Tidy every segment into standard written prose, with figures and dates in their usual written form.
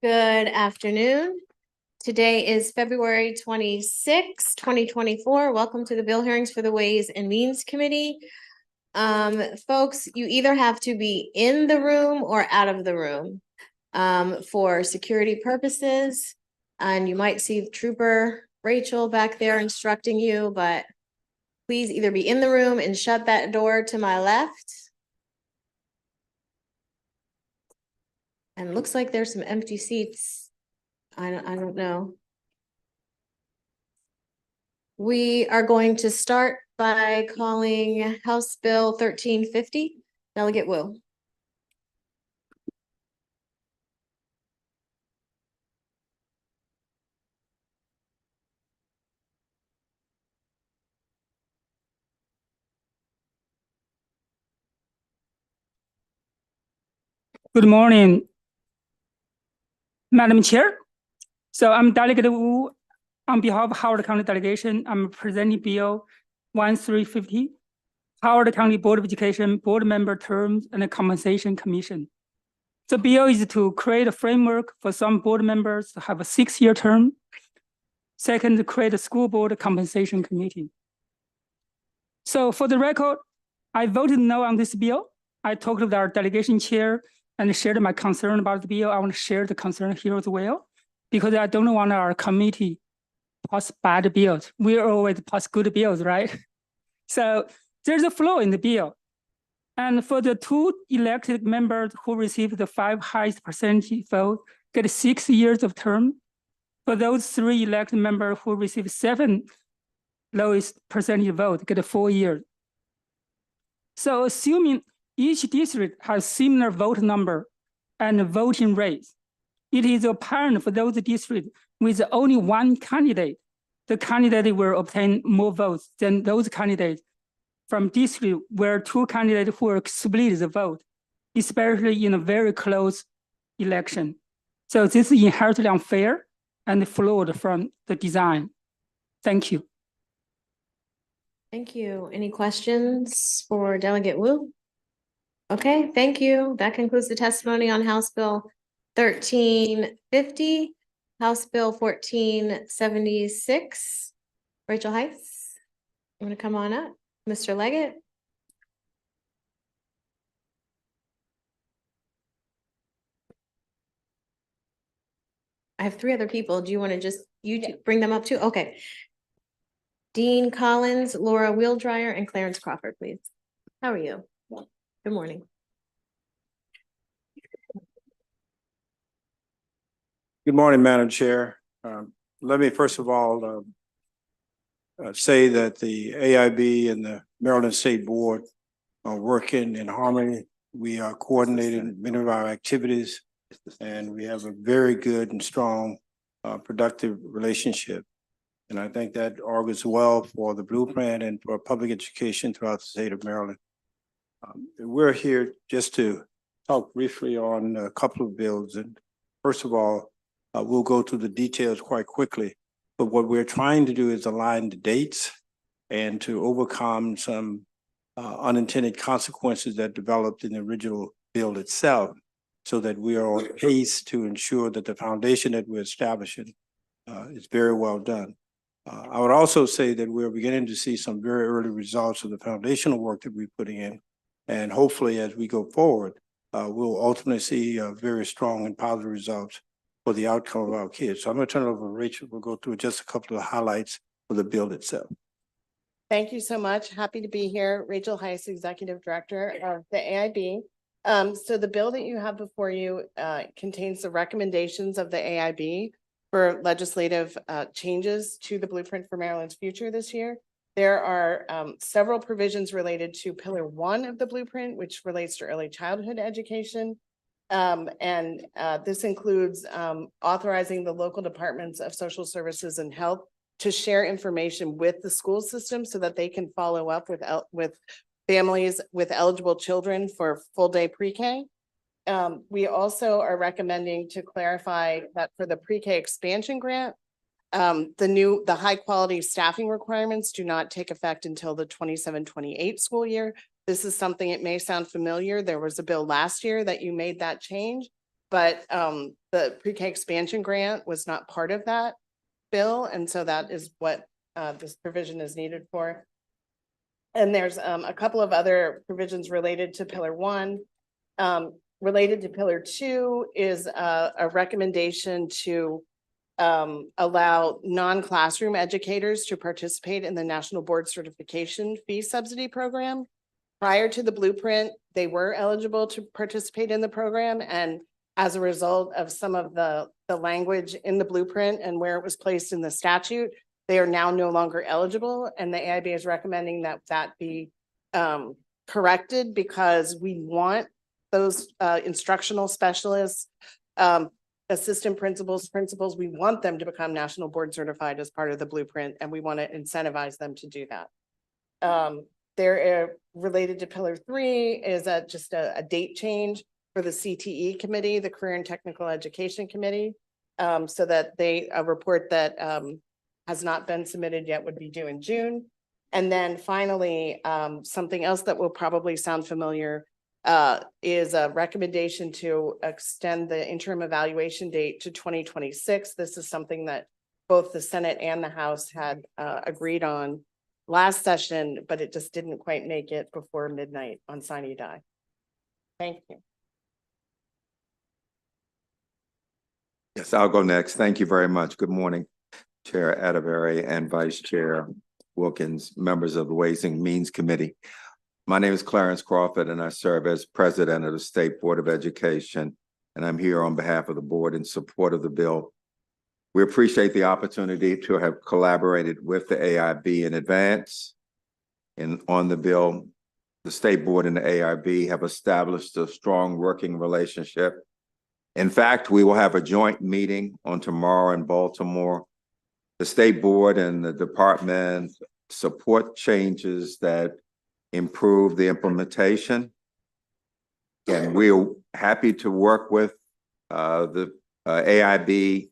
Good afternoon. Today is February 26, 2024. Welcome to the bill hearings for the Ways and Means Committee. Folks, you either have to be in the room or out of the room for security purposes. And you might see Trooper Rachel back there instructing you, but please either be in the room and shut that door to my left. And it looks like there's some empty seats. I don't know. We are going to start by calling House Bill 1350. Delegate Wu. Good morning, Madam Chair. So I'm Delegate Wu. On behalf of Howard County delegation, I'm presenting Bill 1350, Howard County Board of Education Board Member Terms and the Compensation Commission. The bill is to create a framework for some board members to have a 6-year term. Second, to create a school board compensation committee. So for the record, I voted no on this bill. I talked with our delegation chair and shared my concern about the bill. I want to share the concern here as well, because I don't want our committee pass bad bills. We always pass good bills, right? So there's a flaw in the bill. And for the 2 elected members who received the 5 highest percentage vote, get 6 years of term. For those 3 elected members who received 7 lowest percentage vote, get 4 years. So assuming each district has similar vote number and voting rates, it is apparent for those districts with only 1 candidate, the candidate will obtain more votes than those candidates from districts where 2 candidates who will split the vote, especially in a very close election. So this is inherently unfair and flawed from the design. Thank you. Thank you. Any questions for Delegate Wu? Okay, thank you. That concludes the testimony on House Bill 1350. House Bill 1476. Rachel Heiss, you want to come on up? Mr. Leggett? I have 3 other people. Do you want to just, bring them up too? Okay. Dean Collins, Laura Wheeldryer, and Clarence Crawford, please. How are you? Good morning. Good morning, Madam Chair. Let me first of all say that the AIB and the Maryland State Board are working in harmony. We are coordinating many of our activities, and we have a very good and strong, productive relationship. And I think that augurs well for the blueprint and for public education throughout the state of Maryland. We're here just to talk briefly on a couple of bills. And first of all, we'll go through the details quite quickly. But what we're trying to do is align the dates and to overcome some unintended consequences that developed in the original bill itself, so that we are on pace to ensure that the foundation that we're establishing is very well done. I would also say that we're beginning to see some very early results of the foundational work that we're putting in. And hopefully, as we go forward, we'll ultimately see very strong and positive results for the outcome of our kids. So I'm going to turn it over to Rachel. We'll go through just a couple of highlights for the bill itself. Thank you so much. Happy to be here. Rachel Heiss, Executive Director of the AIB. So the bill that you have before you contains the recommendations of the AIB for legislative changes to the Blueprint for Maryland's Future this year. There are several provisions related to Pillar 1 of the Blueprint, which relates to early childhood education. This includes authorizing the local departments of social services and health to share information with the school system so that they can follow up with families with eligible children for full day pre-K. We also are recommending to clarify that for the pre-K expansion grant, the high quality staffing requirements do not take effect until the 27-28 school year. This is something, it may sound familiar. There was a bill last year that you made that change. but the pre-K expansion grant was not part of that bill. And so that is what this provision is needed for. And there's a couple of other provisions related to Pillar 1. Related to Pillar 2 is a recommendation to allow non-classroom educators to participate in the National Board Certification Fee Subsidy Program. Prior to the blueprint, they were eligible to participate in the program. And as a result of some of the language in the blueprint and where it was placed in the statute, they are now no longer eligible. And the AIB is recommending that that be corrected, because we want those instructional specialists, assistant principals, we want them to become national board certified as part of the blueprint, and we want to incentivize them to do that. They're related to Pillar 3 is just a date change for the CTE committee, the Career and Technical Education Committee, so that a report that has not been submitted yet would be due in June. And then finally, something else that will probably sound familiar is a recommendation to extend the interim evaluation date to 2026. This is something that both the Senate and the House had agreed on last session, but it just didn't quite make it before midnight on Sine Die. Thank you. Yes, I'll go next. Thank you very much. Good morning, Chair Atterbury and Vice Chair Wilkins, members of the Ways and Means Committee. My name is Clarence Crawford, and I serve as President of the State Board of Education, and I'm here on behalf of the board in support of the bill. We appreciate the opportunity to have collaborated with the AIB in advance. And on the bill, the State Board and the AIB have established a strong working relationship. In fact, we will have a joint meeting on tomorrow in Baltimore. The State Board and the department support changes that improve the implementation. And we're happy to work with the AIB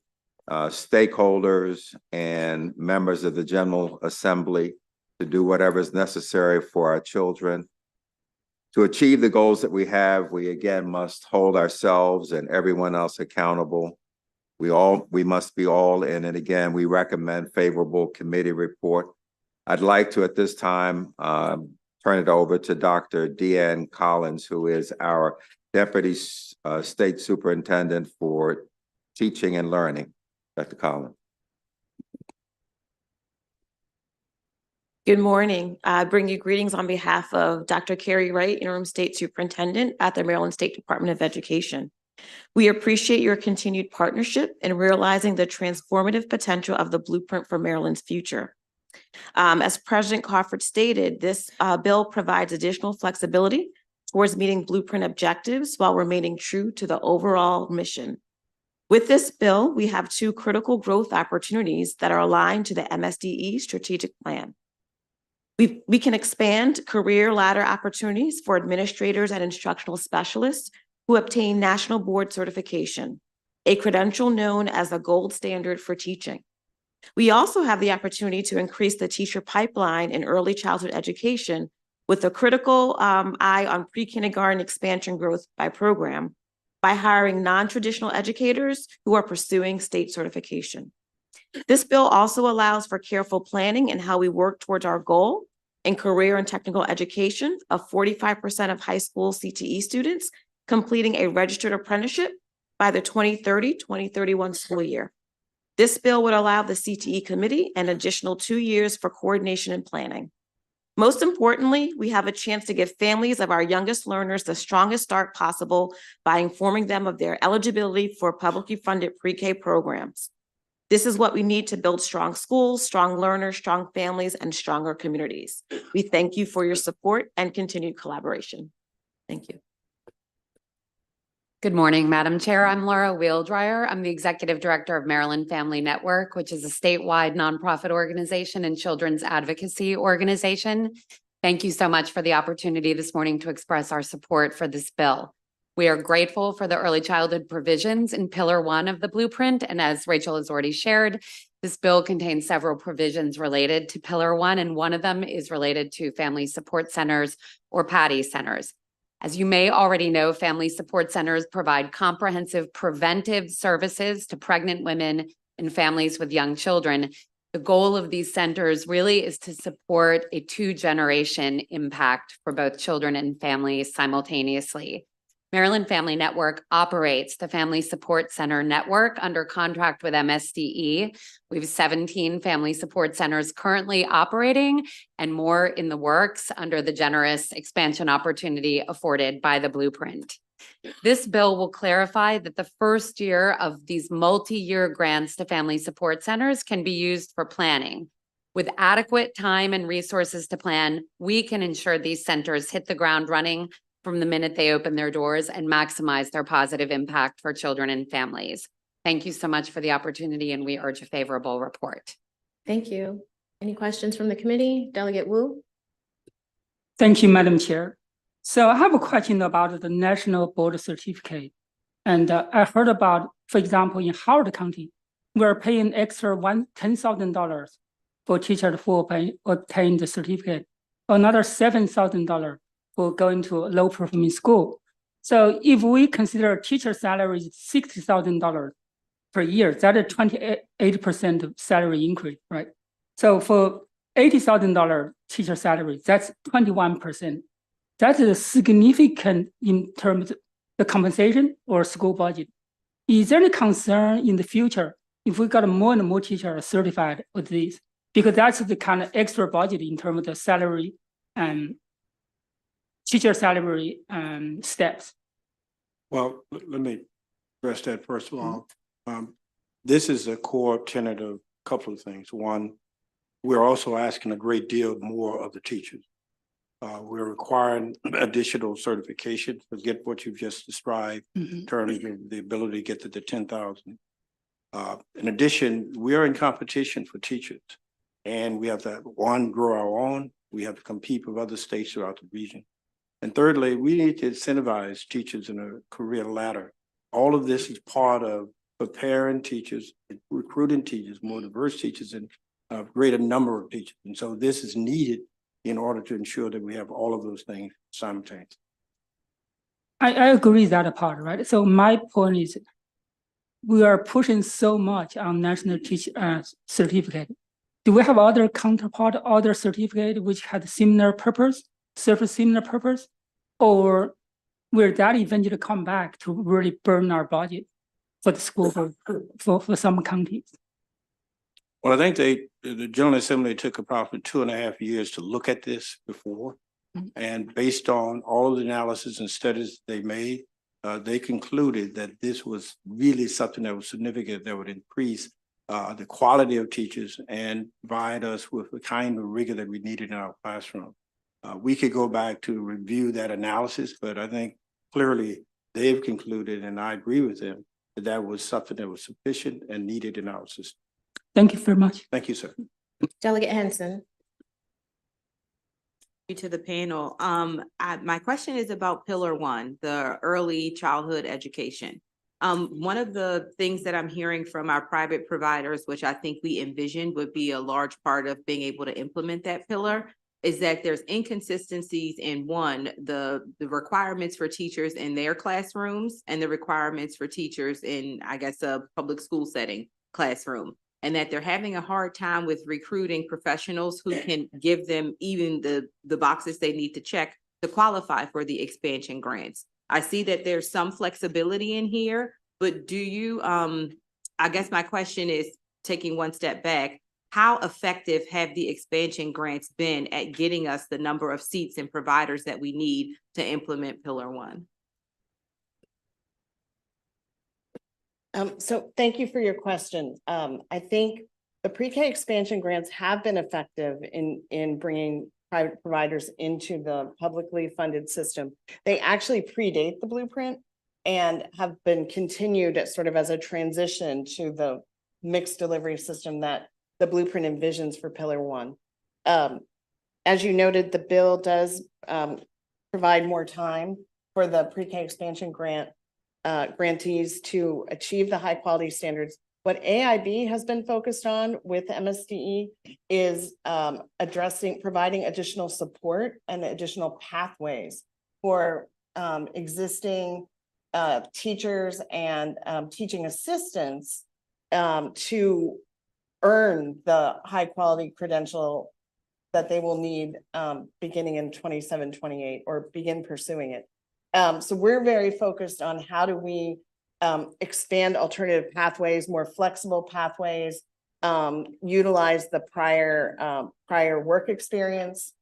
stakeholders and members of the General Assembly to do whatever is necessary for our children. To achieve the goals that we have, we again must hold ourselves and everyone else accountable. We must be all in, and again, we recommend favorable committee report. I'd like to, at this time, turn it over to Dr. Deanne Collins, who is our Deputy State Superintendent for Teaching and Learning. Dr. Collins. Good morning. I bring you greetings on behalf of Dr. Carrie Wright, Interim State Superintendent at the Maryland State Department of Education. We appreciate your continued partnership in realizing the transformative potential of the blueprint for Maryland's future. As President Crawford stated, this bill provides additional flexibility towards meeting blueprint objectives while remaining true to the overall mission. With this bill, we have two critical growth opportunities that are aligned to the MSDE strategic plan. We can expand career ladder opportunities for administrators and instructional specialists who obtain national board certification, a credential known as the gold standard for teaching. We also have the opportunity to increase the teacher pipeline in early childhood education with a critical eye on pre-kindergarten expansion growth by program by hiring non-traditional educators who are pursuing state certification. This bill also allows for careful planning in how we work towards our goal in career and technical education of 45% of high school CTE students completing a registered apprenticeship by the 2030-2031 school year. This bill would allow the CTE committee an additional 2 years for coordination and planning. Most importantly, we have a chance to give families of our youngest learners the strongest start possible by informing them of their eligibility for publicly funded pre-K programs. This is what we need to build strong schools, strong learners, strong families, and stronger communities. We thank you for your support and continued collaboration. Thank you. Good morning, Madam Chair. I'm Laura Wheeldryer. I'm the Executive Director of Maryland Family Network, which is a statewide nonprofit organization and children's advocacy organization. Thank you so much for the opportunity this morning to express our support for this bill. We are grateful for the early childhood provisions in Pillar 1 of the blueprint. And as Rachel has already shared, this bill contains several provisions related to Pillar 1, and one of them is related to family support centers or PADI centers. As you may already know, family support centers provide comprehensive preventive services to pregnant women and families with young children. The goal of these centers really is to support a two-generation impact for both children and families simultaneously. Maryland Family Network operates the Family Support Center network under contract with MSDE. We have 17 family support centers currently operating and more in the works under the generous expansion opportunity afforded by the blueprint. This bill will clarify that the first year of these multi-year grants to family support centers can be used for planning. With adequate time and resources to plan, we can ensure these centers hit the ground running from the minute they open their doors and maximize their positive impact for children and families. Thank you so much for the opportunity, and we urge a favorable report. Thank you. Any questions from the committee? Delegate Wu? Thank you, Madam Chair. So I have a question about the National Board Certificate. And I heard about, for example, in Howard County, we're paying extra $10,000 for teachers to obtain the certificate, another $7,000 for going to a low performing school. So if we consider teacher salary is $60,000 per year, that is 28% salary increase, right? So for $80,000 teacher salary, that's 21%. That is significant in terms of the compensation or school budget. Is there any concern in the future if we got more and more teachers certified with this? Because that's the kind of extra budget in terms of the salary and teacher salary steps. Well, let me address that first of all. This is a core tenet of a couple of things. One, we're also asking a great deal more of the teachers. We're requiring additional certification. Forget what you've just described in terms of the ability to get to the 10,000. In addition, we are in competition for teachers, and we have to, one, grow our own. We have to compete with other states throughout the region. And thirdly, we need to incentivize teachers in a career ladder. All of this is part of preparing teachers, recruiting teachers, more diverse teachers, and a greater number of teachers. And so this is needed in order to ensure that we have all of those things simultaneously. I agree that part, right? So my point is, we are pushing so much on national teacher certificate. Do we have other counterpart, other certificate which had similar purpose, serve a similar purpose, or will that eventually come back to really burn our budget for the school for some counties? Well, I think the General Assembly took approximately 2.5 years to look at this before. And based on all of the analysis and studies they made, they concluded that this was really something that was significant, that would increase the quality of teachers and provide us with the kind of rigor that we needed in our classroom. We could go back to review that analysis, but I think clearly they've concluded, and I agree with them, that that was something that was sufficient and needed in our system. Thank you very much. Thank you, sir. Delegate Henson? To the panel. My question is about Pillar 1, the early childhood education. One of the things that I'm hearing from our private providers, which I think we envisioned would be a large part of being able to implement that pillar, is that there's inconsistencies in the requirements for teachers in their classrooms and the requirements for teachers in, I guess, a public school setting classroom. And that they're having a hard time with recruiting professionals who can give them even the boxes they need to check to qualify for the expansion grants. I see that there's some flexibility in here, but do you, I guess my question is, taking one step back, how effective have the expansion grants been at getting us the number of seats and providers that we need to implement Pillar 1? So thank you for your question. I think the pre-K expansion grants have been effective in bringing private providers into the publicly funded system. They actually predate the blueprint and have been continued sort of as a transition to the mixed delivery system that the blueprint envisions for Pillar 1. As you noted, the bill does provide more time for the pre-K expansion grantees to achieve the high quality standards. What AIB has been focused on with MSDE is providing additional support and additional pathways for existing teachers and teaching assistants to earn the high quality credential that they will need beginning in 27-28 or begin pursuing it. So we're very focused on how do we expand alternative pathways, more flexible pathways, utilize the prior work experience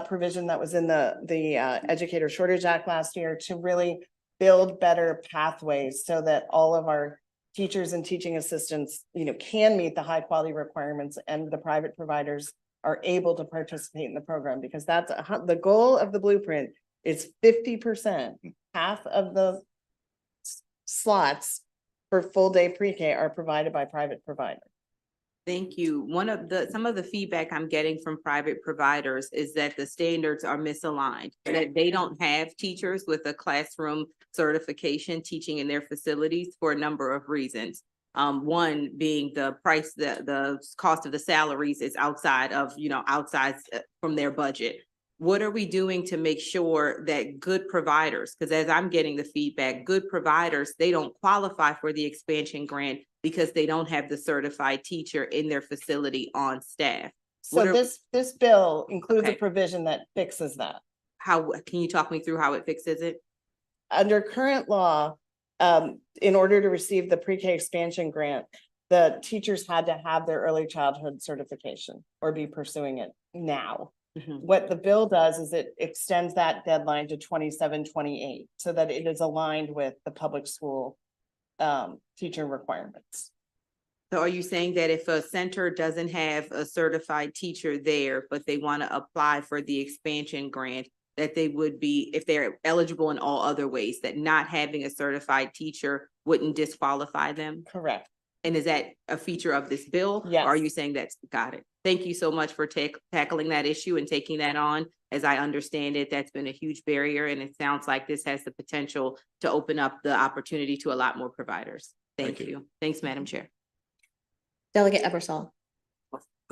provision that was in the Educator Shortage Act last year to really build better pathways so that all of our teachers and teaching assistants, can meet the high quality requirements, and the private providers are able to participate in the program, because that's the goal of the blueprint is 50%, half of the slots for full day pre-K are provided by private providers. Thank you. Some of the feedback I'm getting from private providers is that the standards are misaligned, that they don't have teachers with a classroom certification teaching in their facilities for a number of reasons. One being the price, the cost of the salaries is outside from their budget. What are we doing to make sure that good providers, because as I'm getting the feedback, good providers, they don't qualify for the expansion grant because they don't have the certified teacher in their facility on staff? So this bill includes a Okay. provision that fixes that. How, can you talk me through how it fixes it? Under current law, in order to receive the pre-K expansion grant, the teachers had to have their early childhood certification or be pursuing it now. What the bill does is it extends that deadline to 27-28 so that it is aligned with the public school teacher requirements. So are you saying that if a center doesn't have a certified teacher there, but they want to apply for the expansion grant, that they would be, if they're eligible in all other ways, that not having a certified teacher wouldn't disqualify them? Correct. And is that a feature of this bill? Yes. Or are you saying that's, got it? Thank you so much for tackling that issue and taking that on. As I understand it, that's been a huge barrier, and it sounds like this has the potential to open up the opportunity to a lot more providers. Thank you. Thanks, Madam Chair. Delegate Ebersol.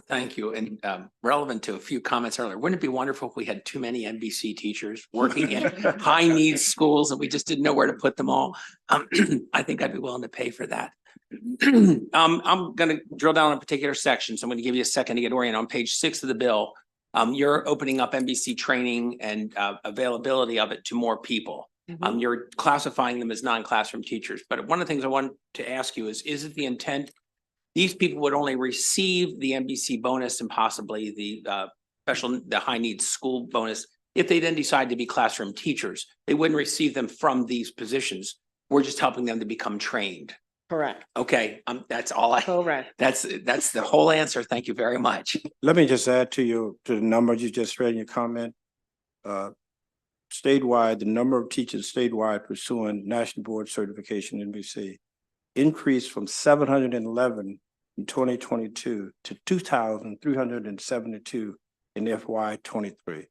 Thank you. And relevant to a few comments earlier, wouldn't it be wonderful if we had too many NBC teachers working in high needs schools and we just didn't know where to put them all? I think I'd be willing to pay for that. I'm going to drill down on a particular section, so I'm going to give you a second to get oriented. On page 6 of the bill, you're opening up NBC training and availability of it to more people. You're classifying them as non-classroom teachers. But one of the things I want to ask you is it the intent these people would only receive the NBC bonus and possibly the high needs school bonus if they then decide to be classroom teachers? They wouldn't receive them from these positions. We're just helping them to become trained. Correct. Okay, that's all Correct. that's the whole answer. Thank you very much. Let me just add to the numbers you just read in your comment. Statewide, the number of teachers statewide pursuing National Board Certification NBC increased from 711 in 2022 to 2,372 in FY23.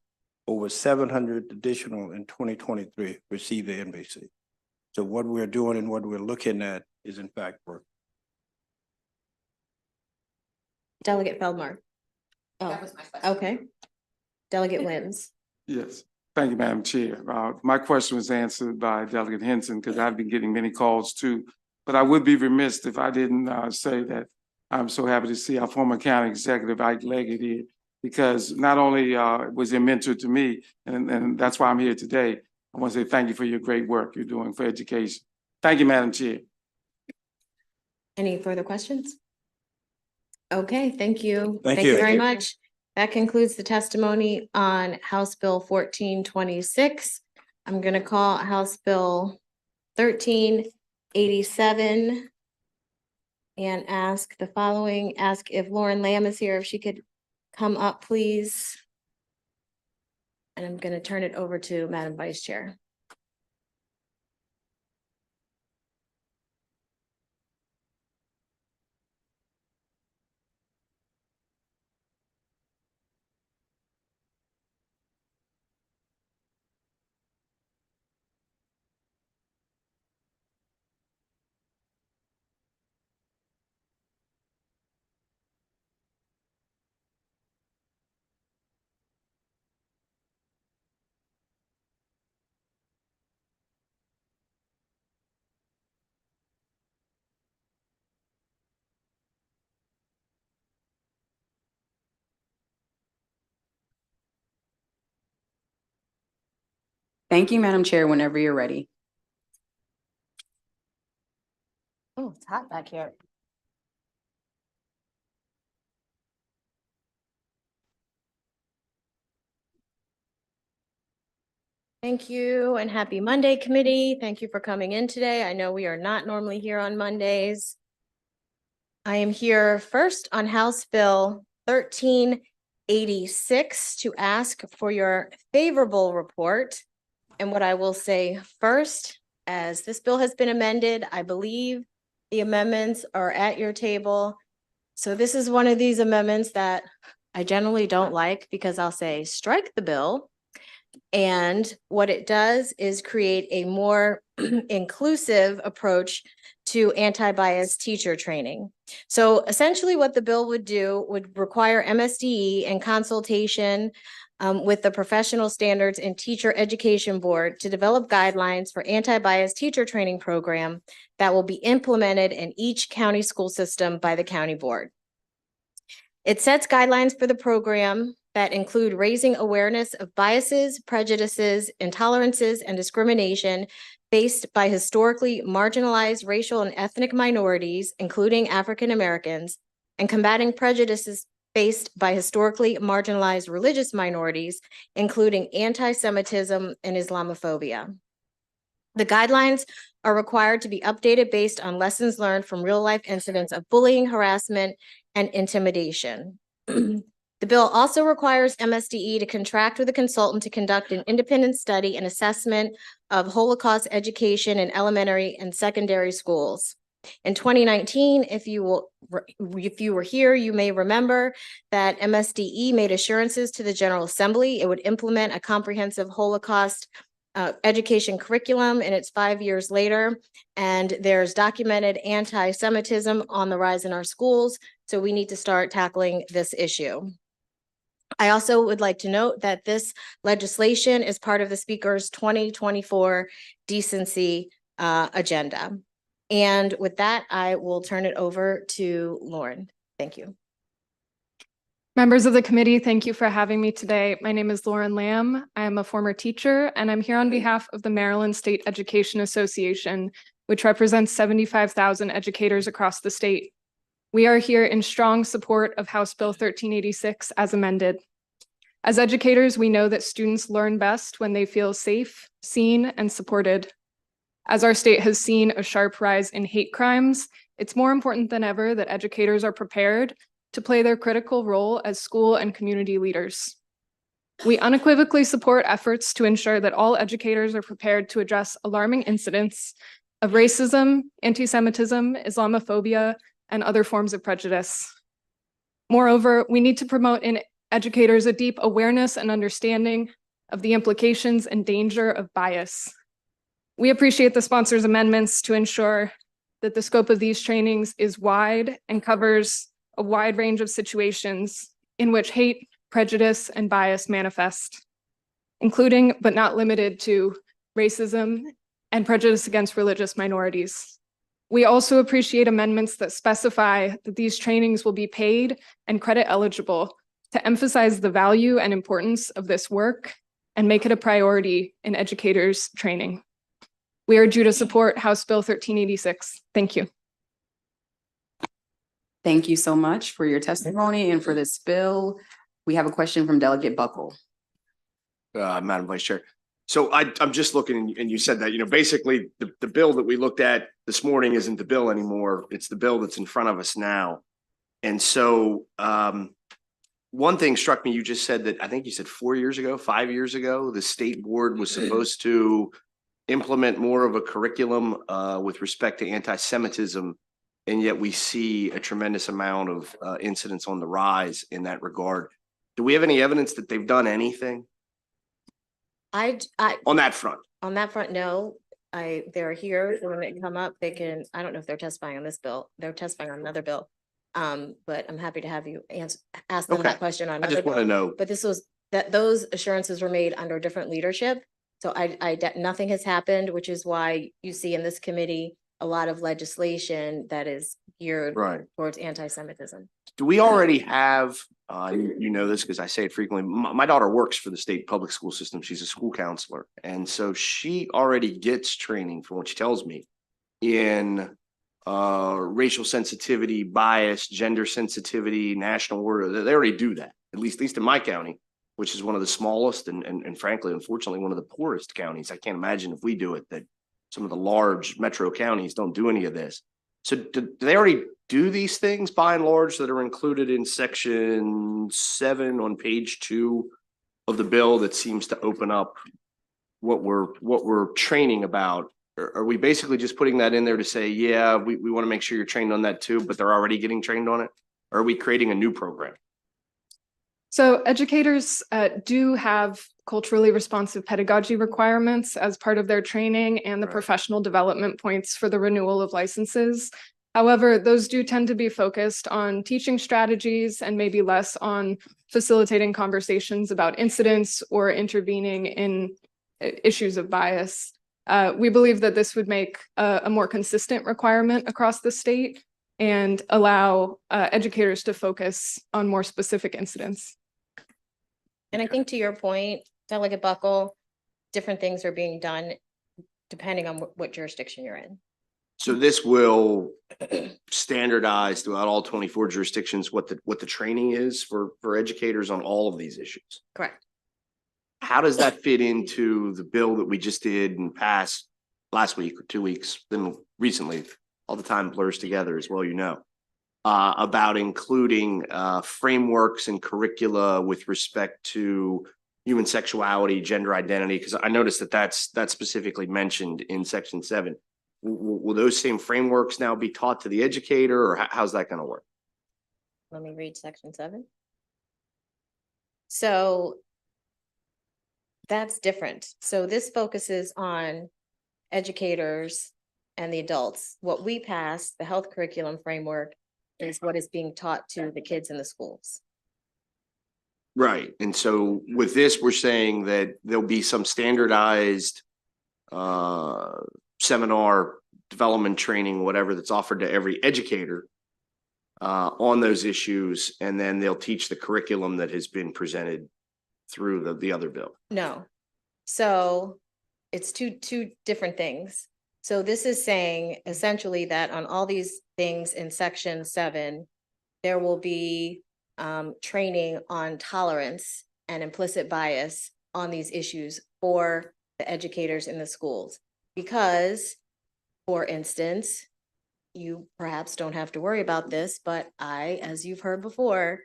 Over 700 additional in 2023 received the NBC. So what we're doing and what we're looking at is in fact work. Delegate Feldmar. Oh, That was my question. okay. Delegate Wins. Yes, thank you, Madam Chair. My question was answered by Delegate Henson because I've been getting many calls too. But I would be remiss if I didn't say that I'm so happy to see our former county executive, Ike Leggett, here, because not only was he a mentor to me, and that's why I'm here today, I want to say thank you for your great work you're doing for education. Thank you, Madam Chair. Any further questions? Okay, thank you. Thank you. Very much. That concludes the testimony on House Bill 1426. I'm going to call House Bill 1387 and ask the following, ask if Lauren Lamb is here, if she could come up, please. And I'm going to turn it over to Madam Vice Chair. Thank you, Madam Chair, whenever you're ready. Oh, it's hot back here. Thank you and happy Monday, committee. Thank you for coming in today. I know we are not normally here on Mondays. I am here first on House Bill 1386 to ask for your favorable report. And what I will say first, as this bill has been amended, I believe the amendments are at your table. So this is one of these amendments that I generally don't like because I'll say strike the bill. And what it does is create a more inclusive approach to anti-bias teacher training. So essentially what the bill would do would require MSDE in consultation with the Professional Standards and Teacher Education Board to develop guidelines for anti-bias teacher training program that will be implemented in each county school system by the county board. It sets guidelines for the program that include raising awareness of biases, prejudices, intolerances, and discrimination faced by historically marginalized racial and ethnic minorities, including African Americans, and combating prejudices faced by historically marginalized religious minorities, including anti-Semitism and Islamophobia. The guidelines are required to be updated based on lessons learned from real-life incidents of bullying, harassment, and intimidation. The bill also requires MSDE to contract with a consultant to conduct an independent study and assessment of Holocaust education in elementary and secondary schools. In 2019, if you were here, you may remember that MSDE made assurances to the General Assembly it would implement a comprehensive Holocaust education curriculum, and it's 5 years later, and there's documented anti-Semitism on the rise in our schools, so we need to start tackling this issue. I also would like to note that this legislation is part of the Speaker's 2024 decency agenda. And with that, I will turn it over to Lauren. Thank you. Members of the committee, thank you for having me today. My name is Lauren Lamb. I am a former teacher, and I'm here on behalf of the Maryland State Education Association, which represents 75,000 educators across the state. We are here in strong support of House Bill 1386 as amended. As educators, we know that students learn best when they feel safe, seen, and supported. As our state has seen a sharp rise in hate crimes, it's more important than ever that educators are prepared to play their critical role as school and community leaders. We unequivocally support efforts to ensure that all educators are prepared to address alarming incidents of racism, anti-Semitism, Islamophobia, and other forms of prejudice. Moreover, we need to promote in educators a deep awareness and understanding of the implications and danger of bias. We appreciate the sponsor's amendments to ensure that the scope of these trainings is wide and covers a wide range of situations in which hate, prejudice, and bias manifest, including but not limited to racism and prejudice against religious minorities. We also appreciate amendments that specify that these trainings will be paid and credit eligible to emphasize the value and importance of this work and make it a priority in educators' training. We urge you to support House Bill 1386. Thank you. Thank you so much for your testimony and for this bill. We have a question from Delegate Buckle. Madam Vice Chair. So I'm just looking, and you said that, basically the bill that we looked at this morning isn't the bill anymore. It's the bill that's in front of us now. And so one thing struck me, you just said that, I think you said 4 years ago, 5 years ago, the state board was supposed to implement more of a curriculum with respect to anti-Semitism. And yet we see a tremendous amount of incidents on the rise in that regard. Do we have any evidence that they've done anything on that front? On that front, no. They're here. When they come up, they can, I don't know if they're testifying on this bill. They're testifying on another bill. But I'm happy to have you ask them that question on I another just want bill. to know. But those assurances were made under different leadership. So nothing has happened, which is why you see in this committee a lot of legislation that is geared Right. towards anti-Semitism. Do we already have You know this because I say it frequently. My daughter works for the state public school system. She's a school counselor. And so she already gets training, from what she tells me, in racial sensitivity, bias, gender sensitivity, national order. They already do that, at least in my county, which is one of the smallest and frankly, unfortunately, one of the poorest counties. I can't imagine if we do it, that some of the large metro counties don't do any of this. So do they already do these things by and large that are included in section 7 on page 2 of the bill that seems to open up what we're training about? Or are we basically just putting that in there to say, yeah, we want to make sure you're trained on that too, but they're already getting trained on it? Or are we creating a new program? So educators do have culturally responsive pedagogy requirements as part of their training and the Right. professional development points for the renewal of licenses. However, those do tend to be focused on teaching strategies and maybe less on facilitating conversations about incidents or intervening in issues of bias. We believe that this would make a more consistent requirement across the state and allow educators to focus on more specific incidents. And I think to your point, Delegate Buckle, different things are being done depending on what jurisdiction you're in. So this will standardize throughout all 24 jurisdictions what the training is for educators on all of these issues. Correct. How does that fit into the bill that we just did and passed last week or 2 weeks, then recently? All the time blurs together as well, you know, about including frameworks and curricula with respect to human sexuality, gender identity, because I noticed that that's specifically mentioned in section 7. Will those same frameworks now be taught to the educator, or how's that going to work? Let me read section 7. So that's different. So this focuses on educators and the adults. What we passed, the health curriculum framework, is what is being taught to the kids in the schools. Right. And so with this, we're saying that there'll be some standardized seminar, development training, whatever, that's offered to every educator on those issues, and then they'll teach the curriculum that has been presented through the other bill. No. So it's two different things. So this is saying essentially that on all these things in section 7, there will be training on tolerance and implicit bias on these issues for the educators in the schools. Because, for instance, you perhaps don't have to worry about this, but I, as you've heard before,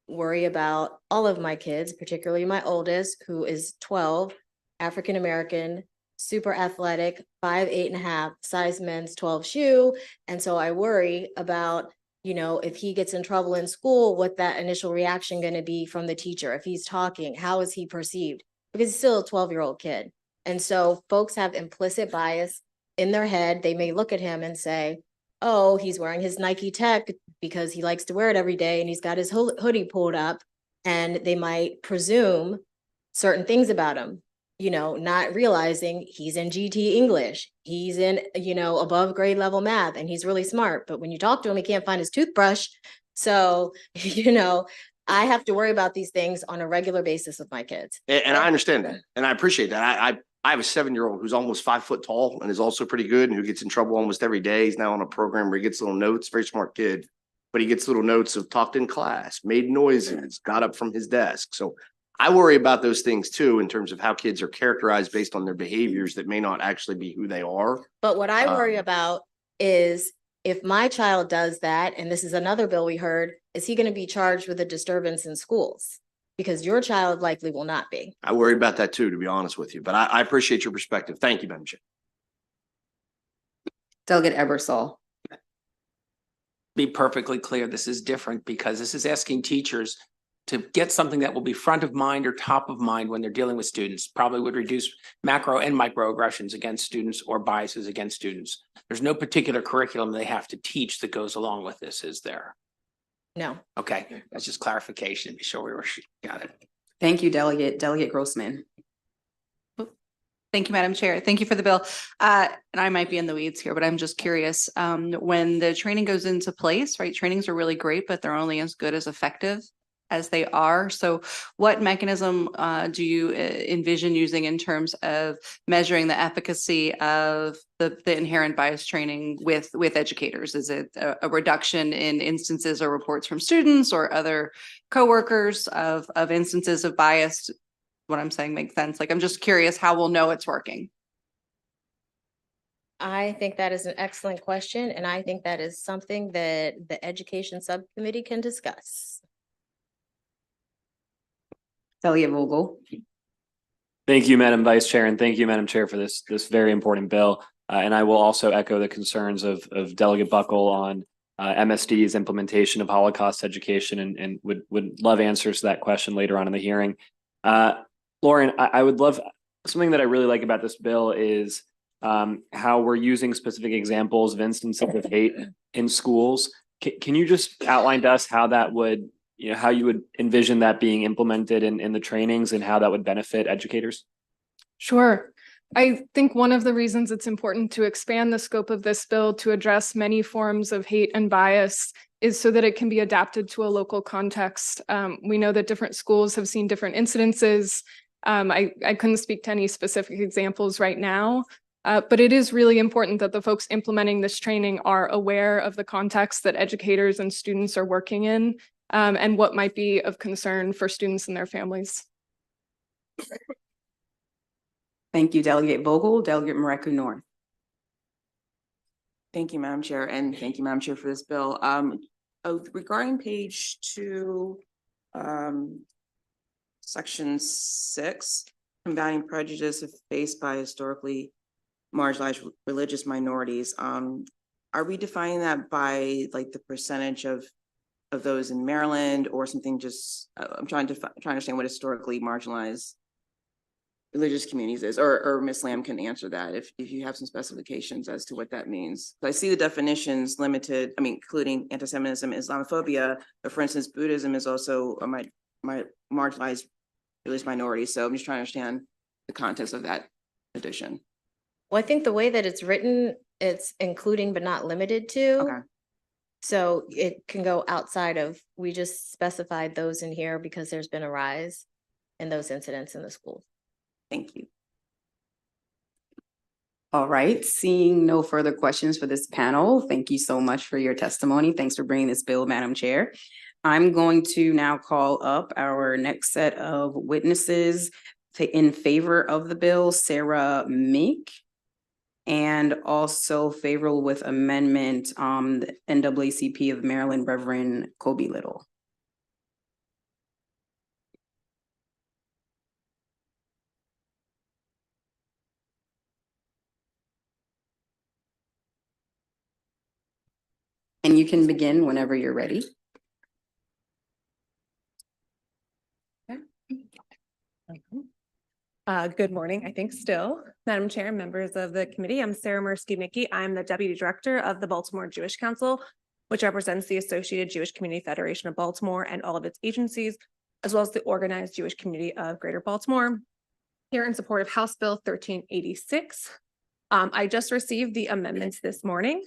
worry about all of my kids, particularly my oldest, who is 12, African-American, super athletic, 5'8.5", size men's 12 shoe. And so I worry about, you know, if he gets in trouble in school, what that initial reaction going to be from the teacher? If he's talking, how is he perceived? Because he's still a 12-year-old kid. And so folks have implicit bias in their head. They may look at him and say, oh, he's wearing his Nike Tech because he likes to wear it every day and he's got his hoodie pulled up, and they might presume certain things about him, you know, not realizing he's in GT English, he's in, you know, above grade level math, and he's really smart. But when you talk to him, he can't find his toothbrush. So, you know, I have to worry about these things on a regular basis with my kids. And I understand that, and I appreciate that. I have a 7-year-old who's almost 5 foot tall and is also pretty good, and who gets in trouble almost every day. He's now on a program where he gets little notes, very smart kid, but he gets little notes of talked in class, made noises, got up from his desk. So I worry about those things too, in terms of how kids are characterized based on their behaviors that may not actually be who they are. But what I worry about is if my child does that, and this is another bill we heard, is he going to be charged with a disturbance in schools? Because your child likely will not be. I worry about that too, to be honest with you, but I appreciate your perspective. Thank you, Madam Chair. Delegate Ebersol. Be perfectly clear, this is different because this is asking teachers to get something that will be front of mind or top of mind when they're dealing with students. Probably would reduce macro and microaggressions against students or biases against students. There's no particular curriculum they have to teach that goes along with this, is there? No. Okay, that's just clarification. Be sure we were got it. Thank you, Delegate Grossman. Thank you, Madam Chair. Thank you for the bill. And I might be in the weeds here, but I'm just curious, when the training goes into place, right? Trainings are really great, but they're only as good as effective. as they are. So what mechanism do you envision using in terms of measuring the efficacy of the inherent bias training with educators? Is it a reduction in instances or reports from students or other coworkers of instances of bias? What I'm saying makes sense. Like, I'm just curious how we'll know it's working. I think that is an excellent question, and I think that is something that the education subcommittee can discuss. Delegate Vogel. Thank you, Madam Vice Chair, and thank you, Madam Chair, for this very important bill. And I will also echo the concerns of Delegate Buckle on MSD's implementation of Holocaust education, and would love answers to that question later on in the hearing. Lauren, I would love, something that I really like about this bill is how we're using specific examples of instances of hate in schools. Can you just outline to us how that would, how you would envision that being implemented in the trainings and how that would benefit educators? Sure. I think one of the reasons it's important to expand the scope of this bill to address many forms of hate and bias is so that it can be adapted to a local context. We know that different schools have seen different incidences. I couldn't speak to any specific examples right now, but it is really important that the folks implementing this training are aware of the context that educators and students are working in, and what might be of concern for students and their families. Thank you, Delegate Vogel. Delegate Mareko North. Thank you, Madam Chair, and thank you, Madam Chair, for this bill. Regarding page 2, section 6, combating prejudice faced by historically marginalized religious minorities. Are we defining that by like the percentage of those in Maryland or something? Just I'm trying to understand what historically marginalized religious communities is, or Ms. Lamb can answer that if you have some specifications as to what that means. I see the definitions limited, including anti-Semitism, Islamophobia, but for instance, Buddhism is also my marginalized religious minority. So I'm just trying to understand the context of that addition. Well, I think the way that it's written, it's including but not limited to. Okay. So it can go outside of, we just specified those in here because there's been a rise in those incidents in the school. Thank you. All right, seeing no further questions for this panel, thank you so much for your testimony. Thanks for bringing this bill, Madam Chair. I'm going to now call up our next set of witnesses in favor of the bill, Sarah Meek, and also favorable with amendment, the NAACP of Maryland, Reverend Kobe Little. And you can begin whenever you're ready. Good morning, I think still. Madam Chair, members of the committee, I'm Sarah Mirsky-Mickey. I'm the Deputy Director of the Baltimore Jewish Council, which represents the Associated Jewish Community Federation of Baltimore and all of its agencies, as well as the organized Jewish community of Greater Baltimore. Here in support of House Bill 1386. I just received the amendments this morning.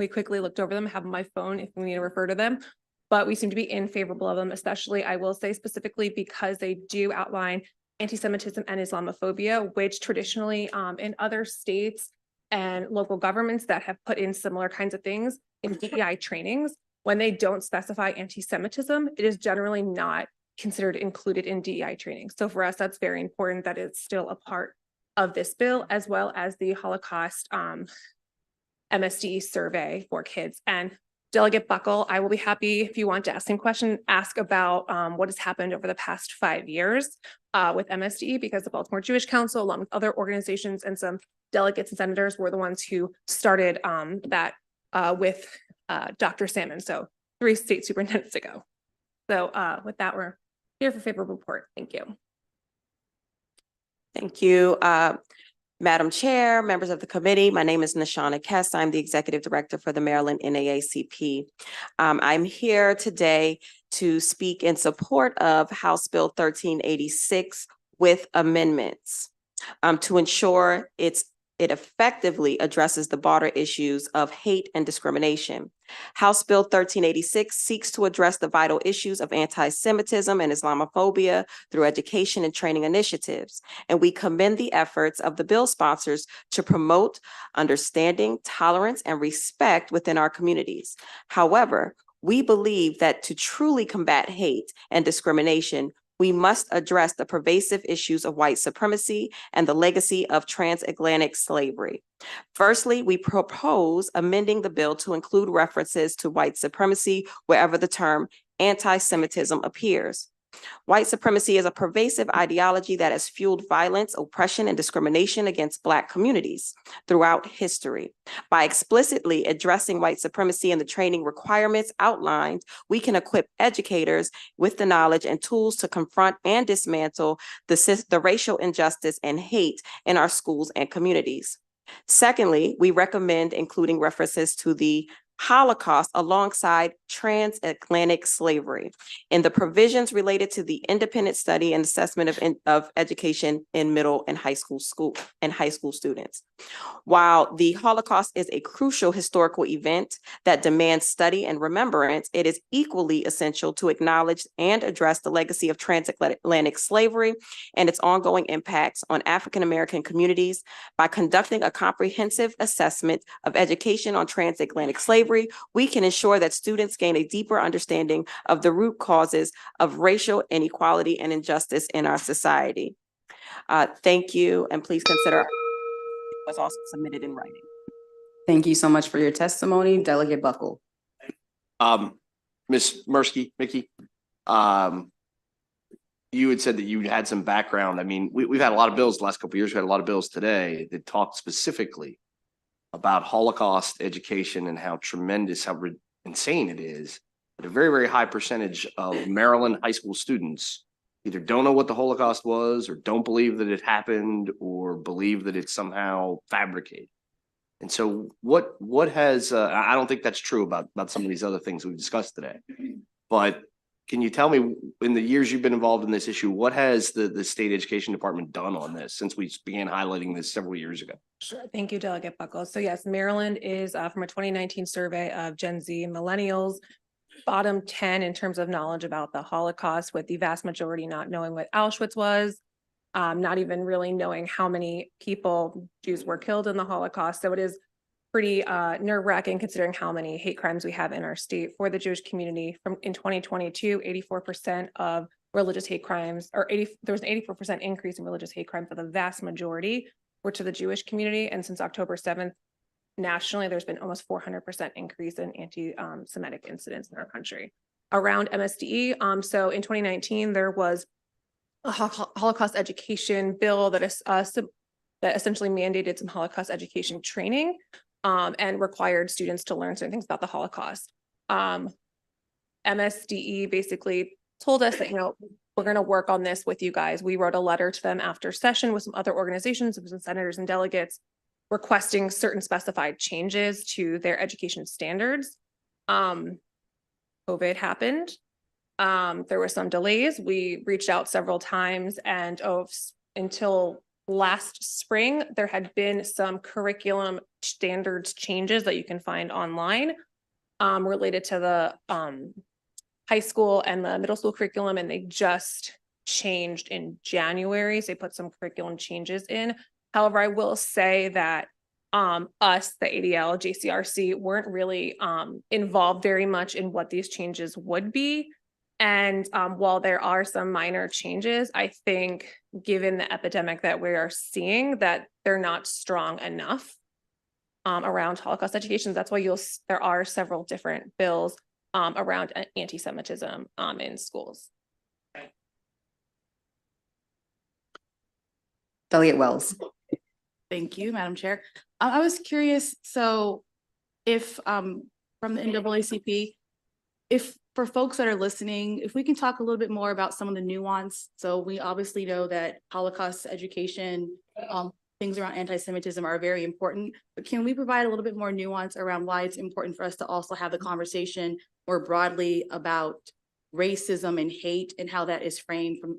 We quickly looked over them, have on my phone if we need to refer to them, but we seem to be in favorable of them, especially I will say specifically because they do outline anti-Semitism and Islamophobia, which traditionally in other states and local governments that have put in similar kinds of things in DEI trainings, when they don't specify anti-Semitism, it is generally not considered included in DEI training. So for us, that's very important that it's still a part of this bill, as well as the Holocaust MSD survey for kids. And Delegate Buckle, I will be happy if you want to ask some questions, ask about what has happened over the past 5 years with MSD, because the Baltimore Jewish Council, along with other organizations and some delegates and senators, were the ones who started that with Dr. Salmon, so 3 state superintendents ago. So with that, we're here for favorable report. Thank you. Thank you. Madam Chair, members of the committee, my name is Nashana Kess. I'm the Executive Director for the Maryland NAACP. I'm here today to speak in support of House Bill 1386 with amendments to ensure its it effectively addresses the broader issues of hate and discrimination. House Bill 1386 seeks to address the vital issues of anti-Semitism and Islamophobia through education and training initiatives. And we commend the efforts of the bill sponsors to promote understanding, tolerance, and respect within our communities. However, we believe that to truly combat hate and discrimination, we must address the pervasive issues of white supremacy and the legacy of transatlantic slavery. Firstly, we propose amending the bill to include references to white supremacy wherever the term anti-Semitism appears. White supremacy is a pervasive ideology that has fueled violence, oppression, and discrimination against Black communities throughout history. By explicitly addressing white supremacy in the training requirements outlined, we can equip educators with the knowledge and tools to confront and dismantle the racial injustice and hate in our schools and communities. Secondly, we recommend including references to the Holocaust alongside transatlantic slavery in the provisions related to the independent study and assessment of education in middle and high school students. While the Holocaust is a crucial historical event that demands study and remembrance, it is equally essential to acknowledge and address the legacy of transatlantic slavery and its ongoing impacts on African American communities. By conducting a comprehensive assessment of education on transatlantic slavery, we can ensure that students gain a deeper understanding of the root causes of racial inequality and injustice in our society. Thank you, and please consider it was also submitted in writing. Thank you so much for your testimony. Delegate Buckle. Ms. Mirsky, Mickey, you had said that you had some background. I mean, we've had a lot of bills the last couple of years. We had a lot of bills today that talked specifically about Holocaust education and how tremendous, how insane it is. But a very, very high percentage of Maryland high school students either don't know what the Holocaust was or don't believe that it happened or believe that it's somehow fabricated. And so what has, I don't think that's true about some of these other things we've discussed today, but can you tell me, in the years you've been involved in this issue, what has the state education department done on this since we began highlighting this several years ago? Sure. Thank you, Delegate Buckle. So yes, Maryland is from a 2019 survey of Gen Z millennials, bottom 10 in terms of knowledge about the Holocaust, with the vast majority not knowing what Auschwitz was, not even really knowing how many people, Jews, were killed in the Holocaust. So it is pretty nerve-wracking considering how many hate crimes we have in our state for the Jewish community. In 2022, 84% of religious hate crimes, there was an 84% increase in religious hate crime, for the vast majority were to the Jewish community. And since October 7th, nationally, there's been almost 400% increase in anti-Semitic incidents in our country. Around MSDE, so in 2019, there was a Holocaust education bill that essentially mandated some Holocaust education training and required students to learn certain things about the Holocaust. MSDE basically told us that, we're going to work on this with you guys. We wrote a letter to them after session with some other organizations, some senators and delegates, requesting certain specified changes to their education standards. COVID happened. There were some delays. We reached out several times, and until last spring, there had been some curriculum standards changes that you can find online related to the high school and the middle school curriculum, and they just changed in January. So they put some curriculum changes in. However, I will say that us, the ADL, JCRC, weren't really involved very much in what these changes would be. And while there are some minor changes, I think given the epidemic that we are seeing, that they're not strong enough around Holocaust education. That's why there are several different bills around anti-Semitism in schools. Delegate Wells. Thank you, Madam Chair. I was curious, so if from the NAACP, if for folks that are listening, if we can talk a little bit more about some of the nuance. So we obviously know that Holocaust education, things around anti-Semitism are very important, but can we provide a little bit more nuance around why it's important for us to also have the conversation more broadly about racism and hate and how that is framed from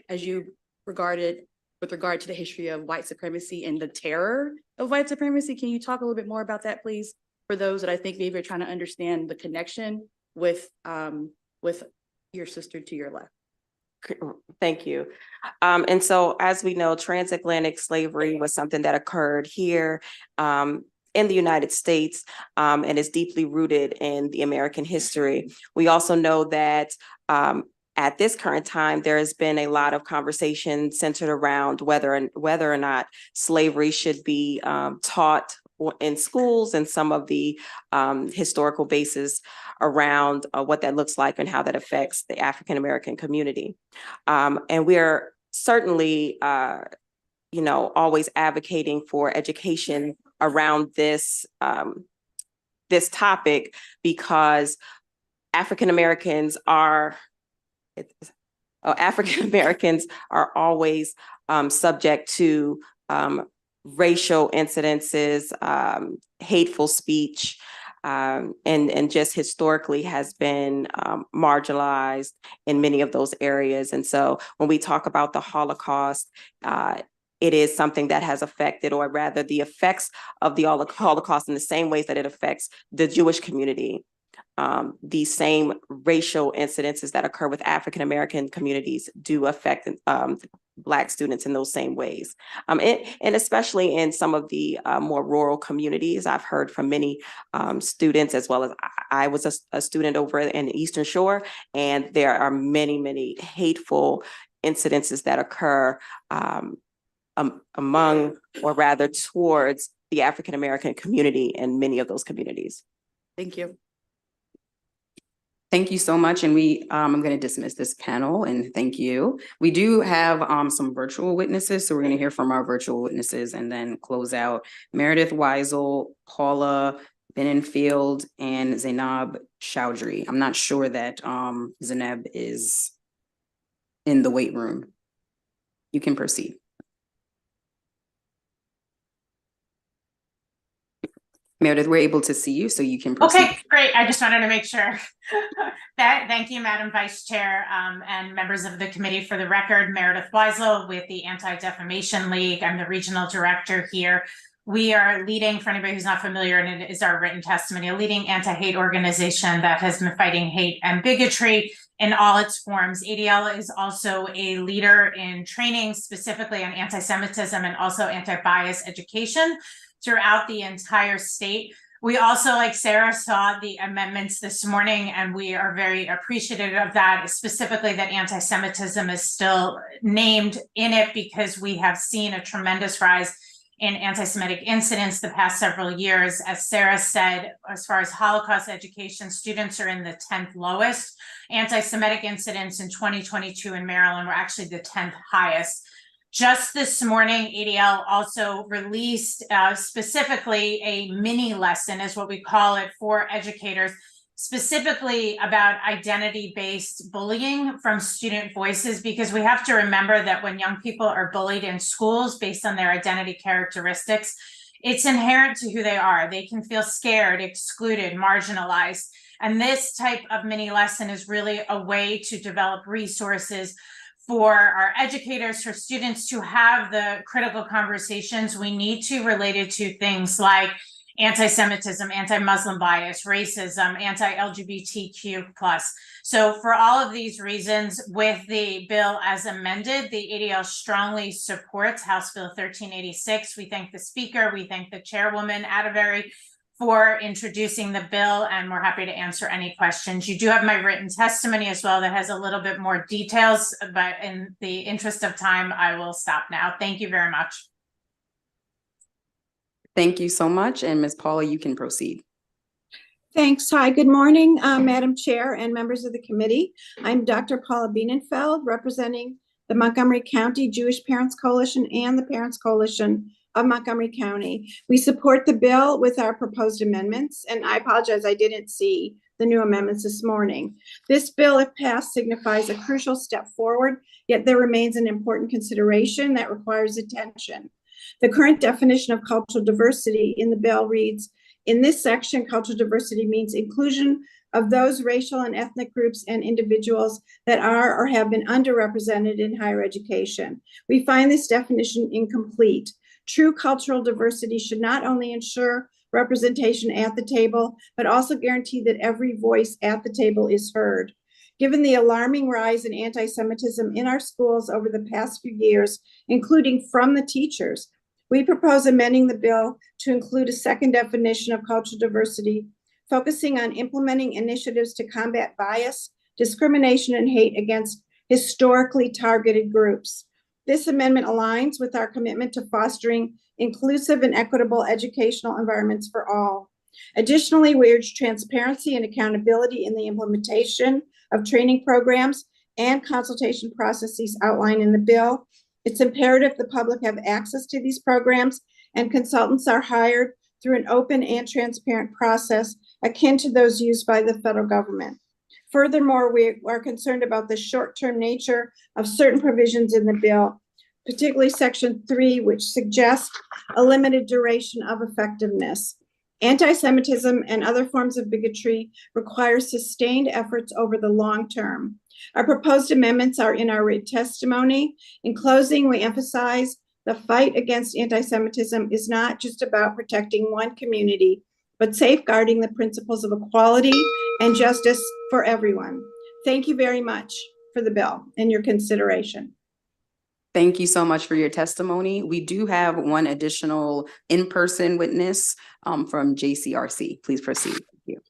as you regard it with regard to the history of white supremacy and the terror of white supremacy. Can you talk a little bit more about that, please? For those that I think maybe are trying to understand the connection with your sister to your left. Thank you. And so as we know, transatlantic slavery was something that occurred here in the United States and is deeply rooted in the American history. We also know that at this current time, there has been a lot of conversation centered around whether or not slavery should be taught in schools and some of the historical basis around what that looks like and how that affects the African-American community. And we're certainly, always advocating for education around this topic, because African-Americans are always subject to racial incidences, hateful speech, and just historically has been marginalized in many of those areas. And so when we talk about the Holocaust, it is something that has affected, or rather the effects of the Holocaust in the same ways that it affects the Jewish community. These same racial incidences that occur with African-American communities do affect Black students in those same ways. And especially in some of the more rural communities, I've heard from many students, as well as I was a student over in the Eastern Shore, and there are many, many hateful incidences that occur among, or rather towards, the African-American community in many of those communities. Thank you. Thank you so much. And I'm going to dismiss this panel, and thank you. We do have some virtual witnesses, so we're going to hear from our virtual witnesses and then close out. Meredith Weisel, Paula Benenfield, and Zainab Chowdhury. I'm not sure that Zainab is in the wait room. You can proceed. Meredith, we're able to see you, so you can proceed. Okay, great. I just wanted to make sure. Thank you, Madam Vice Chair, and members of the committee. For the record, Meredith Weisel with the Anti-Defamation League. I'm the regional director here. We are leading, for anybody who's not familiar, and it is our written testimony, a leading anti-hate organization that has been fighting hate and bigotry in all its forms. ADL is also a leader in training specifically on anti-Semitism and also anti-bias education throughout the entire state. We also, like Sarah, saw the amendments this morning, and we are very appreciative of that, specifically that anti-Semitism is still named in it, because we have seen a tremendous rise in anti-Semitic incidents the past several years. As Sarah said, as far as Holocaust education, students are in the 10th lowest. Anti-Semitic incidents in 2022 in Maryland were actually the 10th highest. Just this morning, ADL also released specifically a mini lesson, is what we call it, for educators, specifically about identity-based bullying from student voices, because we have to remember that when young people are bullied in schools based on their identity characteristics, it's inherent to who they are. They can feel scared, excluded, marginalized. And this type of mini lesson is really a way to develop resources for our educators, for students to have the critical conversations we need to related to things like anti-Semitism, anti-Muslim bias, racism, anti-LGBTQ+. So for all of these reasons, with the bill as amended, the ADL strongly supports House Bill 1386. We thank the Speaker, we thank the Chairwoman Atterbury for introducing the bill, and we're happy to answer any questions. You do have my written testimony as well that has a little bit more details, but in the interest of time, I will stop now. Thank you very much. Thank you so much. And Ms. Paula, you can proceed. Thanks. Hi, good morning, Madam Chair and members of the committee. I'm Dr. Paula Bienenfeld, representing the Montgomery County Jewish Parents Coalition and the Parents Coalition of Montgomery County. We support the bill with our proposed amendments, and I apologize, I didn't see the new amendments this morning. This bill, if passed, signifies a crucial step forward, yet there remains an important consideration that requires attention. The current definition of cultural diversity in the bill reads, in this section, cultural diversity means inclusion of those racial and ethnic groups and individuals that are or have been underrepresented in higher education. We find this definition incomplete. True cultural diversity should not only ensure representation at the table, but also guarantee that every voice at the table is heard. Given the alarming rise in anti-Semitism in our schools over the past few years, including from the teachers, we propose amending the bill to include a second definition of cultural diversity, focusing on implementing initiatives to combat bias, discrimination, and hate against historically targeted groups. This amendment aligns with our commitment to fostering inclusive and equitable educational environments for all. Additionally, we urge transparency and accountability in the implementation of training programs and consultation processes outlined in the bill. It's imperative the public have access to these programs, and consultants are hired through an open and transparent process akin to those used by the federal government. Furthermore, we are concerned about the short-term nature of certain provisions in the bill, particularly Section 3, which suggests a limited duration of effectiveness. Anti-Semitism and other forms of bigotry require sustained efforts over the long term. Our proposed amendments are in our written testimony. In closing, we emphasize the fight against anti-Semitism is not just about protecting one community, but safeguarding the principles of equality and justice for everyone. Thank you very much for the bill and your consideration. Thank you so much for your testimony. We do have one additional in-person witness from JCRC. Please proceed. Thank you.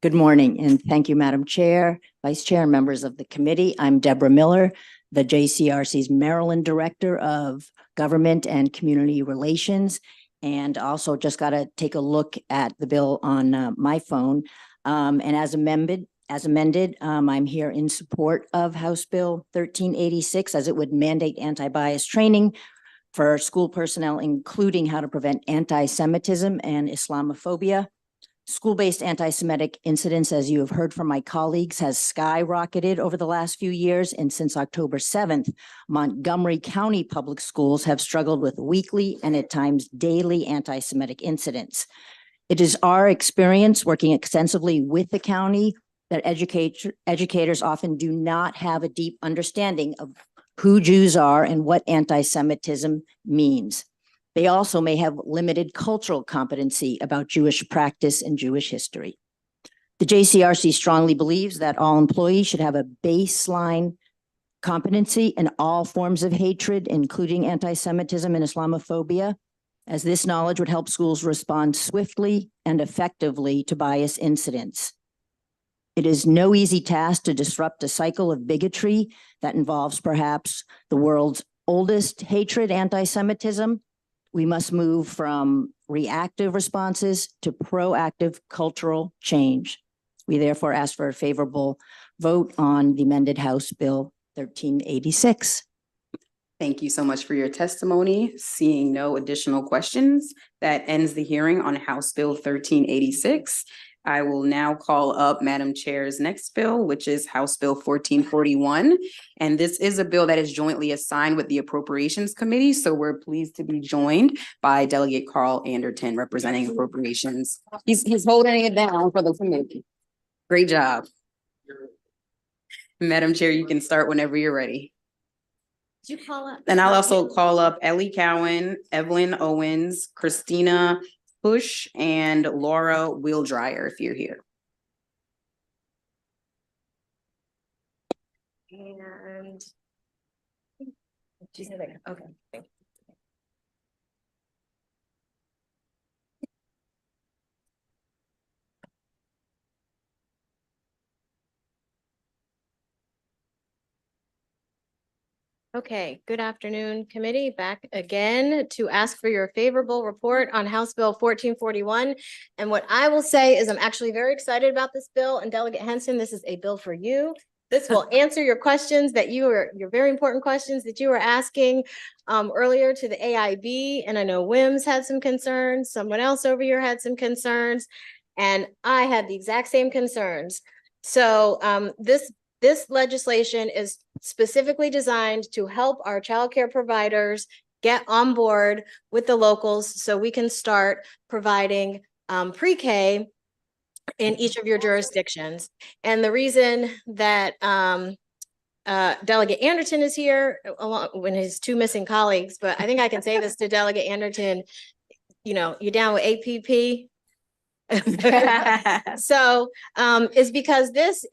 Good morning, and thank you, Madam Chair, Vice Chair, and members of the committee. I'm Deborah Miller, the JCRC's Maryland Director of Government and Community Relations, and also just got to take a look at the bill on my phone. And as amended, I'm here in support of House Bill 1386, as it would mandate anti-bias training for school personnel, including how to prevent anti-Semitism and Islamophobia. School-based anti-Semitic incidents, as you have heard from my colleagues, has skyrocketed over the last few years. And since October 7th, Montgomery County Public Schools have struggled with weekly and at times daily anti-Semitic incidents. It is our experience working extensively with the county that educators often do not have a deep understanding of who Jews are and what anti-Semitism means. They also may have limited cultural competency about Jewish practice and Jewish history. The JCRC strongly believes that all employees should have a baseline competency in all forms of hatred, including anti-Semitism and Islamophobia, as this knowledge would help schools respond swiftly and effectively to bias incidents. It is no easy task to disrupt a cycle of bigotry that involves perhaps the world's oldest hatred, anti-Semitism. We must move from reactive responses to proactive cultural change. We therefore ask for a favorable vote on the amended House Bill 1386. Thank you so much for your testimony. Seeing no additional questions, that ends the hearing on House Bill 1386. I will now call up Madam Chair's next bill, which is House Bill 1441. And this is a bill that is jointly assigned with the Appropriations Committee. So we're pleased to be joined by Delegate Carl Anderton representing Appropriations. He's holding it down for the committee. Great job. Madam Chair, you can start whenever you're ready. Did you call up? And I'll also call up Ellie Cowan, Evelyn Owens, Christina Bush, and Laura Wheeldryer if you're here. And she's there. Okay. Thank you. Okay, good afternoon, committee. Back again to ask for your favorable report on House Bill 1441. And what I will say is I'm actually very excited about this bill. And Delegate Henson, this is a bill for you. This will answer your questions that your very important questions that you were asking earlier to the AIB. And I know WIMS had some concerns. Someone else over here had some concerns. And I had the exact same concerns. So this legislation is specifically designed to help our childcare providers get on board with the locals so we can start providing pre-K in each of your jurisdictions. And the reason that Delegate Anderson is here along with his two missing colleagues, but I think I can say this to Delegate Anderson, you know, you're down with APP. So is because this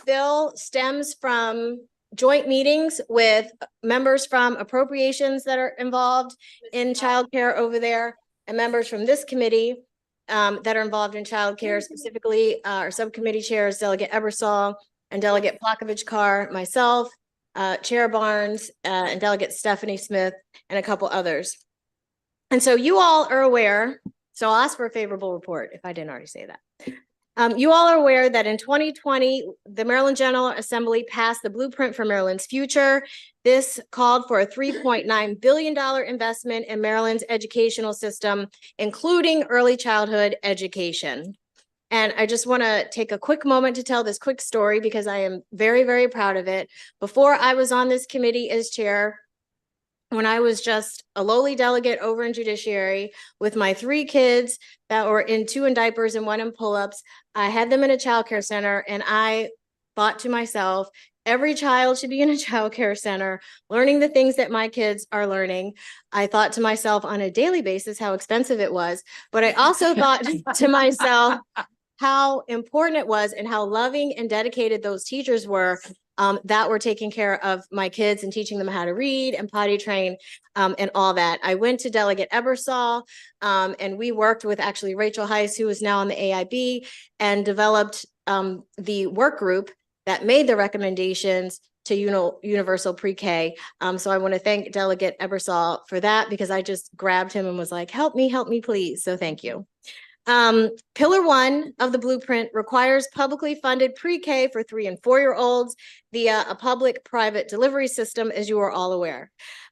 bill stems from joint meetings with members from appropriations that are involved in childcare over there, and members from this committee that are involved in childcare, specifically our subcommittee chairs, Delegate Ebersol and Delegate Plakovich-Carr, myself, Chair Barnes, and Delegate Stephanie Smith, and a couple others. And so you all are aware, so I'll ask for a favorable report if I didn't already say that. You all are aware that in 2020, the Maryland General Assembly passed the Blueprint for Maryland's Future. This called for a $3.9 billion investment in Maryland's educational system, including early childhood education. And I just want to take a quick moment to tell this quick story because I am very, very proud of it. Before I was on this committee as chair, when I was just a lowly delegate over in judiciary with my 3 kids that were in 2 in diapers and 1 in pull-ups, I had them in a childcare center, and I thought to myself, every child should be in a childcare center, learning the things that my kids are learning. I thought to myself on a daily basis how expensive it was, but I also thought to myself how important it was and how loving and dedicated those teachers were that were taking care of my kids and teaching them how to read and potty train and all that. I went to Delegate Ebersol and we worked with actually Rachel Heiss, who is now on the AIB, and developed the work group that made the recommendations to universal pre-K. So I want to thank Delegate Ebersol for that because I just grabbed him and was like, help me, please. So thank you. Pillar 1 of the blueprint requires publicly funded pre-K for 3 and 4-year-olds via a public-private delivery system, as you are all aware.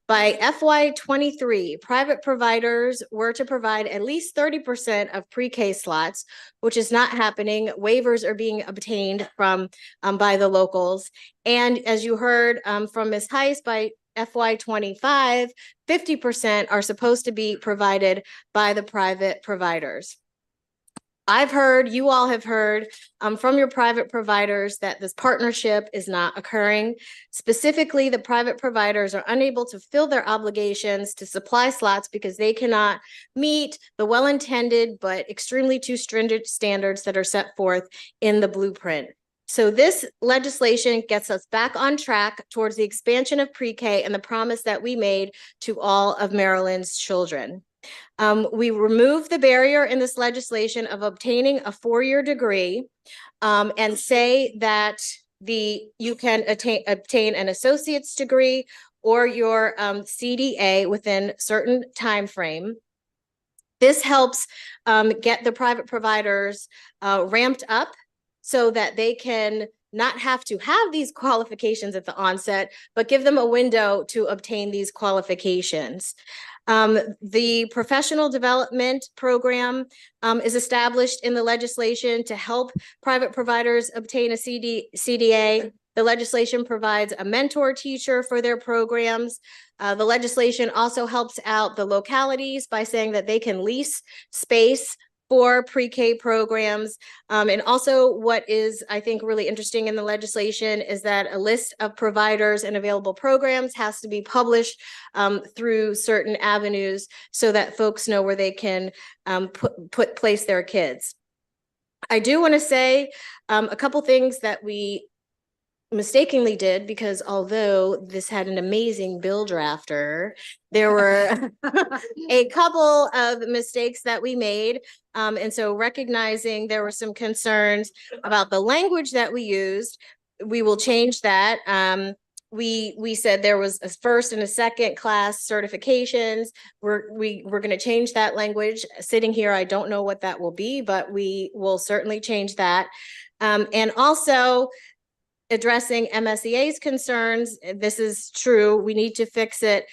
By FY23, private providers were to provide at least 30% of pre-K slots, which is not happening. Waivers are being obtained from by the locals. And as you heard from Ms. Heiss, by FY25, 50% are supposed to be provided by the private providers. I've heard, you all have heard from your private providers that this partnership is not occurring. Specifically, the private providers are unable to fill their obligations to supply slots because they cannot meet the well-intended but extremely too stringent standards that are set forth in the blueprint. So this legislation gets us back on track towards the expansion of pre-K and the promise that we made to all of Maryland's children. We removed the barrier in this legislation of obtaining a 4-year degree and say that you can obtain an associate's degree or your CDA within certain time frame. This helps get the private providers ramped up so that they can not have to have these qualifications at the onset, but give them a window to obtain these qualifications. The professional development program is established in the legislation to help private providers obtain a CDA. The legislation provides a mentor teacher for their programs. The legislation also helps out the localities by saying that they can lease space for pre-K programs. And also what is, I think, really interesting in the legislation is that a list of providers and available programs has to be published through certain avenues so that folks know where they can place their kids. I do want to say a couple things that we mistakenly did, because although this had an amazing bill drafter, there were a couple of mistakes that we made. And so recognizing there were some concerns about the language that we used, we will change that. We said there was a first and a second class certifications. We're going to change that language. Sitting here, I don't know what that will be, but we will certainly change that. And also, addressing MSEA's concerns, this is true. We need to fix it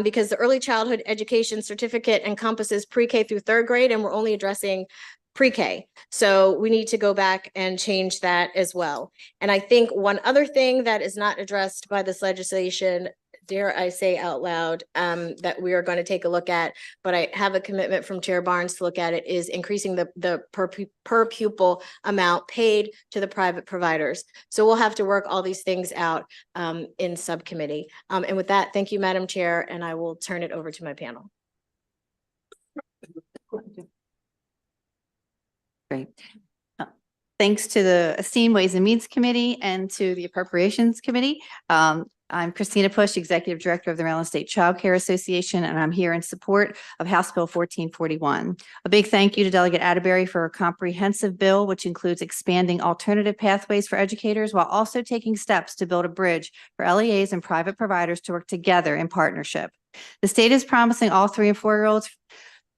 because the early childhood education certificate encompasses pre-K through 3rd grade, and we're only addressing pre-K. So we need to go back and change that as well. And I think one other thing that is not addressed by this legislation dare I say out loud, that we are going to take a look at, but I have a commitment from Chair Barnes to look at it, is increasing the per pupil amount paid to the private providers. So we'll have to work all these things out in subcommittee. And with that, thank you, Madam Chair, and I will turn it over to my panel. Great. Thanks to the esteemed Ways and Means Committee and to the Appropriations Committee. I'm Christina Push, Executive Director of the Maryland State Child Care Association, and I'm here in support of House Bill 1441. A big thank you to Delegate Atterbury for a comprehensive bill, which includes expanding alternative pathways for educators while also taking steps to build a bridge for LEAs and private providers to work together in partnership. The state is promising all 3 and 4-year-olds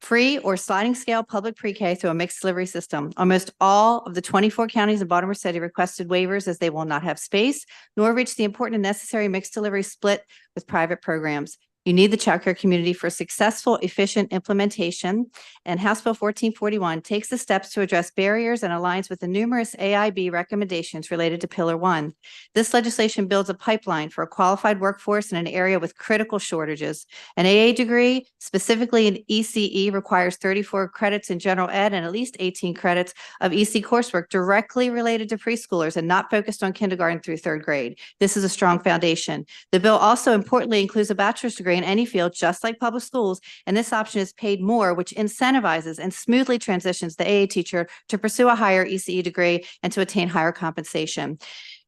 free or sliding scale public pre-K through a mixed delivery system. Almost all of the 24 counties in Baltimore City requested waivers as they will not have space, nor reach the important and necessary mixed delivery split with private programs. You need the childcare community for successful, efficient implementation, and House Bill 1441 takes the steps to address barriers and aligns with the numerous AIB recommendations related to Pillar 1. This legislation builds a pipeline for a qualified workforce in an area with critical shortages. An AA degree, specifically an ECE, requires 34 credits in general ed and at least 18 credits of EC coursework directly related to preschoolers and not focused on kindergarten through 3rd grade. This is a strong foundation. The bill also importantly includes a bachelor's degree in any field, just like public schools, and this option is paid more, which incentivizes and smoothly transitions the AA teacher to pursue a higher ECE degree and to attain higher compensation.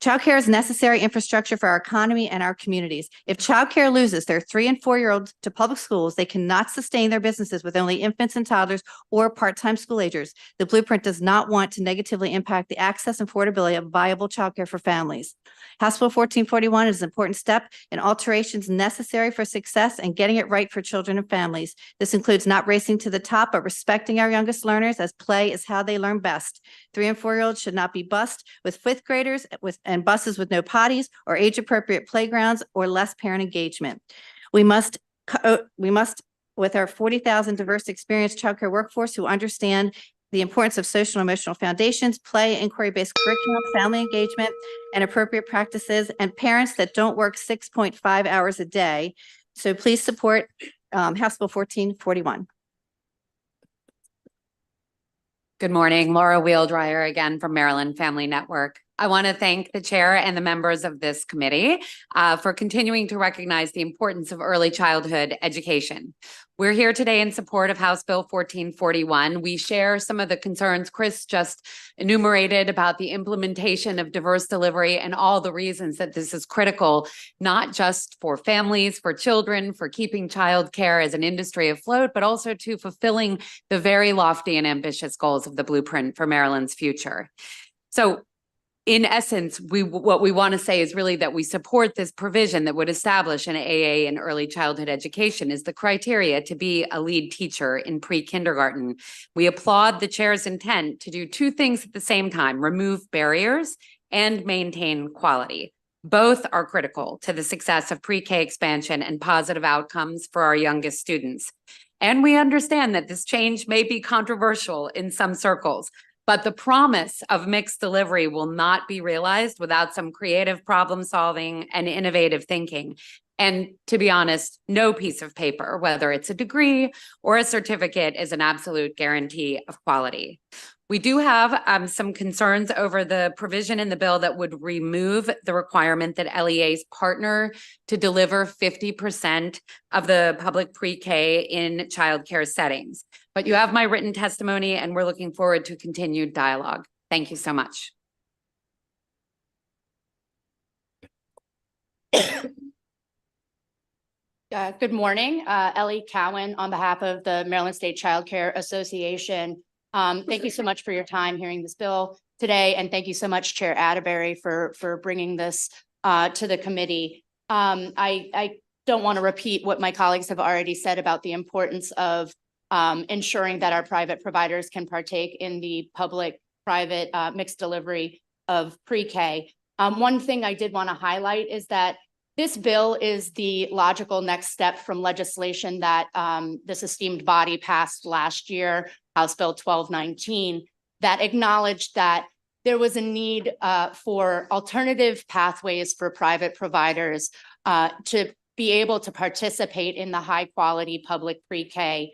Childcare is necessary infrastructure for our economy and our communities. If childcare loses their 3 and 4-year-olds to public schools, they cannot sustain their businesses with only infants and toddlers or part-time school agers. The blueprint does not want to negatively impact the access and affordability of viable childcare for families. House Bill 1441 is an important step in alterations necessary for success and getting it right for children and families. This includes not racing to the top, but respecting our youngest learners, as play is how they learn best. 3 and 4-year-olds should not be bused with 5th graders and buses with no potties or age-appropriate playgrounds or less parent engagement. We must, with our 40,000 diverse experienced childcare workforce who understand the importance of social and emotional foundations, play, inquiry-based curriculum, family engagement, and appropriate practices, and parents that don't work 6.5 hours a day. So please support House Bill 1441. Good morning, Laura Wheeldryer again from Maryland Family Network. I want to thank the chair and the members of this committee for continuing to recognize the importance of early childhood education. We're here today in support of House Bill 1441. We share some of the concerns Chris just enumerated about the implementation of diverse delivery and all the reasons that this is critical, not just for families, for children, for keeping childcare as an industry afloat, but also to fulfilling the very lofty and ambitious goals of the blueprint for Maryland's future. So in essence, what we want to say is really that we support this provision that would establish an AA in early childhood education is the criteria to be a lead teacher in pre-kindergarten. We applaud the chair's intent to do 2 things at the same time: remove barriers and maintain quality. Both are critical to the success of pre-K expansion and positive outcomes for our youngest students. And we understand that this change may be controversial in some circles, but the promise of mixed delivery will not be realized without some creative problem solving and innovative thinking. And to be honest, no piece of paper, whether it's a degree or a certificate, is an absolute guarantee of quality. We do have some concerns over the provision in the bill that would remove the requirement that LEAs partner to deliver 50% of the public pre-K in childcare settings. But you have my written testimony, and we're looking forward to continued dialogue. Thank you so much. Good morning, Ellie Cowan on behalf of the Maryland State Child Care Association. Thank you so much for your time hearing this bill today, and thank you so much, Chair Atterbury, for bringing this to the committee. I don't want to repeat what my colleagues have already said about the importance of ensuring that our private providers can partake in the public-private mixed delivery of pre-K. One thing I did want to highlight is that this bill is the logical next step from legislation that this esteemed body passed last year, House Bill 1219, that acknowledged that there was a need for alternative pathways for private providers to be able to participate in the high quality public pre-K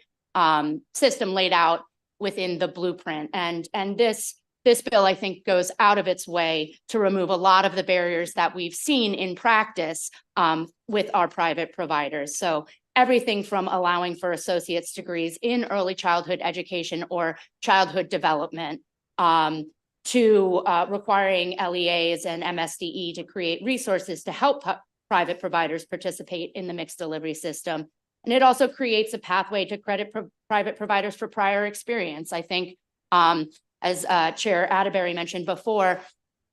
system laid out within the blueprint. And this bill, I think, goes out of its way to remove a lot of the barriers that we've seen in practice with our private providers. So everything from allowing for associate's degrees in early childhood education or childhood development to requiring LEAs and MSDE to create resources to help private providers participate in the mixed delivery system. And it also creates a pathway to credit private providers for prior experience. I think, as Chair Atterbury mentioned before,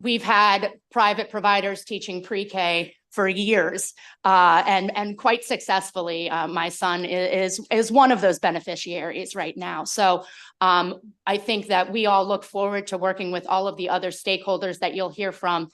we've had private providers teaching pre-K for years and quite successfully. My son is one of those beneficiaries right now. So I think that we all look forward to working with all of the other stakeholders that you'll hear from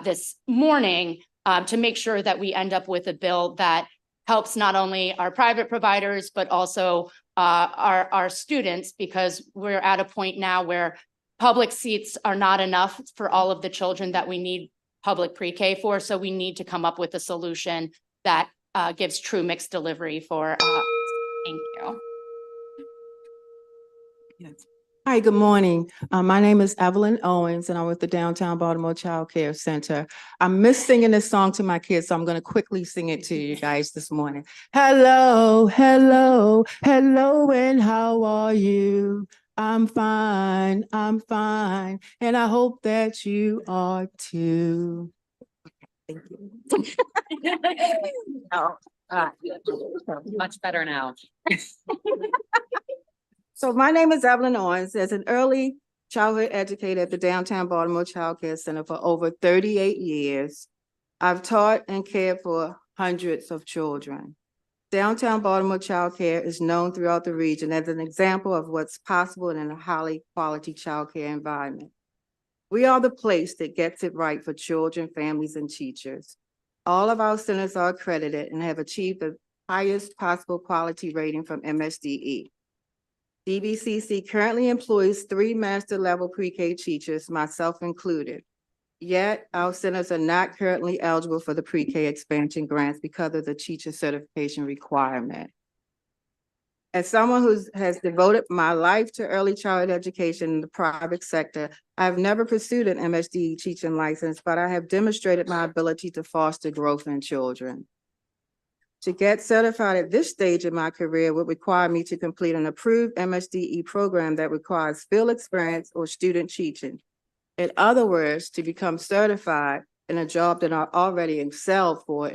this morning to make sure that we end up with a bill that helps not only our private providers, but also our students, because we're at a point now where public seats are not enough for all of the children that we need public pre-K for. So we need to come up with a solution that gives true mixed delivery for, thank you. Yes. Hi, good morning. My name is Evelyn Owens, and I'm with the Downtown Baltimore Child Care Center. I miss singing this song to my kids, so I'm going to quickly sing it to you guys this morning. Hello, hello, hello, and how are you? I'm fine, and I hope that you are too. Thank you. Much better now. So my name is Evelyn Owens. As an early childhood educator at the Downtown Baltimore Child Care Center for over 38 years, I've taught and cared for hundreds of children. Downtown Baltimore Child Care is known throughout the region as an example of what's possible in a highly quality child care environment. We are the place that gets it right for children, families, and teachers. All of our centers are accredited and have achieved the highest possible quality rating from MSDE. DBCC currently employs 3 master level pre-K teachers, myself included. Yet our centers are not currently eligible for the pre-K expansion grants because of the teacher certification requirement. As someone who has devoted my life to early childhood education in the private sector, I've never pursued an MSDE teaching license, but I have demonstrated my ability to foster growth in children. To get certified at this stage in my career would require me to complete an approved MSDE program that requires field experience or student teaching. In other words, to become certified in a job that I already excelled for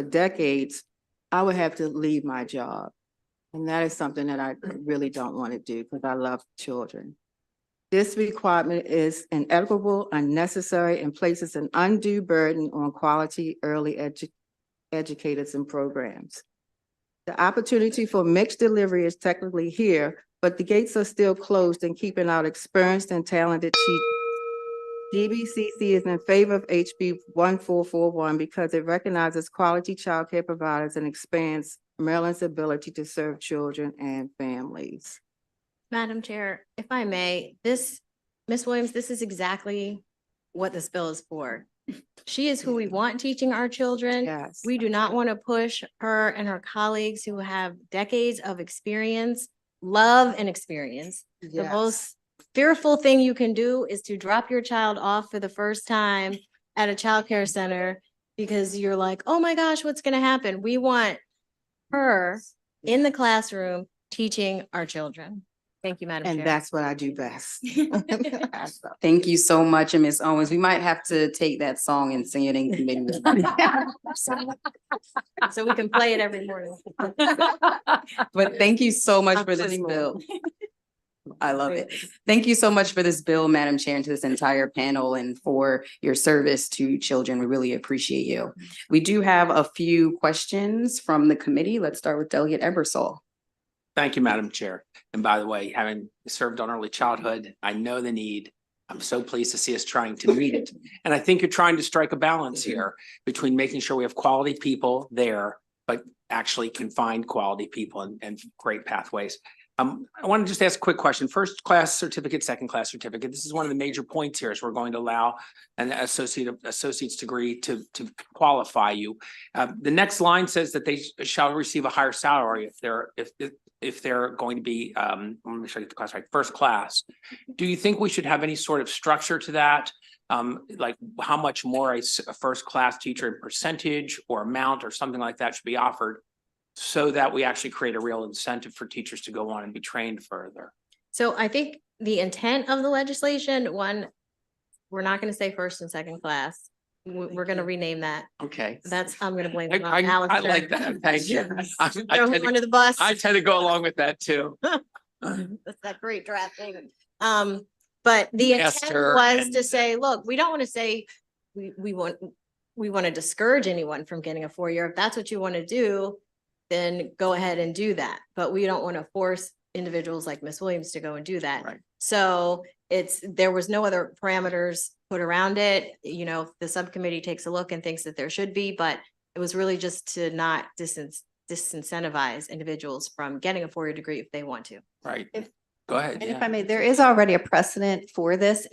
decades, I would have to leave my job. And that is something that I really don't want to do because I love children. This requirement is inequitable, unnecessary, and places an undue burden on quality early educators and programs. The opportunity for mixed delivery is technically here, but the gates are still closed and keeping out experienced and talented teachers. DBCC is in favor of HB 1441 because it recognizes quality child care providers and expands Maryland's ability to serve children and families. Madam Chair, if I may, Ms. Williams, this is exactly what this bill is for. She is who we want teaching our children. Yes. We do not want to push her and her colleagues who have decades of experience, love and experience. The Yes. most fearful thing you can do is to drop your child off for the first time at a childcare center because you're like, oh my gosh, what's going to happen? We want her in the classroom teaching our children. Thank you, Madam Chair. And that's what I do best. Thank you so much, and Ms. Owens. We might have to take that song and sing it in committee. So we can play it every morning. But thank you so much for this bill. I love it. Thank you so much for this bill, Madam Chair, and to this entire panel and for your service to children. We really appreciate you. We do have a few questions from the committee. Let's start with Delegate Ebersol. Thank you, Madam Chair. And by the way, having served on early childhood, I know the need. I'm so pleased to see us trying to meet it. And I think you're trying to strike a balance here between making sure we have quality people there, but actually can find quality people and great pathways. I want to just ask a quick question. First class certificate, second class certificate. This is one of the major points here is we're going to allow an associate's degree to qualify you. The next line says that they shall receive a higher salary if they're going to be, let me make sure I get the class right, first class. Do you think we should have any sort of structure to that? Like how much more a first class teacher in percentage or amount or something like that should be offered, so that we actually create a real incentive for teachers to go on and be trained further? So I think the intent of the legislation, one, we're not going to say first and second class. We're going to rename that. Okay. That's, I'm going to blame it on I Alistair. like that. Thank you. Throw him under the bus. I tend to go along with that too. That's that great drafting. But the intent Esther was and- to say, look, we don't want to say we want to discourage anyone from getting a 4-year. If that's what you want to do, then go ahead and do that. But we don't want to force individuals like Ms. Williams to go and do that. Right. So there was no other parameters put around it. You know, the subcommittee takes a look and thinks that there should be, but it was really just to not disincentivize individuals from getting a 4-year degree if they want to. Right. If- Go ahead. And if yeah. I may, there is already a precedent for this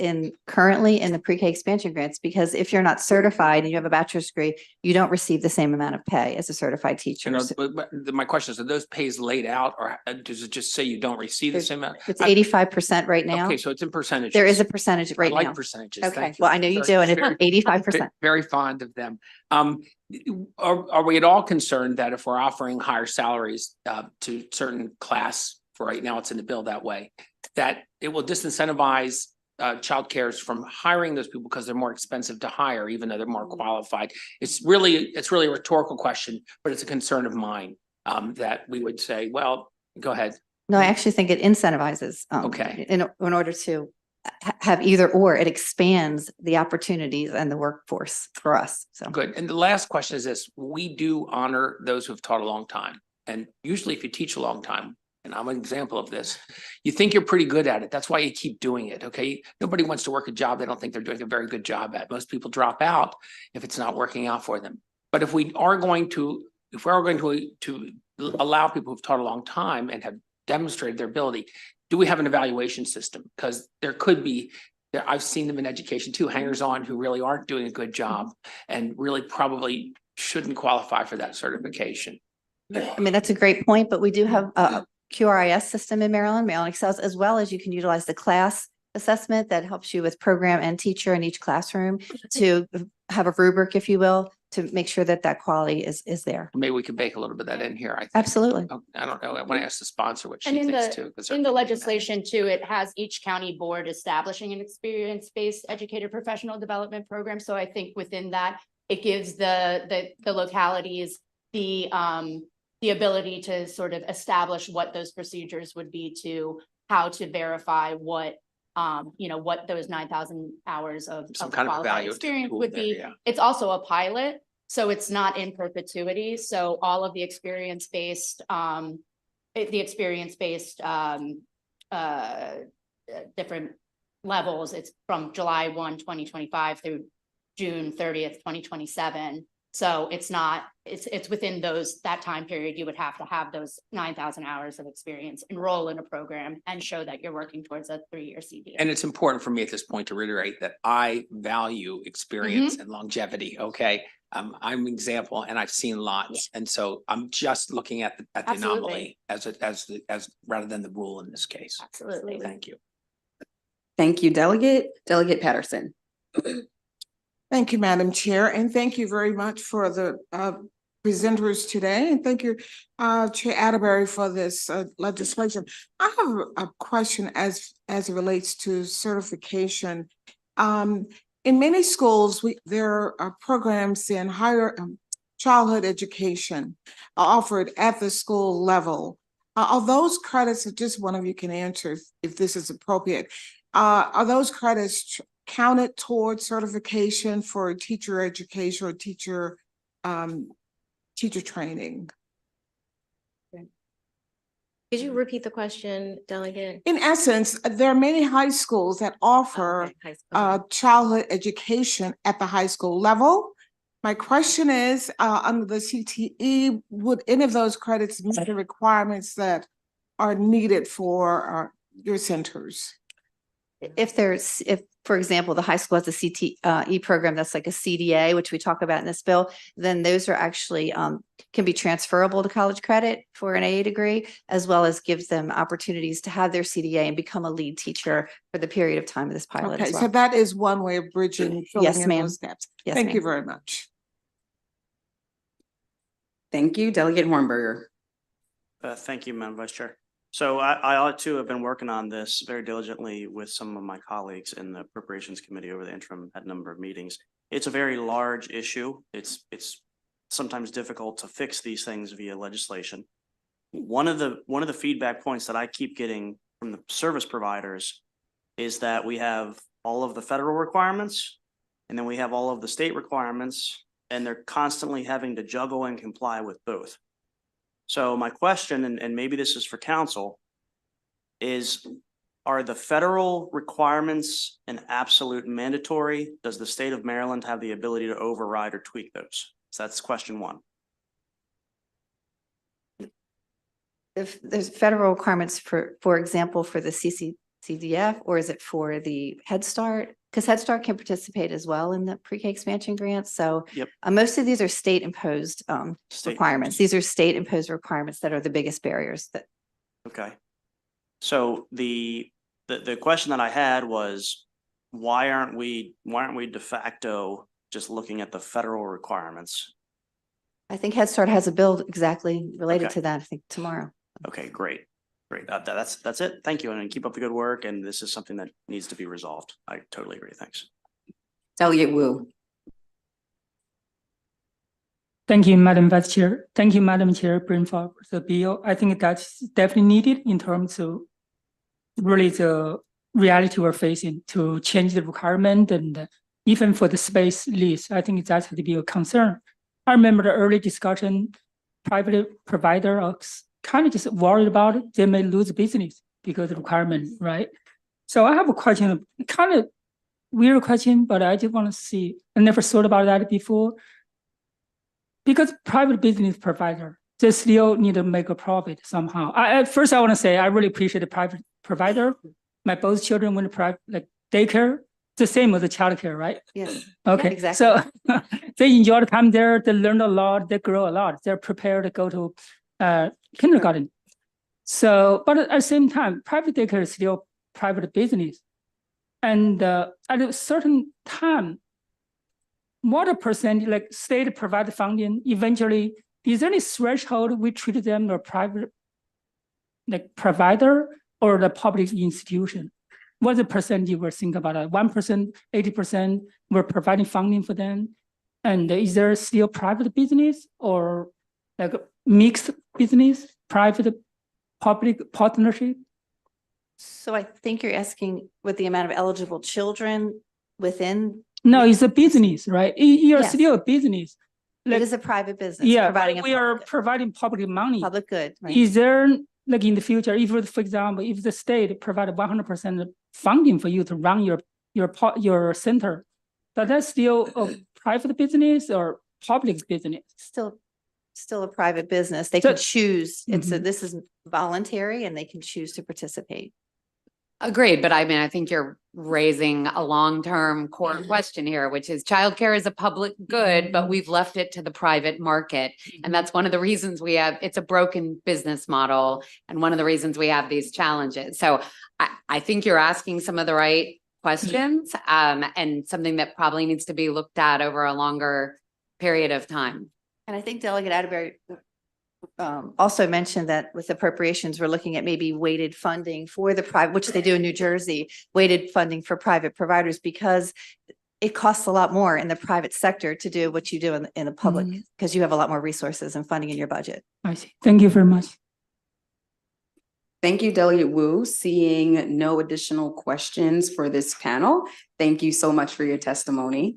currently in the pre-K expansion grants, because if you're not certified and you have a bachelor's degree, you don't receive the same amount of pay as a certified teacher. You know, So but my question is, are those pays laid out, or does it just say you don't receive the There's- same amount? It's 85% right now. Okay, so it's in percentages. There is a percentage right I like now. percentages. Okay, Thank you. well, I know you do, and it's 85%. Very fond of them. Are we at all concerned that if we're offering higher salaries to certain class, for right now it's in the bill that way, that it will disincentivize childcares from hiring those people because they're more expensive to hire, even though they're more qualified? It's really a rhetorical question, but it's a concern of mine that we would say, well, go ahead. No, I actually think it incentivizes. Okay. In order to have either or, it expands the opportunities and the workforce for us. So. Good. And the last question is this: we do honor those who have taught a long time. And usually if you teach a long time, and I'm an example of this, you think you're pretty good at it. That's why you keep doing it. Okay. Nobody wants to work a job they don't think they're doing a very good job at. Most people drop out if it's not working out for them. But if we are going to allow people who've taught a long time and have demonstrated their ability, do we have an evaluation system? Because there could be, I've seen them in education too, hangers on who really aren't doing a good job and really probably shouldn't qualify for that certification. I mean, that's a great point, but we do have a QRIS system in Maryland excels, as well as you can utilize the class assessment that helps you with program and teacher in each classroom to have a rubric, if you will, to make sure that that quality is there. Maybe we can bake a little bit of that in here. I think. Absolutely. I don't know. I want to ask the sponsor what she And in thinks too. 'cause they're in the doing that. legislation too, it has each county board establishing an experience-based educator professional development program. So I think within that, it gives the localities the ability to sort of establish what those procedures would be to how to verify what what those 9,000 hours of Some kind of qualified value experience tool would there, be. yeah. It's also a pilot, so it's not in perpetuity. So all of the experience-based different levels, it's from July 1, 2025 through June 30th, 2027. So it's not, it's within that time period, you would have to have those 9,000 hours of experience, enroll in a program and show that you're working towards a 3-year CDA. And it's important for me at this point to reiterate that I value experience Mm-hmm. and longevity. Okay. I'm an example and I've seen lots. And so I'm just looking at the anomaly Absolutely. as rather than the rule in this case. Absolutely. Thank you. Thank you, Delegate Patterson. Thank you, Madam Chair, and thank you very much for the presenters today. And thank you, Chair Atterbury, for this legislation. I have a question as it relates to certification. In many schools, there are programs in higher childhood education offered at the school level. Are those credits, just one of you can answer if this is appropriate, are those credits counted towards certification for teacher education or teacher training? Could you repeat the question, Delegate? In essence, there are many high schools that offer Okay, high school. childhood education at the high school level. My question is, under the CTE, would any of those credits meet the requirements that are needed for your centers? If, for example, the high school has a CTE program that's like a CDA, which we talk about in this bill, then those are actually can be transferable to college credit for an AA degree, as well as gives them opportunities to have their CDA and become a lead teacher for the period of time of this pilot Okay, as so well. that is one way of bridging, Yes, filling in ma'am. those gaps. Yes, Thank you ma'am. very much. Thank you, Delegate Hornberger. Thank you, Madam Vice Chair. So I too have been working on this very diligently with some of my colleagues in the Appropriations Committee over the interim at a number of meetings. It's a very large issue. It's sometimes difficult to fix these things via legislation. One of the feedback points that I keep getting from the service providers is that we have all of the federal requirements and then we have all of the state requirements, and they're constantly having to juggle and comply with both. So my question, and maybe this is for council, is are the federal requirements an absolute mandatory? Does the state of Maryland have the ability to override or tweak those? So that's question one. If there's federal requirements for example, for the CDF, or is it for the Head Start? Because Head Start can participate as well in the pre-K expansion grants. So Yep. Most of these are state imposed State requirements. These are state imposed requirements that are the biggest barriers that. Okay. So the question that I had was, why aren't we de facto just looking at the federal requirements? I think Head Start has a bill exactly related Okay. to that, I think tomorrow. Okay, great. Great. That's it. Thank you. And keep up the good work. And this is something that needs to be resolved. I totally agree. Thanks. Delegate Wu. Thank you, Madam Vice Chair. Thank you, Madam Chair, bring forward the bill. I think that's definitely needed in terms of really the reality we're facing to change the requirement, and even for the space lease, I think that's to be a concern. I remember the early discussion, private provider are kind of just worried about it. They may lose business because of the requirement, right? So I have a question, kind of weird question, but I just want to see, I never thought about that before. Because private business provider, they still need to make a profit somehow. First, I want to say I really appreciate the private provider. My both children went to private, like daycare, the same as the childcare, right? Yes. Okay, exactly. so they enjoy the time there. They learn a lot. They grow a lot. They're prepared to go to kindergarten. So, but at the same time, private daycare is still private business, and at a certain time, what a percent, like state provided funding, eventually, is there any threshold we treat them a private like provider or the public institution? What's the percent you were thinking about that? 1%, 80%, we're providing funding for them? And is there still private business or like mixed business, private, public partnership? So I think you're asking with the amount of eligible children within. No, it's a business, right? You're Yes. still a business. It is a private business. Yeah, providing a we are public- providing public money. public good, right? Is there, like in the future, if, for example, if the state provided 100% funding for you to run your center, but that's still a private business or public business? Still a private business. They So- can choose. This is voluntary and they can choose to participate. Agreed, but I mean, I think you're raising a long-term core question here, which is childcare is a public good, but we've left it to the private market. And that's one of the reasons it's a broken business model and one of the reasons we have these challenges. So I think you're asking some of the right questions and something that probably needs to be looked at over a longer period of time. And I think Delegate Atterbury also mentioned that with appropriations, we're looking at maybe weighted funding for the private, which they do in New Jersey, weighted funding for private providers, because it costs a lot more in the private sector to do what you do in the public, because you have a lot more resources and funding in your budget. I see. Thank you very much. Thank you, Delegate Wu. Seeing no additional questions for this panel, thank you so much for your testimony.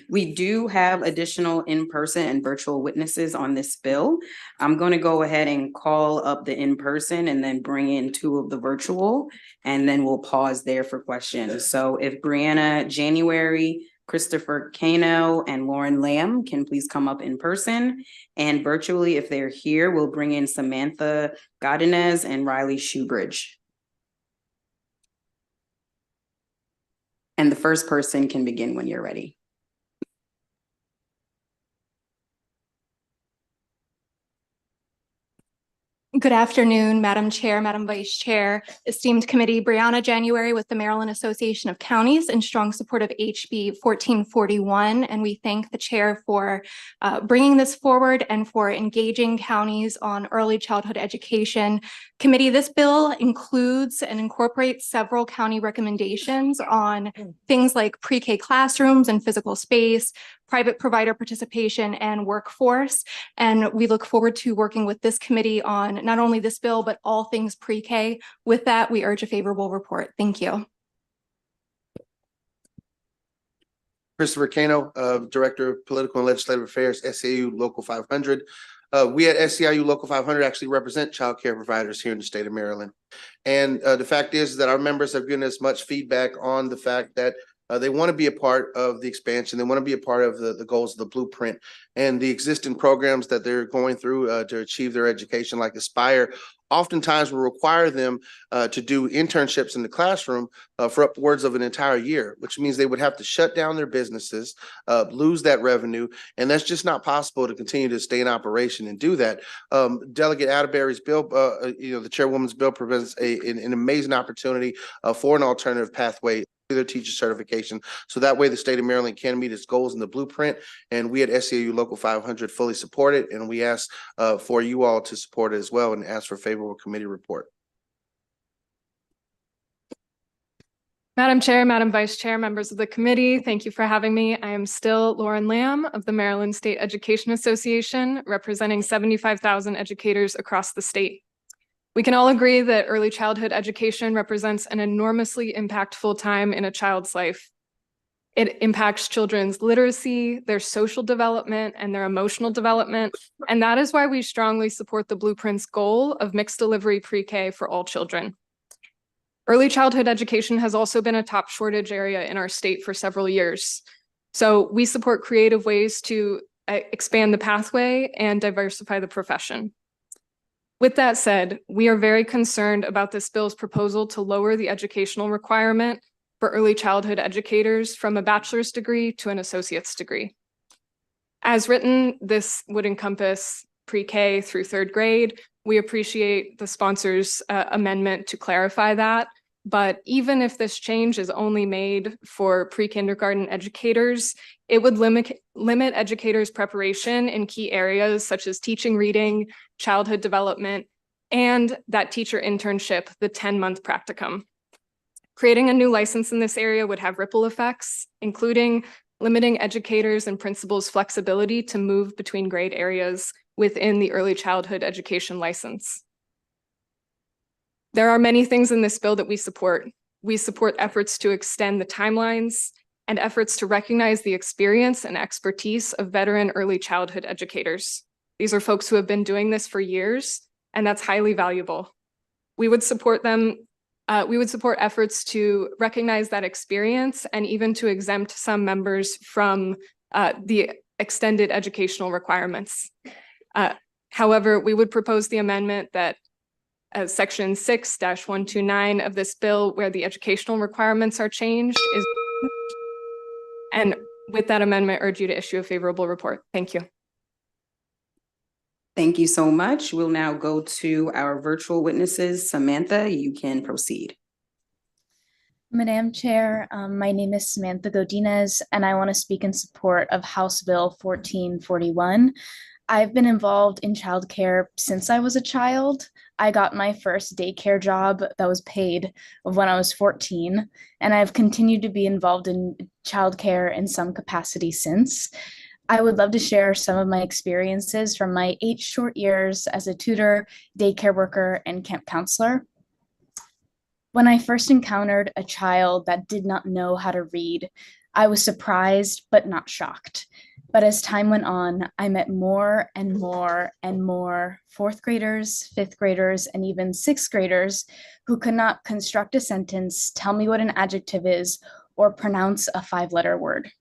We do have additional in-person and virtual witnesses on this bill. I'm going to go ahead and call up the in-person and then bring in two of the virtual, and then we'll pause there for questions. So if Brianna January Christopher Kano and Lauren Lamb can please come up in person. And virtually, if they're here, we'll bring in Samantha Godinez and Riley Shoebridge. And the first person can begin when you're ready. Good afternoon, Madam Chair, Madam Vice Chair, esteemed committee. Brianna January with the Maryland Association of Counties in strong support of HB 1441. And we thank the chair for bringing this forward and for engaging counties on early childhood education. Committee, this bill includes and incorporates several county recommendations on things like pre-K classrooms and physical space, private provider participation, and workforce. And we look forward to working with this committee on not only this bill, but all things pre-K. With that, we urge a favorable report. Thank you. Christopher Kano, Director of Political and Legislative Affairs, SEIU Local 500. We at SEIU Local 500 actually represent child care providers here in the state of Maryland. And the fact is that our members have given us much feedback on the fact that they want to be a part of the expansion. They want to be a part of the goals of the blueprint and the existing programs that they're going through to achieve their education, like Aspire. Oftentimes will require them to do internships in the classroom for upwards of an entire year, which means they would have to shut down their businesses, lose that revenue, and that's just not possible to continue to stay in operation and do that. Delegate Atterbury's bill, the chairwoman's bill presents an amazing opportunity for an alternative pathway to their teacher certification. So that way the state of Maryland can meet its goals in the blueprint. And we at SEIU Local 500 fully support it. And we ask for you all to support it as well and ask for a favorable committee report. Madam Chair, Madam Vice Chair, members of the committee, thank you for having me. I am still Lauren Lamb of the Maryland State Education Association, representing 75,000 educators across the state. We can all agree that early childhood education represents an enormously impactful time in a child's life. It impacts children's literacy, their social development, and their emotional development. And that is why we strongly support the Blueprint's goal of mixed delivery pre-K for all children. Early childhood education has also been a top shortage area in our state for several years. So we support creative ways to expand the pathway and diversify the profession. With that said, we are very concerned about this bill's proposal to lower the educational requirement for early childhood educators from a bachelor's degree to an associate's degree. As written, this would encompass pre-K through third grade. We appreciate the sponsor's amendment to clarify that. But even if this change is only made for pre-kindergarten educators, it would limit educators' preparation in key areas such as teaching reading, childhood development, and that teacher internship, the 10-month practicum. Creating a new license in this area would have ripple effects, including limiting educators and principals' flexibility to move between grade areas within the early childhood education license. There are many things in this bill that we support. We support efforts to extend the timelines and efforts to recognize the experience and expertise of veteran early childhood educators. These are folks who have been doing this for years, and that's highly valuable. We would support them. We would support efforts to recognize that experience and even to exempt some members from the extended educational requirements. However, we would propose the amendment that Section 6-129 of this bill, where the educational requirements are changed, is. And with that amendment, I urge you to issue a favorable report. Thank you. Thank you so much. We'll now go to our virtual witnesses. Samantha, you can proceed. Madam Chair, my name is Samantha Godinez, and I want to speak in support of House Bill 1441. I've been involved in childcare since I was a child. I got my first daycare job that was paid when I was 14, and I've continued to be involved in childcare in some capacity since. I would love to share some of my experiences from my 8 short years as a tutor, daycare worker, and camp counselor. When I first encountered a child that did not know how to read, I was surprised but not shocked. But as time went on, I met more and more and more 4th graders, 5th graders, and even 6th graders who could not construct a sentence, tell me what an adjective is, or pronounce a 5-letter word.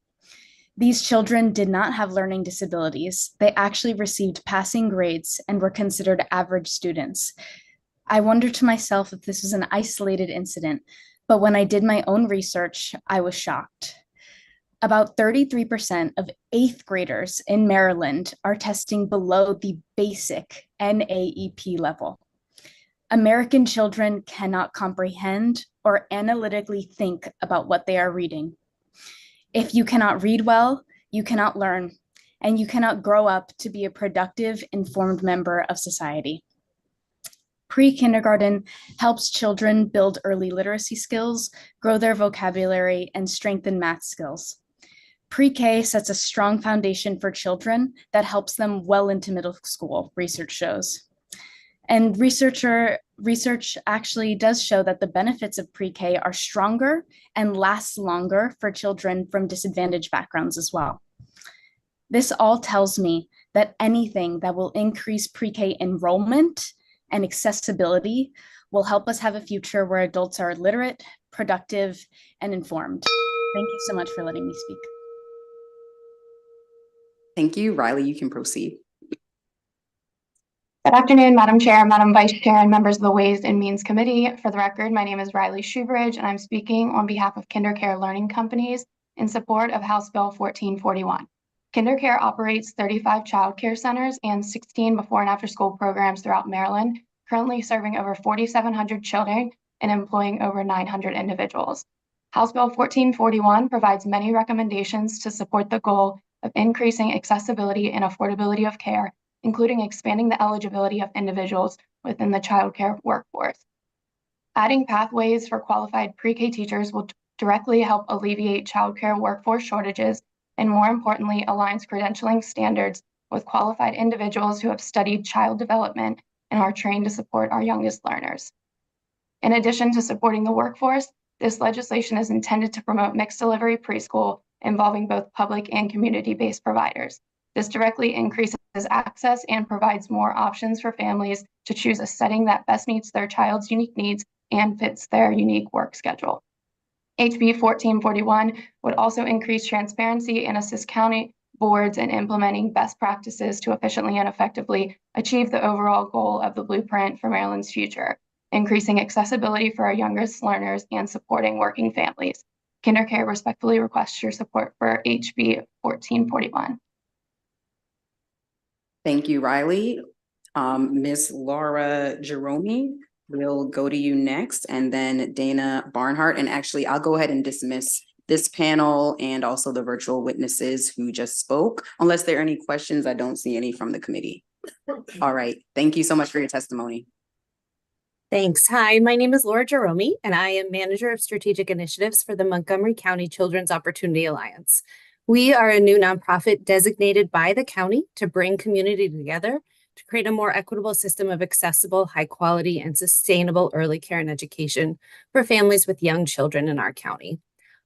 These children did not have learning disabilities. They actually received passing grades and were considered average students. I wondered to myself if this was an isolated incident, but when I did my own research, I was shocked. About 33% of 8th graders in Maryland are testing below the basic NAEP level. American children cannot comprehend or analytically think about what they are reading. If you cannot read well, you cannot learn, and you cannot grow up to be a productive, informed member of society. Pre-kindergarten helps children build early literacy skills, grow their vocabulary, and strengthen math skills. Pre-K sets a strong foundation for children that helps them well into middle school, research shows. And research actually does show that the benefits of pre-K are stronger and last longer for children from disadvantaged backgrounds as well. This all tells me that anything that will increase pre-K enrollment and accessibility will help us have a future where adults are literate, productive, and informed. Thank you so much for letting me speak. Thank you. Riley, you can proceed. Good afternoon, Madam Chair, Madam Vice Chair, and members of the Ways and Means Committee. For the record, my name is Riley Shoebridge, and I'm speaking on behalf of KinderCare Learning Companies in support of House Bill 1441. KinderCare operates 35 child care centers and 16 before and after school programs throughout Maryland, currently serving over 4,700 children and employing over 900 individuals. House Bill 1441 provides many recommendations to support the goal of increasing accessibility and affordability of care, including expanding the eligibility of individuals within the childcare workforce. Adding pathways for qualified pre-K teachers will directly help alleviate childcare workforce shortages and, more importantly, aligns credentialing standards with qualified individuals who have studied child development and are trained to support our youngest learners. In addition to supporting the workforce, this legislation is intended to promote mixed delivery preschool involving both public and community-based providers. This directly increases access and provides more options for families to choose a setting that best meets their child's unique needs and fits their unique work schedule. HB 1441 would also increase transparency and assist county boards in implementing best practices to efficiently and effectively achieve the overall goal of the blueprint for Maryland's future, increasing accessibility for our youngest learners and supporting working families. KinderCare respectfully requests your support for HB 1441. Thank you, Riley. Ms. Laura Jerome, we'll go to you next, and then Dana Barnhart. And actually, I'll go ahead and dismiss this panel and also the virtual witnesses who just spoke. Unless there are any questions, I don't see any from the committee. All right, thank you so much for your testimony. Thanks. Hi, my name is Laura Jerome, and I am Manager of Strategic Initiatives for the Montgomery County Children's Opportunity Alliance. We are a new nonprofit designated by the county to bring community together to create a more equitable system of accessible, high quality, and sustainable early care and education for families with young children in our county.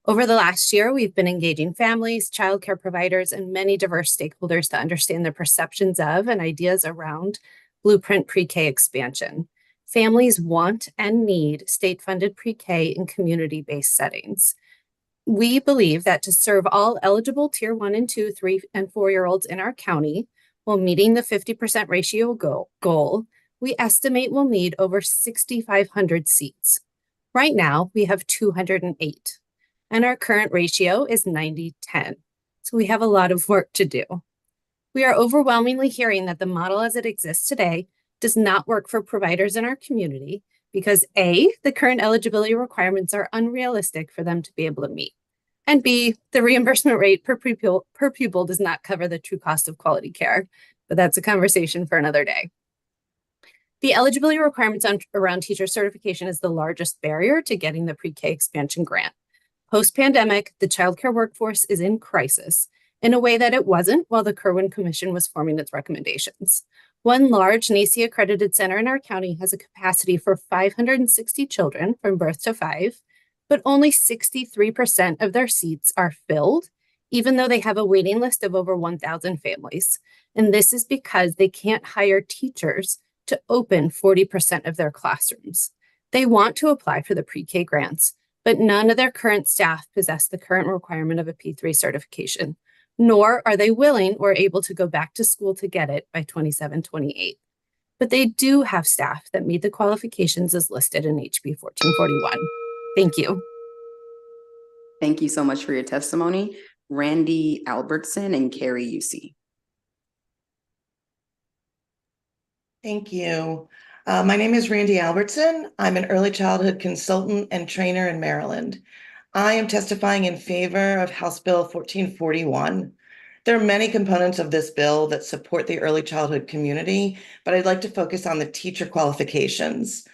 Over the last year, we've been engaging families, childcare providers, and many diverse stakeholders to understand the perceptions of and ideas around Blueprint Pre-K expansion. Families want and need state-funded pre-K in community-based settings. We believe that to serve all eligible Tier 1 and 2, 3, and 4-year-olds in our county while meeting the 50% ratio goal, we estimate we'll need over 6,500 seats. Right now, we have 208, and our current ratio is 90-10, so we have a lot of work to do. We are overwhelmingly hearing that the model as it exists today does not work for providers in our community because A, the current eligibility requirements are unrealistic for them to be able to meet, and B, the reimbursement rate per pupil does not cover the true cost of quality care, but that's a conversation for another day. The eligibility requirements around teacher certification is the largest barrier to getting the pre-K expansion grant. Post-pandemic, the childcare workforce is in crisis in a way that it wasn't while the Kirwan Commission was forming its recommendations. One large NACCE accredited center in our county has a capacity for 560 children from birth to 5, but only 63% of their seats are filled, even though they have a waiting list of over 1,000 families. And this is because they can't hire teachers to open 40% of their classrooms. They want to apply for the pre-K grants, but none of their current staff possess the current requirement of a P3 certification. nor are they willing or able to go back to school to get it by 27-28. But they do have staff that meet the qualifications as listed in HB 1441. Thank you. Thank you so much for your testimony. Randy Albertson and Carrie Usey. Thank you. My name is Randy Albertson. I'm an early childhood consultant and trainer in Maryland. I am testifying in favor of House Bill 1441. There are many components of this bill that support the early childhood community, but I'd like to focus on the teacher qualifications.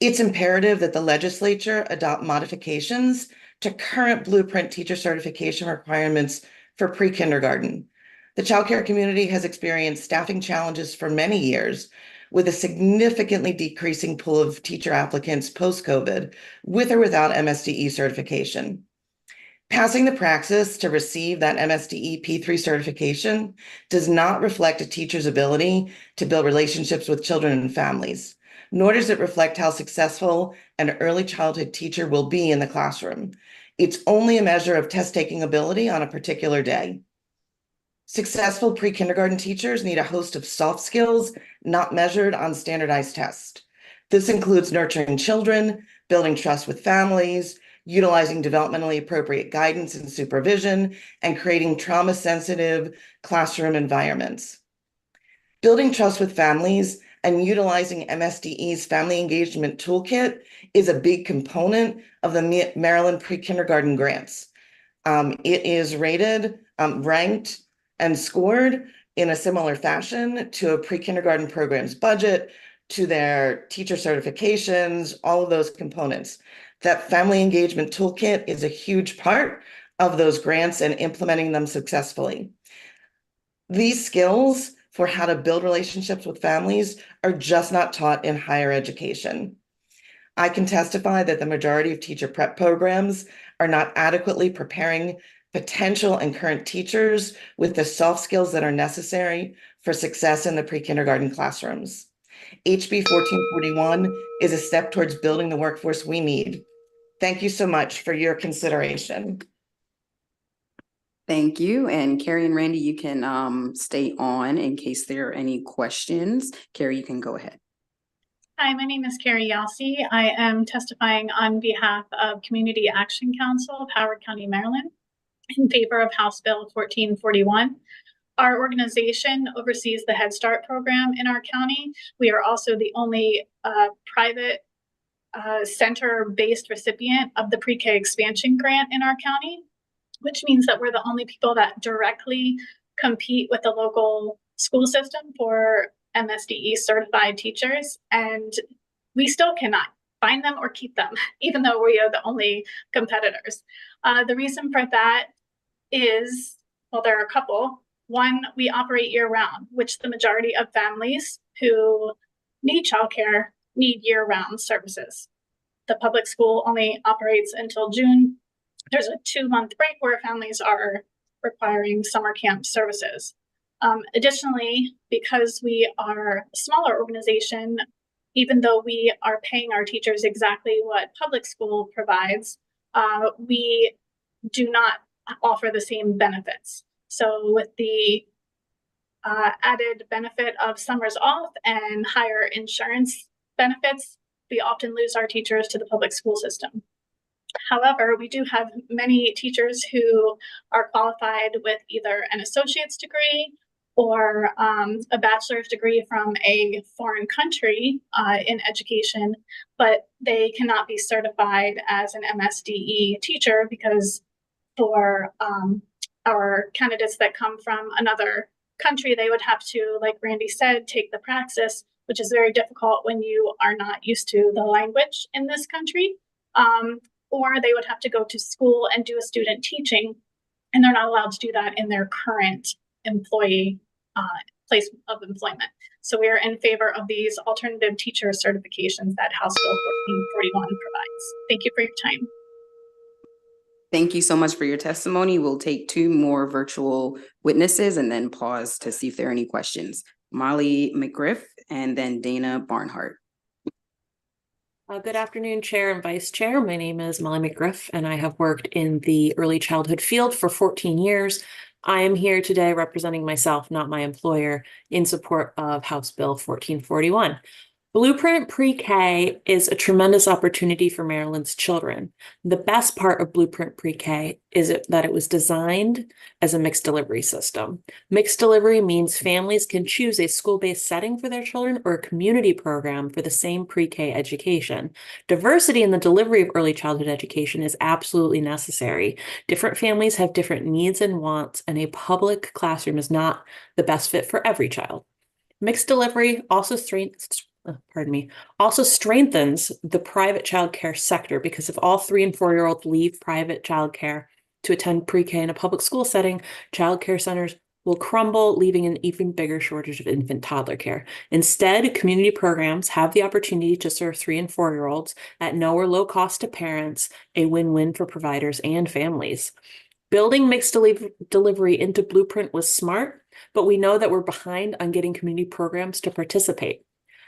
It's imperative that the legislature adopt modifications to current blueprint teacher certification requirements for pre-kindergarten. The childcare community has experienced staffing challenges for many years, with a significantly decreasing pool of teacher applicants post-COVID, with or without MSDE certification. Passing the praxis to receive that MSDE P3 certification does not reflect a teacher's ability to build relationships with children and families, nor does it reflect how successful an early childhood teacher will be in the classroom. It's only a measure of test-taking ability on a particular day. Successful pre-kindergarten teachers need a host of soft skills not measured on standardized tests. This includes nurturing children, building trust with families, utilizing developmentally appropriate guidance and supervision, and creating trauma-sensitive classroom environments. Building trust with families and utilizing MSDE's Family Engagement Toolkit is a big component of the Maryland pre-kindergarten grants. It is rated, ranked, and scored in a similar fashion to a pre-kindergarten program's budget, to their teacher certifications, all of those components. That Family Engagement Toolkit is a huge part of those grants and implementing them successfully. These skills for how to build relationships with families are just not taught in higher education. I can testify that the majority of teacher prep programs are not adequately preparing potential and current teachers with the soft skills that are necessary for success in the pre-kindergarten classrooms. HB 1441 is a step towards building the workforce we need. Thank you so much for your consideration. Thank you. And Carrie and Randy, you can stay on in case there are any questions. Carrie, you can go ahead. Hi, my name is Carrie Yelsey. I am testifying on behalf of Community Action Council of Howard County, Maryland, in favor of House Bill 1441. Our organization oversees the Head Start program in our county. We are also the only private center-based recipient of the Pre-K expansion grant in our county, which means that we're the only people that directly compete with the local school system for MSDE certified teachers, and we still cannot find them or keep them, even though we are the only competitors. The reason for that is, well, there are a couple. One, we operate year-round, which the majority of families who need childcare need year-round services. The public school only operates until June. There's a 2-month break where families are requiring summer camp services. Additionally, because we are a smaller organization, even though we are paying our teachers exactly what public school provides, we do not offer the same benefits. So with the added benefit of summers off and higher insurance benefits, we often lose our teachers to the public school system. However, we do have many teachers who are qualified with either an associate's degree or a bachelor's degree from a foreign country in education, but they cannot be certified as an MSDE teacher because for our candidates that come from another country, they would have to, like Randy said, take the praxis, which is very difficult when you are not used to the language in this country. Or they would have to go to school and do a student teaching, and they're not allowed to do that in their current employee place of employment. So we are in favor of these alternative teacher certifications that House Bill 1441 provides. Thank you for your time. Thank you so much for your testimony. We'll take 2 more virtual witnesses and then pause to see if there are any questions. Molly McGriff and then Dana Barnhart. Good afternoon, Chair and Vice Chair. My name is Molly McGriff, and I have worked in the early childhood field for 14 years. I am here today representing myself, not my employer, in support of House Bill 1441. Blueprint Pre-K is a tremendous opportunity for Maryland's children. The best part of Blueprint Pre-K is that it was designed as a mixed delivery system. Mixed delivery means families can choose a school-based setting for their children or a community program for the same pre-K education. Diversity in the delivery of early childhood education is absolutely necessary. Different families have different needs and wants, and a public classroom is not the best fit for every child. Mixed delivery also strengthens the private childcare sector, because if all 3 and 4-year-olds leave private childcare to attend pre-K in a public school setting, childcare centers will crumble, leaving an even bigger shortage of infant toddler care. Instead, community programs have the opportunity to serve 3 and 4-year-olds at no or low cost to parents, a win-win for providers and families. Building mixed delivery into Blueprint was smart, but we know that we're behind on getting community programs to participate.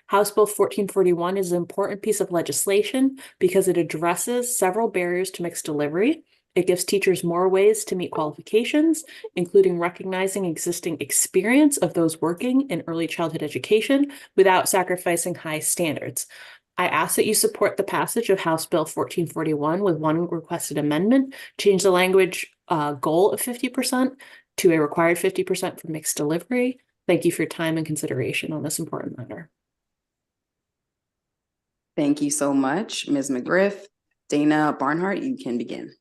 House Bill 1441 is an important piece of legislation because it addresses several barriers to mixed delivery. It gives teachers more ways to meet qualifications, including recognizing existing experience of those working in early childhood education without sacrificing high standards. I ask that you support the passage of House Bill 1441 with one requested amendment, change the language goal of 50% to a required 50% for mixed delivery. Thank you for your time and consideration on this important matter. Thank you so much, Ms. McGriff. Dana Barnhart, you can begin.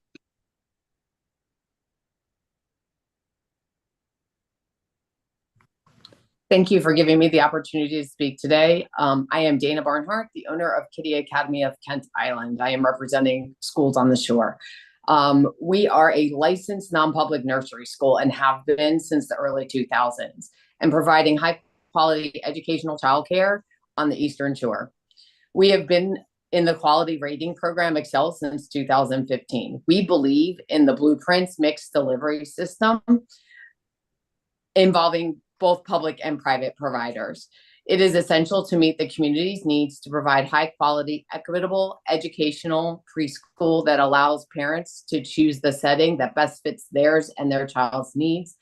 Thank you for giving me the opportunity to speak today. I am Dana Barnhart, the owner of Kitty Academy of Kent Island. I am representing schools on the shore. We are a licensed non-public nursery school and have been since the early 2000s, and providing high quality educational childcare on the Eastern Shore. We have been in the quality rating program Excel since 2015. We believe in the Blueprints mixed delivery system involving both public and private providers. It is essential to meet the community's needs to provide high quality, equitable, educational preschool that allows parents to choose the setting that best fits theirs and their child's needs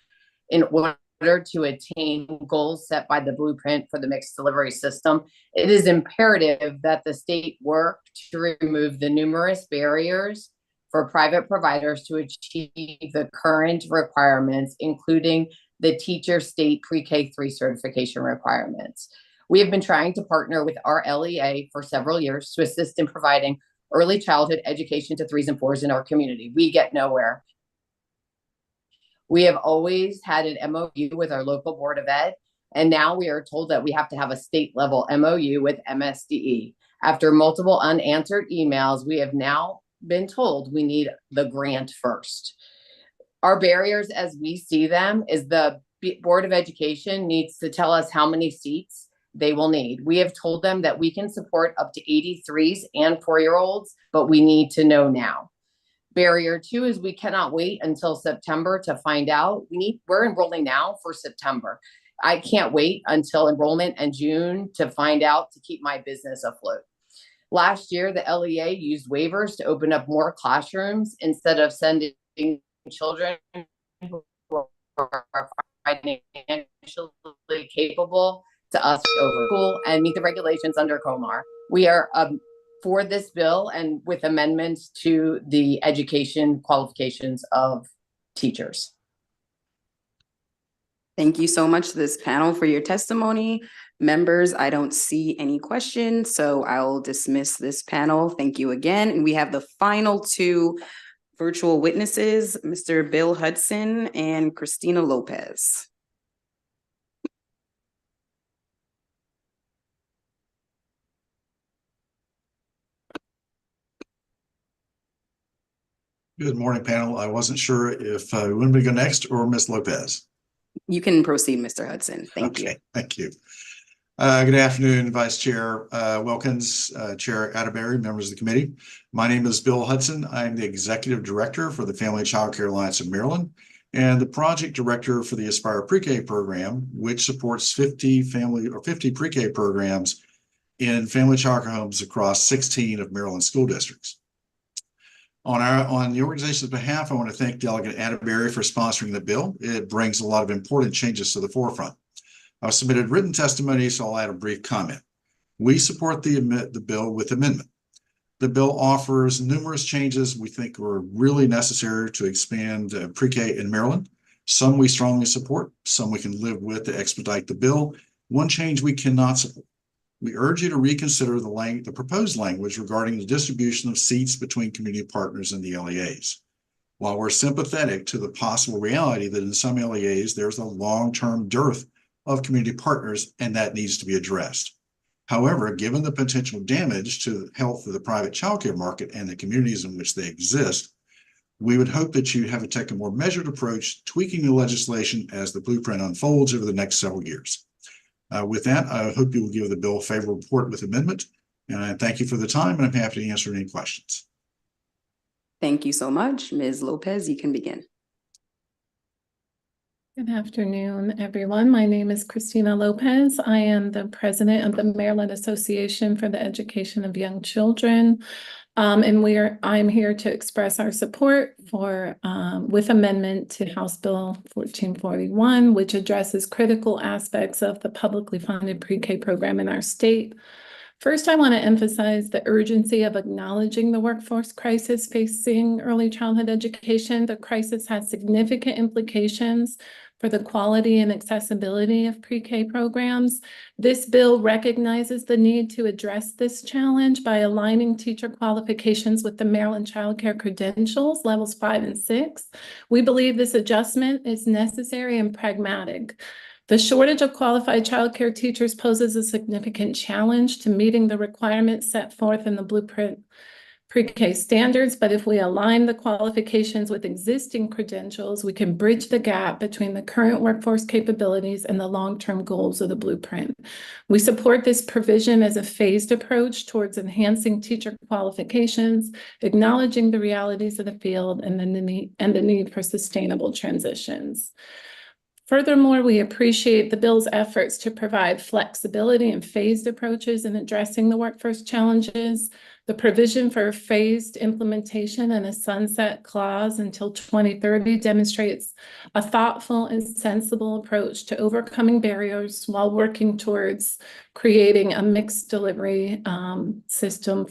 in order to attain goals set by the Blueprint for the mixed delivery system. It is imperative that the state work to remove the numerous barriers for private providers to achieve the current requirements, including the teacher state pre-K 3 certification requirements. We have been trying to partner with our LEA for several years to assist in providing early childhood education to 3s and 4s in our community. We get nowhere. We have always had an MOU with our local Board of Ed, and now we are told that we have to have a state level MOU with MSDE. After multiple unanswered emails, we have now been told we need the grant first. Our barriers as we see them is the Board of Education needs to tell us how many seats they will need. We have told them that we can support up to 83s and 4-year-olds, but we need to know now. Barrier 2 is we cannot wait until September to find out. We're enrolling now for September. I can't wait until enrollment in June to find out to keep my business afloat. Last year, the LEA used waivers to open up more classrooms instead of sending children who are financially capable to us over school and meet the regulations under COMAR. We are for this bill and with amendments to the education qualifications of teachers. Thank you so much to this panel for your testimony. Members, I don't see any questions, so I'll dismiss this panel. Thank you again. And we have the final 2 virtual witnesses, Mr. Bill Hudson and Christina Lopez. Good morning, panel. I wasn't sure if we want to go next or Ms. Lopez. You can proceed, Mr. Hudson. Thank you. Thank you. Good afternoon, Vice Chair Wilkins, Chair Atterbury, members of the committee. My name is Bill Hudson. I'm the Executive Director for the Family Child Care Alliance of Maryland and the Project Director for the Aspire Pre-K program, which supports 50 pre-K programs in family child care homes across 16 of Maryland school districts. On the organization's behalf, I want to thank Delegate Atterbury for sponsoring the bill. It brings a lot of important changes to the forefront. I've submitted written testimony, so I'll add a brief comment. We support the bill with amendment. The bill offers numerous changes we think are really necessary to expand pre-K in Maryland. Some we strongly support, some we can live with to expedite the bill. One change we cannot support. We urge you to reconsider the proposed language regarding the distribution of seats between community partners and the LEAs. While we're sympathetic to the possible reality that in some LEAs there's a long-term dearth of community partners and that needs to be addressed. However, given the potential damage to the health of the private childcare market and the communities in which they exist, we would hope that you have to take a more measured approach, tweaking the legislation as the blueprint unfolds over the next several years. With that, I hope you will give the bill a favorable report with amendment, and I thank you for the time, and I'm happy to answer any questions. Thank you so much. Ms. Lopez, you can begin. Good afternoon, everyone. My name is Christina Lopez. I am the president of the Maryland Association for the Education of Young Children. I'm here to express our support for with amendment to House Bill 1441, which addresses critical aspects of the publicly funded pre-K program in our state. First, I want to emphasize the urgency of acknowledging the workforce crisis facing early childhood education. The crisis has significant implications for the quality and accessibility of pre-K programs. This bill recognizes the need to address this challenge by aligning teacher qualifications with the Maryland Child Care Credentials, levels 5 and 6. We believe this adjustment is necessary and pragmatic. The shortage of qualified childcare teachers poses a significant challenge to meeting the requirements set forth in the blueprint pre-K standards, but if we align the qualifications with existing credentials, we can bridge the gap between the current workforce capabilities and the long-term goals of the blueprint. We support this provision as a phased approach towards enhancing teacher qualifications, acknowledging the realities of the field and the need for sustainable transitions. Furthermore, we appreciate the bill's efforts to provide flexibility and phased approaches in addressing the workforce challenges. The provision for phased implementation and a sunset clause until 2030 demonstrates a thoughtful and sensible approach to overcoming barriers while working towards creating a mixed delivery system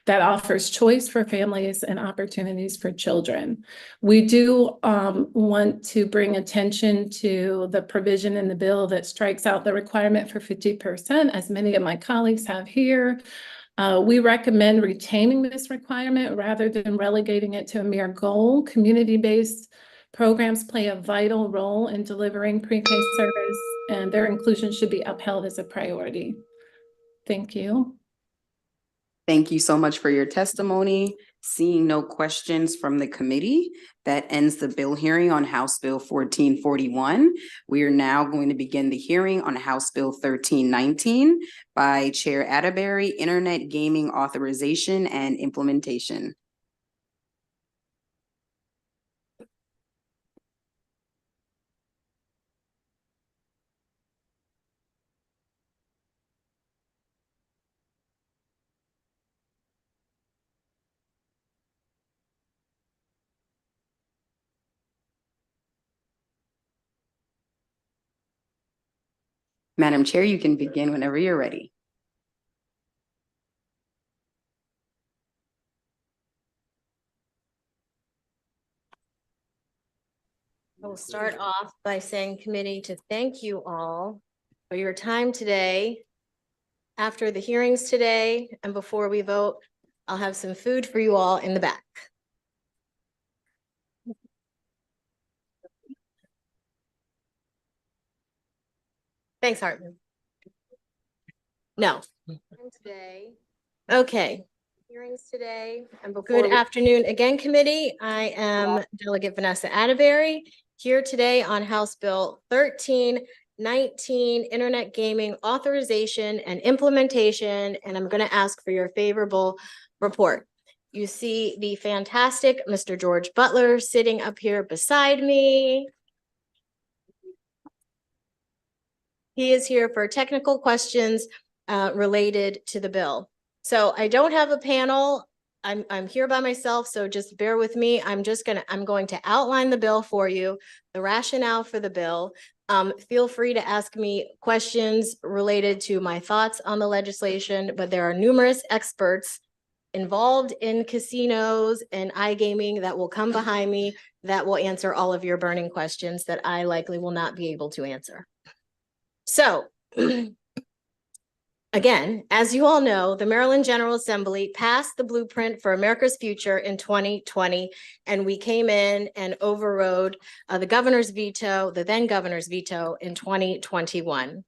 that offers choice for families and opportunities for children. We do want to bring attention to the provision in the bill that strikes out the requirement for 50%, as many of my colleagues have here. We recommend retaining this requirement rather than relegating it to a mere goal. Community-based programs play a vital role in delivering pre-K service, and their inclusion should be upheld as a priority. Thank you. Thank you so much for your testimony. Seeing no questions from the committee, that ends the bill hearing on House Bill 1441. We are now going to begin the hearing on House Bill 1319 by Chair Atterbury, Internet Gaming Authorization and Implementation. Madam Chair, you can begin whenever you're ready. I will start off by saying, committee, to thank you all for your time today. After the hearings today and before we vote, I'll have some food for you all in the back. Thanks, Hartman. No. Today. Okay. Hearings today and before. Good afternoon again, committee. I am Delegate Vanessa Atterbury here today on House Bill 1319, Internet Gaming Authorization and Implementation, and I'm going to ask for your favorable report. You see the fantastic Mr. George Butler sitting up here beside me. He is here for technical questions related to the bill. So I don't have a panel I'm here by myself, so just bear with me. I'm going to outline the bill for you, the rationale for the bill. Feel free to ask me questions related to my thoughts on the legislation, but there are numerous experts involved in casinos and iGaming that will come behind me that will answer all of your burning questions that I likely will not be able to answer. So, again, as you all know, the Maryland General Assembly passed the Blueprint for America's Future in 2020, and we came in and overrode the governor's veto, the then governor's veto in 2021.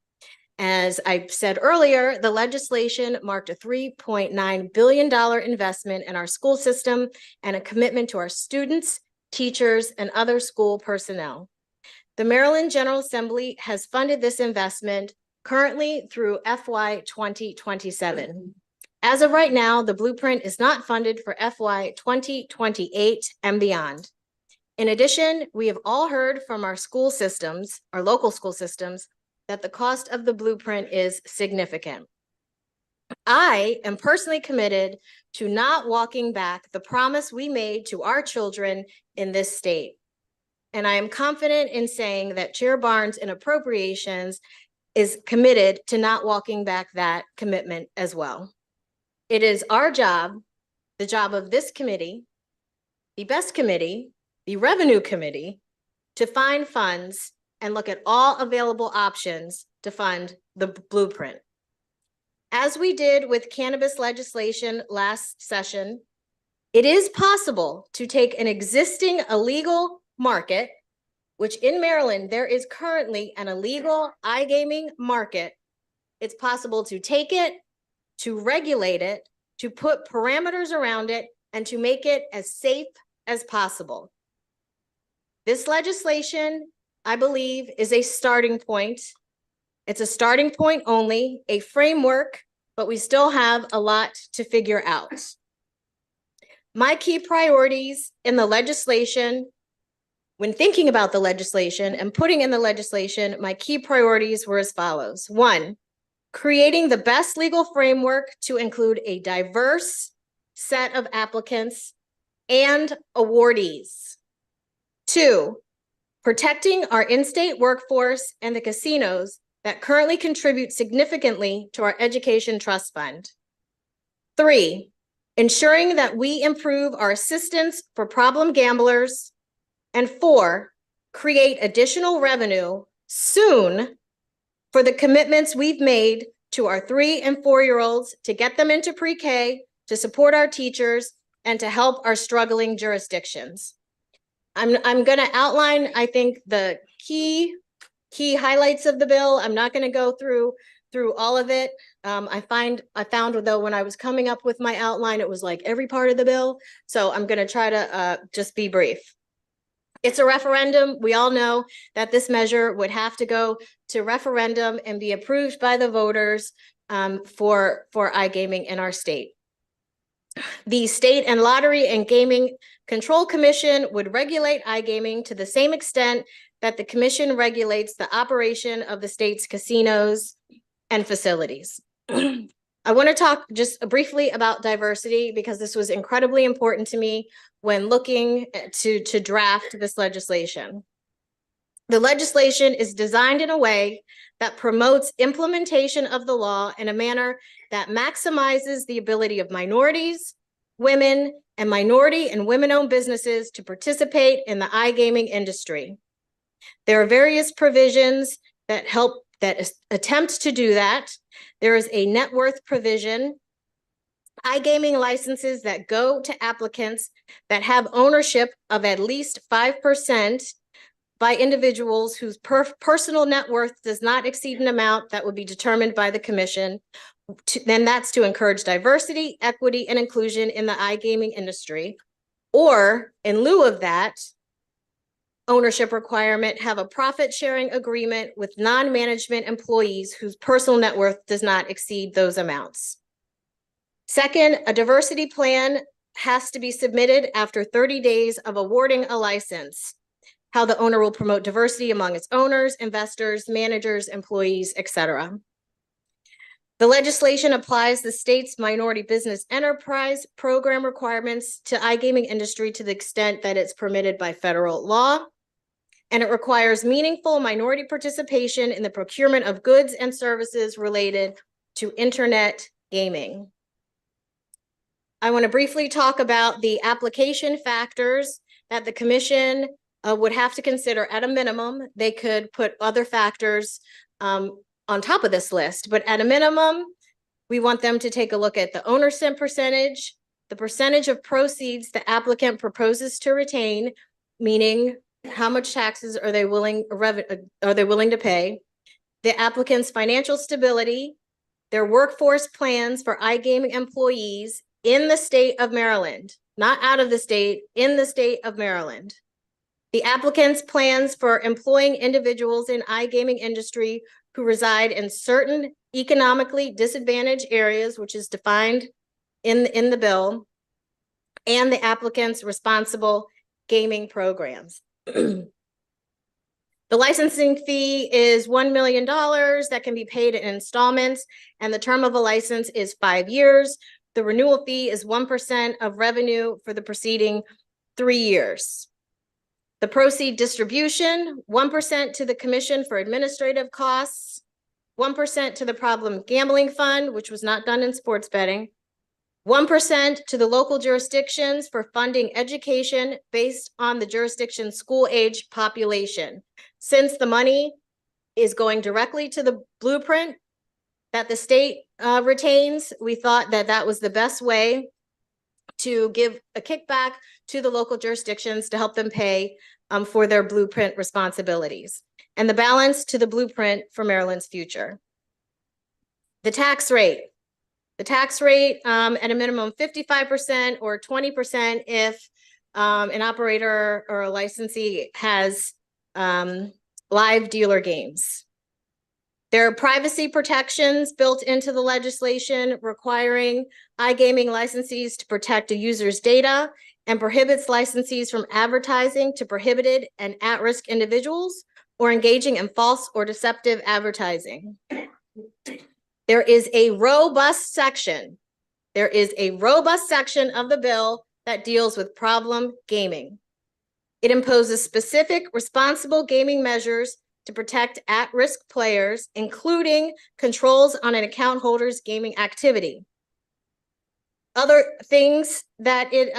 As I said earlier, the legislation marked a $3.9 billion investment in our school system and a commitment to our students, teachers, and other school personnel. The Maryland General Assembly has funded this investment currently through FY 2027. As of right now, the Blueprint is not funded for FY 2028 and beyond. In addition, we have all heard from our school systems, our local school systems, that the cost of the Blueprint is significant. I am personally committed to not walking back the promise we made to our children in this state. And I am confident in saying that Chair Barnes in Appropriations is committed to not walking back that commitment as well. It is our job, the job of this committee, the BEST committee, the Revenue Committee, to find funds and look at all available options to fund the Blueprint. As we did with cannabis legislation last session, it is possible to take an existing illegal market, which in Maryland, there is currently an illegal iGaming market. It's possible to take it, to regulate it, to put parameters around it, and to make it as safe as possible. This legislation, I believe, is a starting point. It's a starting point only, a framework, but we still have a lot to figure out. My key priorities in the legislation, when thinking about the legislation and putting in the legislation, my key priorities were as follows. 1, creating the best legal framework to include a diverse set of applicants and awardees. 2, protecting our in-state workforce and the casinos that currently contribute significantly to our education trust fund. 3, ensuring that we improve our assistance for problem gamblers. And 4, create additional revenue soon for the commitments we've made to our 3- and 4-year-olds to get them into pre-K, to support our teachers, and to help our struggling jurisdictions. I'm going to outline, I think, the key highlights of the bill. I'm not going to go through all of it. I found though, when I was coming up with my outline, it was like every part of the bill. So I'm going to try to just be brief. It's a referendum. We all know that this measure would have to go to referendum and be approved by the voters for iGaming in our state. The State and Lottery and Gaming Control Commission would regulate iGaming to the same extent that the commission regulates the operation of the state's casinos and facilities. I want to talk just briefly about diversity because this was incredibly important to me when looking to draft this legislation. The legislation is designed in a way that promotes implementation of the law in a manner that maximizes the ability of minorities, women, and minority and women-owned businesses to participate in the iGaming industry. There are various provisions that attempt to do that. There is a net worth provision, iGaming licenses that go to applicants that have ownership of at least 5% by individuals whose personal net worth does not exceed an amount that would be determined by the commission. Then that's to encourage diversity, equity, and inclusion in the iGaming industry. Or in lieu of that, ownership requirement, have a profit sharing agreement with non-management employees whose personal net worth does not exceed those amounts. Second, a diversity plan has to be submitted after 30 days of awarding a license. How the owner will promote diversity among its owners, investors, managers, employees, etc. The legislation applies the state's minority business enterprise program requirements to iGaming industry to the extent that it's permitted by federal law. And it requires meaningful minority participation in the procurement of goods and services related to internet gaming. I want to briefly talk about the application factors that the commission would have to consider at a minimum. They could put other factors on top of this list, but at a minimum, we want them to take a look at the ownership percentage, the percentage of proceeds the applicant proposes to retain, meaning how much taxes are they willing to pay, the applicant's financial stability, their workforce plans for iGaming employees in the state of Maryland, not out of the state, in the state of Maryland. The applicant's plans for employing individuals in iGaming industry who reside in certain economically disadvantaged areas, which is defined in the bill, and the applicant's responsible gaming programs. The licensing fee is $1 million that can be paid in installments, and the term of a license is 5 years. The renewal fee is 1% of revenue for the preceding 3 years. The proceed distribution, 1% to the Commission for Administrative Costs, 1% to the Problem Gambling Fund, which was not done in sports betting, 1% to the local jurisdictions for funding education based on the jurisdiction's school age population. Since the money is going directly to the blueprint that the state retains, we thought that that was the best way to give a kickback to the local jurisdictions to help them pay for their blueprint responsibilities, and the balance to the blueprint for Maryland's future. The tax rate. The tax rate at a minimum 55% or 20% if an operator or a licensee has live dealer games. There are privacy protections built into the legislation requiring iGaming licensees to protect a user's data and prohibits licensees from advertising to prohibited and at-risk individuals or engaging in false or deceptive advertising. There is a robust section. There is a robust section of the bill that deals with problem gaming. It imposes specific responsible gaming measures to protect at-risk players, including controls on an account holder's gaming activity. Other things that it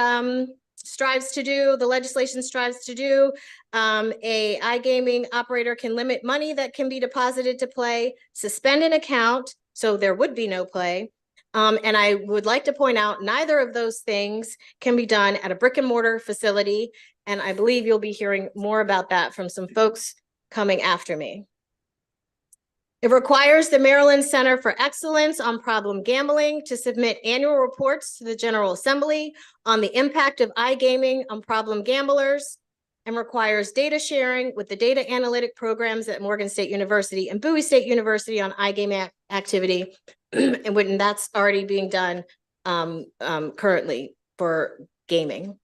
strives to do, the legislation strives to do, a iGaming operator can limit money that can be deposited to play, suspend an account, so there would be no play. And I would like to point out, neither of those things can be done at a brick and mortar facility. And I believe you'll be hearing more about that from some folks coming after me. It requires the Maryland Center for Excellence on Problem Gambling to submit annual reports to the General Assembly on the impact of iGaming on problem gamblers, and requires data sharing with the data analytic programs at Morgan State University and Bowie State University on iGaming activity, and when that's already being done currently for gaming.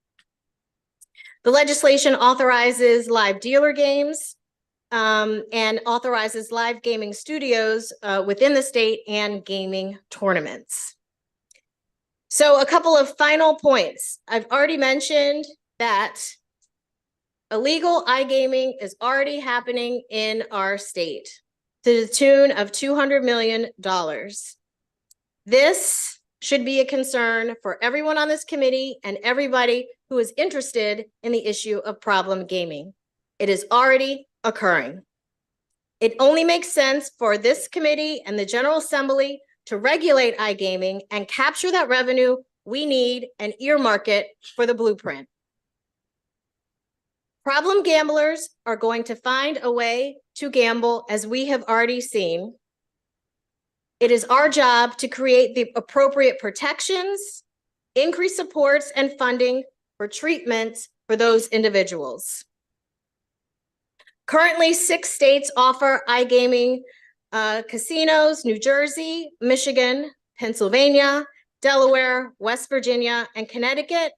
The legislation authorizes live dealer games and authorizes live gaming studios within the state and gaming tournaments. So a couple of final points. I've already mentioned that illegal iGaming is already happening in our state to the tune of $200 million. This should be a concern for everyone on this committee and everybody who is interested in the issue of problem gaming. It is already occurring. It only makes sense for this committee and the General Assembly to regulate iGaming and capture that revenue we need and earmark it for the blueprint. Problem gamblers are going to find a way to gamble, as we have already seen. It is our job to create the appropriate protections, increase supports and funding for treatment for those individuals. Currently, 6 states offer iGaming casinos: New Jersey, Michigan, Pennsylvania, Delaware, West Virginia, and Connecticut.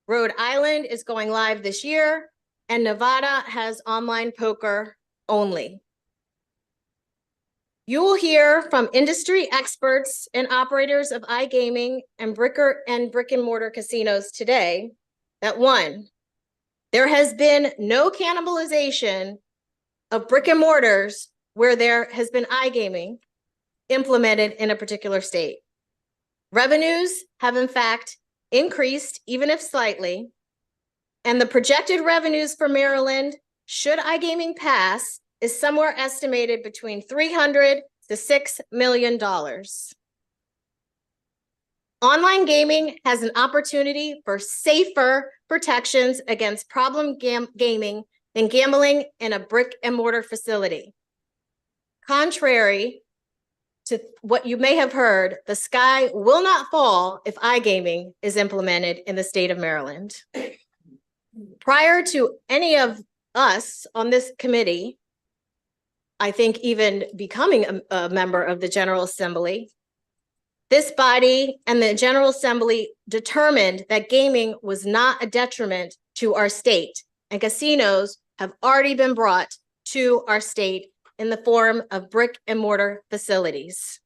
Rhode Island is going live this year, and Nevada has online poker only. You will hear from industry experts and operators of iGaming and brick and mortar casinos today that one, there has been no cannibalization of brick and mortars where there has been iGaming implemented in a particular state. Revenues have in fact increased, even if slightly, and the projected revenues for Maryland, should iGaming pass, is somewhere estimated between $300 to $6 million. Online gaming has an opportunity for safer protections against problem gaming than gambling in a brick and mortar facility. Contrary to what you may have heard, the sky will not fall if iGaming is implemented in the state of Maryland. Prior to any of us on this committee, I think even becoming a member of the General Assembly, this body and the General Assembly determined that gaming was not a detriment to our state, and casinos have already been brought to our state in the form of brick and mortar facilities.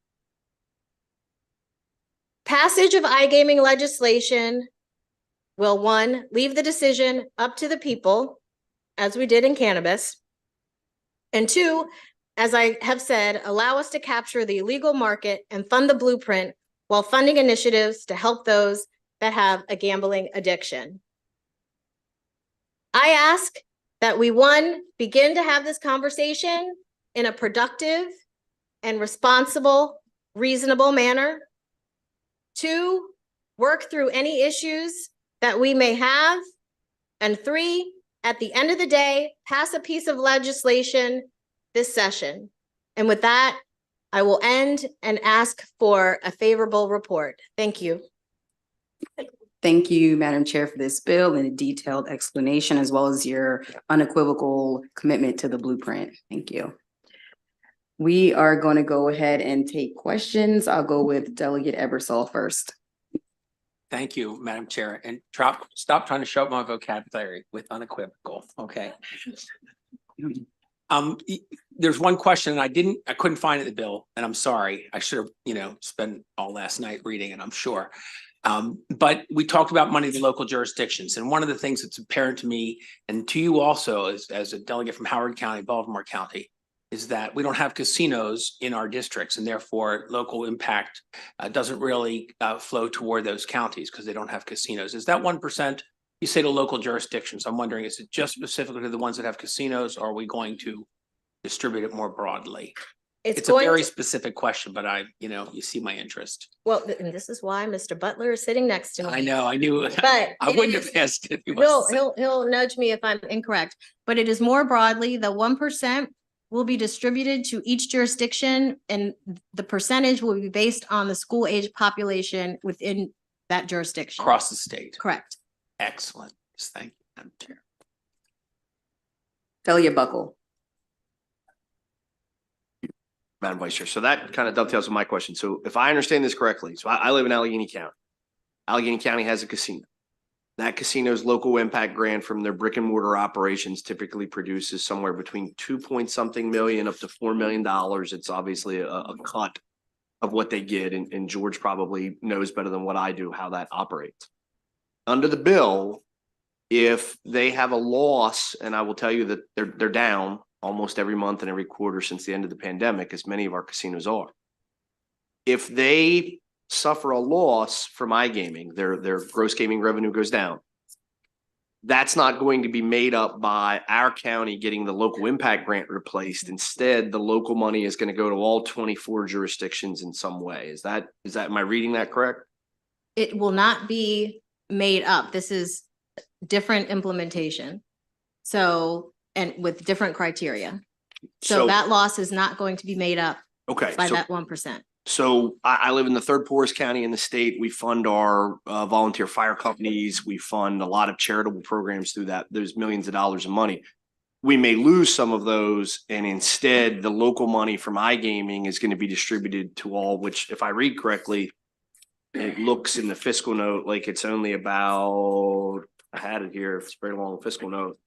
Passage of iGaming legislation will, one, leave the decision up to the people, as we did in cannabis, and two, as I have said, allow us to capture the illegal market and fund the blueprint while funding initiatives to help those that have a gambling addiction. I ask that we, one, begin to have this conversation in a productive and responsible, reasonable manner. Two, work through any issues that we may have. And three, at the end of the day, pass a piece of legislation this session. And with that, I will end and ask for a favorable report. Thank you. Thank you, Madam Chair, for this bill and a detailed explanation, as well as your unequivocal commitment to the blueprint. Thank you. We are going to go ahead and take questions. I'll go with Delegate Ebersol first. Thank you, Madam Chair, and stop trying to show up my vocabulary with unequivocal, okay? There's one question and I couldn't find it in the bill, and I'm sorry. I should have, spent all last night reading it, I'm sure. But we talked about money to local jurisdictions, and one of the things that's apparent to me and to you also as a delegate from Howard County, Baltimore County, is that we don't have casinos in our districts, and therefore local impact doesn't really flow toward those counties because they don't have casinos. Is that 1%? You say to local jurisdictions. I'm wondering, is it just specifically to the ones that have casinos, or are we going to distribute it more broadly? It's a very specific question, but you see my interest. Well, and this is why Mr. Butler is sitting next to me. I know, I knew, but I wouldn't have asked if he he'll nudge me if I'm incorrect, but it is more broadly, the 1% will be distributed to each jurisdiction, and the percentage will be based on the school age population within that jurisdiction. Across the state. Correct. Excellent. Thank you, Madam Chair. Delegate Buckle. Madam Vice Chair, so that kind of dovetails with my question. So if I understand this correctly, so I live in Allegheny County. Allegheny County has a casino. That casino's local impact grant from their brick and mortar operations typically produces somewhere between 2-point-something million up to $4 million. It's obviously a cut of what they get, and George probably knows better than what I do how that operates. Under the bill, if they have a loss, and I will tell you that they're down almost every month and every quarter since the end of the pandemic, as many of our casinos are. If they suffer a loss from iGaming, their gross gaming revenue goes down. That's not going to be made up by our county getting the local impact grant replaced. Instead, the local money is going to go to all 24 jurisdictions in some way. Is that, am I reading that correct? It will not be made up. This is different implementation. So, and with different criteria. So that loss is not going to be made up by that 1%. So I live in the third poorest county in the state. We fund our volunteer fire companies. We fund a lot of charitable programs through that. There's millions of dollars of money. We may lose some of those, and instead the local money from iGaming is going to be distributed to all, which if I read correctly, it looks in the fiscal note like it's only about, I had it here, it's a very long fiscal note.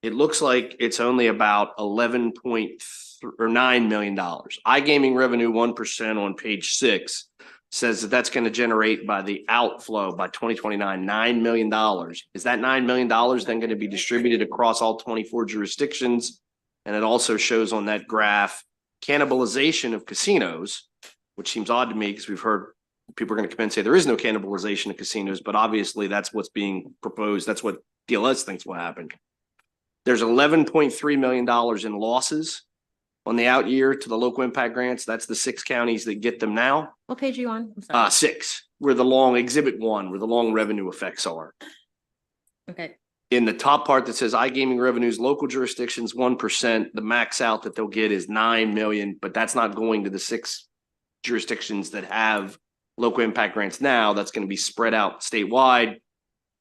it looks like it's only about 11.9 million dollars. iGaming revenue 1% on page 6 says that that's going to generate by the outflow by 2029, $9 million. Is that $9 million then going to be distributed across all 24 jurisdictions? And it also shows on that graph cannibalization of casinos, which seems odd to me because we've heard people are going to come in and say there is no cannibalization of casinos, but obviously that's what's being proposed. That's what DLS thinks will happen. There's $11.3 million in losses on the out year to the local impact grants. That's the 6 counties that get them now. What page are you on? I'm sorry. 6, where the long exhibit 1, where the long revenue effects are. Okay. In the top part that says iGaming revenues, local jurisdictions, 1%, the max out that they'll get is 9 million, but that's not going to the 6 jurisdictions that have local impact grants now. That's going to be spread out statewide.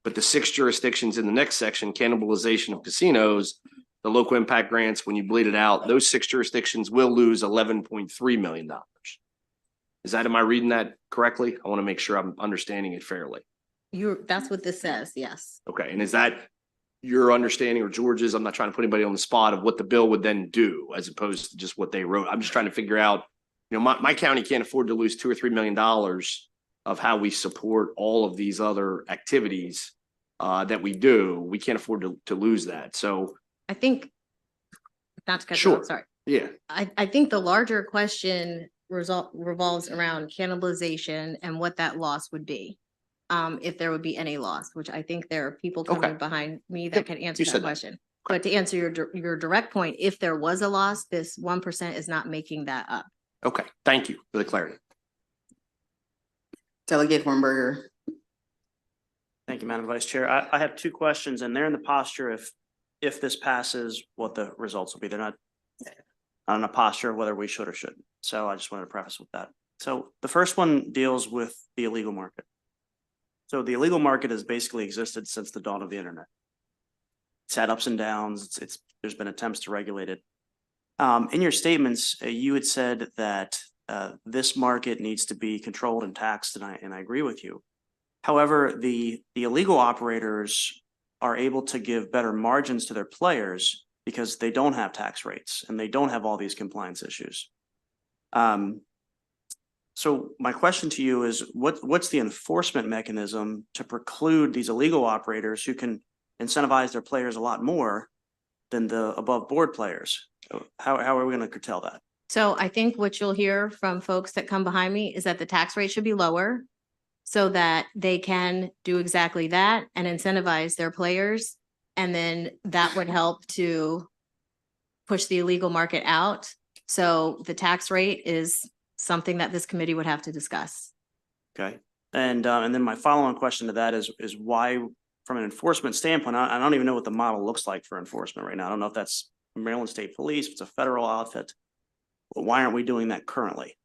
But the 6 jurisdictions in the next section, cannibalization of casinos, the local impact grants, when you bleed it out, those 6 jurisdictions will lose $11.3 million. Am I reading that correctly? I want to make sure I'm understanding it fairly. That's what this says, yes. Okay, and is that your understanding or George's? I'm not trying to put anybody on the spot of what the bill would then do as opposed to just what they wrote. I'm just trying to figure out, my county can't afford to lose $2 or $3 million of how we support all of these other activities that we do. We can't afford to lose that. So I think, not to cut you Sure. off, sorry. yeah, I think the larger question revolves around cannibalization and what that loss would be. If there would be any loss, which I think there are people coming Okay. behind me that Yep, can answer you that said that. question. But to answer your direct point, if there was a loss, this 1% is not making that up. okay. Thank you for the clarity. Delegate Hornberger. Thank you, Madam Vice Chair. I have 2 questions, and they're in the posture if this passes, what the results will be. They're not on a posture of whether we should or shouldn't. So I just wanted to preface with that. So the first one deals with the illegal market. So the illegal market has basically existed since the dawn of the internet. It's had ups and downs. There's been attempts to regulate it. In your statements, you had said that this market needs to be controlled and taxed, and I agree with you. However, the illegal operators are able to give better margins to their players because they don't have tax rates and they don't have all these compliance issues. So my question to you is, what's the enforcement mechanism to preclude these illegal operators who can incentivize their players a lot more than the above board players? How are we going to curtail that? So I think what you'll hear from folks that come behind me is that the tax rate should be lower so that they can do exactly that and incentivize their players. And then that would help to push the illegal market out. So the tax rate is something that this committee would have to discuss. Okay. And then my follow-on question to that is why, from an enforcement standpoint, I don't even know what the model looks like for enforcement right now. I don't know if that's Maryland State Police, if it's a federal outfit. But why aren't we doing that currently?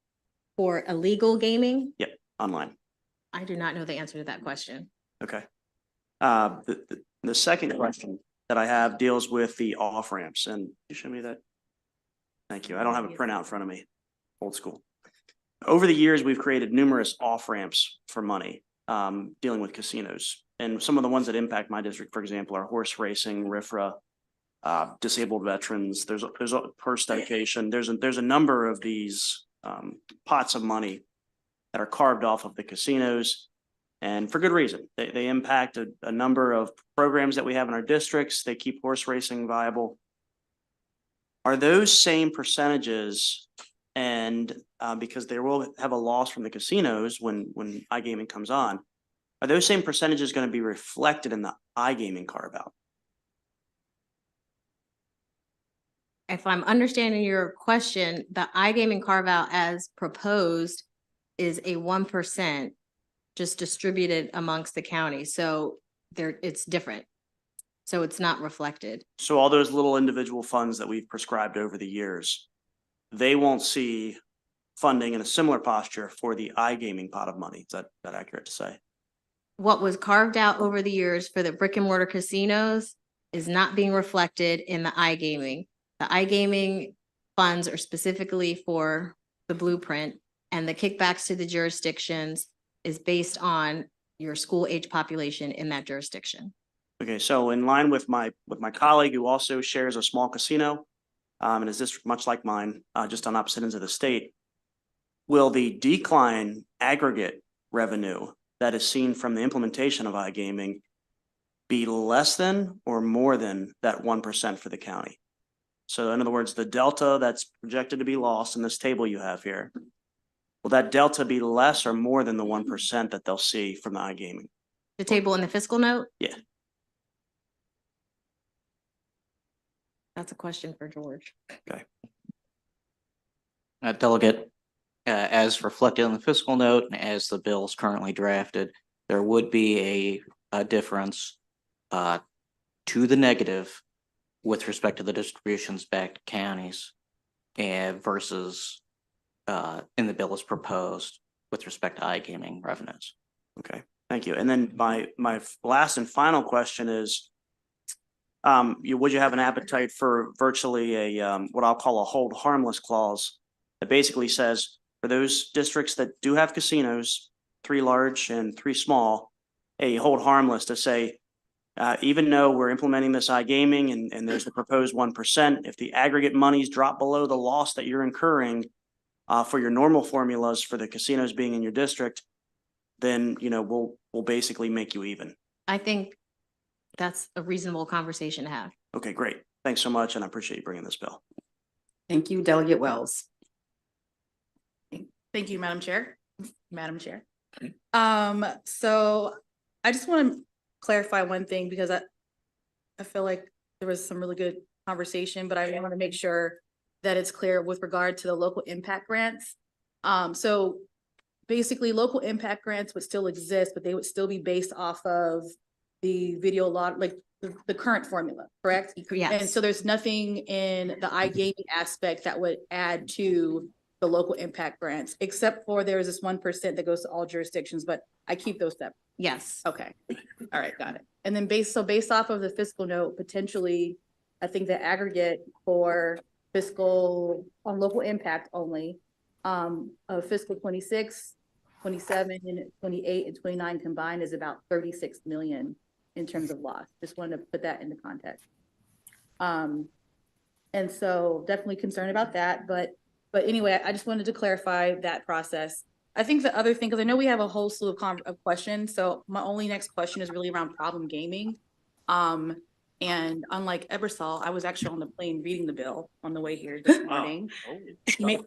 For illegal gaming, Yep, online. I do not know the answer to that question. Okay. The second question that I have deals with the off-ramps, and you show me that? Thank you. I don't have a printout in front of me, old school. Over the years, we've created numerous off-ramps for money, dealing with casinos. And some of the ones that impact my district, for example, are horse racing, RIFRA, disabled veterans, there's a purse dedication. There's a number of these pots of money that are carved off of the casinos, and for good reason. They impact a number of programs that we have in our districts. They keep horse racing viable. Are those same percentages, and because they will have a loss from the casinos when iGaming comes on, are those same percentages going to be reflected in the iGaming carve-out? If I'm understanding your question, the iGaming carve out as proposed is a 1% just distributed amongst the county. So it's different. So it's not reflected. So all those little individual funds that we've prescribed over the years, they won't see funding in a similar posture for the iGaming pot of money. Is that accurate to say? What was carved out over the years for the brick and mortar casinos is not being reflected in the iGaming. The iGaming funds are specifically for the blueprint, and the kickbacks to the jurisdictions is based on your school age population in that jurisdiction. Okay, so in line with my colleague who also shares a small casino, and is this much like mine, just on opposite ends of the state, will the decline aggregate revenue that is seen from the implementation of iGaming be less than or more than that 1% for the county? So in other words, the delta that's projected to be lost in this table you have here, will that delta be less or more than the 1% that they'll see from the iGaming? The table in the fiscal note? Yeah. That's a question for George. Delegate, as reflected in the fiscal note and as the bill is currently drafted, there would be a difference to the negative with respect to the distributions back to counties and versus in the bill as proposed with respect to iGaming revenues. Okay, thank you. And then my last and final question is, would you have an appetite for virtually a what I'll call a hold harmless clause that basically says for those districts that do have casinos, 3 large and 3 small, a hold harmless to say, even though we're implementing this iGaming and there's the proposed 1%, if the aggregate monies drop below the loss that you're incurring for your normal formulas for the casinos being in your district, then we'll basically make you even. I think that's a reasonable conversation to have. Okay, great. Thanks so much, and I appreciate you bringing this bill. Thank you, Delegate Wells. Thank you, Madam Chair. Madam Chair. So I just want to clarify one thing because I feel like there was some really good conversation, but I want to make sure that it's clear with regard to the local impact grants. So basically local impact grants would still exist, but they would still be based off of the video lot, like the current formula, correct? Yes. And so there's nothing in the iGaming aspect that would add to the local impact grants, except for there's this 1% that goes to all jurisdictions, but I keep those separate. Yes. Okay. All right, got it. And then based off of the fiscal note, potentially, I think the aggregate for fiscal on local impact only, of fiscal 26, 27, and 28 and 29 combined is about 36 million in terms of loss. Just wanted to put that into context. And so definitely concerned about that, but anyway, I just wanted to clarify that process. I think the other thing, because I know we have a whole slew of questions, so my only next question is really around problem gaming. And unlike Ebersol, I was actually on the plane reading the bill on the way here this morning.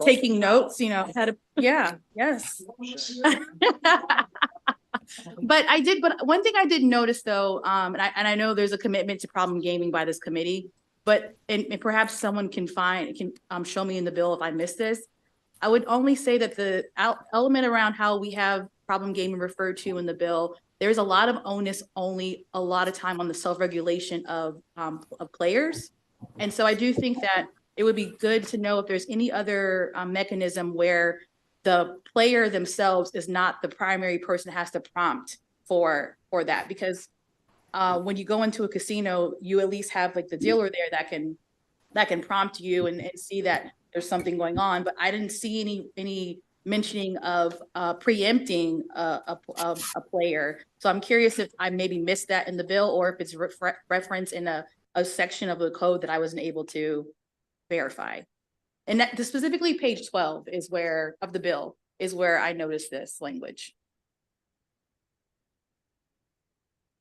Taking notes, yes. But one thing I did notice though, and I know there's a commitment to problem gaming by this committee, but and perhaps someone can show me in the bill if I missed this. I would only say that the element around how we have problem gaming referred to in the bill, there's a lot of onus only a lot of time on the self-regulation of players. And so I do think that it would be good to know if there's any other mechanism where the player themselves is not the primary person that has to prompt for that. Because when you go into a casino, you at least have like the dealer there that can prompt you and see that there's something going on, but I didn't see any mentioning of preempting a player. So I'm curious if I maybe missed that in the bill or if it's referenced in a section of the code that I wasn't able to verify. And that specifically page 12 of the bill is where I noticed this language.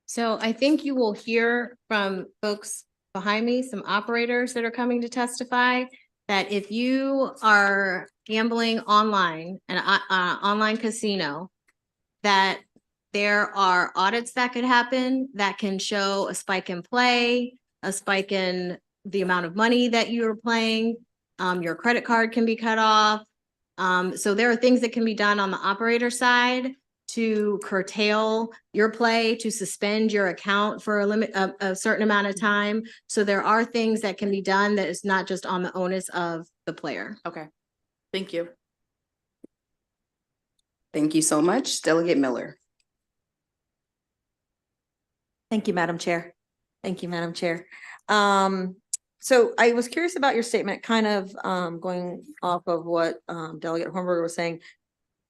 So I think you will hear from folks behind me, some operators that are coming to testify, that if you are gambling online, an online casino, that there are audits that could happen that can show a spike in play, a spike in the amount of money that you're playing, your credit card can be cut off. So there are things that can be done on the operator side to curtail your play, to suspend your account for a certain amount of time. So there are things that can be done that is not just on the onus of the player. Okay, thank you. Thank you so much. Delegate Miller. Thank you, Madam Chair. Thank you, Madam Chair. So I was curious about your statement, kind of going off of what Delegate Hornberger was saying,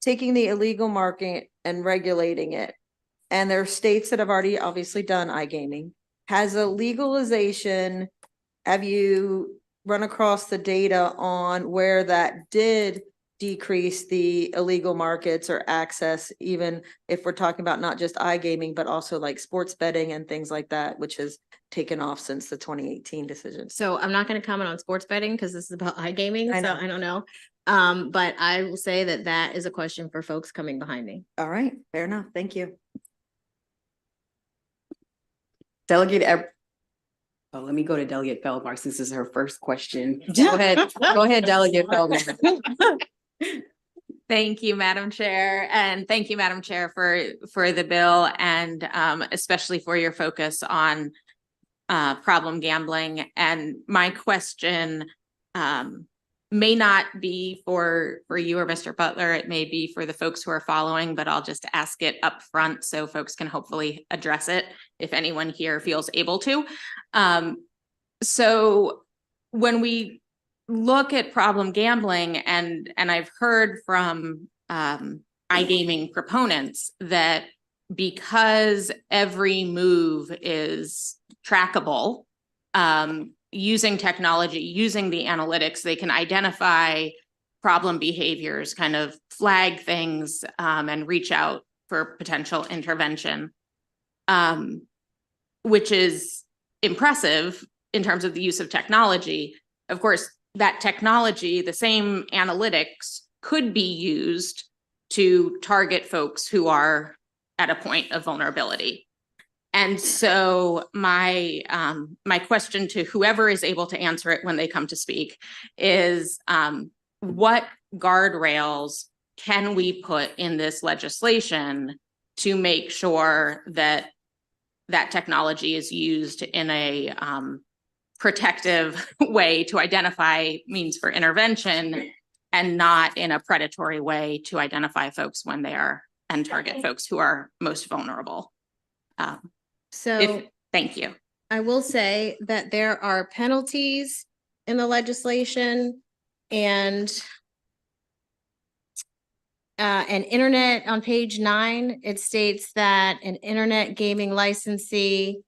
taking the illegal market and regulating it. And there are states that have already obviously done iGaming. has a legalization, have you run across the data on where that did decrease the illegal markets or access, even if we're talking about not just iGaming, but also like sports betting and things like that, which has taken off since the 2018 decision? So I'm not going to comment on sports betting because this is about iGaming, I so know. I don't know. But I will say that that is a question for folks coming behind me. All right, fair enough. Thank you. Oh, let me go to Delegate Feldmark since this is her first question. Go ahead, Delegate Feldmark. Thank you, Madam Chair, and thank you, Madam Chair, for the bill and especially for your focus on problem gambling. And my question may not be for you or Mr. Butler. It may be for the folks who are following, but I'll just ask it up front so folks can hopefully address it if anyone here feels able to. So when we look at problem gambling, and I've heard from iGaming proponents that because every move is trackable, using technology, using the analytics, they can identify problem behaviors, kind of flag things, and reach out for potential intervention, which is impressive in terms of the use of technology. Of course, that technology, the same analytics, could be used to target folks who are at a point of vulnerability. And so my question to whoever is able to answer it when they come to speak is, what guardrails can we put in this legislation to make sure that that technology is used in a protective way to identify means for intervention and not in a predatory way to identify folks when they are and target folks who are most vulnerable? Thank you. I will say that there are penalties in the legislation, and an internet on page 9, it states that an internet gaming licensee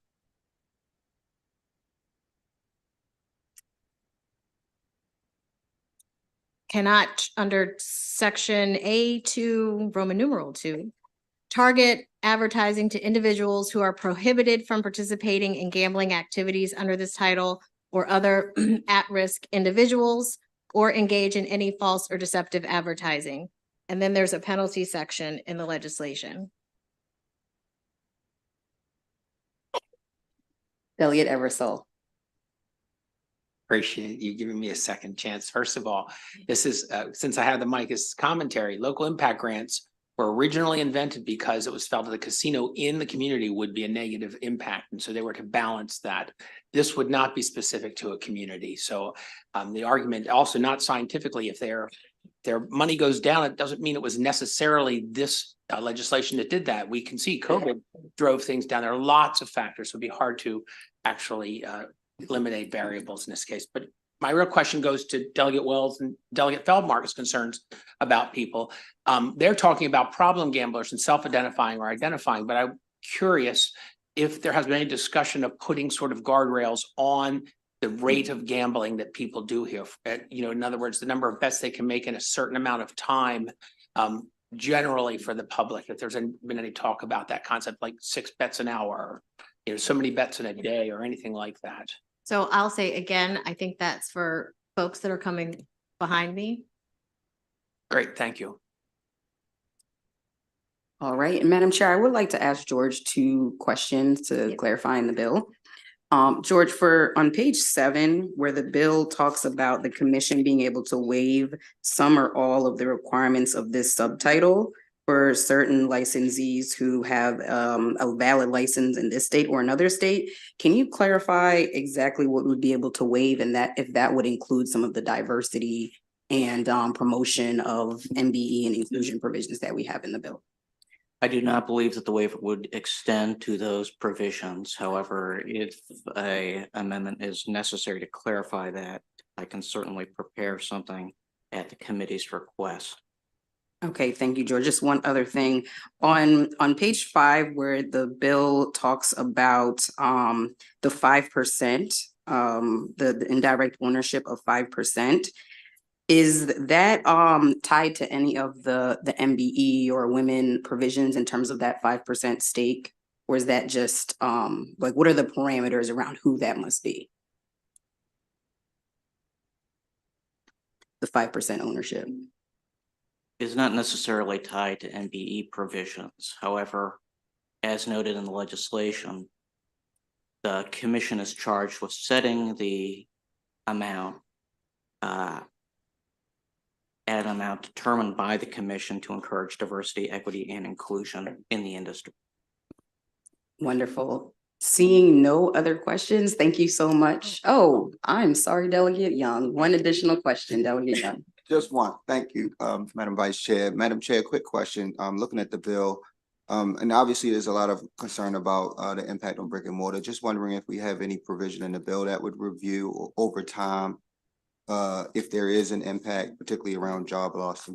cannot, under section A2, Roman numeral 2, target advertising to individuals who are prohibited from participating in gambling activities under this title or other at-risk individuals, or engage in any false or deceptive advertising. And then there's a penalty section in the legislation. Delegate Eversole. Appreciate you giving me a second chance. First of all, this is, since I have the mic, this is commentary. Local impact grants were originally invented because it was felt that the casino in the community would be a negative impact. And so they were to balance that. This would not be specific to a community. So the argument also not scientifically, if their money goes down, it doesn't mean it was necessarily this legislation that did that. We can see COVID drove things down. There are lots of factors. So it'd be hard to actually eliminate variables in this case. But my real question goes to Delegate Wells and Delegate Feldmark's concerns about people. They're talking about problem gamblers and self-identifying or identifying, but I'm curious if there has been any discussion of putting sort of guardrails on the rate of gambling that people do here. In other words, the number of bets they can make in a certain amount of time, generally for the public. If there's been any talk about that concept, like 6 bets an hour, or so many bets in a day, or anything like that. So I'll say again, I think that's for folks that are coming behind me. Great, thank you. All right, and Madam Chair, I would like to ask George 2 questions to clarify in the bill. George, on page 7, where the bill talks about the commission being able to waive some or all of the requirements of this subtitle for certain licensees who have a valid license in this state or another state, can you clarify exactly what would be able to waive, and that if that would include some of the diversity and promotion of MBE and inclusion provisions that we have in the bill? I do not believe that the waiver would extend to those provisions. However, if an amendment is necessary to clarify that, I can certainly prepare something at the committee's request. Okay, thank you, George. Just one other thing. On page 5, where the bill talks about the 5%, the indirect ownership of 5%. Is that tied to any of the MBE or women provisions in terms of that 5% stake? Or is that just like, what are the parameters around who that must be? The 5% ownership. Is not necessarily tied to MBE provisions. However, as noted in the legislation, the commission is charged with setting the amount at an amount determined by the commission to encourage diversity, equity, and inclusion in the industry. Wonderful. Seeing no other questions, thank you so much. Oh, I'm sorry, Delegate Young. One additional question, Delegate Young. Just one. Thank you, Madam Vice Chair. Madam Chair, quick question. Looking at the bill, and obviously there's a lot of concern about the impact on brick and mortar. Just wondering if we have any provision in the bill that would review over time if there is an impact, particularly around job loss.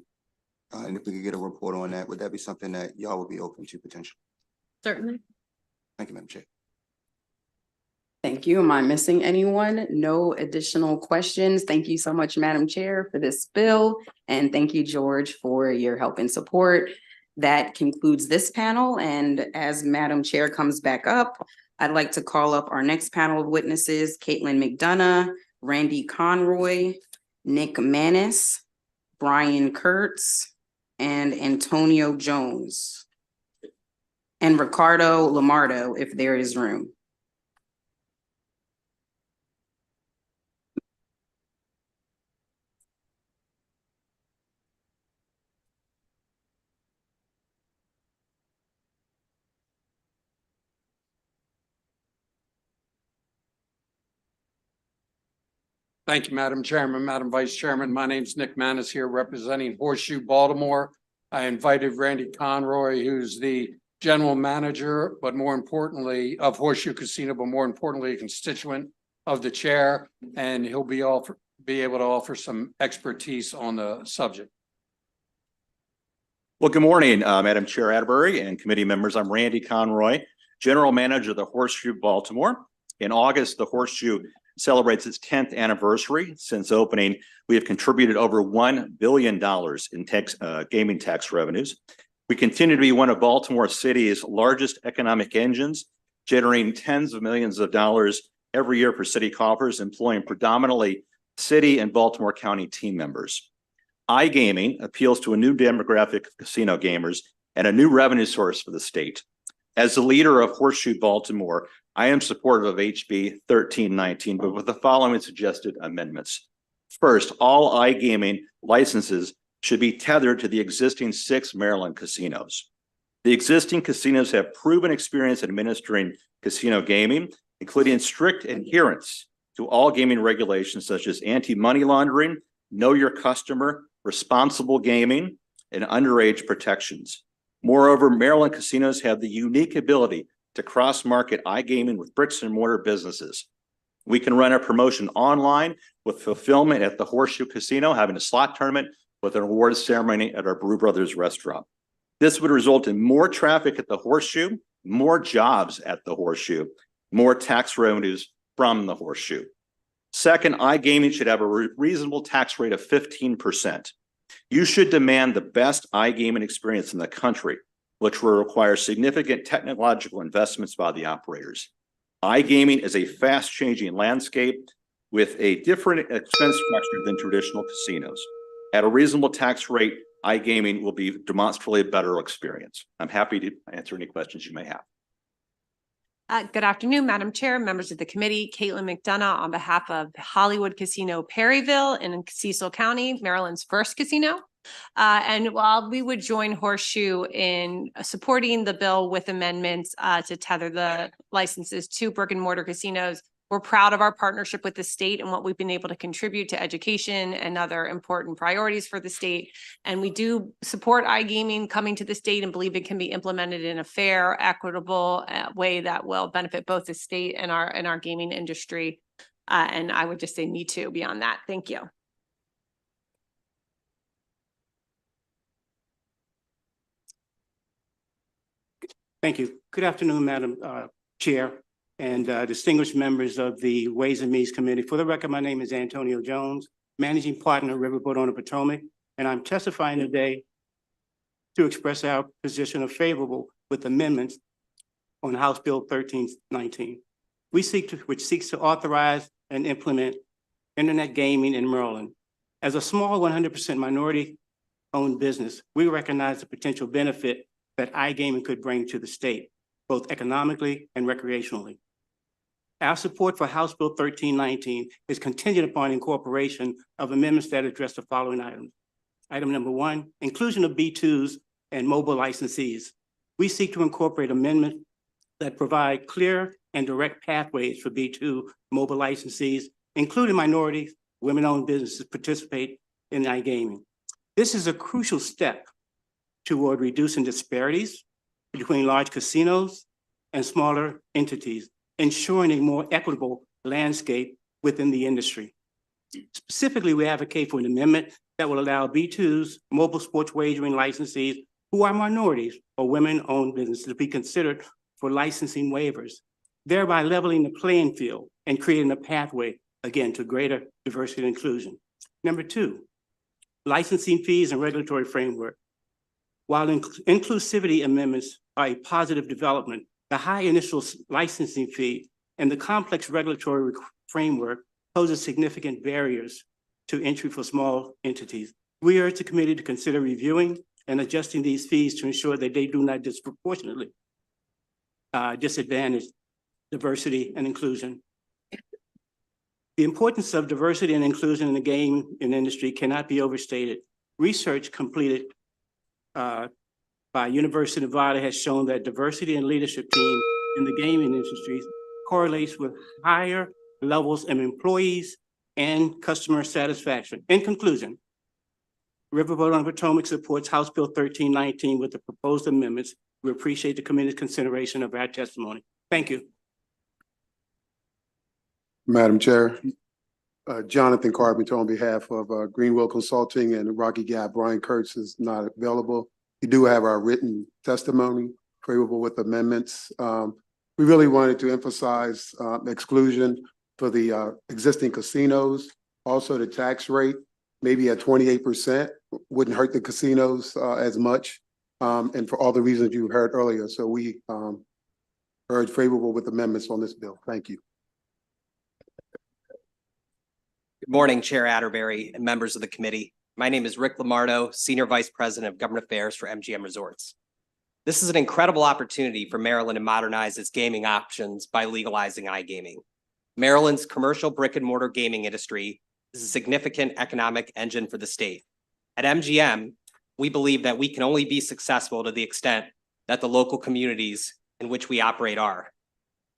And if we could get a report on that, would that be something that y'all would be open to potentially? Certainly. Thank you, Madam Chair. Thank you. Am I missing anyone? No additional questions. Thank you so much, Madam Chair, for this bill. And thank you, George, for your help and support. That concludes this panel. And as Madam Chair comes back up, I'd like to call up our next panel of witnesses, Caitlin McDonough, Randy Conroy, Nick Manis, Brian Kurtz, and Antonio Jones. And Ricardo Lamardo, if there is room. Thank you, Madam Chairman, Madam Vice Chairman. My name is Nick Manis here representing Horseshoe Baltimore. I invited Randy Conroy, who's the general manager, but more importantly of Horseshoe Casino, but more importantly, a constituent of the chair, and he'll be able to offer some expertise on the subject. Well, good morning, Madam Chair Atterbury and committee members. I'm Randy Conroy, General Manager of the Horseshoe Baltimore. In August, the Horseshoe celebrates its 10th anniversary. Since opening, we have contributed over $1 billion in gaming tax revenues. We continue to be one of Baltimore City's largest economic engines, generating tens of millions of dollars every year for city coffers, employing predominantly city and Baltimore County team members. iGaming appeals to a new demographic of casino gamers and a new revenue source for the state. As the leader of Horseshoe Baltimore, I am supportive of HB 1319, but with the following suggested amendments. First, all iGaming licenses should be tethered to the existing 6 Maryland casinos. The existing casinos have proven experience administering casino gaming, including strict adherence to all gaming regulations such as anti-money laundering, know your customer, responsible gaming, and underage protections. Moreover, Maryland casinos have the unique ability to cross-market iGaming with bricks and mortar businesses. We can run a promotion online with fulfillment at the Horseshoe Casino, having a slot tournament with an awards ceremony at our Brew Brothers restaurant. This would result in more traffic at the Horseshoe, more jobs at the Horseshoe, more tax revenues from the Horseshoe. Second, iGaming should have a reasonable tax rate of 15%. You should demand the best iGaming experience in the country, which will require significant technological investments by the operators. iGaming is a fast-changing landscape with a different expense structure than traditional casinos. At a reasonable tax rate, iGaming will be demonstrably a better experience. I'm happy to answer any questions you may have. Good afternoon, Madam Chair, members of the committee. Caitlin McDonough on behalf of Hollywood Casino Perryville in Cecil County, Maryland's first casino. And while we would join Horseshoe in supporting the bill with amendments to tether the licenses to brick and mortar casinos, we're proud of our partnership with the state and what we've been able to contribute to education and other important priorities for the state. And we do support iGaming coming to the state and believe it can be implemented in a fair, equitable way that will benefit both the state and our gaming industry. And I would just say me too beyond that. Thank you. Thank you. Good afternoon, Madam Chair and distinguished members of the Ways and Means Committee. For the record, my name is Antonio Jones, Managing Partner, Riverboat on the Potomac, and I'm testifying today to express our position of favorable with amendments on House Bill 1319. Which seeks to authorize and implement internet gaming in Maryland. As a small 100% minority-owned business, we recognize the potential benefit that iGaming could bring to the state, both economically and recreationally. Our support for House Bill 1319 is contingent upon incorporation of amendments that address the following items. Item number 1, inclusion of B2s and mobile licensees. We seek to incorporate amendments that provide clear and direct pathways for B2 mobile licensees, including minorities, women-owned businesses participate in iGaming. This is a crucial step toward reducing disparities between large casinos and smaller entities, ensuring a more equitable landscape within the industry. Specifically, we advocate for an amendment that will allow B2's mobile sports wagering licensees who are minorities or women-owned businesses to be considered for licensing waivers, thereby leveling the playing field and creating a pathway, again, to greater diversity and inclusion. Number 2, licensing fees and regulatory framework. While inclusivity amendments are a positive development, the high initial licensing fee and the complex regulatory framework poses significant barriers to entry for small entities. We urge the committee to consider reviewing and adjusting these fees to ensure that they do not disproportionately disadvantage diversity and inclusion. The importance of diversity and inclusion in the gaming industry cannot be overstated. Research completed by University of Nevada has shown that diversity and leadership team in the gaming industry correlates with higher levels of employees and customer satisfaction. In conclusion, Riverboat on the Potomac supports House Bill 1319 with the proposed amendments. We appreciate the committee's consideration of our testimony. Thank you. Madam Chair, Jonathan Carpenter on behalf of Greenwell Consulting and Rocky Gap. Brian Kurtz is not available. We do have our written testimony favorable with amendments. We really wanted to emphasize exclusion for the existing casinos. Also the tax rate, maybe at 28%, wouldn't hurt the casinos as much. And for all the reasons you heard earlier. So we urge favorable with amendments on this bill. Thank you. Good morning, Chair Atterbury and members of the committee. My name is Rick Lamardo, Senior Vice President of Government Affairs for MGM Resorts. This is an incredible opportunity for Maryland to modernize its gaming options by legalizing iGaming. Maryland's commercial brick and mortar gaming industry is a significant economic engine for the state. At MGM, we believe that we can only be successful to the extent that the local communities in which we operate are.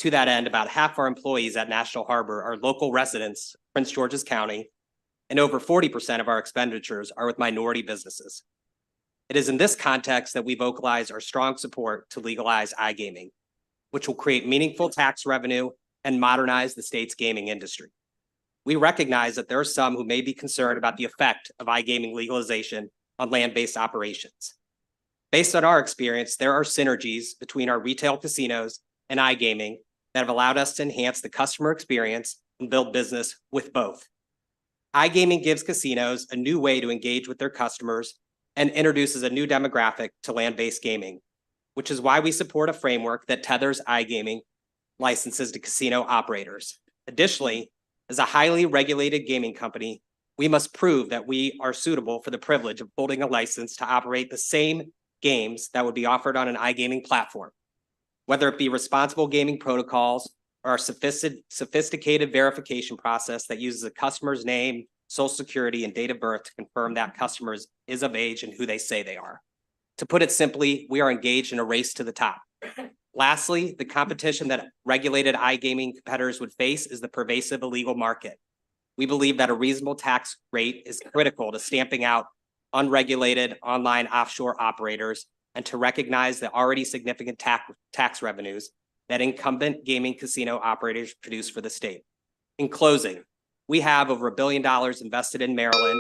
To that end, about half our employees at National Harbor are local residents, Prince George's County, and over 40% of our expenditures are with minority businesses. It is in this context that we vocalize our strong support to legalize iGaming, which will create meaningful tax revenue and modernize the state's gaming industry. We recognize that there are some who may be concerned about the effect of iGaming legalization on land-based operations. Based on our experience, there are synergies between our retail casinos and iGaming that have allowed us to enhance the customer experience and build business with both. iGaming gives casinos a new way to engage with their customers and introduces a new demographic to land-based gaming, which is why we support a framework that tethers iGaming licenses to casino operators. Additionally, as a highly regulated gaming company, we must prove that we are suitable for the privilege of holding a license to operate the same games that would be offered on an iGaming platform, whether it be responsible gaming protocols or a sophisticated verification process that uses a customer's name, social security, and date of birth to confirm that customer is of age and who they say they are. To put it simply, we are engaged in a race to the top. Lastly, the competition that regulated iGaming competitors would face is the pervasive illegal market. We believe that a reasonable tax rate is critical to stamping out unregulated online offshore operators and to recognize the already significant tax revenues that incumbent gaming casino operators produce for the state. In closing, we have over $1 billion invested in Maryland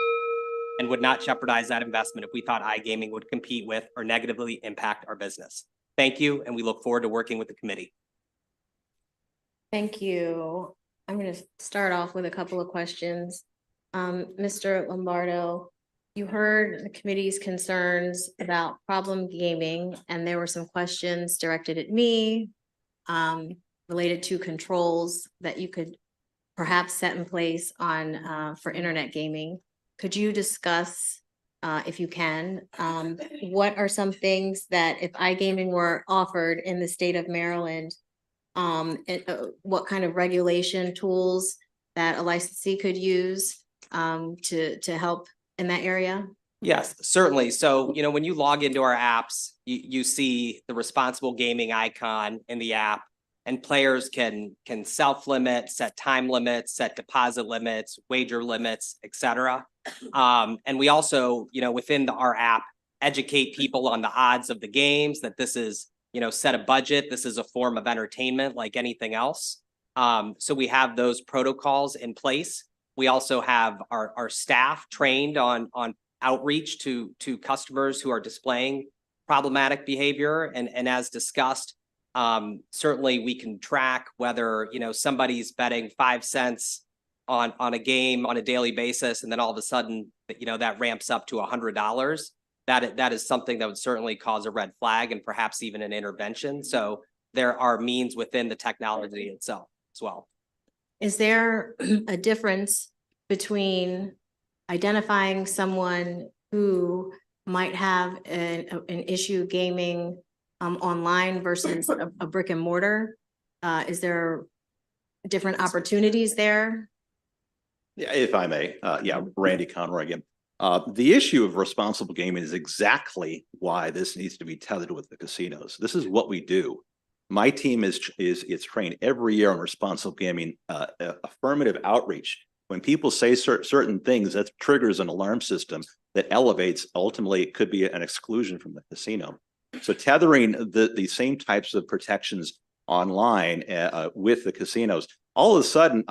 and would not jeopardize that investment if we thought iGaming would compete with or negatively impact our business. Thank you, and we look forward to working with the committee. Thank you. I'm going to start off with a couple of questions. Mr. Lombardo, you heard the committee's concerns about problem gaming, and there were some questions directed at me related to controls that you could perhaps set in place on for internet gaming. Could you discuss, if you can, what are some things that if iGaming were offered in the state of Maryland, what kind of regulation tools that a licensee could use to help in that area? Yes, certainly. So, when you log into our apps, you see the responsible gaming icon in the app, and players can self-limit, set time limits, set deposit limits, wager limits, etc. And we also, within our app, educate people on the odds of the games, that this is, set a budget. This is a form of entertainment like anything else. So we have those protocols in place. We also have our staff trained on outreach to customers who are displaying problematic behavior. And as discussed, certainly we can track whether, somebody's betting 5 cents on a game on a daily basis, and then all of a sudden, that ramps up to $100. That is something that would certainly cause a red flag and perhaps even an intervention. So there are means within the technology itself as well. Is there a difference between identifying someone who might have an issue gaming online versus a brick and mortar? Is there different opportunities there? Yeah, if I may, Randy Conroy again. The issue of responsible gaming is exactly why this needs to be tethered with the casinos. This is what we do. My team is trained every year on responsible gaming, affirmative outreach. When people say certain things, that triggers an alarm system that elevates, ultimately it could be an exclusion from the casino. So tethering the same types of protections online with the casinos, all of a sudden,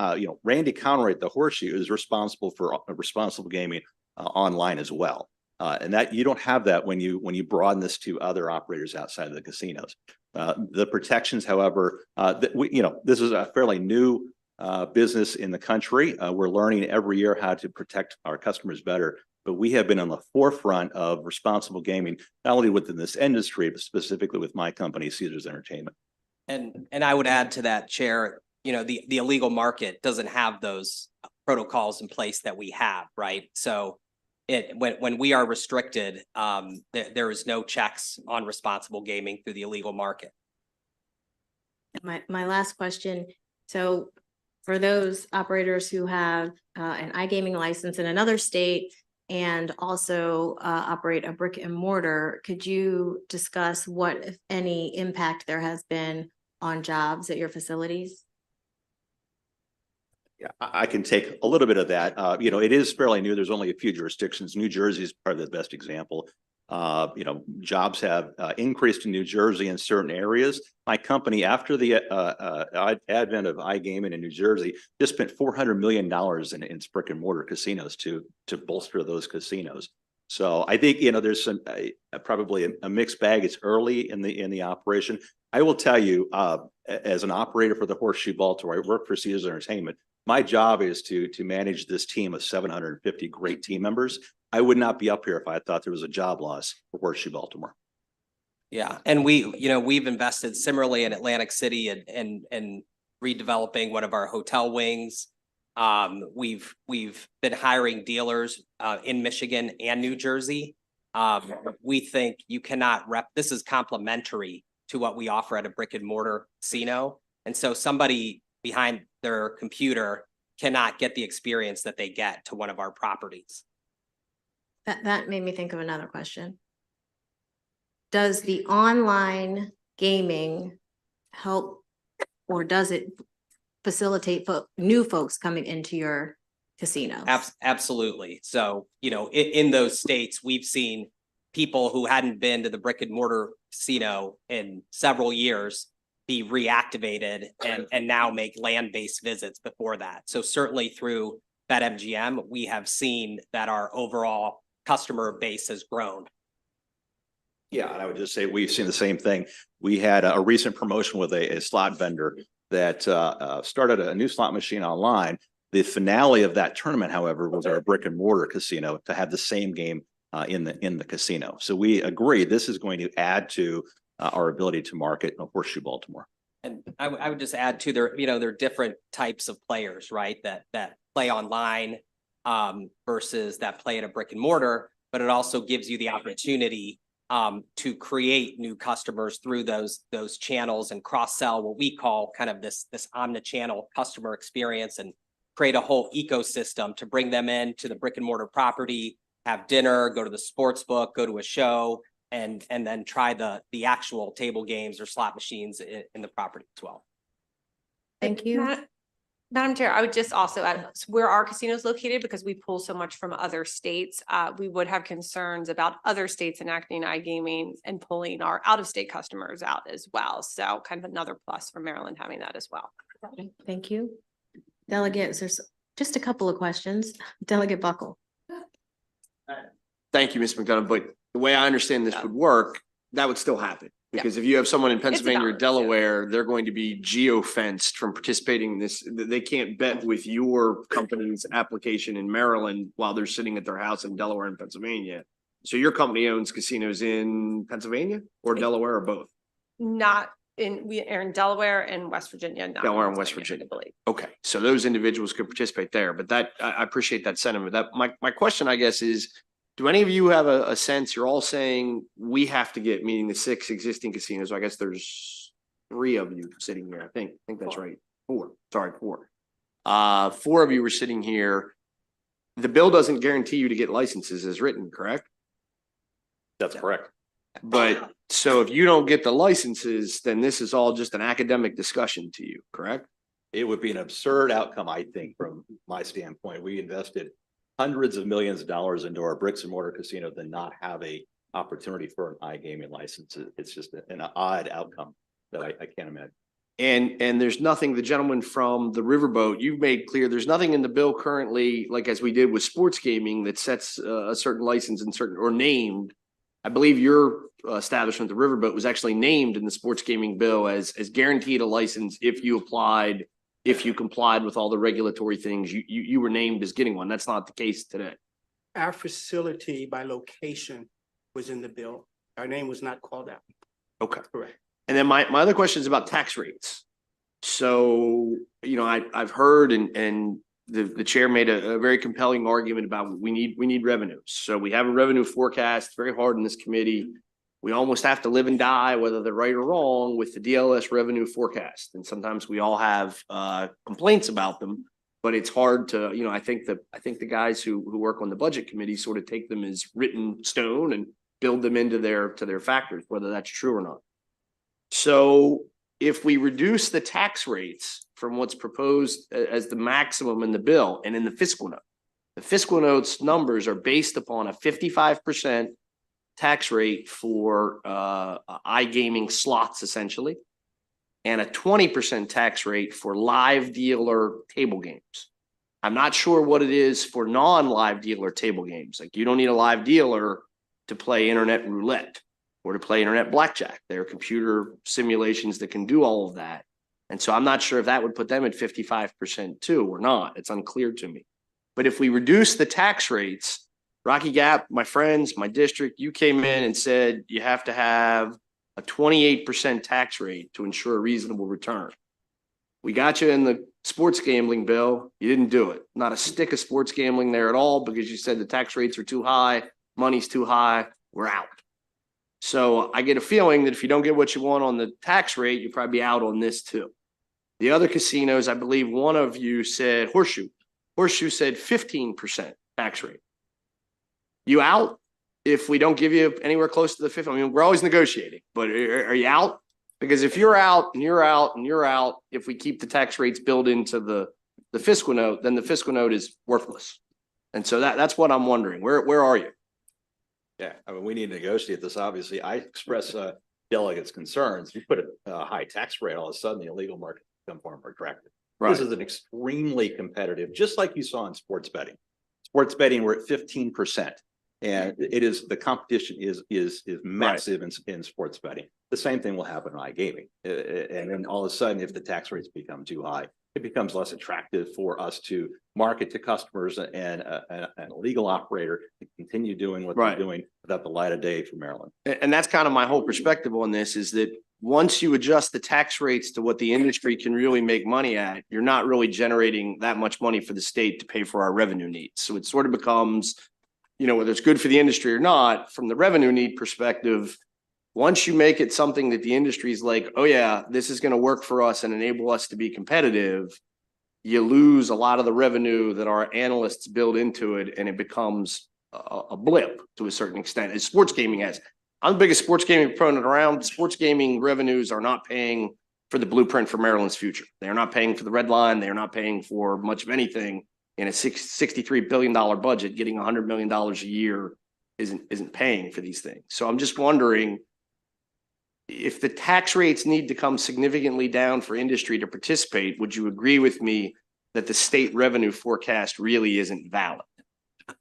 Randy Conroy at the Horseshoe is responsible for responsible gaming online as well. And that you don't have that when you broaden this to other operators outside of the casinos. The protections, however, this is a fairly new business in the country. We're learning every year how to protect our customers better, but we have been on the forefront of responsible gaming, not only within this industry, but specifically with my company, Caesars Entertainment. And I would add to that, Chair, the illegal market doesn't have those protocols in place that we have, right? So when we are restricted, there is no checks on responsible gaming through the illegal market. My last question. So for those operators who have an iGaming license in another state and also operate a brick and mortar, could you discuss what, if any, impact there has been on jobs at your facilities? Yeah, I can take a little bit of that. It is fairly new. There's only a few jurisdictions. New Jersey is probably the best example. Jobs have increased in New Jersey in certain areas. My company, after the advent of iGaming in New Jersey, just spent $400 million in brick and mortar casinos to bolster those casinos. So I think there's some probably a mixed bag. It's early in the operation. I will tell you, as an operator for the Horseshoe Baltimore, I work for Caesars Entertainment. My job is to manage this team of 750 great team members. I would not be up here if I thought there was a job loss for Horseshoe Baltimore. Yeah, and we've invested similarly in Atlantic City and redeveloping one of our hotel wings. We've been hiring dealers in Michigan and New Jersey. We think you cannot this is complementary to what we offer at a brick and mortar casino. And so somebody behind their computer cannot get the experience that they get to one of our properties. That made me think of another question. Does the online gaming help, or does it facilitate new folks coming into your casino? Absolutely. So, in those states, we've seen people who hadn't been to the brick and mortar casino in several years be reactivated and now make land-based visits before that. So certainly through BetMGM, we have seen that our overall customer base has grown. Yeah, and I would just say we've seen the same thing. We had a recent promotion with a slot vendor that started a new slot machine online. The finale of that tournament, however, was our brick and mortar casino to have the same game in the casino. So we agree this is going to add to our ability to market Horseshoe Baltimore. And I would just add to there are different types of players, right? That play online versus that play at a brick and mortar, but it also gives you the opportunity to create new customers through those channels and cross-sell what we call kind of this omni-channel customer experience and create a whole ecosystem to bring them in to the brick and mortar property, have dinner, go to the sports book, go to a show, and then try the actual table games or slot machines in the property as well. Thank you. Madam Chair, I would just also add where our casino is located, because we pull so much from other states, we would have concerns about other states enacting iGaming and pulling our out-of-state customers out as well. So kind of another plus for Maryland having that as well. Thank you. Delegates, there's just a couple of questions. Delegate Buckle. Thank you, Ms. McDonough, but the way I understand this would work, that would still happen. Because if you have someone in Pennsylvania or balance, yeah. Delaware, they're going to be geo-fenced from participating in this. They can't bet with your company's application in Maryland while they're sitting at their house in Delaware and Pennsylvania. So your company owns casinos in Pennsylvania or Delaware or both? We are in Delaware and West Virginia. Not Delaware and West Pennsylvania, Virginia. I believe. Okay, so those individuals could participate there, but I appreciate that sentiment. My question, I guess, is, do any of you have a sense, you're all saying we have to get, meaning the 6 existing casinos, I guess there's 3 of you sitting here, I think that's right. 4, sorry, 4. 4 of you were sitting here. The bill doesn't guarantee you to get licenses as written, correct? That's correct. But so if you don't get the licenses, then this is all just an academic discussion to you, correct? It would be an absurd outcome, I think, from my standpoint. We invested hundreds of millions of dollars into our bricks and mortar casino than not have a opportunity for an iGaming license. It's just an odd outcome that I can't imagine. And there's nothing, the gentleman from the Riverboat, you've made clear, there's nothing in the bill currently, like as we did with sports gaming, that sets a certain license in certain, or named. I believe your establishment, the Riverboat, was actually named in the sports gaming bill as guaranteed a license if you applied, if you complied with all the regulatory things, you were named as getting one. That's not the case today. Our facility by location was in the bill. Our name was not called out. Okay. Correct. And then my other question is about tax rates. So, I've heard and the chair made a very compelling argument about we need revenues. So we have a revenue forecast, very hard in this committee. We almost have to live and die, whether they're right or wrong, with the DLS revenue forecast. And sometimes we all have complaints about them, but it's hard to, I think the guys who work on the budget committee sort of take them as written stone and build them into their factors, whether that's true or not. So if we reduce the tax rates from what's proposed as the maximum in the bill and in the fiscal notes numbers are based upon a 55% tax rate for iGaming slots, essentially, and a 20% tax rate for live dealer table games. I'm not sure what it is for non-live dealer table games. Like, you don't need a live dealer to play internet roulette or to play internet blackjack. There are computer simulations that can do all of that. And so I'm not sure if that would put them at 55% too or not. It's unclear to me. But if we reduce the tax rates, Rocky Gap, my friends, my district, you came in and said you have to have a 28% tax rate to ensure a reasonable return. We got you in the sports gambling bill. You didn't do it. Not a stick of sports gambling there at all, because you said the tax rates are too high, money's too high, we're out. So I get a feeling that if you don't get what you want on the tax rate, you'll probably be out on this too. The other casinos, I believe one of you said Horseshoe. Horseshoe said 15% tax rate. You out if we don't give you anywhere close to the 50? I mean, we're always negotiating, but are you out? Because if you're out and you're out and you're out, if we keep the tax rates built into the fiscal note, then the fiscal note is worthless. And so that's what I'm wondering. Where are you? Yeah, I mean, we need to negotiate this. Obviously, I express delegates' concerns. You put a high tax rate, all of a sudden the illegal market becomes more attractive. Right. This is an extremely competitive, just like you saw in sports betting. Sports betting, we're at 15%. And it is, the competition is massive in sports betting. The same thing will happen in iGaming. And then all of a sudden, if the tax rates become too high, it becomes less attractive for us to market to customers and a legal operator to continue doing what they're doing without the light of day for Maryland. And that's kind of my whole perspective on this, is that once you adjust the tax rates to what the industry can really make money at, you're not really generating that much money for the state to pay for our revenue needs. So it sort of becomes, whether it's good for the industry or not, from the revenue need perspective, once you make it something that the industry is like, oh yeah, this is going to work for us and enable us to be competitive, you lose a lot of the revenue that our analysts build into it, and it becomes a blip to a certain extent, as sports gaming has. I'm the biggest sports gaming proponent around. Sports gaming revenues are not paying for the blueprint for Maryland's future. They are not paying for the red line. They are not paying for much of anything. In a $63 billion budget, getting $100 million a year isn't paying for these things. So I'm just wondering, if the tax rates need to come significantly down for industry to participate, would you agree with me that the state revenue forecast really isn't valid?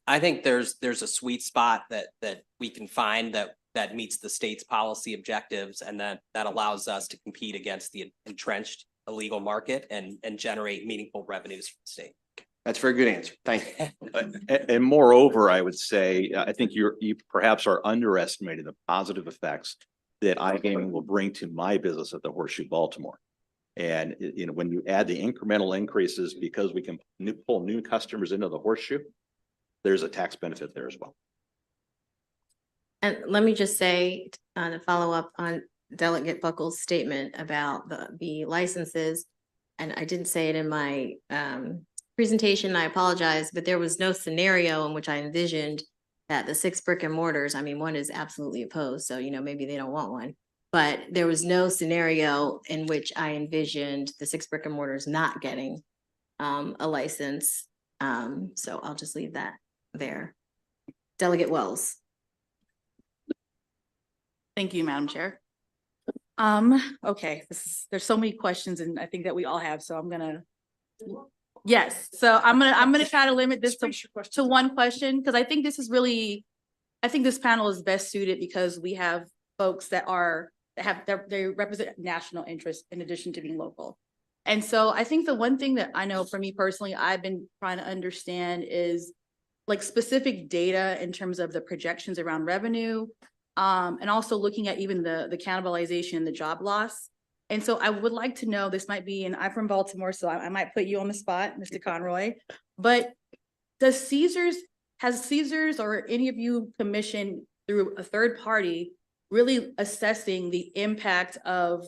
I think there's a sweet spot that we can find that meets the state's policy objectives, and that allows us to compete against the entrenched illegal market and generate meaningful revenues for the state. That's a very good answer. Thank you. And moreover, I would say, I think you perhaps are underestimating the positive effects that iGaming will bring to my business at the Horseshoe Baltimore. And when you add the incremental increases, because we can pull new customers into the Horseshoe, there's a tax benefit there as well. And let me just say, to follow up on Delegate Buckles' statement about the licenses, and I didn't say it in my presentation, I apologize, but there was no scenario in which I envisioned that the 6 brick and mortars, I mean, one is absolutely opposed, so maybe they don't want one, but there was no scenario in which I envisioned the 6 brick and mortars not getting a license. So I'll just leave that there. Delegate Wells. Thank you, Madam Chair. Okay, there's so many questions, and I think that we all have, so I'm gonna try to limit this to one question, because I think this panel is best suited because we have folks they represent national interests in addition to being local. And so I think the one thing that I know for me personally, I've been trying to understand is like specific data in terms of the projections around revenue, and also looking at even the cannibalization, the job loss. And so I would like to know, this might be, and I'm from Baltimore, so I might put you on the spot, Mr. Conroy, but has Caesars or any of you commissioned through a third party really assessing the impact of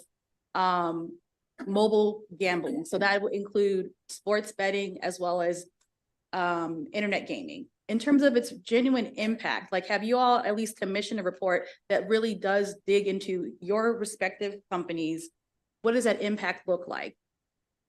mobile gambling? So that would include sports betting as well as internet gaming. In terms of its genuine impact, like, have you all at least commissioned a report that really does dig into your respective companies? What does that impact look like?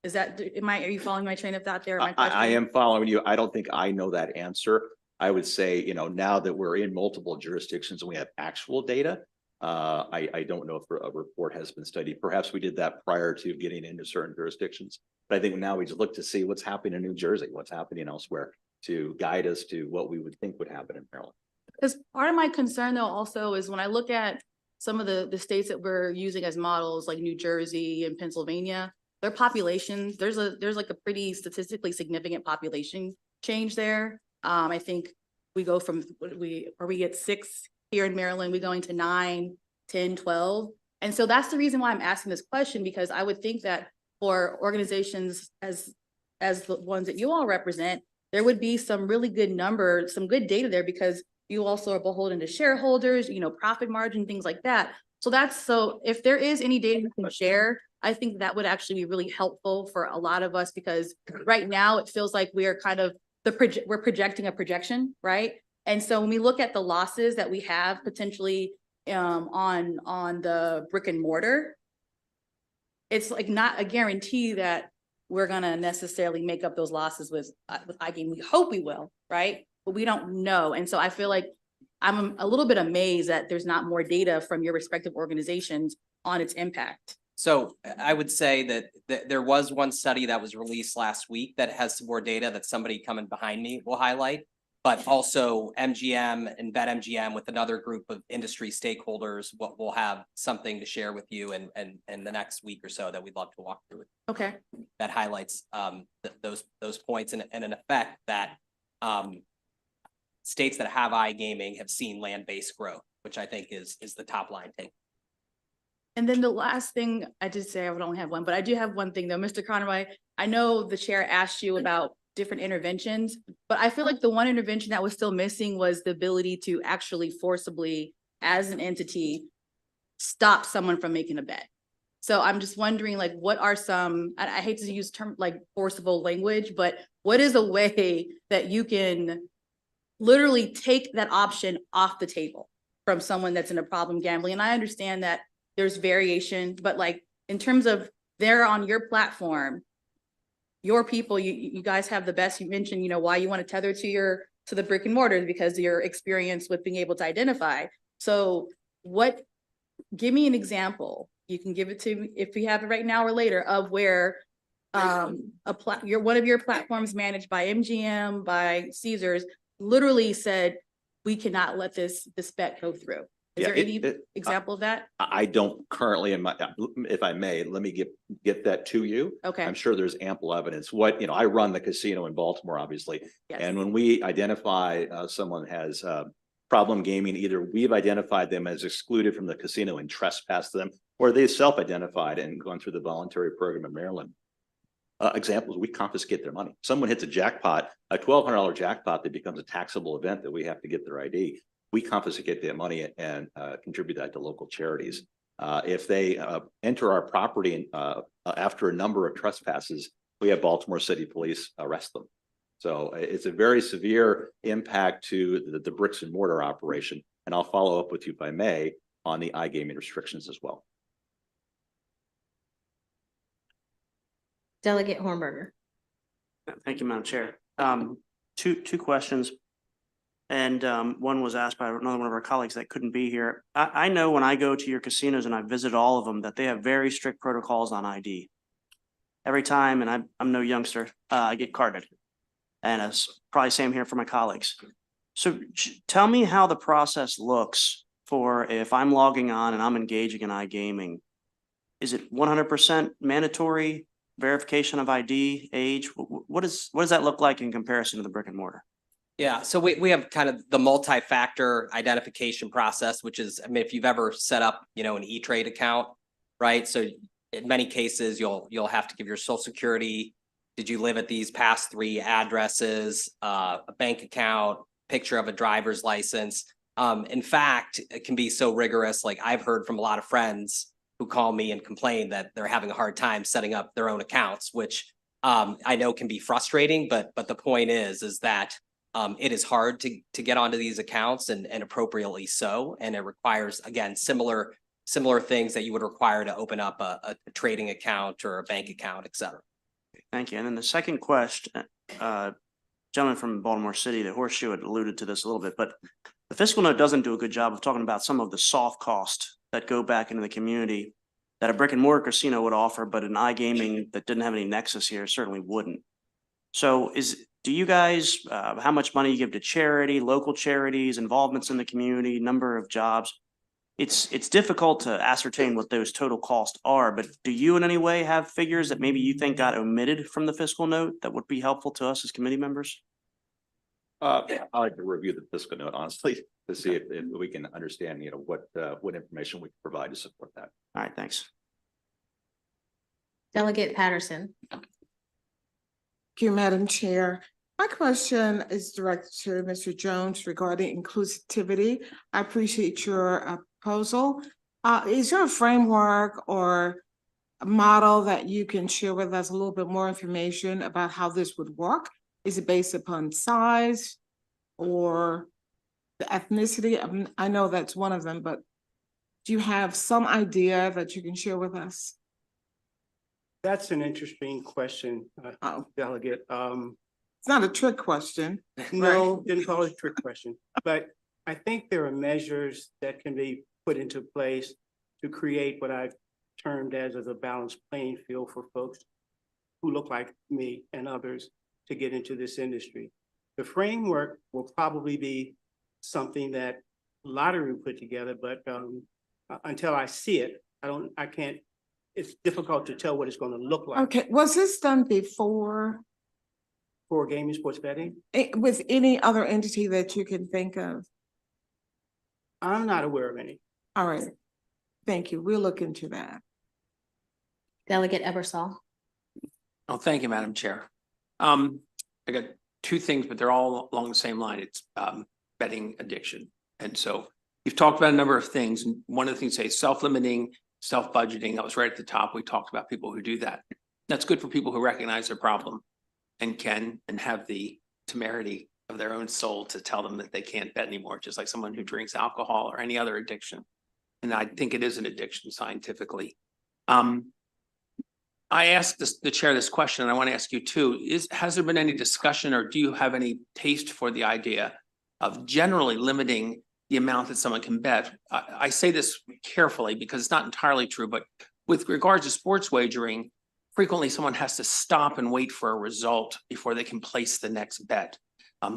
Are you following my train of thought there? I am following you. I don't think I know that answer. I would say, now that we're in multiple jurisdictions and we have actual data, I don't know if a report has been studied. Perhaps we did that prior to getting into certain jurisdictions. But I think now we just look to see what's happening in New Jersey, what's happening elsewhere, to guide us to what we would think would happen in Maryland. Because part of my concern though also is when I look at some of the states that we're using as models, like New Jersey and Pennsylvania, their populations, there's like a pretty statistically significant population change there. I think we go from we get 6 here in Maryland, we're going to 9, 10, 12. And so that's the reason why I'm asking this question, because I would think that for organizations as the ones that you all represent, there would be some really good numbers, some good data there, because you also are beholden to shareholders, profit margin, things like that. So if there is any data you can share, I think that would actually be really helpful for a lot of us, because right now it feels like we are kind of we're projecting a projection, right? And so when we look at the losses that we have potentially on the brick and mortar, it's like not a guarantee that we're gonna necessarily make up those losses with iGaming. We hope we will, right? But we don't know. And so I feel like I'm a little bit amazed that there's not more data from your respective organizations on its impact. So I would say that there was one study that was released last week that has some more data that somebody coming behind me will highlight. but also MGM and BetMGM with another group of industry stakeholders. We'll have something to share with you in the next week or so that we'd love to walk through. Okay. That highlights those points and in effect that states that have iGaming have seen land-based growth, which I think is the top line take. And then the last thing, I did say I would only have one, but I do have one thing though, Mr. Conaway. I know the chair asked you about different interventions, but I feel like the one intervention that was still missing was the ability to actually forcibly, as an entity, stop someone from making a bet. So I'm just wondering, like, what are some, I hate to use term like forcible language, but what is a way that you can literally take that option off the table from someone that's in a problem gambling? And I understand that there's variation, but like in terms of they're on your platform, your people, you guys have the best. You mentioned, why you want to tether to the brick and mortar because of your experience with being able to identify. So give me an example. You can give it to me if you have it right now or later of where one of your platforms managed by MGM, by Caesars, literally said, we cannot let this bet go through. Is there any example of that? I don't currently if I may, let me get that to you. Okay. I'm sure there's ample evidence. I run the casino in Baltimore, obviously. Yes. And when we identify someone has problem gaming, either we've identified them as excluded from the casino and trespassed them, or they self-identified and gone through the voluntary program in Maryland. Examples, we confiscate their money. Someone hits a jackpot, a $1,200 jackpot that becomes a taxable event that we have to get their ID. We confiscate that money and contribute that to local charities. If they enter our property after a number of trespasses, we have Baltimore City Police arrest them. So it's a very severe impact to the bricks and mortar operation. And I'll follow up with you, if I may, on the iGaming restrictions as well. Delegate Hornberger. Thank you, Madam Chair. Two questions. And one was asked by another one of our colleagues that couldn't be here. I know when I go to your casinos and I visit all of them that they have very strict protocols on ID. Every time, and I'm no youngster, I get carded. And it's probably same here for my colleagues. So tell me how the process looks for if I'm logging on and I'm engaging in iGaming. Is it 100% mandatory verification of ID, age? What does that look like in comparison to the brick and mortar? Yeah, so we have kind of the multi-factor identification process, which is, if you've ever set up, an E-Trade account, right? So in many cases, you'll have to give your social security. Did you live at these past 3 addresses, a bank account, picture of a driver's license? In fact, it can be so rigorous. Like I've heard from a lot of friends who call me and complain that they're having a hard time setting up their own accounts, which I know can be frustrating, but the point is that it is hard to get onto these accounts and appropriately so. And it requires, again, similar things that you would require to open up a trading account or a bank account, et cetera. Thank you. And then the second question, gentleman from Baltimore City, the Horseshoe had alluded to this a little bit, but the fiscal note doesn't do a good job of talking about some of the soft costs that go back into the community that a brick and mortar casino would offer, but an iGaming that didn't have any nexus here certainly wouldn't. So do you guys, how much money you give to charity, local charities, involvements in the community, number of jobs? It's difficult to ascertain what those total costs are, but do you in any way have figures that maybe you think got omitted from the fiscal note that would be helpful to us as committee members? I like to review the fiscal note, honestly, to see if we can understand, what information we can provide to support that. All right, thanks. Delegate Patterson. Thank you, Madam Chair. My question is directed to Mr. Jones regarding inclusivity. I appreciate your proposal. Is there a framework or a model that you can share with us a little bit more information about how this would work? Is it based upon size or the ethnicity? I know that's one of them, but do you have some idea that you can share with us? That's an interesting question, Delegate. It's not a trick question. No, didn't call it a trick question, but I think there are measures that can be put into place to create what I've termed as a balanced playing field for folks who look like me and others to get into this industry. The framework will probably be something that lottery will put together, but until I see it, I can't, it's difficult to tell what it's gonna look like. Okay, was this done before For gaming, sports betting, with any other entity that you can think of? I'm not aware of any. All right, thank you. We'll look into that. Delegate Ebersol. Oh, thank you, Madam Chair. I got two things, but they're all along the same line. It's betting addiction. And so you've talked about a number of things. And one of the things, say self-limiting, self-budgeting, that was right at the top. We talked about people who do that. That's good for people who recognize their problem and can and have the temerity of their own soul to tell them that they can't bet anymore, just like someone who drinks alcohol or any other addiction. And I think it is an addiction scientifically. I asked the chair this question, and I want to ask you too, has there been any discussion or do you have any taste for the idea of generally limiting the amount that someone can bet? I say this carefully because it's not entirely true, but with regards to sports wagering, frequently someone has to stop and wait for a result before they can place the next bet.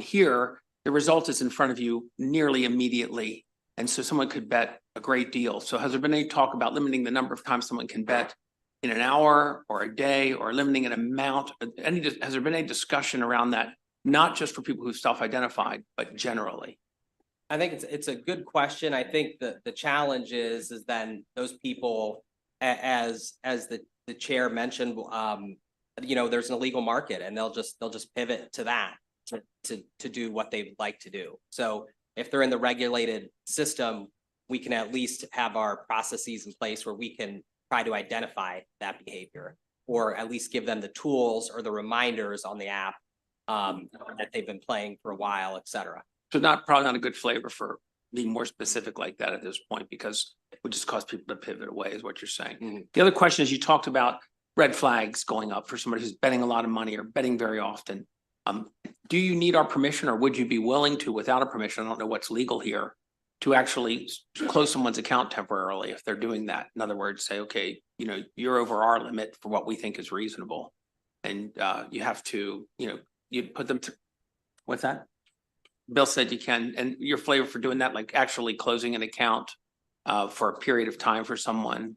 Here, the result is in front of you nearly immediately. And so someone could bet a great deal. So has there been any talk about limiting the number of times someone can bet in an hour or a day, or limiting an amount? Has there been any discussion around that, not just for people who self-identified, but generally? I think it's a good question. I think the challenge is then those people, as the chair mentioned, you know, there's an illegal market and they'll just pivot to that to do what they'd like to do. So if they're in the regulated system, we can at least have our processes in place where we can try to identify that behavior, or at least give them the tools or the reminders on the app that they've been playing for a while, et cetera. So probably not a good flavor for being more specific like that at this point, because it would just cause people to pivot away, is what you're saying. Mm-hmm. The other question is, you talked about red flags going up for somebody who's betting a lot of money or betting very often. Do you need our permission, or would you be willing to, without a permission, I don't know what's legal here, to actually close someone's account temporarily if they're doing that? In other words, say, okay, you know, you're over our limit for what we think is reasonable. And you have to, you know, you put them to, what's that? Bill said you can, and your flavor for doing that, like actually closing an account for a period of time for someone.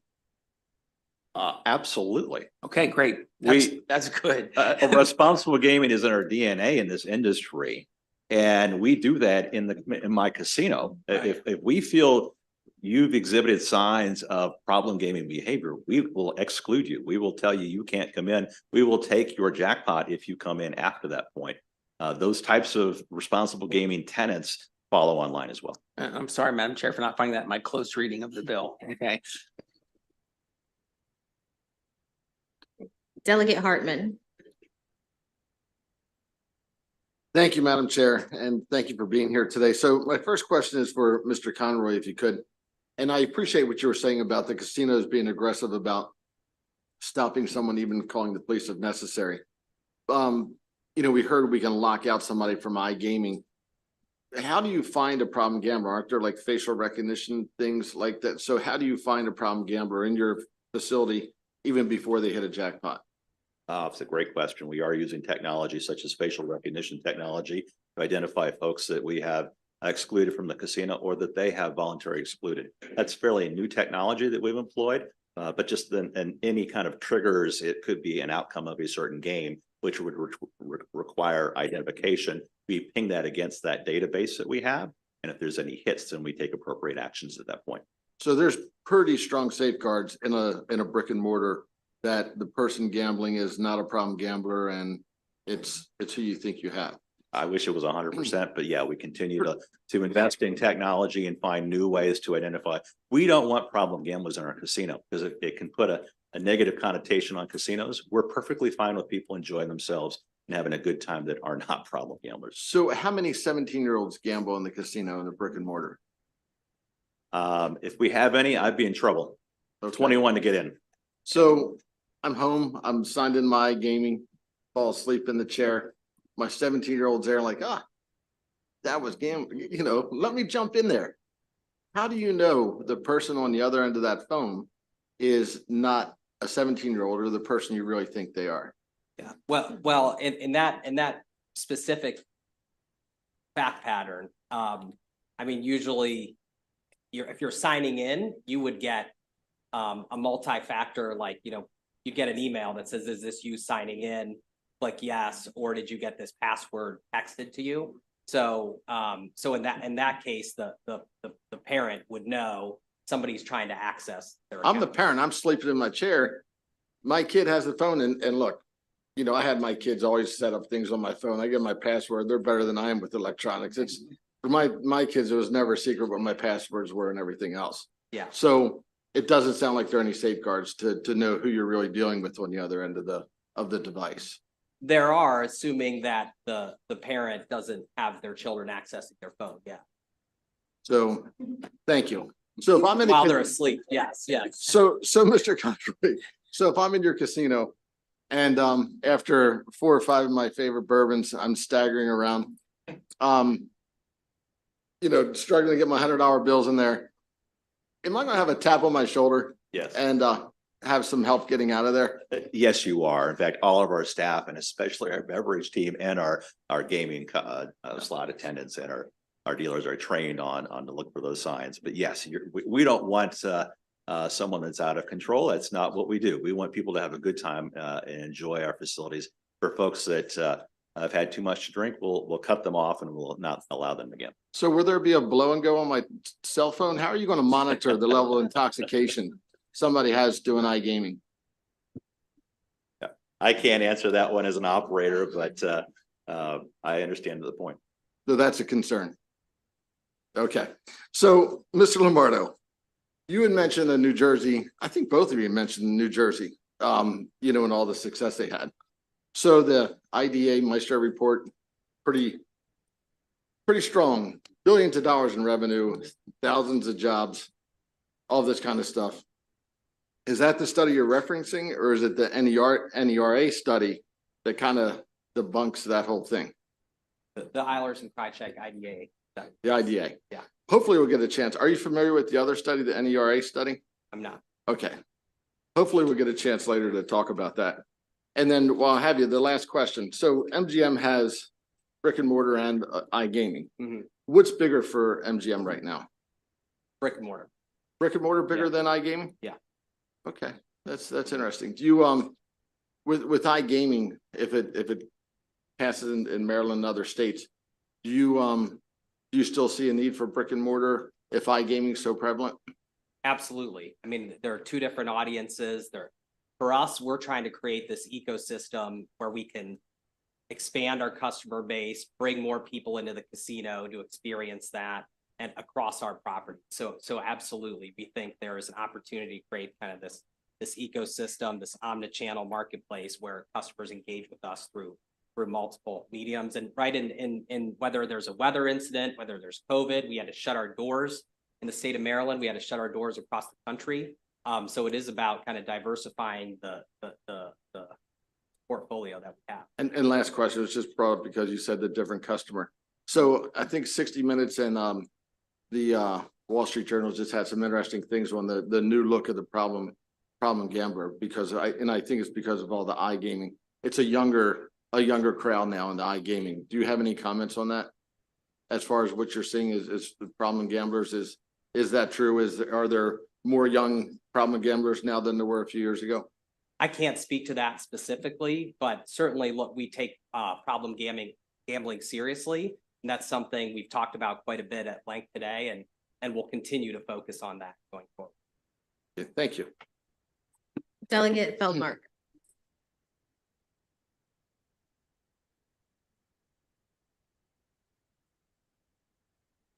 Absolutely. Okay, great. That's good. Responsible gaming is in our DNA in this industry. And we do that in my casino. Right. If we feel you've exhibited signs of problem gaming behavior, we will exclude you. We will tell you you can't come in. We will take your jackpot if you come in after that point. Those types of responsible gaming tenants follow online as well. I'm sorry, Madam Chair, for not finding that in my close reading of the bill. Okay. Delegate Hartman. Thank you, Madam Chair, and thank you for being here today. So my first question is for Mr. Conroy, if you could. And I appreciate what you were saying about the casinos being aggressive about stopping someone, even calling the police if necessary. You know, we heard we can lock out somebody from iGaming. How do you find a problem gambler? Aren't there like facial recognition things like that? So how do you find a problem gambler in your facility even before they hit a jackpot? It's a great question. We are using technology such as facial recognition technology to identify folks that we have excluded from the casino or that they have voluntarily excluded. That's fairly new technology that we've employed, but just then any kind of triggers, it could be an outcome of a certain game, which would require identification. We ping that against that database that we have. And if there's any hits, then we take appropriate actions at that point. So there's pretty strong safeguards in a brick and mortar that the person gambling is not a problem gambler and it's who you think you have. I wish it was 100%, but yeah, we continue to invest in technology and find new ways to identify. We don't want problem gamblers in our casino because it can put a negative connotation on casinos. We're perfectly fine with people enjoying themselves and having a good time that are not problem gamblers. So how many 17-year-olds gamble in the casino in the brick and mortar? If we have any, I'd be in trouble. Okay. 21 to get in. So I'm home, I'm signed in my gaming, fall asleep in the chair. My 17-year-old's there like, that was gambling, you know, let me jump in there. How do you know the person on the other end of that phone is not a 17-year-old or the person you really think they are? Yeah, well, in that specific fact pattern. I mean, usually if you're signing in, you would get a multi-factor, like, you get an email that says, is this you signing in? Click yes, or did you get this password texted to you? So in that case, the parent would know somebody's trying to access their I'm the account. parent, I'm sleeping in my chair. My kid has the phone and look, I had my kids always set up things on my phone. I get my password. They're better than I am with electronics. It's for my kids, it was never a secret what my passwords were and everything else. Yeah. So it doesn't sound like there are any safeguards to know who you're really dealing with on the other end of the device. There are, assuming that the parent doesn't have their children accessing their phone. Yeah. So thank you. So if I'm in While they're asleep. Yes. Yes. So Mr. Conroy, so if I'm in your casino and after 4 or 5 of my favorite bourbons, I'm staggering around, struggling to get my $100 bills in there. Am I gonna have a tap on my shoulder Yes. and have some help getting out of there? Yes, you are. In fact, all of our staff and especially our beverage team and our gaming slot attendants and our dealers are trained on to look for those signs. But yes, we don't want someone that's out of control. That's not what we do. We want people to have a good time and enjoy our facilities. For folks that have had too much to drink, we'll cut them off and we'll not allow them again. So will there be a blow and go on my cell phone? How are you going to monitor the level of intoxication somebody has doing iGaming? I can't answer that one as an operator, but I understand the point. So that's a concern. Okay. So Mr. Lombardo, you had mentioned in New Jersey, I think both of you mentioned New Jersey, and all the success they had. So the IDA Maestro report, pretty strong, billions of dollars in revenue, thousands of jobs, all this kind of stuff. Is that the study you're referencing, or is it the NERA study that kind of debunks that whole thing? The Eilers and Krychek IDA. The IDA. Yeah. Hopefully we'll get a chance. Are you familiar with the other study, the NERA study? I'm not. Okay. Hopefully we'll get a chance later to talk about that. And then while I have you, the last question. So MGM has brick and mortar and iGaming. Mhm. What's bigger for MGM right now? Brick and mortar. Brick and mortar bigger Yeah. than iGaming? Yeah. Okay, that's interesting. Do you with iGaming, if it passes in Maryland and other states, do you still see a need for brick and mortar if iGaming is so prevalent? Absolutely. I mean, there are two different audiences. For us, we're trying to create this ecosystem where we can expand our customer base, bring more people into the casino to experience that and across our property. So absolutely, we think there is an opportunity to create kind of this ecosystem, this omni-channel marketplace where customers engage with us through multiple mediums. And right in whether there's a weather incident, whether there's COVID, we had to shut our doors in the state of Maryland. We had to shut our doors across the country. So it is about kind of diversifying the portfolio that we have. And last question was just brought up because you said the different customer. So I think 60 Minutes and the Wall Street Journal just had some interesting things on the new look of the problem gambler, because I think it's because of all the iGaming. It's a younger crowd now in the iGaming. Do you have any comments on that? As far as what you're seeing is the problem gamblers, is that true? Are there more young problem gamblers now than there were a few years ago? I can't speak to that specifically, but certainly look, we take problem gambling seriously. And that's something we've talked about quite a bit at length today, and we'll continue to focus on that going forward. Yeah, thank you. Delegate Feldmark.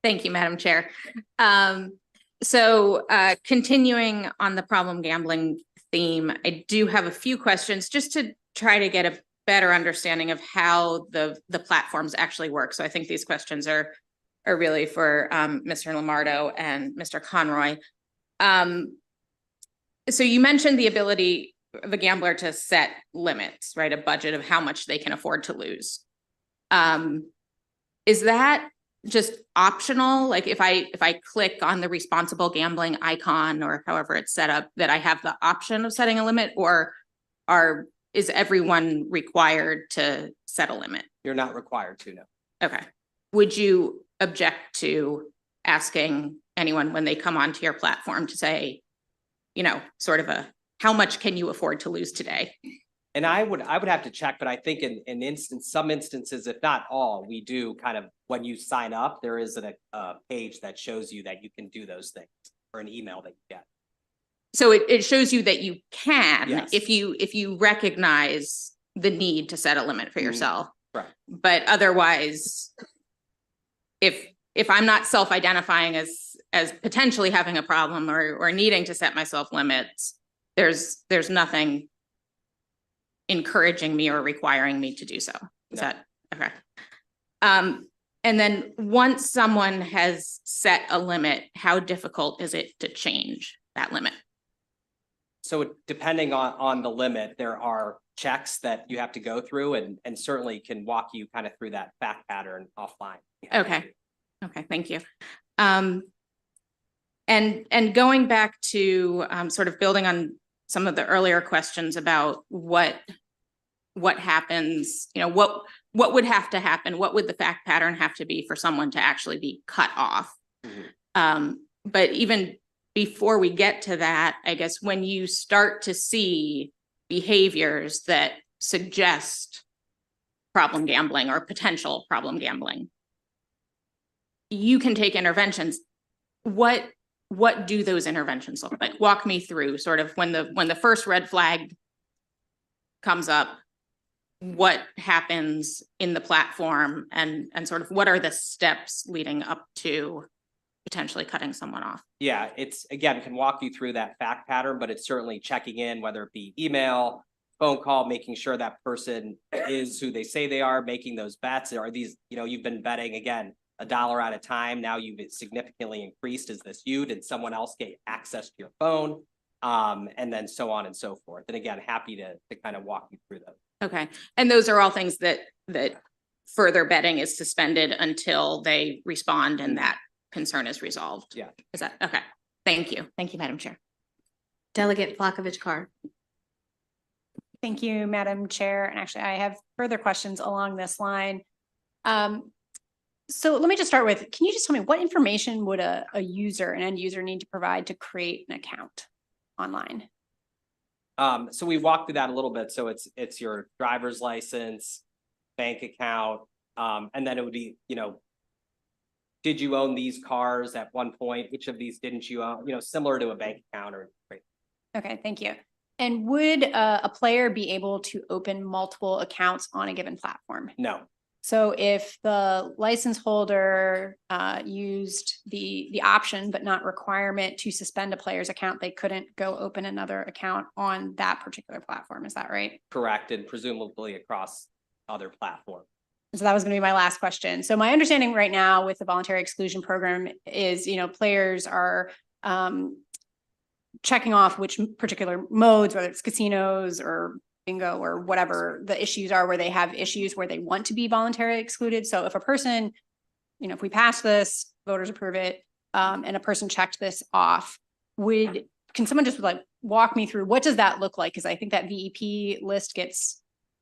Thank you, Madam Chair. Continuing on the problem gambling theme, I do have a few questions just to try to get a better understanding of how the platforms actually work. So I think these questions are really for Mr. Lombardo and Mr. Conroy. So you mentioned the ability of a gambler to set limits, right? A budget of how much they can afford to lose. Is that just optional? Like if I click on the responsible gambling icon or however it's set up, that I have the option of setting a limit, or is everyone required to set a limit? You're not required to, no. Okay. would you object to asking anyone when they come onto your platform to say, you know, sort of how much can you afford to lose today? And I would have to check, but I think in some instances, if not all, we do kind of, when you sign up, there is a page that shows you that you can do those things, or an email that you get. So it shows you that you can, Yes. if you recognize the need to set a limit for yourself. Right. But otherwise, if I'm not self-identifying as potentially having a problem or needing to set myself limits, there's nothing encouraging me or requiring me to do so. Is that okay? And then once someone has set a limit, how difficult is it to change that limit? So depending on the limit, there are checks that you have to go through, and certainly can walk you kind of through that fact pattern offline. Okay. Okay, thank you. And going back to sort of building on some of the earlier questions about what happens, you know, what would have to happen? What would the fact pattern have to be for someone to actually be cut off? Mm-hmm. But even before we get to that, I guess when you start to see behaviors that suggest problem gambling or potential problem gambling, you can take interventions. What do those interventions look like? Walk me through sort of when the first red flag comes up, what happens in the platform, and sort of what are the steps leading up to potentially cutting someone off? Yeah, it's, again, can walk you through that fact pattern, but it's certainly checking in, whether it be email, phone call, making sure that person is who they say they are, making those bets. Are these, you know, you've been betting, again, $1 at a time. Now you've significantly increased. Is this you? Did someone else get access to your phone? And then so on and so forth. And again, happy to kind of walk you through those. Okay. And those are all things that further betting is suspended until they respond and that concern is resolved. Yeah. Is that okay? Thank you. Thank you, Madam Chair. Delegate Flackovich-Carr. Thank you, Madam Chair. And actually, I have further questions along this line. So let me just start with, can you just tell me what information would an end user need to provide to create an account online? So we walked through that a little bit. So it's your driver's license, bank account, and then it would be, you know, did you own these cars at one point? Which of these didn't you own? You know, similar to a bank account or. Okay, thank you. And would a player be able to open multiple accounts on a given platform? No. So if the license holder used the option but not requirement to suspend a player's account, they couldn't go open another account on that particular platform. Is that right? Correct, and presumably across other platforms. So that was going to be my last question. So my understanding right now with the voluntary exclusion program is, you know, players are checking off which particular modes, whether it's casinos or bingo or whatever the issues are, where they have issues where they want to be voluntarily excluded. So if a person, you know, if we pass this, voters approve it, and a person checked this off, can someone just like walk me through what does that look like? Because I think that VEP list gets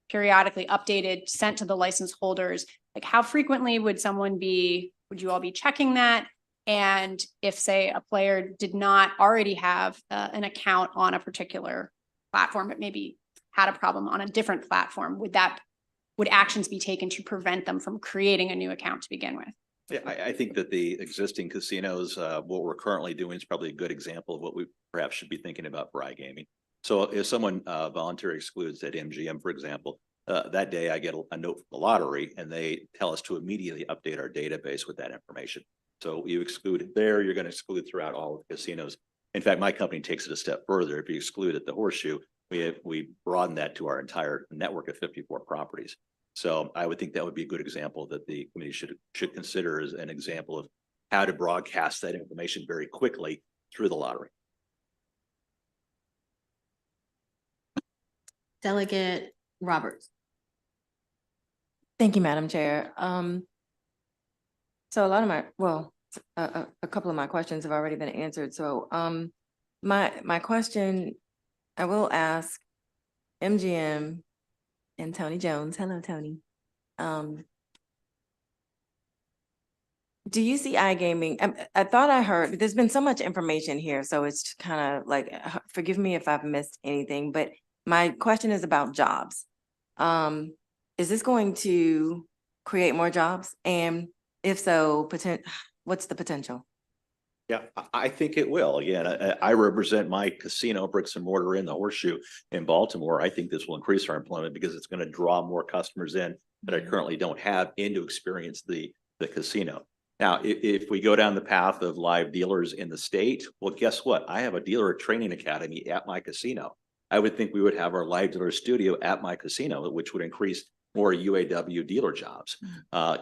periodically updated, sent to the license holders. Like how frequently would you all be checking that? And if say a player did not already have an account on a particular platform, but maybe had a problem on a different platform, would actions be taken to prevent them from creating a new account to begin with? Yeah, I think that the existing casinos, what we're currently doing is probably a good example of what we perhaps should be thinking about for iGaming. So if someone voluntarily excludes at MGM, for example, that day I get a note from the lottery and they tell us to immediately update our database with that information. So you exclude it there, you're going to exclude throughout all of the casinos. In fact, my company takes it a step further. If you exclude at the Horseshoe, we broaden that to our entire network of 54 properties. So I would think that would be a good example that the committee should consider as an example of how to broadcast that information very quickly through the lottery. Delegate Roberts. Thank you, Madam Chair. So a lot of a couple of my questions have already been answered. So my question, I will ask MGM and Tony Jones. Hello, Tony. Do you see iGaming? I thought I heard, there's been so much information here, so it's kind of like, forgive me if I've missed anything, but my question is about jobs. Is this going to create more jobs? And if so, what's the potential? Yeah, I think it will. Again, I represent my casino bricks and mortar in the Horseshoe in Baltimore. I think this will increase our employment because it's going to draw more customers in that I currently don't have in to experience the casino. Now, if we go down the path of live dealers in the state, well, guess what? I have a dealer training academy at my casino. I would think we would have our live dealer studio at my casino, which would increase more UAW dealer jobs.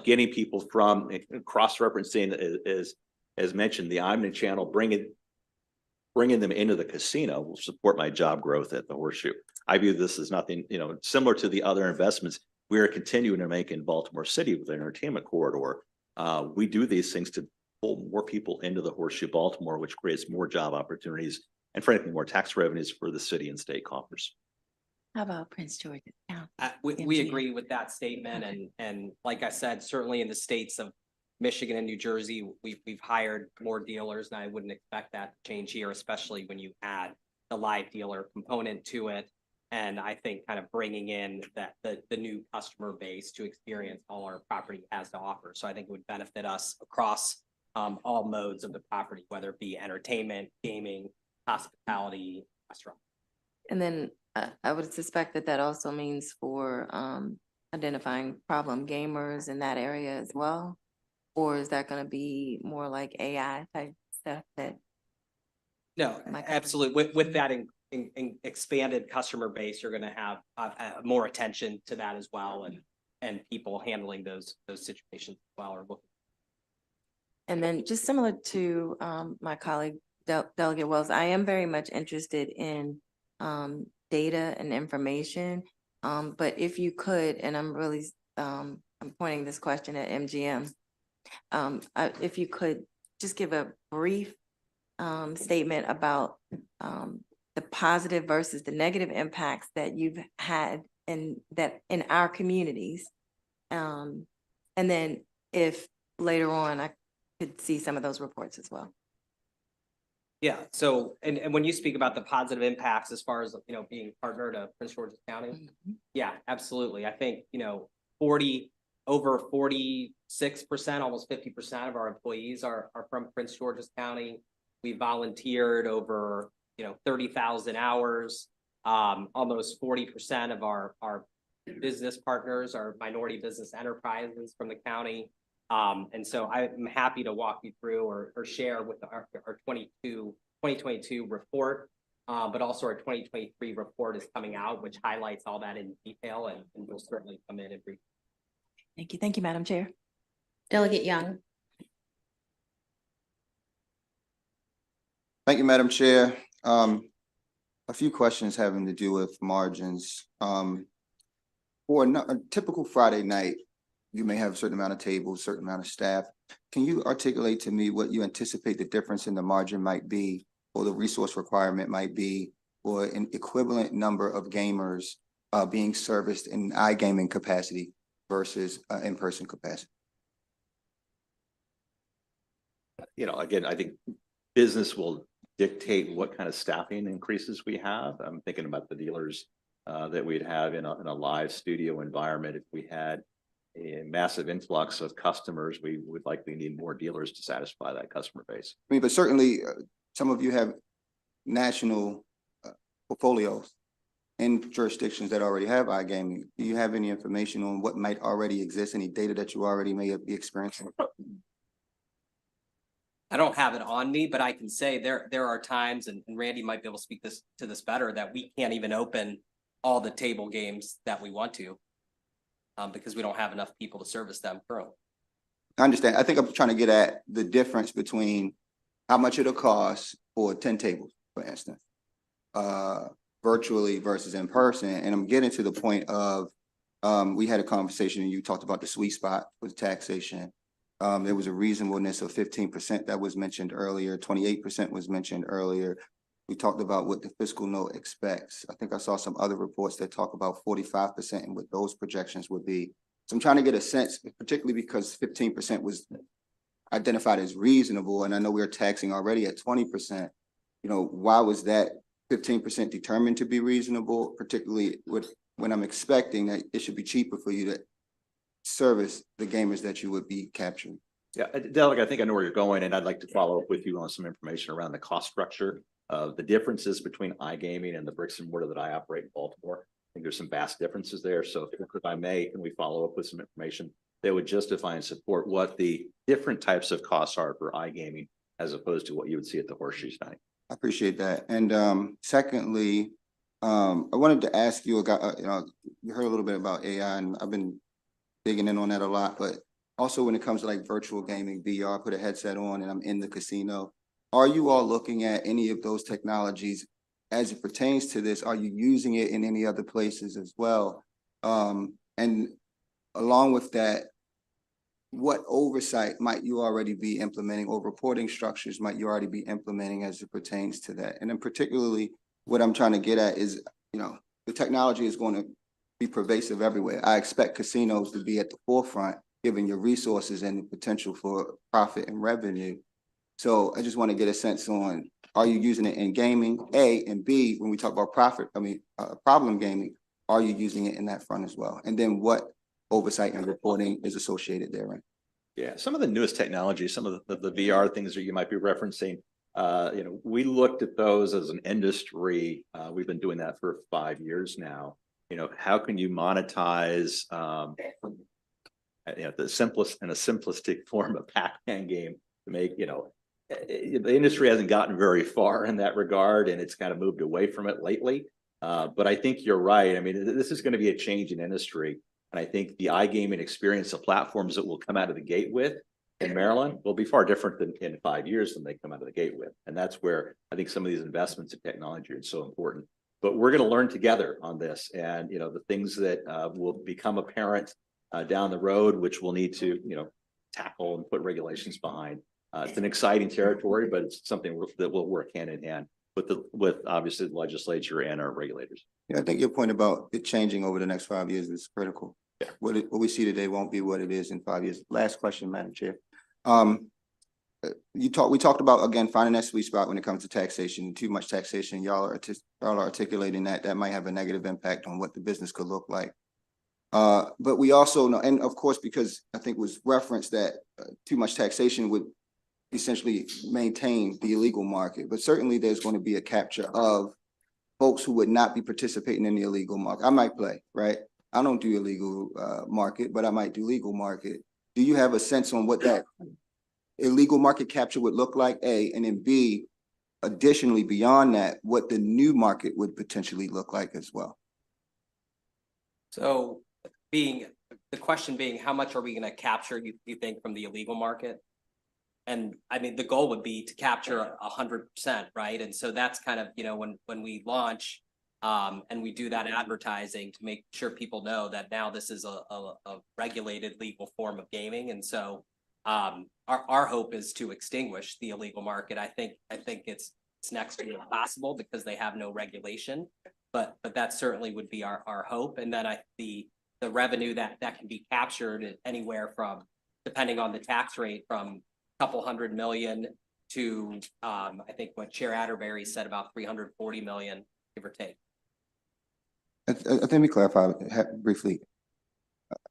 Getting people from cross-referencing is, as mentioned, the omni-channel, bringing them into the casino will support my job growth at the Horseshoe. I view this as nothing, similar to the other investments we are continuing to make in Baltimore City with the entertainment corridor. We do these things to pull more people into the Horseshoe Baltimore, which creates more job opportunities and frankly, more tax revenues for the city and state coffers. How about Prince George's County? We agree with that statement. And like I said, certainly in the states of Michigan and New Jersey, we've hired more dealers, and I wouldn't expect that to change here, especially when you add the live dealer component to it. And I think kind of bringing in the new customer base to experience all our property has to offer. So I think it would benefit us across all modes of the property, whether it be entertainment, gaming, hospitality, restaurant. And then I would suspect that also means for identifying problem gamers in that area as well. Or is that going to be more like AI type stuff that? No, absolutely. With that expanded customer base, you're going to have more attention to that as well, and people handling those situations as well. Or looking. And then just similar to my colleague Delegate Wells, I am very much interested in data and information. But if you could, and I'm really I'm pointing this question at MGM. If you could just give a brief statement about the positive versus the negative impacts that you've had in our communities. And then if later on I could see some of those reports as well. Yeah, so and when you speak about the positive impacts as far as being partner to Prince George's County, yeah, absolutely. I think over 46%, almost 50% of our employees are from Prince George's County. We volunteered over 30,000 hours. Almost 40% of our business partners are minority business enterprises from the county. And so I'm happy to walk you through or share with our 2022 report, but also our 2023 report is coming out, which highlights all that in detail, and we'll certainly come in and brief. Thank you. Thank you, Madam Chair. Delegate Young. Thank you, Madam Chair. A few questions having to do with margins. For a typical Friday night, you may have a certain amount of tables, certain amount of staff. Can you articulate to me what you anticipate the difference in the margin might be, or the resource requirement might be, or an equivalent number of gamers being serviced in iGaming capacity versus in-person capacity? Again, I think business will dictate what kind of staffing increases we have. I'm thinking about the dealers that we'd have in a live studio environment. If we had a massive influx of customers, we would likely need more dealers to satisfy that customer base. I mean, but certainly some of you have national portfolios in jurisdictions that already have iGaming. Do you have any information on what might already exist, any data that you already may be experiencing? I don't have it on me, but I can say there are times, and Randy might be able to speak to this better, that we can't even open all the table games that we want to because we don't have enough people to service them currently. I understand. I think I'm trying to get at the difference between how much it'll cost for 10 tables, for instance, virtually versus in person. And I'm getting to the point of, we had a conversation and you talked about the sweet spot with taxation. There was a reasonableness of 15% that was mentioned earlier, 28% was mentioned earlier. We talked about what the fiscal note expects. I think I saw some other reports that talk about 45% and what those projections would be. So I'm trying to get a sense, particularly because 15% was, identified as reasonable, and I know we're taxing already at 20%, you know, why was that 15% determined to be reasonable, particularly when I'm expecting that it should be cheaper for you to service the gamers that you would be capturing? Yeah, Delegate, I think I know where you're going, and I'd like to follow up with you on some information around the cost structure of the differences between iGaming and the bricks and mortar that I operate in Baltimore. I think there's some vast differences there. So if I may, can we follow up with some information that would justify and support what the different types of costs are for iGaming as opposed to what you would see at the Horseshoes night? I appreciate that. And secondly, I wanted to ask you, you know, you heard a little bit about AI, and I've been digging in on that a lot, but also when it comes to like virtual gaming, VR, I put a headset on and I'm in the casino. Are you all looking at any of those technologies as it pertains to this? Are you using it in any other places as well? And along with that, what oversight might you already be implementing, or reporting structures might you already be implementing as it pertains to that? And then particularly what I'm trying to get at is, you know, the technology is going to be pervasive everywhere. I expect casinos to be at the forefront, given your resources and the potential for profit and revenue. So I just want to get a sense on, are you using it in gaming, A, and B, when we talk about problem gaming, are you using it in that front as well? And then what oversight and reporting is associated therein? Yeah, some of the newest technology, some of the VR things that you might be referencing, you know, we looked at those as an industry. We've been doing that for 5 years now. You know, how can you monetize, you know, the simplest and a simplistic form of Pac-Man game to make, you know, the industry hasn't gotten very far in that regard, and it's kind of moved away from it lately. But I think you're right. I mean, this is going to be a change in industry. And I think the iGaming experience, the platforms that will come out of the gate with in Maryland will be far different than in 5 years than they come out of the gate with. And that's where I think some of these investments in technology are so important. But we're going to learn together on this, and, you know, the things that will become apparent down the road, which we'll need to, you know, tackle and put regulations behind. It's an exciting territory, but it's something that will work hand in hand with obviously the legislature and our regulators. Yeah, I think your point about it changing over the next 5 years is critical. Yeah. What we see today won't be what it is in 5 years. Last question, Madam Chair. We talked about, again, finding that sweet spot when it comes to taxation. Too much taxation, y'all are articulating that might have a negative impact on what the business could look like. But we also know, and of course, because I think was referenced that too much taxation would essentially maintain the illegal market, but certainly there's going to be a capture of folks who would not be participating in the illegal market. I might play, right? I don't do illegal market, but I might do legal market. Do you have a sense on what that illegal market capture would look like, A, and then B, additionally beyond that, what the new market would potentially look like as well? So the question being, how much are we going to capture, you think, from the illegal market? And I mean, the goal would be to capture 100%, right? And so that's kind of, you know, when we launch and we do that advertising to make sure people know that now this is a regulated legal form of gaming. And so our hope is to extinguish the illegal market. I think it's next to impossible because they have no regulation, but that certainly would be our hope. And then the revenue that can be captured anywhere from, depending on the tax rate, from couple $100 million to I think what Chair Atterbury said, about $340 million, give or take. Let me clarify briefly.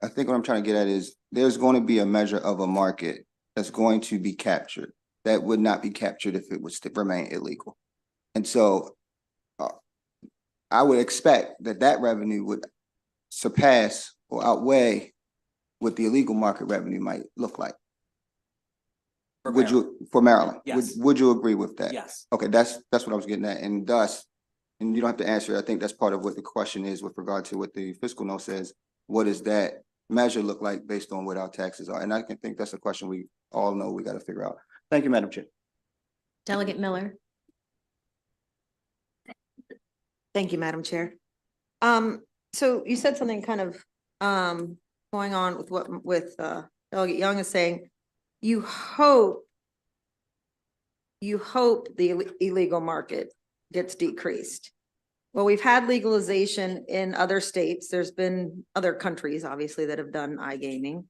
I think what I'm trying to get at is there's going to be a measure of a market that's going to be captured that would not be captured if it was to remain illegal. And so I would expect that revenue would surpass or outweigh what the illegal market revenue might look like. Would you, for Maryland? Yes. Would you agree with that? Yes. Okay, that's what I was getting at, and thus, and you don't have to answer. I think that's part of what the question is with regard to what the fiscal note says. What does that measure look like based on what our taxes are? And I can think that's a question we all know we got to figure out. Thank you, Madam Chair. Delegate Miller. Thank you, Madam Chair. So you said something kind of going on with Delegate Young is saying, you hope the illegal market gets decreased. Well, we've had legalization in other states. There's been other countries, obviously, that have done iGaming.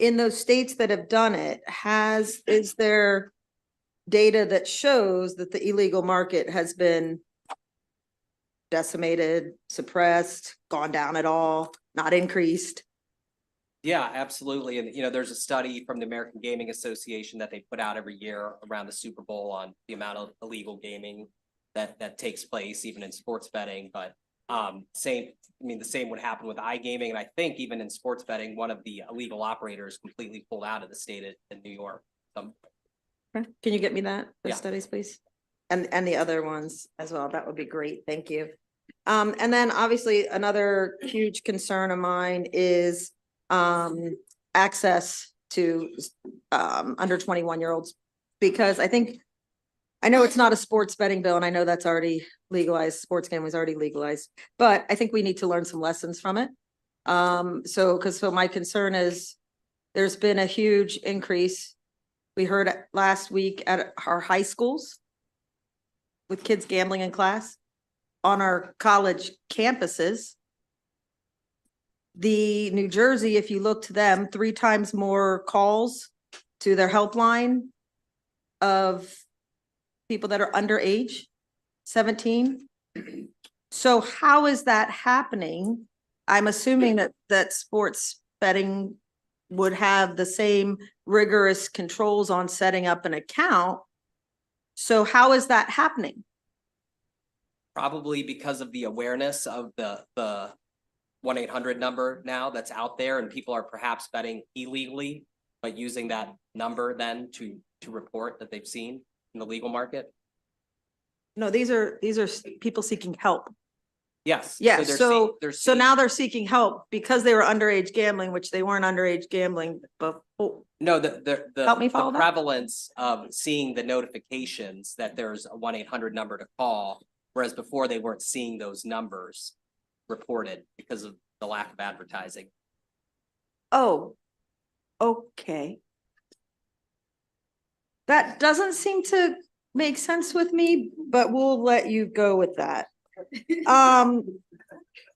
in those states that have done it, is there data that shows that the illegal market has been decimated, suppressed, gone down at all, not increased? Yeah, absolutely. And, there's a study from the American Gaming Association that they put out every year around the Super Bowl on the amount of illegal gaming that takes place, even in sports betting. But the same would happen with iGaming. And I think even in sports betting, one of the illegal operators completely pulled out of the state in New York. Can you get me those Yeah. studies, please? And the other ones as well. That would be great. Thank you. And then obviously another huge concern of mine is access to under 21-year-olds, because I know it's not a sports betting bill, and I know that's already legalized. Sports gambling is already legalized, but I think we need to learn some lessons from it. So my concern is there's been a huge increase. We heard last week at our high schools with kids gambling in class, on our college campuses. The New Jersey, if you look to them, 3 times more calls to their helpline of people that are underage, 17. So how is that happening? I'm assuming that sports betting would have the same rigorous controls on setting up an account. So how is that happening? Probably because of the awareness of the 1-800 number now that's out there, and people are perhaps betting illegally, but using that number then to report that they've seen in the legal market. No, these are people seeking help. Yes. Yeah, they're so now they're seeking help because they were underage gambling, which they weren't underage gambling before. No, the Help me follow that? prevalence of seeing the notifications that there's a 1-800 number to call, whereas before they weren't seeing those numbers reported because of the lack of advertising. Oh, okay. That doesn't seem to make sense with me, but we'll let you go with that.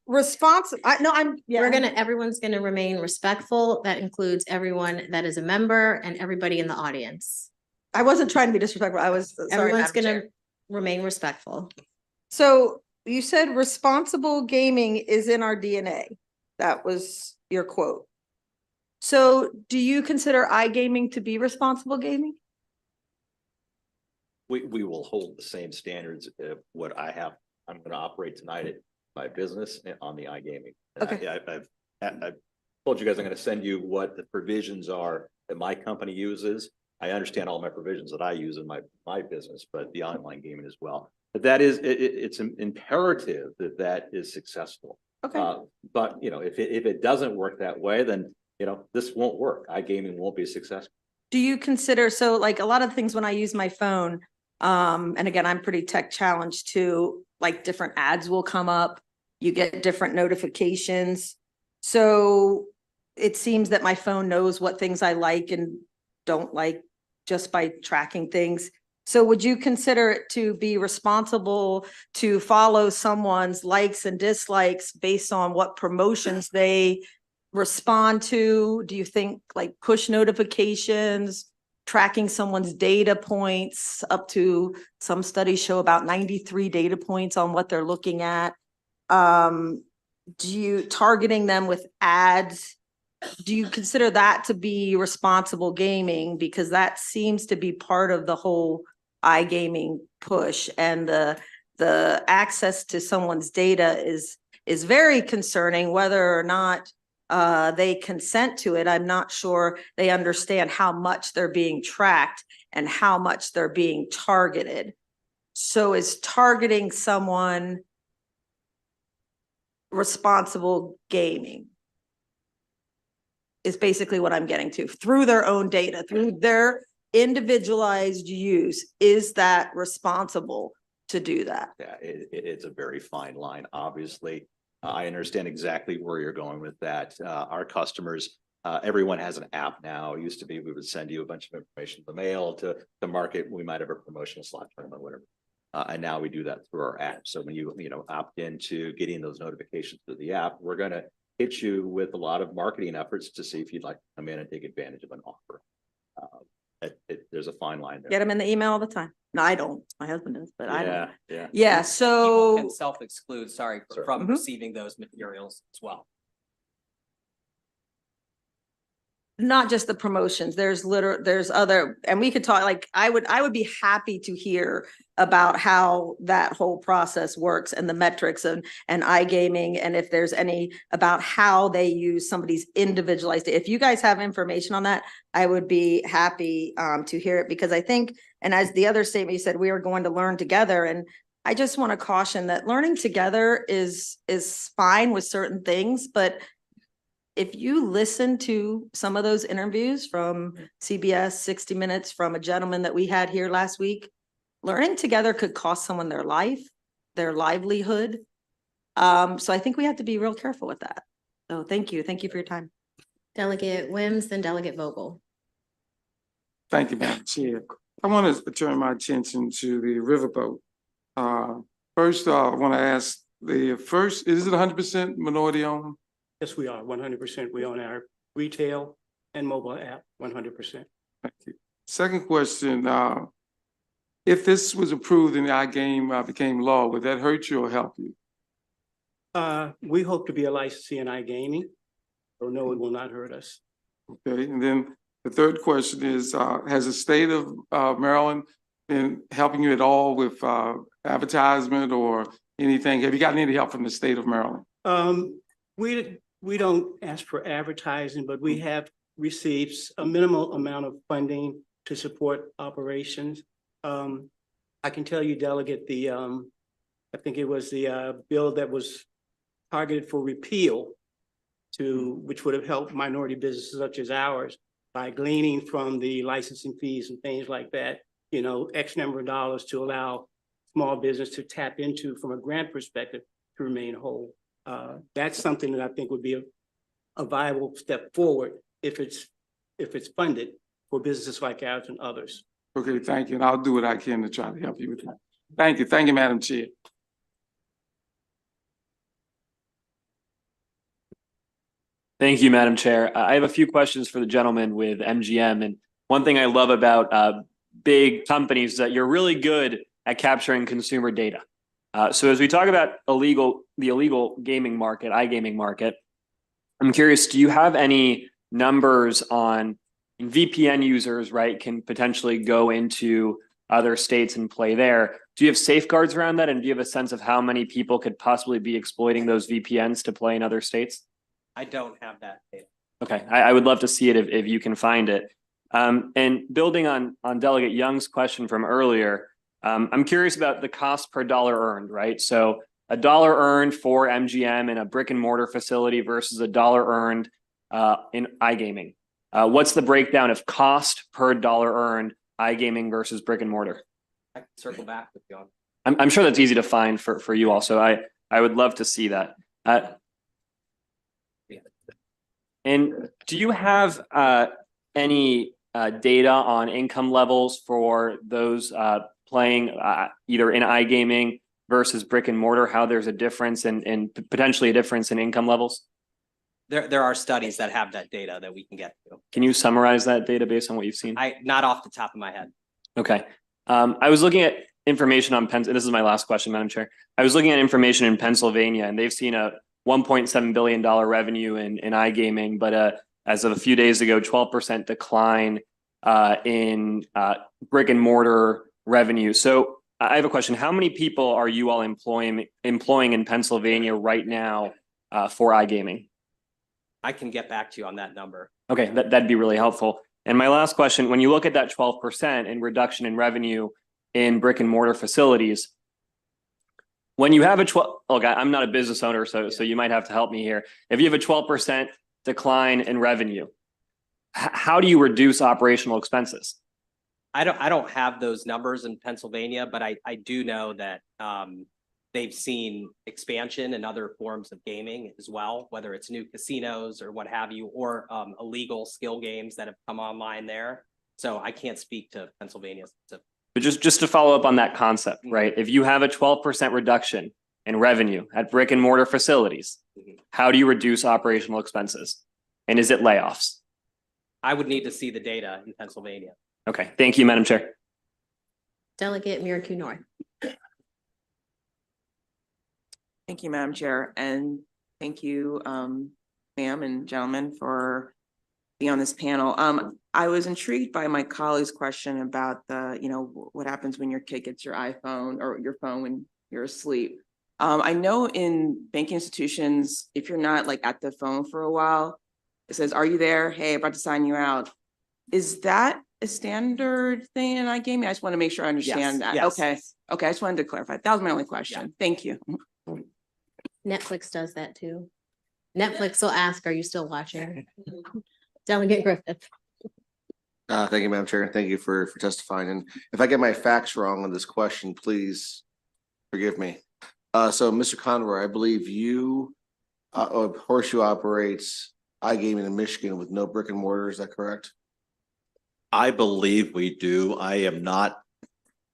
Everyone's gonna remain respectful. That includes everyone that is a member and everybody in the audience. I wasn't trying to be disrespectful. I was, sorry, Everyone's Madam gonna Chair. remain respectful. So you said responsible gaming is in our DNA. That was your quote. So do you consider iGaming to be responsible gaming? We will hold the same standards of what I'm gonna operate tonight at my business on the iGaming. Okay. I've told you guys I'm gonna send you what the provisions are that my company uses. I understand all my provisions that I use in my business, but the online gaming as well. But that is, it's an imperative that is successful. Okay. But if it doesn't work that way, then this won't work. iGaming won't be successful. Do you consider, so like a lot of things when I use my phone, and again, I'm pretty tech challenged too, like different ads will come up, you get different notifications. So it seems that my phone knows what things I like and don't like just by tracking things. So would you consider it to be responsible to follow someone's likes and dislikes based on what promotions they respond to? Do you think like push notifications, tracking someone's data points up to, some studies show about 93 data points on what they're looking at? Targeting them with ads? Do you consider that to be responsible gaming? Because that seems to be part of the whole iGaming push, and the access to someone's data is very concerning. Whether or not they consent to it, I'm not sure they understand how much they're being tracked and how much they're being targeted. So is targeting someone responsible gaming? Is basically what I'm getting to. Through their own data, through their individualized use, is that responsible to do that? Yeah, it's a very fine line, obviously. I understand exactly where you're going with that. Our customers, everyone has an app now. It used to be we would send you a bunch of information in the mail to market. We might have a promotional slot tournament, whatever. And now we do that through our app. So when you opt into getting those notifications through the app, we're gonna hit you with a lot of marketing efforts to see if you'd like to come in and take advantage of an offer. There's a fine line there. Get them in the email all the time. No, I don't. My husband does, but I don't. Yeah, yeah. Yeah, People so. can self-exclude, sorry, Sorry. from Mhm. receiving those materials as well. Not just the promotions, there's other, and we could talk, like, I would be happy to hear about how that whole process works and the metrics and iGaming, and if there's any about how they use somebody's individualized. If you guys have information on that, I would be happy to hear it, because I think, and as the other statement you said, we are going to learn together, and I just want to caution that learning together is fine with certain things, but if you listen to some of those interviews from CBS, 60 Minutes, from a gentleman that we had here last week, learning together could cost someone their life, their livelihood. So I think we have to be real careful with that. So thank you. Thank you for your time. Delegate Wims, then Delegate Vogel. Thank you, Madam Chair. I want to turn my attention to the riverboat. First, I want to ask is it 100% minority owned? Yes, we are 100%. We own our retail and mobile app 100%. Thank you. Second question, if this was approved and iGame became law, would that hurt you or help you? We hope to be a licensee in iGaming, so no, it will not hurt us. Okay, and then the third question is, has the state of Maryland been helping you at all with advertisement or anything? Have you gotten any help from the state of Maryland? We don't ask for advertising, but we have received a minimal amount of funding to support operations. I can tell you, Delegate, I think it was the bill that was targeted for repeal which would have helped minority businesses such as ours by gleaning from the licensing fees and things like that, X number of dollars to allow small business to tap into from a grant perspective to remain whole. That's something that I think would be a viable step forward if it's funded for businesses like ours and others. Okay, thank you. And I'll do what I can to try to help you with that. Thank you. Thank you, Madam Chair. Thank you, Madam Chair. I have a few questions for the gentleman with MGM. And one thing I love about big companies is that you're really good at capturing consumer data. So as we talk about the illegal gaming market, iGaming market, I'm curious, do you have any numbers on VPN users, right, can potentially go into other states and play there? Do you have safeguards around that? And do you have a sense of how many people could possibly be exploiting those VPNs to play in other states? I don't have that data. Okay, I would love to see it if you can find it. And building on Delegate Young's question from earlier, I'm curious about the cost per dollar earned, right? So a dollar earned for MGM in a brick and mortar facility versus a dollar earned in iGaming. What's the breakdown of cost per dollar earned iGaming versus brick and mortar? I can circle back with you on. I'm sure that's easy to find for you also. I would love to see that. And do you have any data on income levels for those playing either in iGaming versus brick and mortar, how there's a difference and potentially a difference in income levels? There are studies that have that data that we can get to. Can you summarize that data based on what you've seen? Not off the top of my head. Okay. I was looking at information on this is my last question, Madam Chair. I was looking at information in Pennsylvania, and they've seen a $1.7 billion revenue in iGaming, but as of a few days ago, 12% decline in brick and mortar revenue. So I have a question. How many people are you all employing in Pennsylvania right now for iGaming? I can get back to you on that number. Okay, that'd be really helpful. And my last question, when you look at that 12% in reduction in revenue in brick and mortar facilities, when you have I'm not a business owner, so you might have to help me here. If you have a 12% decline in revenue, how do you reduce operational expenses? I don't have those numbers in Pennsylvania, but I do know that they've seen expansion in other forms of gaming as well, whether it's new casinos or what have you, or illegal skill games that have come online there. So I can't speak to Pennsylvania specifically. But just to follow up on that concept, right? If you have a 12% reduction in revenue at brick and mortar facilities, how do you reduce operational expenses? And is it layoffs? I would need to see the data in Pennsylvania. Okay, thank you, Madam Chair. Delegate Miracle North. Thank you, Madam Chair, and thank you, ma'am and gentlemen, for being on this panel. I was intrigued by my colleague's question about what happens when your kid gets your iPhone or your phone when you're asleep. I know in banking institutions, if you're not like at the phone for a while, it says, "Are you there? Hey, about to sign you out." Is that a standard thing in iGaming? I just want to make sure I understand that. yes. Okay, I just wanted to clarify. That was my only question. Thank you. Netflix does that too. Netflix will ask, are you still watching? Delegate Griffith. Thank you, Madam Chair, and thank you for testifying. And if I get my facts wrong on this question, please forgive me. So Mr. Conroy, I believe you, Horseshoe operates iGaming in Michigan with no brick and mortar, is that correct? I believe we do. I am not,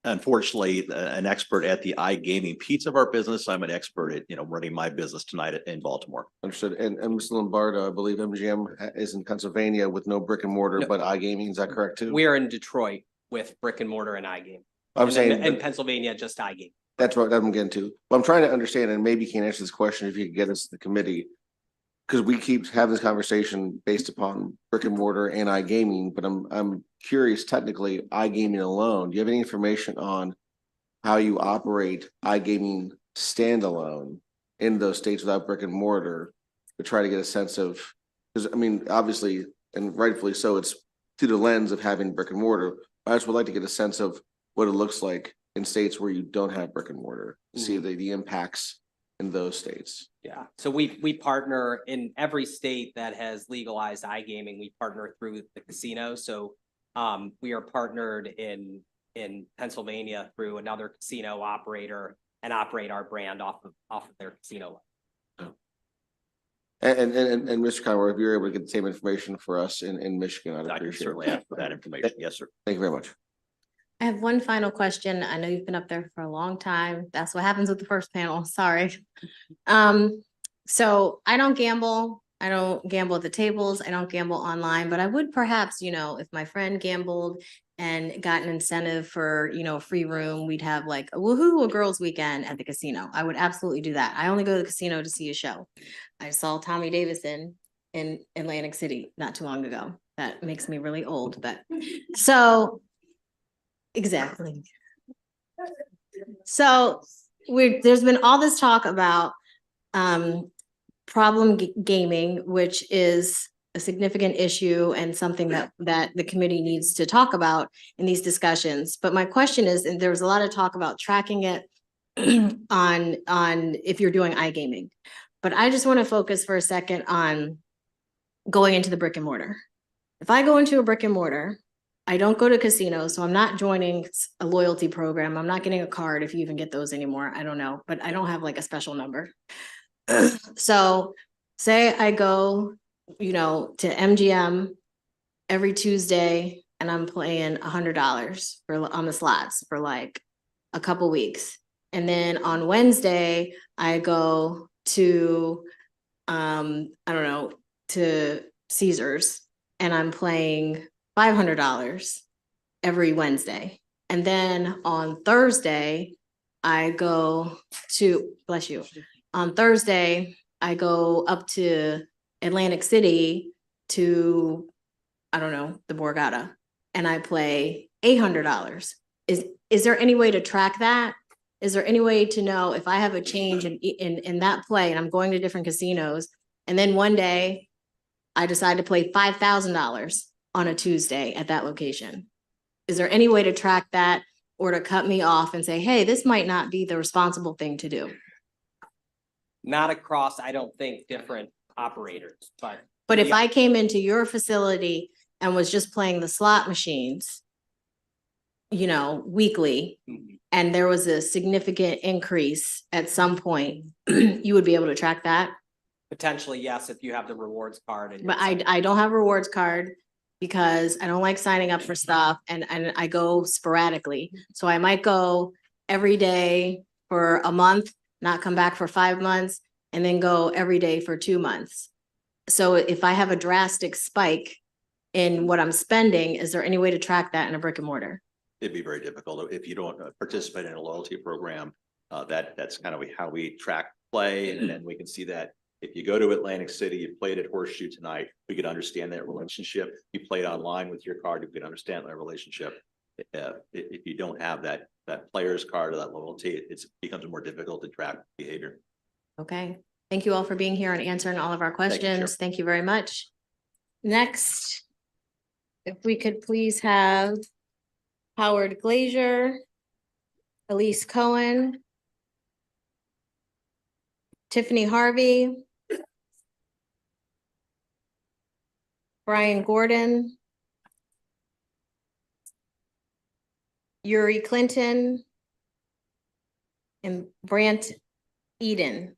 unfortunately, an expert at the iGaming piece of our business. I'm an expert at, running my business tonight in Baltimore. Understood. And Mr. Lombardo, I believe MGM is in Pennsylvania with no brick and mortar, No. but iGaming, is that correct too? We are in Detroit with brick and mortar and iGaming. I'm And saying. in Pennsylvania, just iGaming. That's what I'm getting to. But I'm trying to understand, and maybe you can answer this question if you could get us to the committee. Because we keep having this conversation based upon brick and mortar and iGaming, but I'm curious technically, iGaming alone, do you have any information on how you operate iGaming standalone in those states without brick and mortar to try to get a sense of, because I mean, obviously, and rightfully so, it's through the lens of having brick and mortar. I just would like to get a sense of what it looks like in states where you don't have brick and mortar, see the impacts in those states. Yeah, so we partner in every state that has legalized iGaming. We partner through the casino. So we are partnered in Pennsylvania through another casino operator and operate our brand off of their casino. And Mr. Conroy, if you're able to get the same information for us in Michigan, I'd I can appreciate certainly it. ask for that information. Yes, sir. Thank you very much. I have one final question. I know you've been up there for a long time. That's what happens with the first panel. Sorry. So I don't gamble. I don't gamble at the tables. I don't gamble online, but I would perhaps, if my friend gambled and got an incentive for, free room, we'd have like a woohoo, a girls' weekend at the casino. I would absolutely do that. I only go to the casino to see a show. I saw Tommy Davidson in Atlantic City not too long ago. That makes me really old, but so. Exactly. So there's been all this talk about problem gaming, which is a significant issue and something that the committee needs to talk about in these discussions. But my question is, and there was a lot of talk about tracking it on if you're doing iGaming. But I just want to focus for a second on going into the brick and mortar. If I go into a brick and mortar, I don't go to casinos, so I'm not joining a loyalty program. I'm not getting a card if you even get those anymore. I don't know, but I don't have like a special number. So say I go, to MGM every Tuesday and I'm playing $100 on the slots for like a couple weeks. And then on Wednesday, I go to, to Caesars and I'm playing $500 every Wednesday. And then on Thursday, I go to, bless you, on Thursday, I go up to Atlantic City to, the Borgata, and I play $800. Is there any way to track that? Is there any way to know if I have a change in that play and I'm going to different casinos, and then one day I decide to play $5,000 on a Tuesday at that location? Is there any way to track that or to cut me off and say, hey, this might not be the responsible thing to do? Not across, I don't think, different operators, but if I came into your facility and was just playing the slot machines, weekly, and there was a significant increase at some point, you would be able to track that? Potentially, yes, if you have the rewards card. But I don't have a rewards card because I don't like signing up for stuff, and I go sporadically. So I might go every day for a month, not come back for 5 months, and then go every day for 2 months. So if I have a drastic spike in what I'm spending, is there any way to track that in a brick and mortar? It'd be very difficult if you don't participate in a loyalty program. That's kind of how we track play, and then we can see that if you go to Atlantic City, you played at Horseshoe tonight, we could understand that relationship. You played online with your card, you could understand that relationship. If you don't have that player's card or that loyalty, it becomes more difficult to track behavior. Okay, thank you all for being here and answering all of our questions. Thank you very much. Next, if we could please have Howard Glazier, Elise Cohen, Tiffany Harvey, Brian Gordon, Yuri Clinton, and Brant Eden.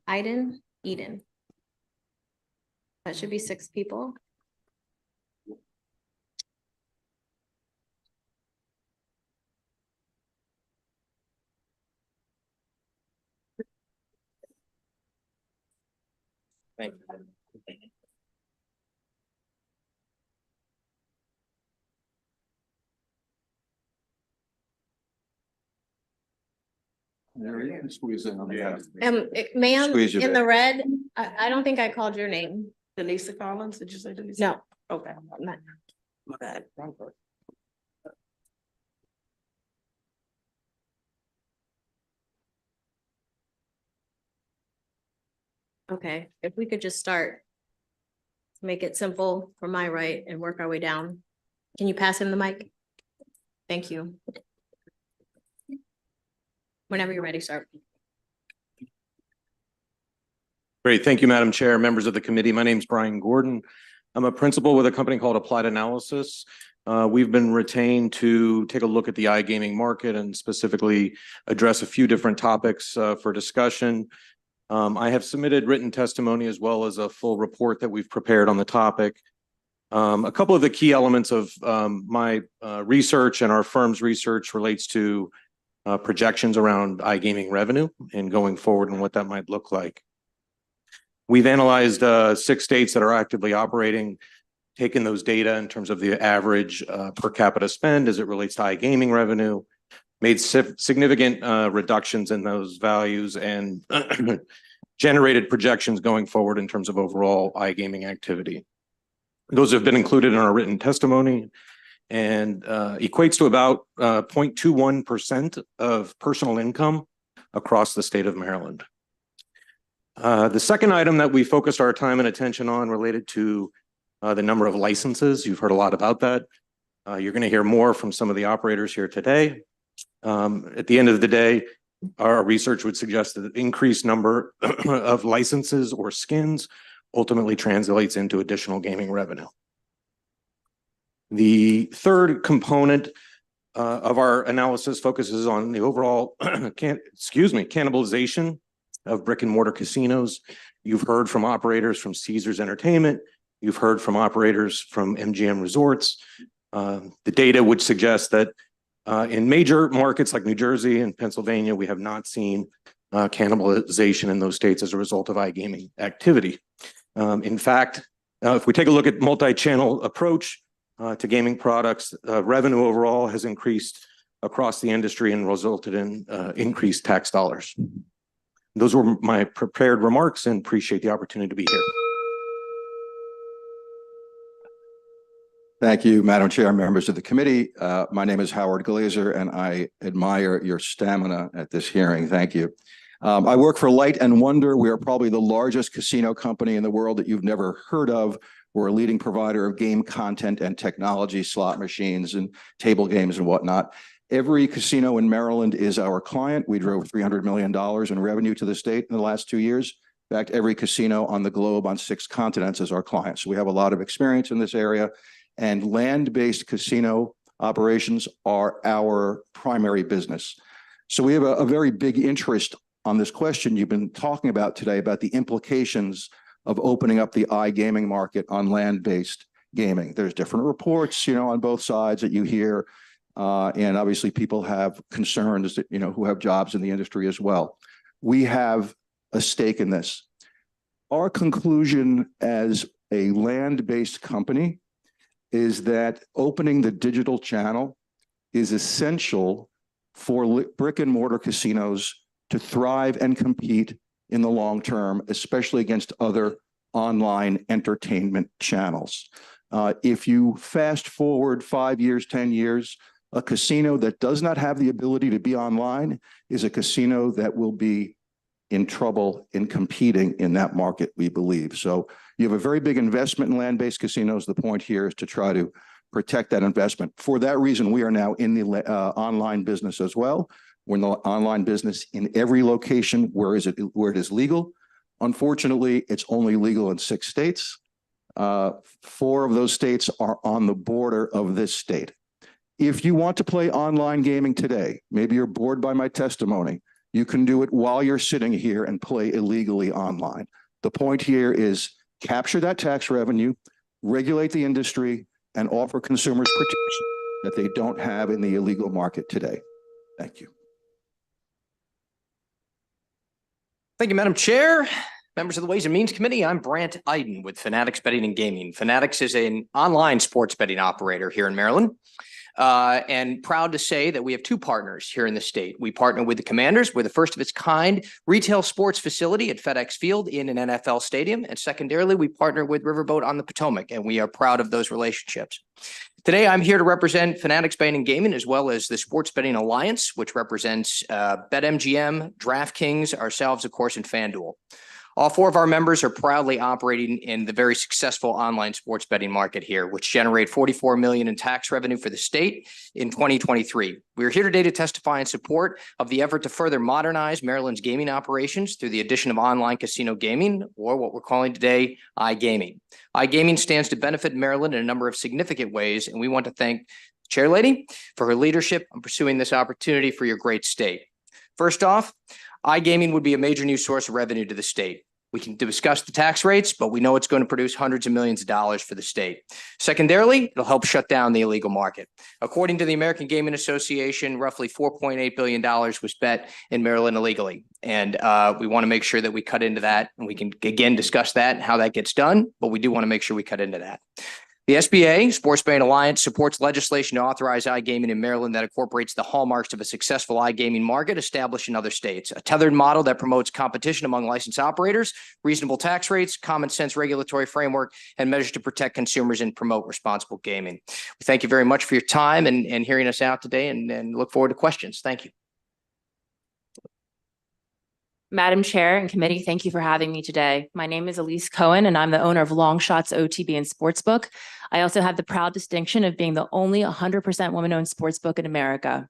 That should be 6 people. Right. Ma'am, Squeeze your in bit. the red, I don't think I called your name. Denise Collins, did you say Denise? No. Okay. Not- My bad. Wrong person. Okay, if we could just start. Make it simple for my right and work our way down. Can you pass him the mic? Thank you. Whenever you're ready, sir. Great. Thank you, Madam Chair, members of the committee. My name is Brian Gordon. I'm a principal with a company called Applied Analysis. We've been retained to take a look at the iGaming market and specifically address a few different topics for discussion. I have submitted written testimony as well as a full report that we've prepared on the topic. A couple of the key elements of my research and our firm's research relates to projections around iGaming revenue and going forward and what that might look like. We've analyzed 6 states that are actively operating, taken those data in terms of the average per capita spend as it relates to iGaming revenue, made significant reductions in those values and generated projections going forward in terms of overall iGaming activity. Those have been included in our written testimony and equates to about 0.21% of personal income across the state of Maryland. The second item that we focused our time and attention on related to the number of licenses. You've heard a lot about that. You're going to hear more from some of the operators here today. At the end of the day, our research would suggest that the increased number of licenses or skins ultimately translates into additional gaming revenue. The third component of our analysis focuses on the overall cannibalization of brick and mortar casinos. You've heard from operators from Caesars Entertainment. You've heard from operators from MGM Resorts. The data would suggest that in major markets like New Jersey and Pennsylvania, we have not seen cannibalization in those states as a result of iGaming activity. In fact, if we take a look at multi-channel approach to gaming products, revenue overall has increased across the industry and resulted in increased tax dollars. Those were my prepared remarks and appreciate the opportunity to be here. Thank you, Madam Chair, members of the committee. My name is Howard Glazier, and I admire your stamina at this hearing. Thank you. I work for Light and Wonder. We are probably the largest casino company in the world that you've never heard of. We're a leading provider of game content and technology, slot machines and table games and whatnot. Every casino in Maryland is our client. We drove $300 million in revenue to the state in the last 2 years. In fact, every casino on the globe on 6 continents is our client. So we have a lot of experience in this area. And land-based casino operations are our primary business. So we have a very big interest on this question you've been talking about today about the implications of opening up the iGaming market on land-based gaming. There's different reports, on both sides that you hear. And obviously people have concerns that, who have jobs in the industry as well. we have a stake in this. Our conclusion as a land-based company is that opening the digital channel is essential for brick and mortar casinos to thrive and compete in the long term, especially against other online entertainment channels. If you fast forward 5 years, 10 years, a casino that does not have the ability to be online is a casino that will be in trouble in competing in that market, we believe. So you have a very big investment in land-based casinos. The point here is to try to protect that investment. For that reason, we are now in the online business as well. We're in the online business in every location where it is legal. Unfortunately, it's only legal in 6 states. 4 of those states are on the border of this state. If you want to play online gaming today, maybe you're bored by my testimony, you can do it while you're sitting here and play illegally online. The point here is capture that tax revenue, regulate the industry, and offer consumers protection that they don't have in the illegal market today. Thank you. Thank you, Madam Chair. Members of the Ways and Means Committee, I'm Brant Iden with Fanatics Betting and Gaming. Fanatics is an online sports betting operator here in Maryland. And proud to say that we have 2 partners here in the state. We partner with the Commanders. We're the first of its kind retail sports facility at FedEx Field in an NFL stadium. And secondarily, we partner with Riverboat on the Potomac, and we are proud of those relationships. Today, I'm here to represent Fanatics Betting and Gaming, as well as the Sports Betting Alliance, which represents BetMGM, DraftKings, ourselves, of course, and FanDuel. All 4 of our members are proudly operating in the very successful online sports betting market here, which generate $44 million in tax revenue for the state in 2023. We are here today to testify in support of the effort to further modernize Maryland's gaming operations through the addition of online casino gaming, or what we're calling today iGaming. iGaming stands to benefit Maryland in a number of significant ways, and we want to thank the Chair Lady for her leadership in pursuing this opportunity for your great state. First off, iGaming would be a major new source of revenue to the state. We can discuss the tax rates, but we know it's going to produce hundreds of millions of dollars for the state. Secondarily, it'll help shut down the illegal market. According to the American Gaming Association, roughly $4.8 billion was bet in Maryland illegally. And we want to make sure that we cut into that, and we can again discuss that and how that gets done, but we do want to make sure we cut into that. The SBA, Sports Betting Alliance, supports legislation to authorize iGaming in Maryland that incorporates the hallmarks of a successful iGaming market established in other states. A tethered model that promotes competition among licensed operators, reasonable tax rates, common sense regulatory framework, and measures to protect consumers and promote responsible gaming. We thank you very much for your time and hearing us out today, and look forward to questions. Thank you. Madam Chair and Committee, thank you for having me today. My name is Elise Cohen, and I'm the owner of Long Shots OTB and Sportsbook. I also have the proud distinction of being the only 100% woman-owned sportsbook in America.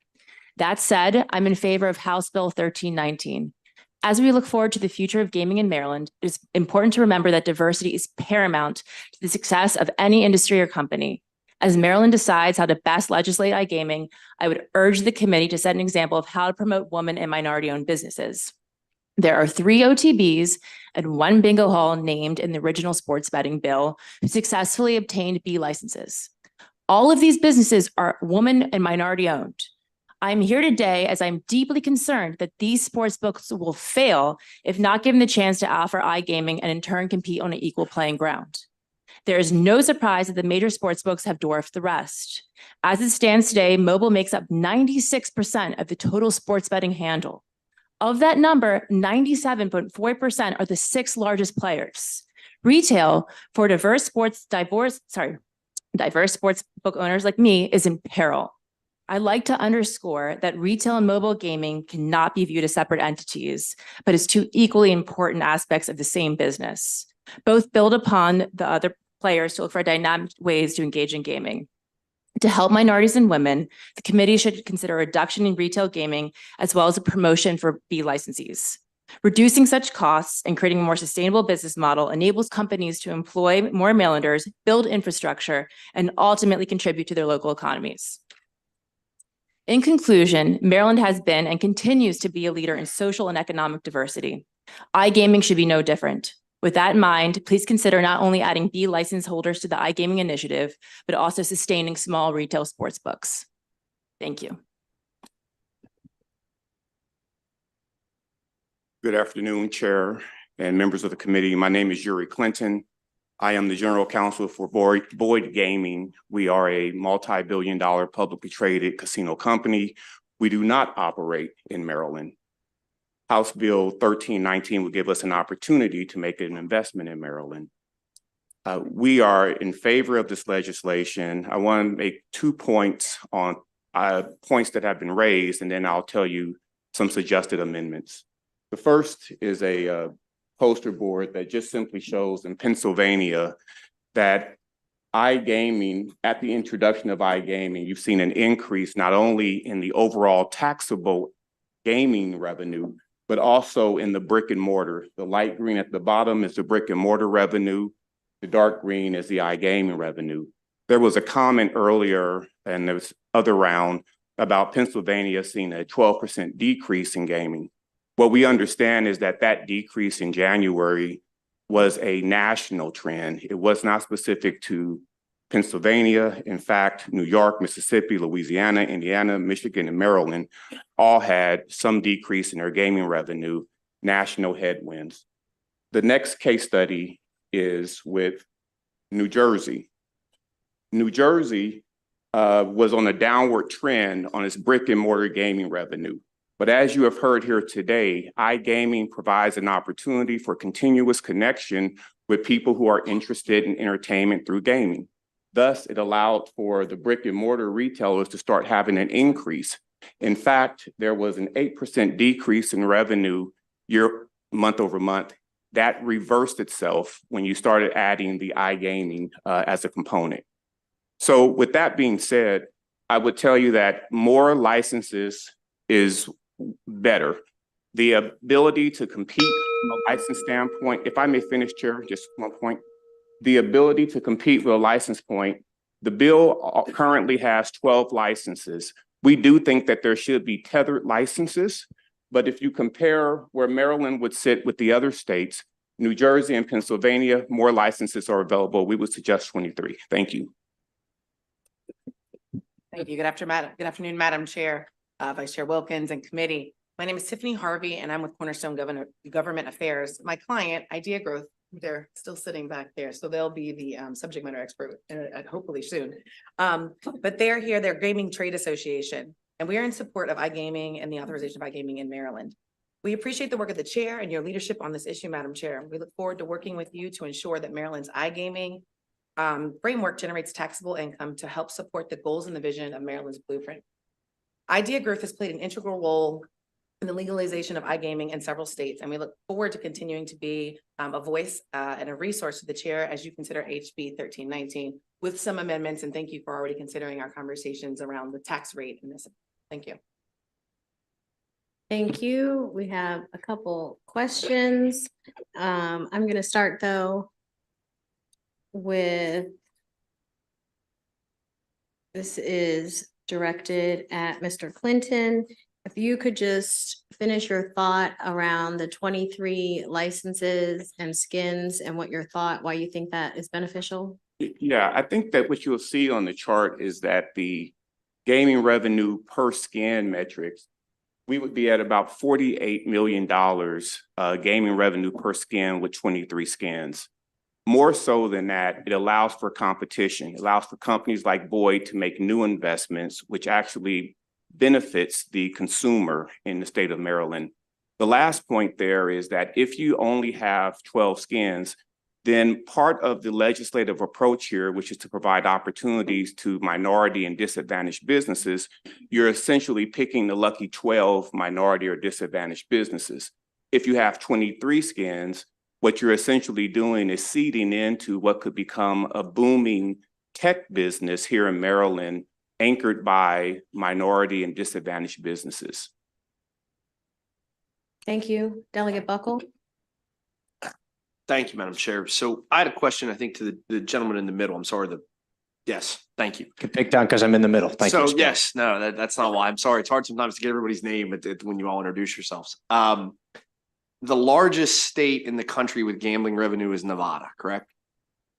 That said, I'm in favor of House Bill 1319. As we look forward to the future of gaming in Maryland, it's important to remember that diversity is paramount to the success of any industry or company. As Maryland decides how to best legislate iGaming, I would urge the committee to set an example of how to promote women and minority-owned businesses. There are 3 OTBs and 1 bingo hall named in the original sports betting bill who successfully obtained B licenses. All of these businesses are woman and minority owned. I'm here today as I'm deeply concerned that these sports books will fail if not given the chance to offer iGaming and in turn compete on an equal playing ground. There is no surprise that the major sports books have dwarfed the rest. As it stands today, mobile makes up 96% of the total sports betting handle. Of that number, 97.4% are the 6 largest players. Retail for diverse sports book owners like me is in peril. I like to underscore that retail and mobile gaming cannot be viewed as separate entities, but as 2 equally important aspects of the same business. Both build upon the other players to look for dynamic ways to engage in gaming. To help minorities and women, the committee should consider a reduction in retail gaming as well as a promotion for B licensees. Reducing such costs and creating a more sustainable business model enables companies to employ more Marylanders, build infrastructure, and ultimately contribute to their local economies. In conclusion, Maryland has been and continues to be a leader in social and economic diversity. iGaming should be no different. With that in mind, please consider not only adding B license holders to the iGaming initiative, but also sustaining small retail sports books. Thank you. Good afternoon, Chair and members of the committee. My name is Yuri Clinton. I am the General Counsel for Boyd Gaming. We are a multi-billion-dollar publicly traded casino company. We do not operate in Maryland. House Bill 1319 would give us an opportunity to make an investment in Maryland. We are in favor of this legislation. I want to make 2 points on points that have been raised, and then I'll tell you some suggested amendments. The first is a poster board that just simply shows in Pennsylvania that iGaming, at the introduction of iGaming, you've seen an increase not only in the overall taxable gaming revenue, but also in the brick and mortar. The light green at the bottom is the brick and mortar revenue. The dark green is the iGaming revenue. There was a comment earlier, and there was other round, about Pennsylvania seeing a 12% decrease in gaming. What we understand is that that decrease in January was a national trend. It was not specific to Pennsylvania. In fact, New York, Mississippi, Louisiana, Indiana, Michigan, and Maryland all had some decrease in their gaming revenue, national headwinds. The next case study is with New Jersey. New Jersey was on a downward trend on its brick and mortar gaming revenue. But as you have heard here today, iGaming provides an opportunity for continuous connection with people who are interested in entertainment through gaming. Thus, it allowed for the brick and mortar retailers to start having an increase. In fact, there was an 8% decrease in revenue month over month. That reversed itself when you started adding the iGaming as a component. So with that being said, I would tell you that more licenses is better. The ability to compete from a license standpoint, if I may finish, Chair, just 1 point. The ability to compete with a license point, the bill currently has 12 licenses. We do think that there should be tethered licenses, but if you compare where Maryland would sit with the other states, New Jersey and Pennsylvania, more licenses are available. We would suggest 23. Thank you. Thank you. Good afternoon, Madam Chair, Vice Chair Wilkins, and committee. My name is Tiffany Harvey, and I'm with Cornerstone Government Affairs. My client, Idea Growth, they're still sitting back there, so they'll be the subject matter expert hopefully soon. But they're here, they're Gaming Trade Association, and we are in support of iGaming and the authorization of iGaming in Maryland. We appreciate the work of the chair and your leadership on this issue, Madam Chair. We look forward to working with you to ensure that Maryland's iGaming framework generates taxable income to help support the goals and the vision of Maryland's blueprint. Idea Growth has played an integral role in the legalization of iGaming in several states, and we look forward to continuing to be a voice and a resource to the chair as you consider HB 1319 with some amendments, and thank you for already considering our conversations around the tax rate in this. Thank you. Thank you. We have a couple questions. I'm going to start though with, this is directed at Mr. Clinton. If you could just finish your thought around the 23 licenses and skins and what your thought, why you think that is beneficial? Yeah, I think that what you'll see on the chart is that the gaming revenue per skin metrics, we would be at about $48 million gaming revenue per skin with 23 skins. More so than that, it allows for competition. It allows for companies like Boyd to make new investments, which actually benefits the consumer in the state of Maryland. The last point there is that if you only have 12 skins, then part of the legislative approach here, which is to provide opportunities to minority and disadvantaged businesses, you're essentially picking the lucky 12 minority or disadvantaged businesses. If you have 23 skins, what you're essentially doing is seeding into what could become a booming tech business here in Maryland, anchored by minority and disadvantaged businesses. Thank you. Delegate Buckle. Thank you, Madam Chair. So I had a question, I think, to the gentleman in the middle. I'm sorry. Yes, thank you. Can take down because I'm in the middle. Thank you. So yes, no, that's not why. I'm sorry. It's hard sometimes to get everybody's name when you all introduce yourselves. The largest state in the country with gambling revenue is Nevada, correct?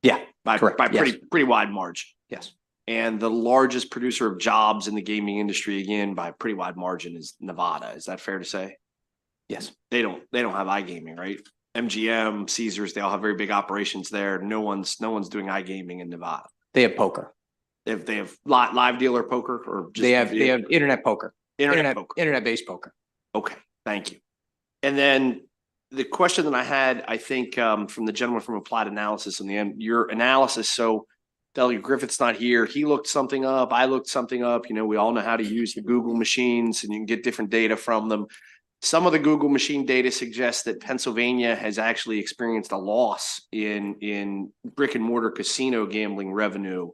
Yeah, correct. By Yes. pretty wide margin. Yes. And the largest producer of jobs in the gaming industry, again, by a pretty wide margin, is Nevada. Is that fair to say? Yes. They don't have iGaming, right? MGM, Caesars, they all have very big operations there. No one's doing iGaming in Nevada. They have poker. They have live dealer poker or just They have internet poker. internet poker. Internet-based poker. Okay, thank you. And then the question that I had, I think, from the gentleman from Applied Analysis in the end, your analysis. So Delegate Griffith's not here. He looked something up. I looked something up. You know, we all know how to use the Google machines and you can get different data from them. Some of the Google machine data suggests that Pennsylvania has actually experienced a loss in brick and mortar casino gambling revenue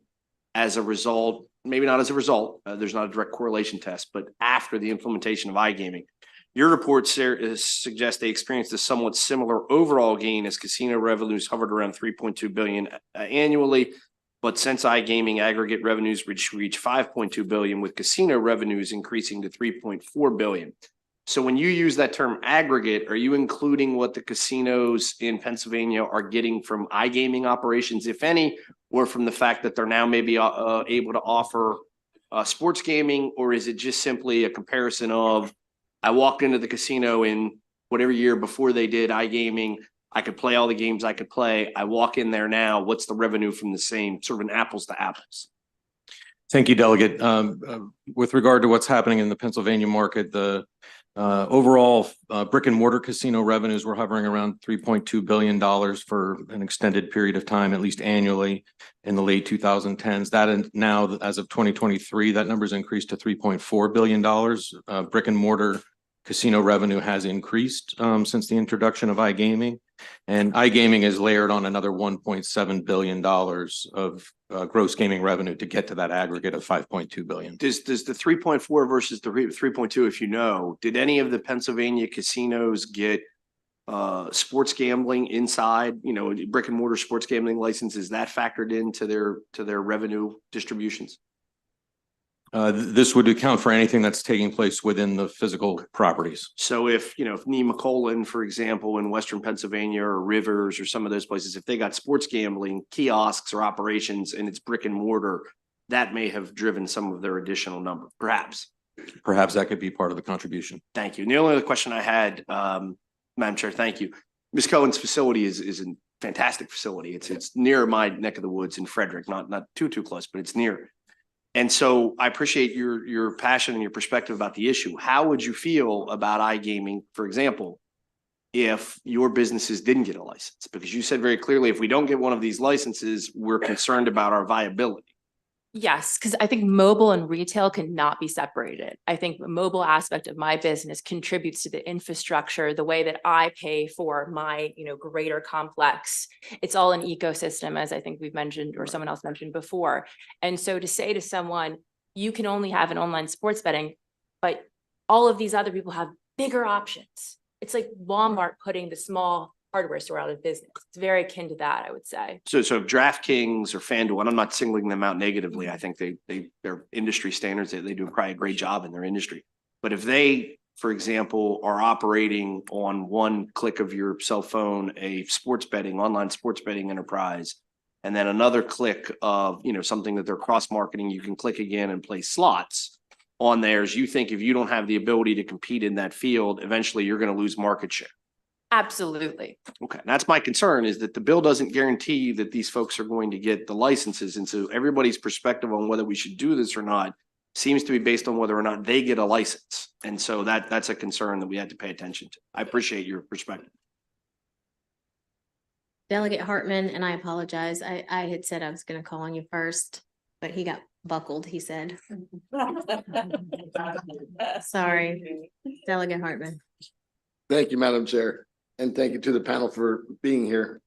as a result, maybe not as a result, there's not a direct correlation test, but after the implementation of iGaming. Your report suggests they experienced a somewhat similar overall gain as casino revenues hovered around 3.2 billion annually. But since iGaming, aggregate revenues reached 5.2 billion, with casino revenues increasing to 3.4 billion. So when you use that term aggregate, are you including what the casinos in Pennsylvania are getting from iGaming operations, if any, or from the fact that they're now maybe able to offer sports gaming, or is it just simply a comparison of, I walked into the casino in whatever year before they did iGaming, I could play all the games I could play. I walk in there now, what's the revenue from the same, sort of an apples to apples? Thank you, Delegate. With regard to what's happening in the Pennsylvania market, the overall brick and mortar casino revenues were hovering around $3.2 billion for an extended period of time, at least annually in the late 2010s. That now, as of 2023, that number's increased to $3.4 billion. Brick and mortar casino revenue has increased since the introduction of iGaming, and iGaming is layered on another $1.7 billion of gross gaming revenue to get to that aggregate of 5.2 billion. Does the 3.4 versus the 3.2, if you know, did any of the Pennsylvania casinos get sports gambling inside, you know, brick and mortar sports gambling licenses, that factored into their revenue distributions? This would account for anything that's taking place within the physical properties. So if Nemacolin, for example, in Western Pennsylvania or Rivers or some of those places, if they got sports gambling kiosks or operations and it's brick and mortar, that may have driven some of their additional number, perhaps. Perhaps that could be part of the contribution. Thank you. And the only other question I had, Madam Chair, thank you. Ms. Cohen's facility is a fantastic facility. It's near my neck of the woods in Frederick, not too close, but it's near. And so I appreciate your passion and your perspective about the issue. How would you feel about iGaming, for example, if your businesses didn't get a license? Because you said very clearly, if we don't get one of these licenses, we're concerned about our viability. Yes, because I think mobile and retail cannot be separated. I think the mobile aspect of my business contributes to the infrastructure, the way that I pay for my, greater complex. It's all an ecosystem, as I think we've mentioned, or someone else mentioned before. And so to say to someone, you can only have an online sports betting, but all of these other people have bigger options. It's like Walmart putting the small hardware store out of business. It's very akin to that, I would say. So DraftKings or FanDuel, and I'm not singling them out negatively. I think they're industry standards. They do probably a great job in their industry. But if they, for example, are operating on one click of your cell phone, a online sports betting enterprise, and then another click of, something that they're cross-marketing, you can click again and play slots on theirs. You think if you don't have the ability to compete in that field, eventually you're going to lose market share. Absolutely. Okay, that's my concern, is that the bill doesn't guarantee that these folks are going to get the licenses. And so everybody's perspective on whether we should do this or not seems to be based on whether or not they get a license. And so that's a concern that we had to pay attention to. I appreciate your perspective. Delegate Hartman, and I apologize. I had said I was going to call on you first, but he got buckled, he said. Sorry, Delegate Hartman. Thank you, Madam Chair. And thank you to the panel for being here.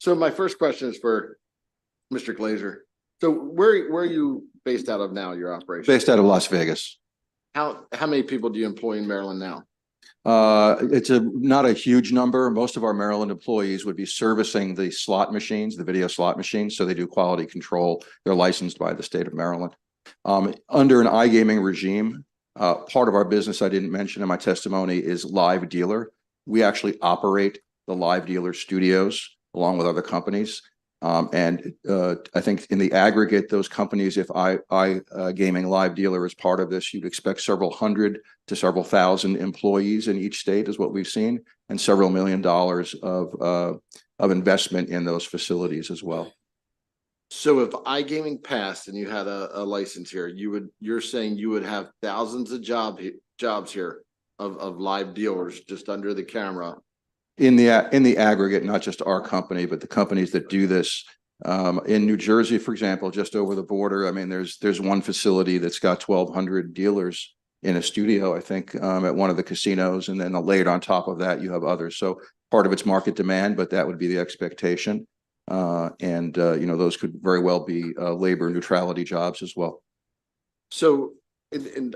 So my first question is for Mr. Glazer. So where are you based out of now, your operation? Based out of Las Vegas. How many people do you employ in Maryland now? It's not a huge number. Most of our Maryland employees would be servicing the slot machines, the video slot machines. So they do quality control. They're licensed by the state of Maryland. Under an iGaming regime, part of our business I didn't mention in my testimony is live dealer. We actually operate the live dealer studios along with other companies. I think in the aggregate, those companies, if gaming live dealer is part of this, you'd expect several hundred to several thousand employees in each state is what we've seen, and several $1 million of investment in those facilities as well. So if iGaming passed and you had a license here, you're saying you would have thousands of jobs here of live dealers just under the camera. In the aggregate, not just our company, but the companies that do this. In New Jersey, for example, just over the border, I mean, there's one facility that's got 1,200 dealers in a studio, I think, at one of the casinos, and then layered on top of that, you have others. So part of it's market demand, but that would be the expectation. Those could very well be labor neutrality jobs as well. So, and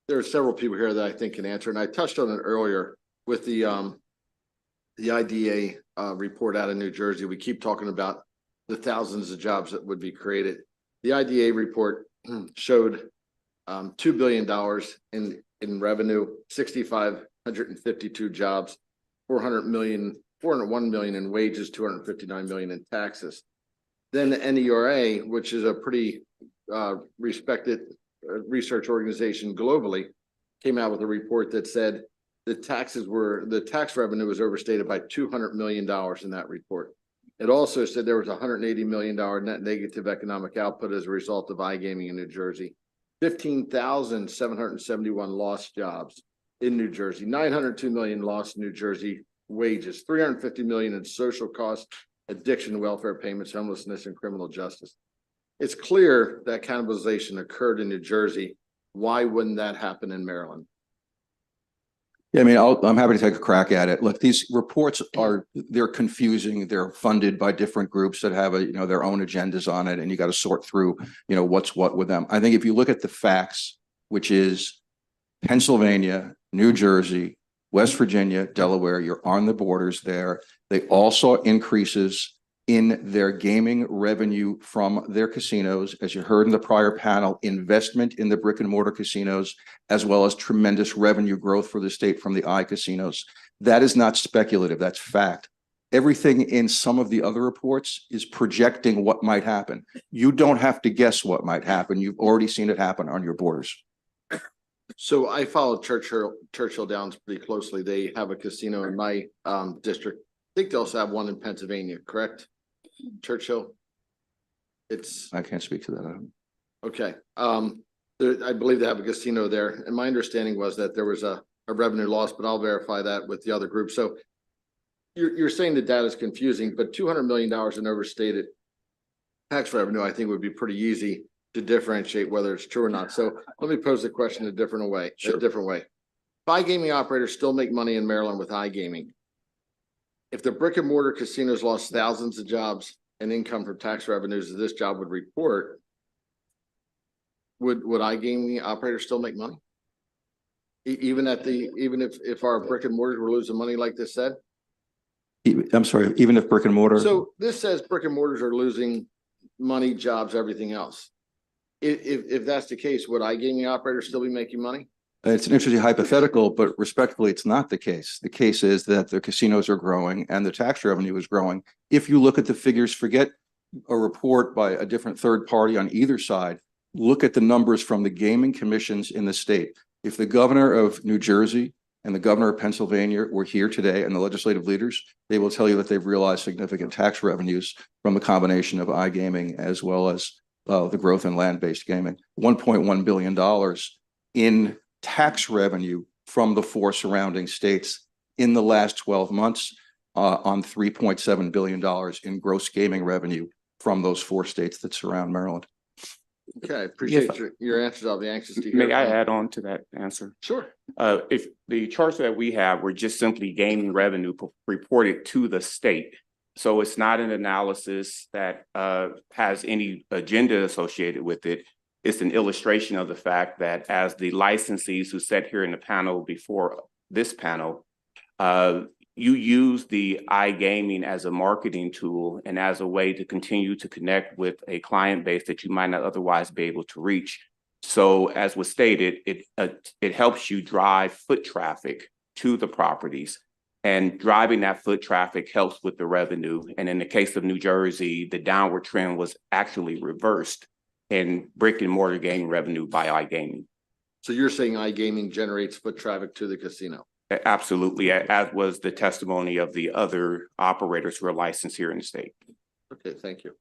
there are several people here that I think can answer, and I touched on it earlier with the IDA report out of New Jersey. We keep talking about the thousands of jobs that would be created. The IDA report showed $2 billion in revenue, 6,552 jobs, 401 million in wages, 259 million in taxes. Then the NERA, which is a pretty respected research organization globally, came out with a report that said the tax revenue was overstated by $200 million in that report. It also said there was $180 million net negative economic output as a result of iGaming in New Jersey, 15,771 lost jobs in New Jersey, 902 million lost New Jersey wages, 350 million in social costs, addiction, welfare payments, homelessness, and criminal justice. It's clear that cannibalization occurred in New Jersey. Why wouldn't that happen in Maryland? Yeah, I mean, I'm happy to take a crack at it. Look, these reports they're confusing. They're funded by different groups that have their own agendas on it, and you got to sort through, what's what with them. I think if you look at the facts, which is Pennsylvania, New Jersey, West Virginia, Delaware, you're on the borders there. They all saw increases in their gaming revenue from their casinos, as you heard in the prior panel, investment in the brick and mortar casinos, as well as tremendous revenue growth for the state from the iCasinos. That is not speculative, that's fact. Everything in some of the other reports is projecting what might happen. You don't have to guess what might happen. You've already seen it happen on your borders. So I follow Churchill Downs pretty closely. They have a casino in my district. I think they also have one in Pennsylvania, correct? Churchill. I can't speak to that. Okay. I believe they have a casino there, and my understanding was that there was a revenue loss, but I'll verify that with the other group. So you're saying the data is confusing, but $200 million in overstated tax revenue, I think, would be pretty easy to differentiate whether it's true or not. So let me pose the question a different way. Sure. A different way. If iGaming operators still make money in Maryland with iGaming, if the brick and mortar casinos lost thousands of jobs and income from tax revenues that this job would report, would iGaming operators still make money? Even if our brick and mortars were losing money like this said? I'm sorry, even if brick and mortar. So this says brick and mortars are losing money, jobs, everything else. If that's the case, would iGaming operators still be making money? It's an interesting hypothetical, but respectfully, it's not the case. The case is that the casinos are growing and the tax revenue is growing. If you look at the figures, forget a report by a different third party on either side, look at the numbers from the gaming commissions in the state. If the governor of New Jersey and the governor of Pennsylvania were here today and the legislative leaders, they will tell you that they've realized significant tax revenues from the combination of iGaming as well as the growth in land-based gaming. $1.1 billion in tax revenue from the 4 surrounding states in the last 12 months on $3.7 billion in gross gaming revenue from those 4 states that surround Maryland. Okay, appreciate your answers. I'll be anxious to hear. May I add on to that answer? Sure. If the charts that we have were just simply gaming revenue reported to the state, so it's not an analysis that has any agenda associated with it. It's an illustration of the fact that as the licensees who sat here in the panel before this panel, you use the iGaming as a marketing tool and as a way to continue to connect with a client base that you might not otherwise be able to reach. So as was stated, it helps you drive foot traffic to the properties. And driving that foot traffic helps with the revenue. And in the case of New Jersey, the downward trend was actually reversed in brick and mortar gaming revenue by iGaming. So you're saying iGaming generates foot traffic to the casino? Absolutely, as was the testimony of the other operators who are licensed here in the state. Okay, thank you.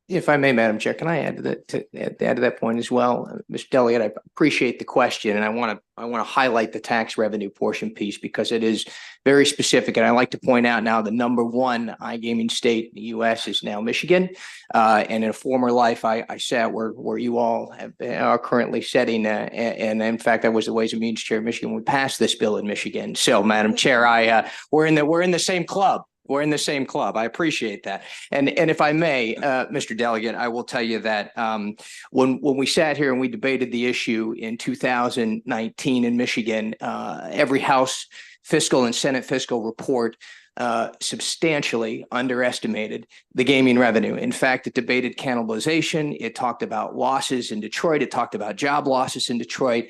If I may, Madam Chair, can I add to that point as well? Mr. Delegate, I appreciate the question, and I want to highlight the tax revenue portion piece because it is very specific. And I like to point out now the number one iGaming state in the U.S. is now Michigan. And in a former life, I sat where you all are currently sitting. And in fact, I was the Ways and Means Chair of Michigan. We passed this bill in Michigan. So, Madam Chair, we're in the same club. We're in the same club. I appreciate that. And if I may, Mr. Delegate, I will tell you that when we sat here and we debated the issue in 2019 in Michigan, every House fiscal and Senate fiscal report substantially underestimated the gaming revenue. In fact, it debated cannibalization. It talked about losses in Detroit. It talked about job losses in Detroit,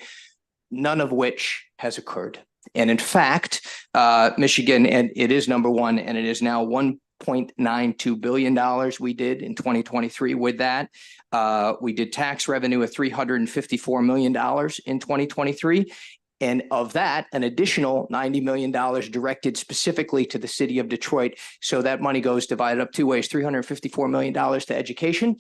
none of which has occurred. And in fact, Michigan, and it is number one, and it is now $1.92 billion we did in 2023 with that. We did tax revenue of $354 million in 2023. And of that, an additional $90 million directed specifically to the city of Detroit. So that money goes divided up two ways, $354 million to education,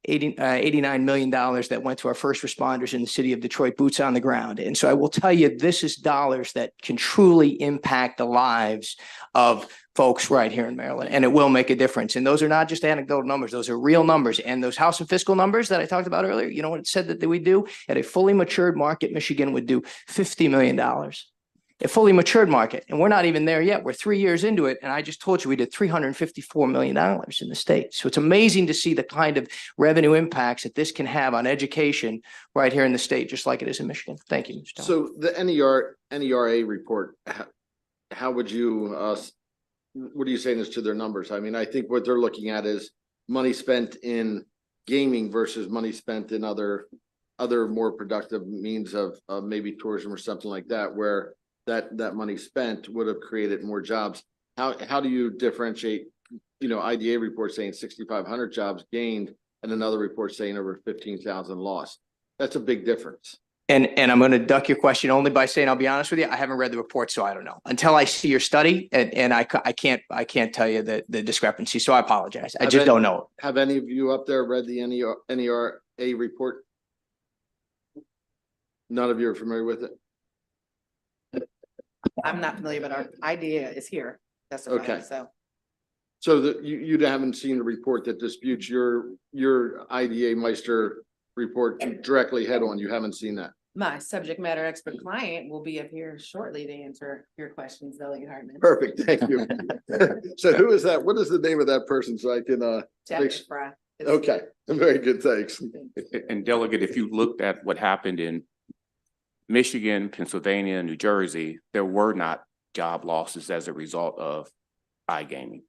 $89 million that went to our first responders in the city of Detroit, boots on the ground. And so I will tell you, this is dollars that can truly impact the lives of folks right here in Maryland, and it will make a difference. And those are not just anecdotal numbers, those are real numbers. And those House and fiscal numbers that I talked about earlier, you know what it said that we do? At a fully matured market, Michigan would do $50 million. A fully matured market, and we're not even there yet. We're 3 years into it, and I just told you we did $354 million in the state. So it's amazing to see the kind of revenue impacts that this can have on education right here in the state, just like it is in Michigan. Thank you, Mr. So the NERA report, how would you, what are you saying as to their numbers? I mean, I think what they're looking at is money spent in gaming versus money spent in other more productive means of maybe tourism or something like that, where that money spent would have created more jobs. How do you differentiate, IDA report saying 6,500 jobs gained and another report saying over 15,000 lost? That's a big difference. And I'm going to duck your question only by saying, I'll be honest with you, I haven't read the report, so I don't know. Until I see your study, and I can't tell you the discrepancy, so I apologize. I just don't know. Have any of you up there read the NERA report? None of you are familiar with it? I'm not familiar, but our idea is here. That's okay. So you haven't seen the report that disputes your IDA Meister report directly head on. You haven't seen that. My subject matter expert client will be up here shortly to answer your questions, Delegate Hartman. Perfect, thank you. So who is that? What is the name of that person so I can Fry. Okay, very good, thanks. And Delegate, if you looked at what happened in Michigan, Pennsylvania, New Jersey, there were not job losses as a result of iGaming.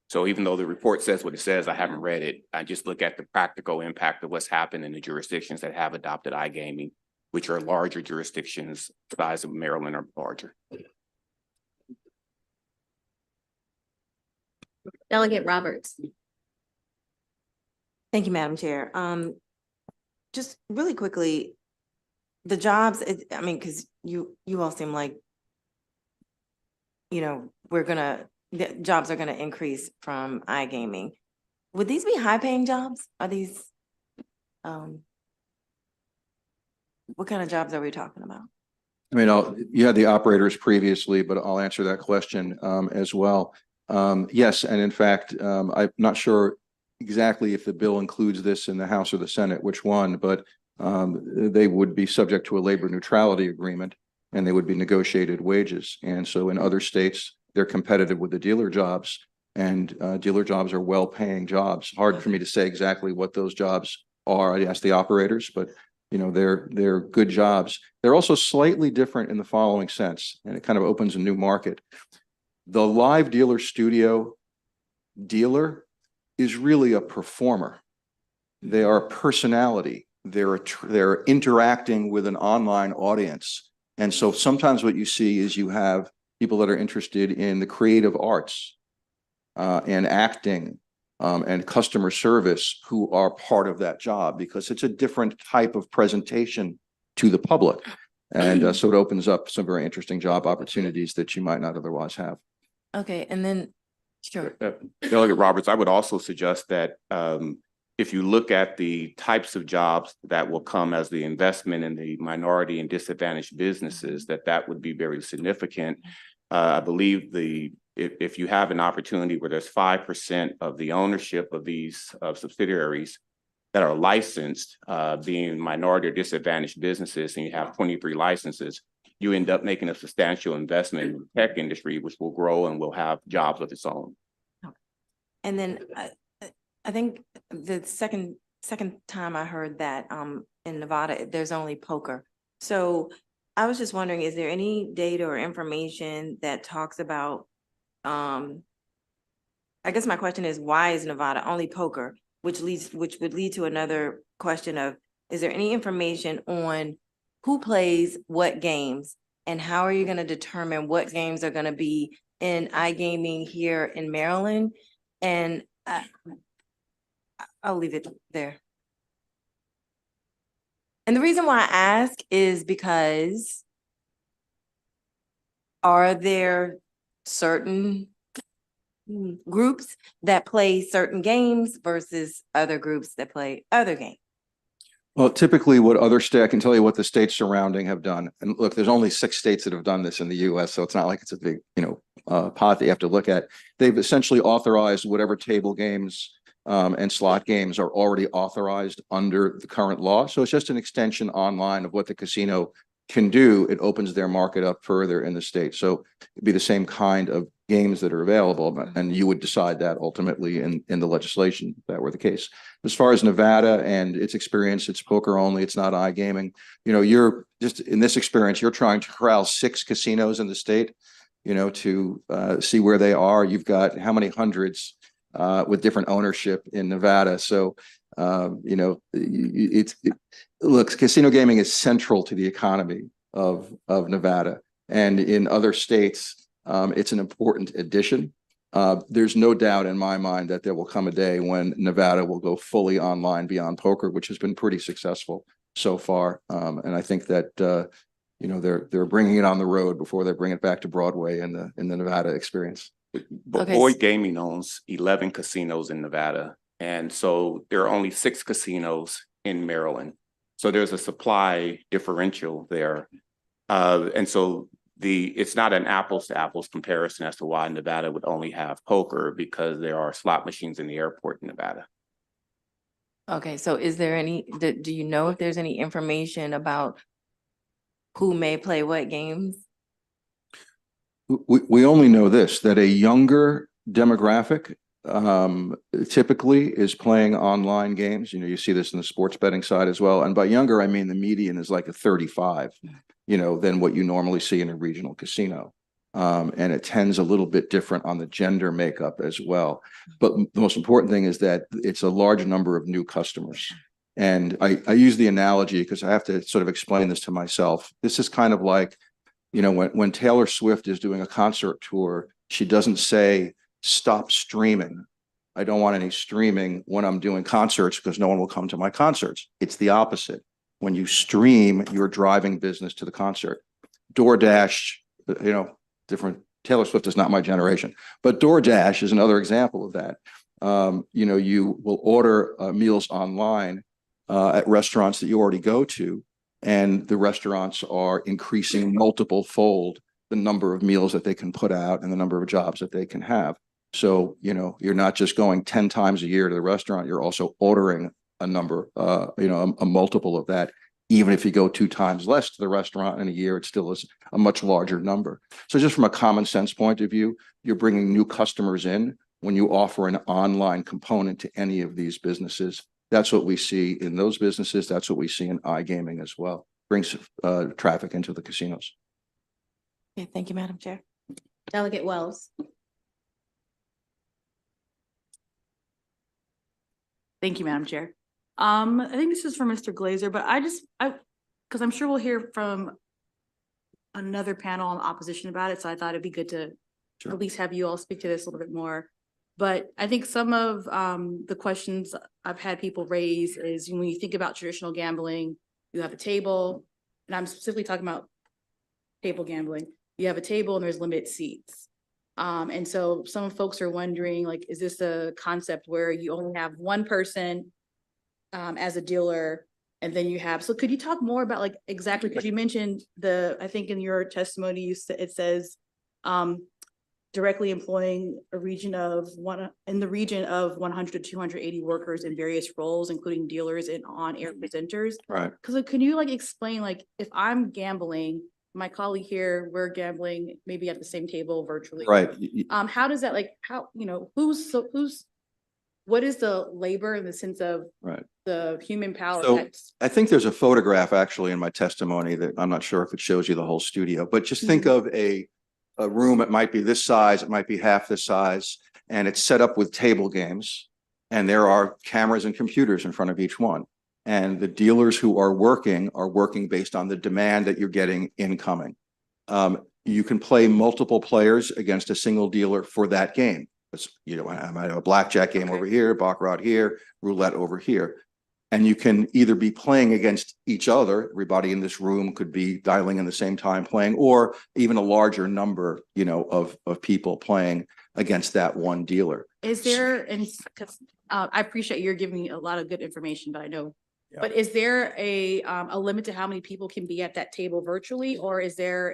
So even though the report says what it says, I haven't read it. I just look at the practical impact of what's happened in the jurisdictions that have adopted iGaming, which are larger jurisdictions, the size of Maryland or larger. Delegate Roberts. Thank you, Madam Chair. Just really quickly, the jobs, because you all seem like, the jobs are gonna increase from iGaming. Would these be high-paying jobs? Are these, what kind of jobs are we talking about? I mean, you had the operators previously, but I'll answer that question as well. Yes, and in fact, I'm not sure exactly if the bill includes this in the House or the Senate, which one, but they would be subject to a labor neutrality agreement and they would be negotiated wages. And so in other states, they're competitive with the dealer jobs, and dealer jobs are well-paying jobs. Hard for me to say exactly what those jobs are. I'd ask the operators, but they're good jobs. They're also slightly different in the following sense, and it kind of opens a new market. The live dealer studio dealer is really a performer. They are a personality. They're interacting with an online audience. And so sometimes what you see is you have people that are interested in the creative arts and acting and customer service who are part of that job, because it's a different type of presentation to the public. And so it opens up some very interesting job opportunities that you might not otherwise have. Okay, and then, sure. Delegate Roberts, I would also suggest that if you look at the types of jobs that will come as the investment in the minority and disadvantaged businesses, that would be very significant. I believe if you have an opportunity where there's 5% of the ownership of these subsidiaries that are licensed, being minority or disadvantaged businesses, and you have 23 licenses, you end up making a substantial investment in the tech industry, which will grow and will have jobs of its own. And then I think the second time I heard that in Nevada, there's only poker. So I was just wondering, is there any data or information that talks about, I guess my question is, why is Nevada only poker? Which would lead to another question of, is there any information on who plays what games, and how are you going to determine what games are going to be in iGaming here in Maryland? And I'll leave it there. And the reason why I ask is because, are there certain groups that play certain games versus other groups that play other games? Well, typically what other state, I can tell you what the states surrounding have done. And look, there's only 6 states that have done this in the US, so it's not like it's a big, pot that you have to look at. They've essentially authorized whatever table games and slot games are already authorized under the current law. So it's just an extension online of what the casino can do. It opens their market up further in the state. So it'd be the same kind of games that are available, and you would decide that ultimately in the legislation if that were the case. As far as Nevada and its experience, it's poker only, it's not iGaming. You're just in this experience, you're trying to corral 6 casinos in the state, to see where they are. You've got how many hundreds with different ownership in Nevada. So, look, casino gaming is central to the economy of Nevada, and in other states, it's an important addition. There's no doubt in my mind that there will come a day when Nevada will go fully online beyond poker, which has been pretty successful so far. And I think that they're bringing it on the road before they bring it back to Broadway in the Nevada experience. But Boyd Gaming owns 11 casinos in Nevada, and so there are only 6 casinos in Maryland. So there's a supply differential there, and so it's not an apples to apples comparison as to why Nevada would only have poker, because there are slot machines in the airport in Nevada. Okay, so is there do you know if there's any information about who may play what games? We only know this, that a younger demographic typically is playing online games. You see this in the sports betting side as well. And by younger, I mean the median is like a 35, than what you normally see in a regional casino. And it tends a little bit different on the gender makeup as well. But the most important thing is that it's a large number of new customers. And I use the analogy because I have to sort of explain this to myself. This is kind of like, when Taylor Swift is doing a concert tour, she doesn't say, stop streaming. I don't want any streaming when I'm doing concerts because no one will come to my concerts. It's the opposite. When you stream, you're driving business to the concert. DoorDash, different. Taylor Swift is not my generation, but DoorDash is another example of that. You will order meals online at restaurants that you already go to, and the restaurants are increasing multiple fold the number of meals that they can put out and the number of jobs that they can have. So, you're not just going 10 times a year to the restaurant, you're also ordering a number, a multiple of that. Even if you go 2 times less to the restaurant in a year, it still is a much larger number. So just from a common sense point of view, you're bringing new customers in when you offer an online component to any of these businesses. That's what we see in those businesses. That's what we see in iGaming as well. Brings traffic into the casinos. Okay, thank you, Madam Chair. Delegate Wells. Thank you, Madam Chair. I think this is for Mr. Glazer, but because I'm sure we'll hear from another panel on opposition about it, so I thought it'd be good to Sure. at least have you all speak to this a little bit more. But I think some of the questions I've had people raise is when you think about traditional gambling, you have a table, and I'm specifically talking about table gambling. You have a table and there's limited seats. And so some folks are wondering, like, is this a concept where you only have one person as a dealer, and then you have, so could you talk more about like exactly, because you mentioned I think in your testimony, you said, it says directly employing in the region of 100 to 280 workers in various roles, including dealers and on-air presenters. Right. Because can you like explain, like, if I'm gambling, my colleague here, we're gambling maybe at the same table virtually. Right. How does that, like, how, what is the labor in the sense of Right. the human power? So I think there's a photograph actually in my testimony that I'm not sure if it shows you the whole studio, but just think of a room. It might be this size, it might be half this size, and it's set up with table games. And there are cameras and computers in front of each one. And the dealers who are working based on the demand that you're getting incoming. You can play multiple players against a single dealer for that game. I might have a blackjack game over here, baccarat here, roulette over here. And you can either be playing against each other. Everybody in this room could be dialing in the same time playing, or even a larger number, of people playing against that one dealer. Is there, and because I appreciate you're giving me a lot of good information, but I know, but is there a limit to how many people can be at that table virtually, or is there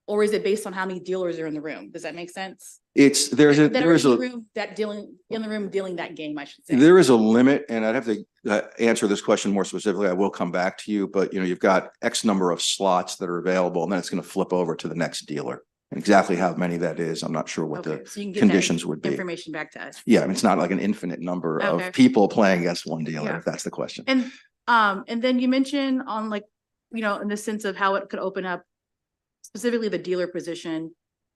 or is it based on how many dealers are in the room? Does that make sense? There is a room dealing that game, I should say. There is a limit, and I'd have to answer this question more specifically. I will come back to you, but you've got X number of slots that are available, and then it's going to flip over to the next dealer. And exactly how many that is, I'm not sure what So you the can get conditions would be. information back to us. Yeah, I mean, it's not like an infinite number of people playing against one dealer, Yeah. if that's the question. And then you mentioned on in the sense of how it could open up specifically the dealer position,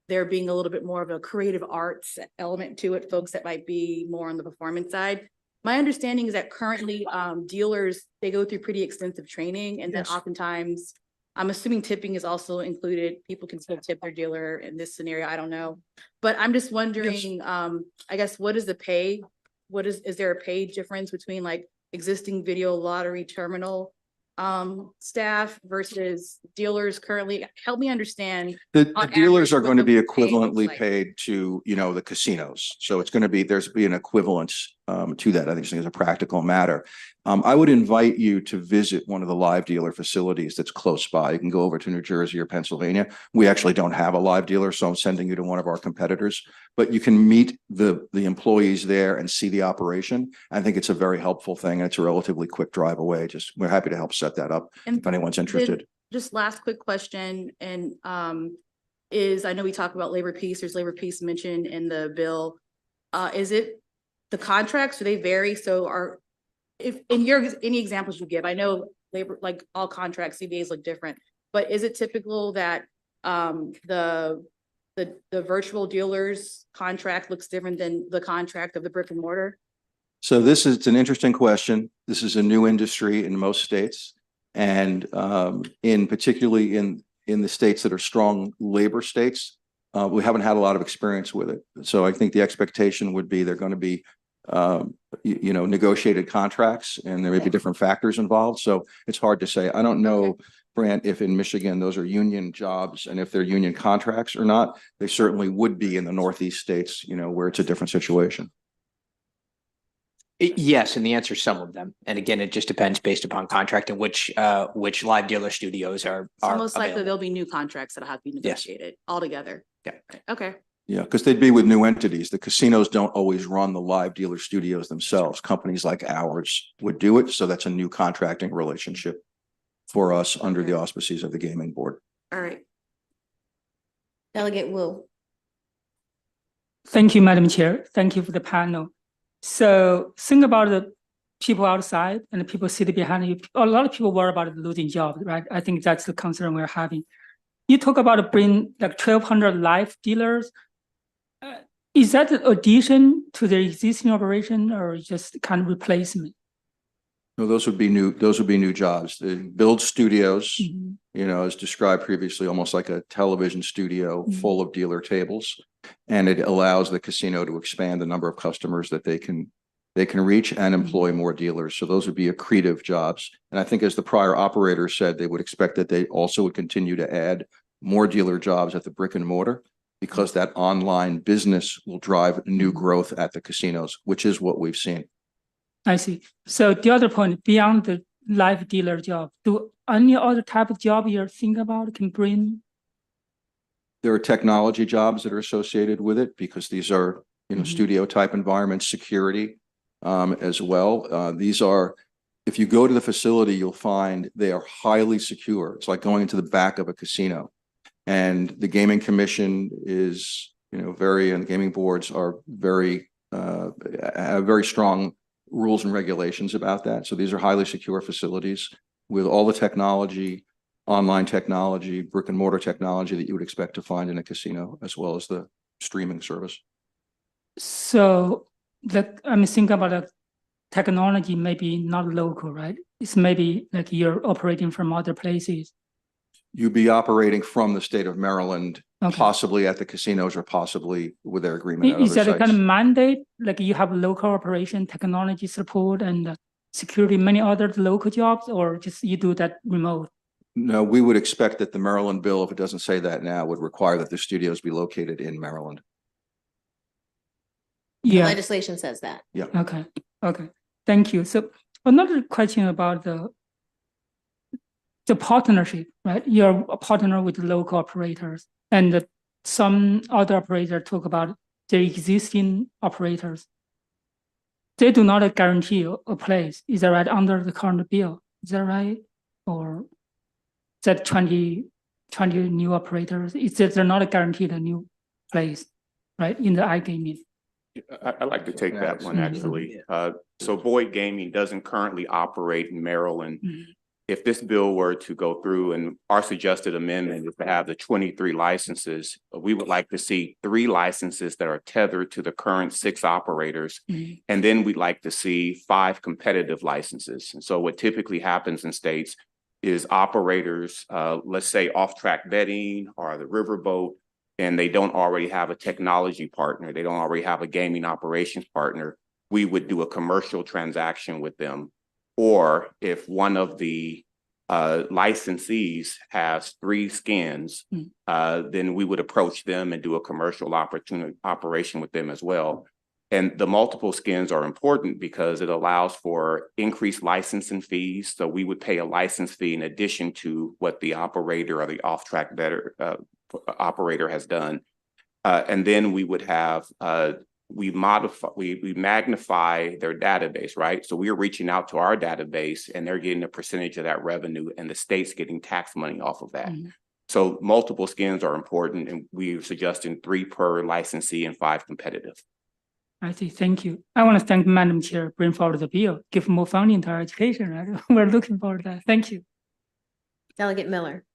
there being a little bit more of a creative arts element to it, folks that might be more on the performance side. My understanding is that currently dealers, they go through pretty extensive training, and then oftentimes, I'm assuming tipping is also included. People can still tip their dealer in this scenario. I don't know. But I'm just wondering, I guess, what is the pay? Is there a pay difference between like existing video lottery terminal staff versus dealers currently? Help me understand. The average, dealers are what going to the be pay looks equivalently like. paid to, the casinos. So it's going to be, there's an equivalence to that. I think it's a practical matter. I would invite you to visit one of the live dealer facilities that's close by. You can go over to New Jersey or Pennsylvania. We actually don't have a live dealer, so I'm sending you to one of our competitors. But you can meet the employees there and see the operation. I think it's a very helpful thing. It's a relatively quick drive away. We're happy to help set that up if anyone's interested. Just last quick question, and is, I know we talk about labor peace, there's labor peace mentioned in the bill. Is it the contracts, do they vary? So if in any examples you give, I know labor, like all contracts, CBAs look different, but is it typical that the virtual dealer's contract looks different than the contract of the brick and mortar? So it's an interesting question. This is a new industry in most states. And particularly in the states that are strong labor states, we haven't had a lot of experience with it. So I think the expectation would be they're going to be, negotiated contracts, and there may be different factors involved. So it's hard to say. I don't know, Brant, if in Michigan those are union jobs and if they're union contracts or not. They certainly would be in the Northeast states, where it's a different situation. Yes, and the answer is some of them. And again, it just depends based upon contract and which live dealer studios are Most likely available. there'll be new contracts that'll have to be negotiated altogether. Yeah. Okay. Yeah, because they'd be with new entities. The casinos don't always run the live dealer studios themselves. Companies like ours would do it. So that's a new contracting relationship for us under the auspices of the gaming board. All right. Delegate Wu. Thank you, Madam Chair. Thank you for the panel. So think about the people outside and the people sitting behind you. A lot of people worry about losing jobs, right? I think that's the concern we're having. You talk about bring like 1,200 live dealers. Is that an addition to the existing operation or just kind of replacement? No, those would be new jobs. They build studios, Mhm. you know, as described previously, almost like a television studio Mhm. full of dealer tables. And it allows the casino to expand the number of customers that they can reach and employ more dealers. So those would be accretive jobs. And I think as the prior operator said, they would expect that they also would continue to add more dealer jobs at the brick and mortar because that online business will drive new growth at the casinos, which is what we've seen. I see. So the other point, beyond the live dealer job, do any other type of job you're thinking about can bring? There are technology jobs that are associated with it because these are, you know, studio type environments, security as well. These are, if you go to the facility, you'll find they are highly secure. It's like going into the back of a casino. And the gaming commission is, you know, and gaming boards are have very strong rules and regulations about that. So these are highly secure facilities with all the technology, online technology, brick and mortar technology that you would expect to find in a casino, as well as the streaming service. So I'm thinking about the technology, maybe not local, right? It's maybe like you're operating from other places. You'd be operating from the state of Maryland, Okay. possibly at the casinos or possibly with their agreement at Is other that a kind of sites. mandate? Like you have local operation, technology support and security, many other local jobs, or just you do that remote? No, we would expect that the Maryland bill, if it doesn't say that now, would require that the studios be located in Maryland. The Yeah. legislation says that. Yeah. Okay. Okay. Thank you. So another question about the partnership, right? You're a partner with local operators, and some other operator talk about the existing operators. They do not guarantee a place. Is that right? Under the current bill, is that right? Or that 20 new operators? Is that they're not guaranteed a new place, right? In the iGaming. I'd like to take that one, actually. So Boyd Gaming doesn't currently operate in Maryland. If this bill were to go through, and our suggested amendment is to have the 23 licenses, we would like to see 3 licenses that are tethered to the current 6 operators. And then we'd like to see 5 competitive licenses. And so what typically happens in states is operators, let's say off-track betting or the riverboat, and they don't already have a technology partner, they don't already have a gaming operations partner, we would do a commercial transaction with them. Or if one of the licensees has 3 skins, then we would approach them and do a commercial operation with them as well. And the multiple skins are important because it allows for increased licensing fees. So we would pay a license fee in addition to what the operator or the off-track bettor operator has done. And then we would have, we magnify their database, right? So we are reaching out to our database and they're getting a percentage of that revenue and the state's getting tax money off of that. So multiple skins are important and we're suggesting 3 per licensee and 5 competitive. I see. Thank you. I want to thank Madam Chair, bring forward the bill, give more funding to our education, right? We're looking forward to that. Thank you. Delegate Miller.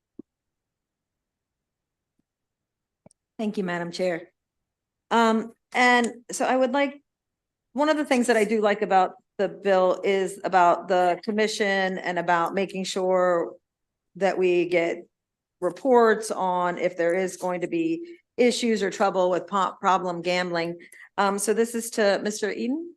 Thank you, Madam Chair. And so I would like, one of the things that I do like about the bill is about the commission and about making sure that we get reports on if there is going to be issues or trouble with problem gambling. So this is to Mr. Eden?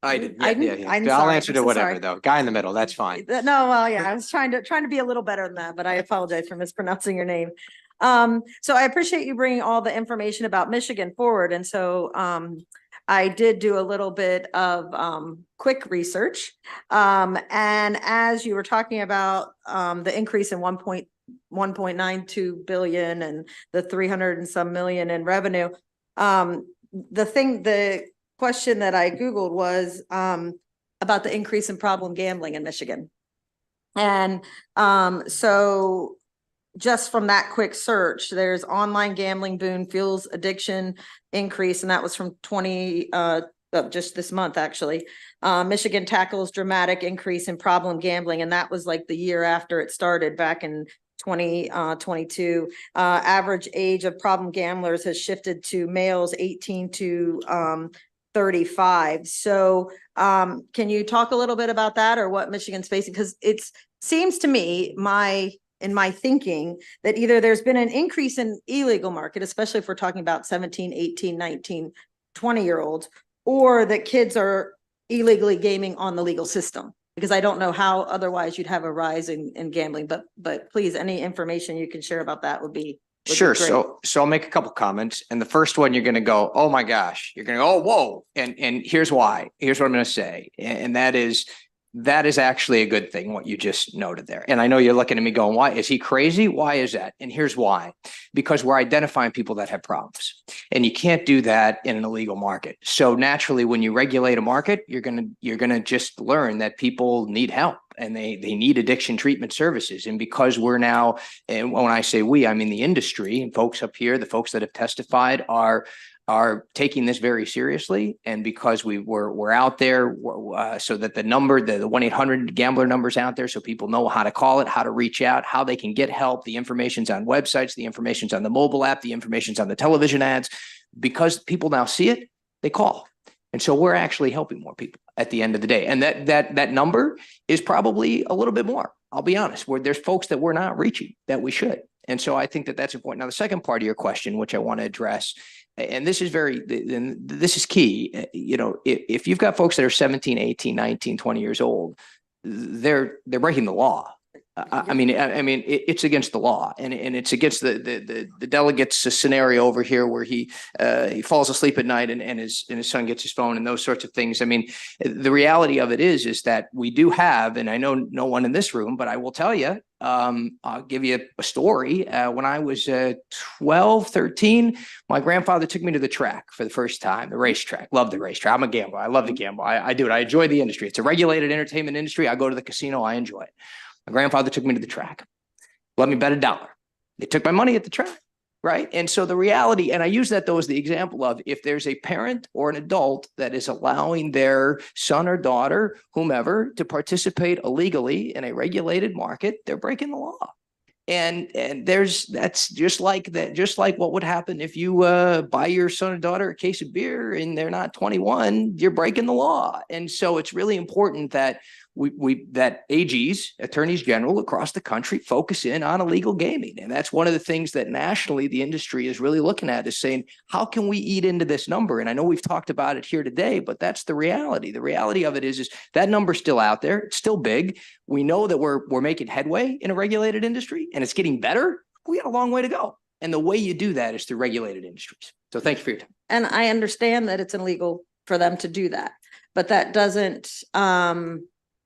I did. Iden? Yeah. I'm I'll sorry. answer I'm to so whatever sorry. though. Guy in the middle, that's fine. No, well, yeah, I was trying to be a little better than that, but I apologize for mispronouncing your name. So I appreciate you bringing all the information about Michigan forward. And so I did do a little bit of quick research. And as you were talking about the increase in 1.92 billion and the 300 and some million in revenue, the question that I Googled was about the increase in problem gambling in Michigan. And so just from that quick search, there's online gambling boom fuels addiction increase, and that was from just this month, actually. Michigan tackles dramatic increase in problem gambling, and that was like the year after it started back in 2022. Average age of problem gamblers has shifted to males 18 to 35. So can you talk a little bit about that or what Michigan's facing? Because it seems to me, in my thinking, that either there's been an increase in illegal market, especially if we're talking about 17, 18, 19, 20-year-olds, or that kids are illegally gaming on the legal system. Because I don't know how otherwise you'd have a rise in gambling, but please, any information you can share about that would be Sure. great. So I'll make a couple comments. And the first one, you're going to go, oh my gosh, you're going to go, oh, whoa. And here's why. Here's what I'm going to say. And that is actually a good thing, what you just noted there. And I know you're looking at me going, why is he crazy? Why is that? And here's why. Because we're identifying people that have problems. And you can't do that in an illegal market. So naturally, when you regulate a market, you're gonna just learn that people need help and they need addiction treatment services. And because we're now, and when I say we, I mean the industry and folks up here, the folks that have testified are taking this very seriously. And because we're out there so that the 1-800 gambler number's out there so people know how to call it, how to reach out, how they can get help. The information's on websites, the information's on the mobile app, the information's on the television ads. Because people now see it, they call. And so we're actually helping more people at the end of the day. And that number is probably a little bit more. I'll be honest, where there's folks that we're not reaching that we should. And so I think that that's important. Now, the second part of your question, which I want to address, and this is key, if you've got folks that are 17, 18, 19, 20 years old, they're breaking the law. I mean, it's against the law, and it's against the delegate's scenario over here where he falls asleep at night and his son gets his phone and those sorts of things. I mean, the reality of it is that we do have, and I know no one in this room, but I will tell you, I'll give you a story. When I was 12, 13, my grandfather took me to the track for the first time, the racetrack. Love the racetrack. I'm a gambler. I love to gamble. I do it. I enjoy the industry. It's a regulated entertainment industry. I go to the casino. I enjoy it. My grandfather took me to the track, let me bet $1. They took my money at the track, right? And so the reality, and I use that though as the example of if there's a parent or an adult that is allowing their son or daughter, whomever, to participate illegally in a regulated market, they're breaking the law. And that's just like what would happen if you buy your son or daughter a case of beer and they're not 21, you're breaking the law. And so it's really important that that AGs, attorneys general across the country, focus in on illegal gaming. And that's one of the things that nationally the industry is really looking at, is saying, how can we eat into this number? And I know we've talked about it here today, but that's the reality. The reality of it is that number's still out there. It's still big. We know that we're making headway in a regulated industry and it's getting better. We got a long way to go. And the way you do that is through regulated industries. So thank you for your time. And I understand that it's illegal for them to do that, but that doesn't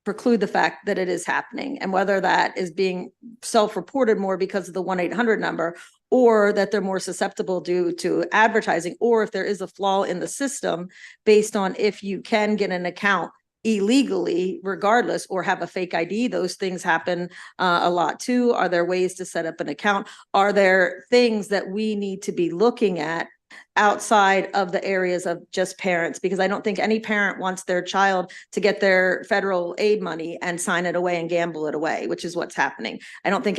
preclude the fact that it is happening, and whether that is being self-reported more because of the 1-800 number, or that they're more susceptible due to advertising, or if there is a flaw in the system based on if you can get an account illegally regardless or have a fake ID. Those things happen a lot too. Are there ways to set up an account? Are there things that we need to be looking at outside of the areas of just parents? Because I don't think any parent wants their child to get their federal aid money and sign it away and gamble it away, which is what's happening. I don't think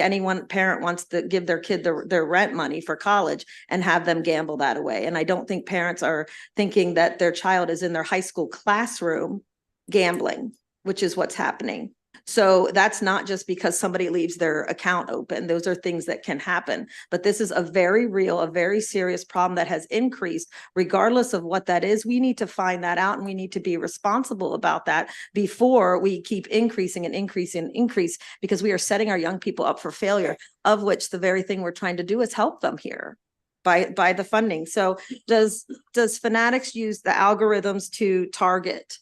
parent wants to give their kid their rent money for college and have them gamble that away. And I don't think parents are thinking that their child is in their high school classroom gambling, which is what's happening. So that's not just because somebody leaves their account open. Those are things that can happen. But this is a very real, a very serious problem that has increased. Regardless of what that is, we need to find that out, and we need to be responsible about that before we keep increasing and increasing and increase, because we are setting our young people up for failure, of which the very thing we're trying to do is help them here by the funding. So does Fanatics use the algorithms to target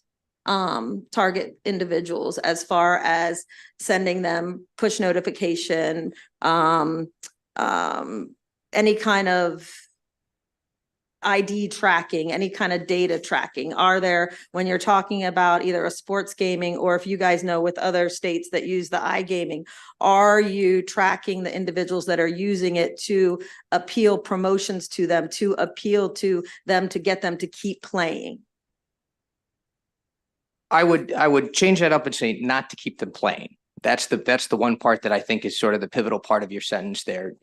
individuals as far as sending them push notification, any kind of ID tracking, any kind of data tracking? Are there, when you're talking about either a sports gaming, or if you guys know with other states that use the iGaming, are you tracking the individuals that are using it to appeal promotions to them, to appeal to them, to get them to keep playing? I would change that up and say not to keep them playing, That's the one part that I think is sort of the pivotal part of your sentence there.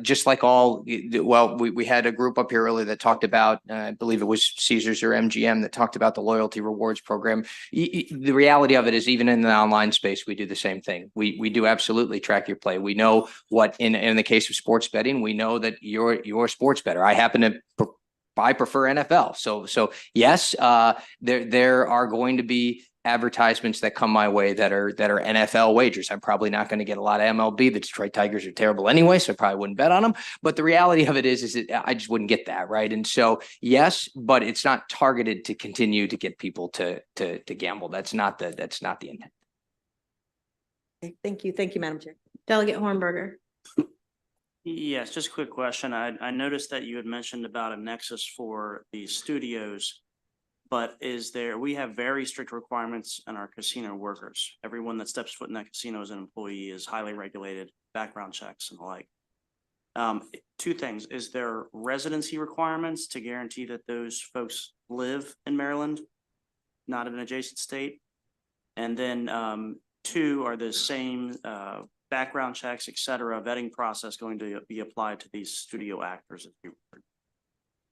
Just like we had a group up here earlier that talked about, I believe it was Caesars or MGM that talked about the loyalty rewards program. The reality of it is, even in the online space, we do the same thing. We do absolutely track your play. We know what, in the case of sports betting, we know that you're a sports bettor. I happen to I prefer NFL. So yes, there are going to be advertisements that come my way that are NFL wagers. I'm probably not going to get a lot of MLB. The Detroit Tigers are terrible anyway, so I probably wouldn't bet on them. But the reality of it is that I just wouldn't get that, right? And so yes, but it's not targeted to continue to get people to gamble. That's not the intent. Okay, thank you, Madam Chair. Delegate Hornberger. Yes, just a quick question. I noticed that you had mentioned about a nexus for the studios, but we have very strict requirements on our casino workers. Everyone that steps foot in that casino as an employee is highly regulated, background checks and the like. Two things: is there residency requirements to guarantee that those folks live in Maryland, not in an adjacent state? And then two, are the same background checks, et cetera, vetting process going to be applied to these studio actors?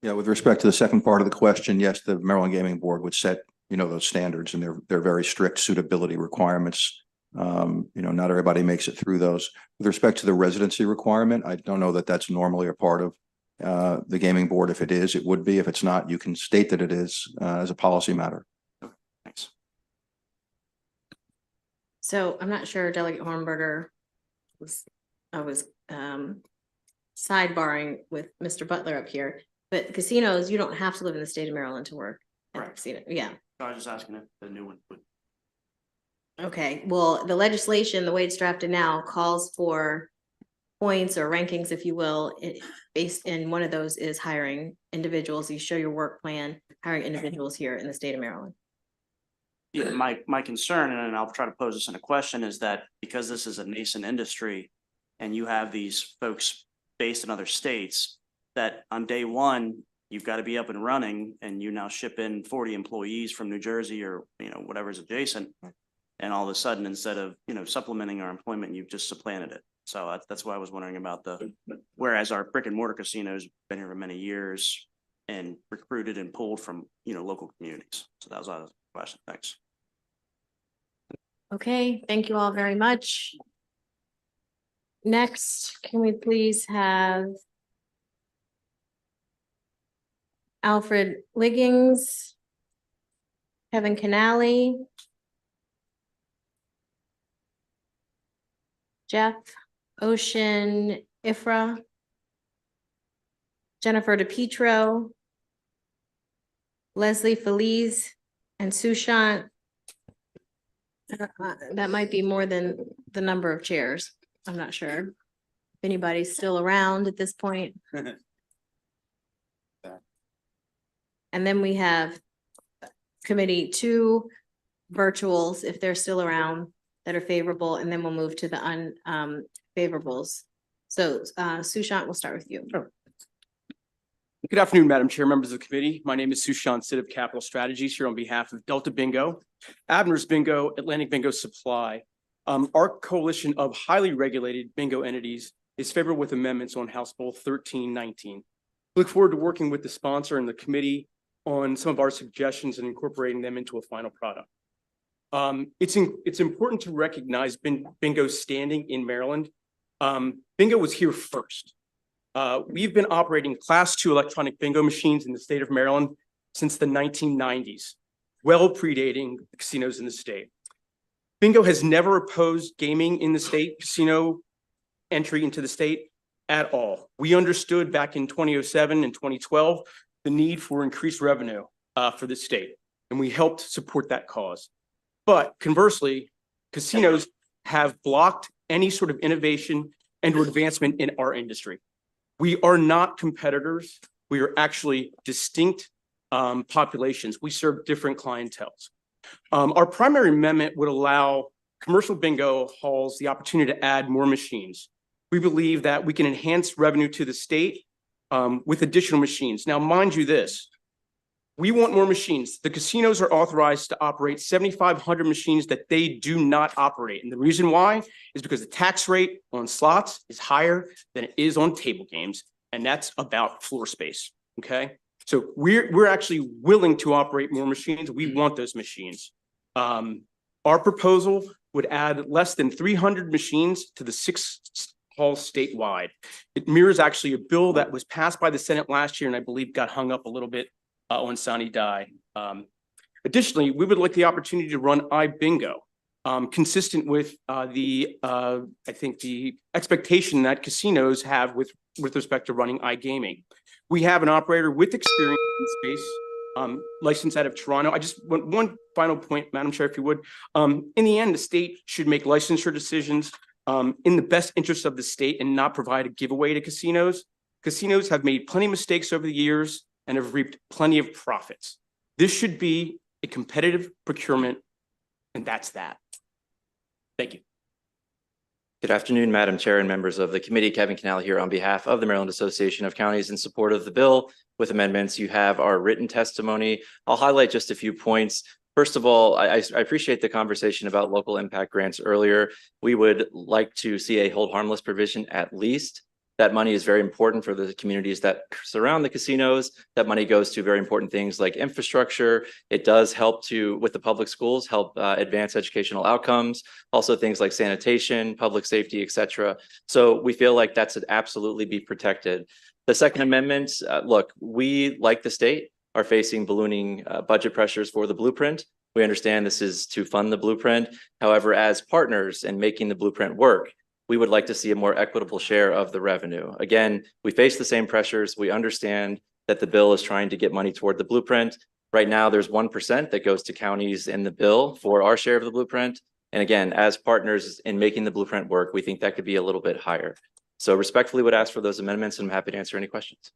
Yeah, with respect to the second part of the question, yes, the Maryland Gaming Board would set, those standards, and they're very strict suitability requirements. Not everybody makes it through those. With respect to the residency requirement, I don't know that that's normally a part of the Gaming Board. If it is, it would be. If it's not, you can state that it is as a policy matter. Okay, thanks. So I'm not sure Delegate Hornberger I was sidebarring with Mr. Butler up here. But casinos, you don't have to live in the state of Maryland to work at a casino. Yeah. I was just asking if the new one would. Okay. Well, the legislation, the way it's drafted now, calls for points or rankings, if you will. Based in one of those is hiring individuals. You show your work plan, hiring individuals here in the state of Maryland. Yeah, my concern, and I'll try to pose this in a question, is that because this is a nascent industry and you have these folks based in other states, that on day one, you've got to be up and running, and you now ship in 40 employees from New Jersey or, whatever's adjacent. And all of a sudden, instead of, supplementing our employment, you've just supplanted it. So that's why I was wondering about whereas our brick and mortar casinos been here for many years and recruited and pulled from, local communities. So that was a question. Thanks. Okay, thank you all very much. Next, can we please have Alfred Liggings, Kevin Canali, Jeff Ocean Ifra, Jennifer DePietro, Leslie Feliz, and Sushant. That might be more than the number of chairs. I'm not sure if anybody's still around at this point. And then we have committee 2 virtuals, if they're still around, that are favorable, and then we'll move to the unfavorables. So Sushant, we'll start with you. Sure. Good afternoon, Madam Chair, members of the committee. My name is Sushant Sid of Capital Strategies, here on behalf of Delta Bingo, Abner's Bingo, Atlantic Bingo Supply. Our coalition of highly regulated bingo entities is favorable with amendments on House Bill 1319. Look forward to working with the sponsor and the committee on some of our suggestions and incorporating them into a final product. It's important to recognize bingo's standing in Maryland. Bingo was here first. We've been operating Class 2 electronic bingo machines in the state of Maryland since the 1990s, well predating the casinos in the state. Bingo has never opposed gaming in the state, casino entry into the state at all. We understood back in 2007 and 2012 the need for increased revenue for the state, and we helped support that cause. But conversely, casinos have blocked any sort of innovation and or advancement in our industry. We are not competitors. We are actually distinct populations. We serve different clienteles. Our primary amendment would allow commercial bingo halls the opportunity to add more machines. We believe that we can enhance revenue to the state with additional machines. Now, mind you this, We want more machines. The casinos are authorized to operate 7,500 machines that they do not operate. And the reason why is because the tax rate on slots is higher than it is on table games. And that's about floor space, okay? So we're actually willing to operate more machines. We want those machines. Our proposal would add less than 300 machines to the 6 halls statewide. It mirrors actually a bill that was passed by the Senate last year and I believe got hung up a little bit on Sunny Die. Additionally, we would like the opportunity to run iBingo, consistent with I think the expectation that casinos have with respect to running iGaming. We have an operator with experience in space, licensed out of Toronto. I just want one final point, Madam Chair, if you would. In the end, the state should make licensure decisions in the best interest of the state and not provide a giveaway to casinos. Casinos have made plenty of mistakes over the years and have reaped plenty of profits. This should be a competitive procurement, and that's that. Thank you. Good afternoon, Madam Chair and members of the committee. Kevin Canal here on behalf of the Maryland Association of Counties in support of the bill with amendments. You have our written testimony. I'll highlight just a few points. First of all, I appreciate the conversation about local impact grants earlier. We would like to see a hold harmless provision at least. That money is very important for the communities that surround the casinos. That money goes to very important things like infrastructure. It does help with the public schools, help advance educational outcomes, also things like sanitation, public safety, et cetera. So we feel like that should absolutely be protected. The Second Amendment, look, we, like the state, are facing ballooning budget pressures for the blueprint. We understand this is to fund the blueprint. However, as partners in making the blueprint work, we would like to see a more equitable share of the revenue. Again, we face the same pressures. We understand that the bill is trying to get money toward the blueprint. Right now, there's 1% that goes to counties in the bill for our share of the blueprint. And again, as partners in making the blueprint work, we think that could be a little bit higher. So respectfully would ask for those amendments, and I'm happy to answer any questions.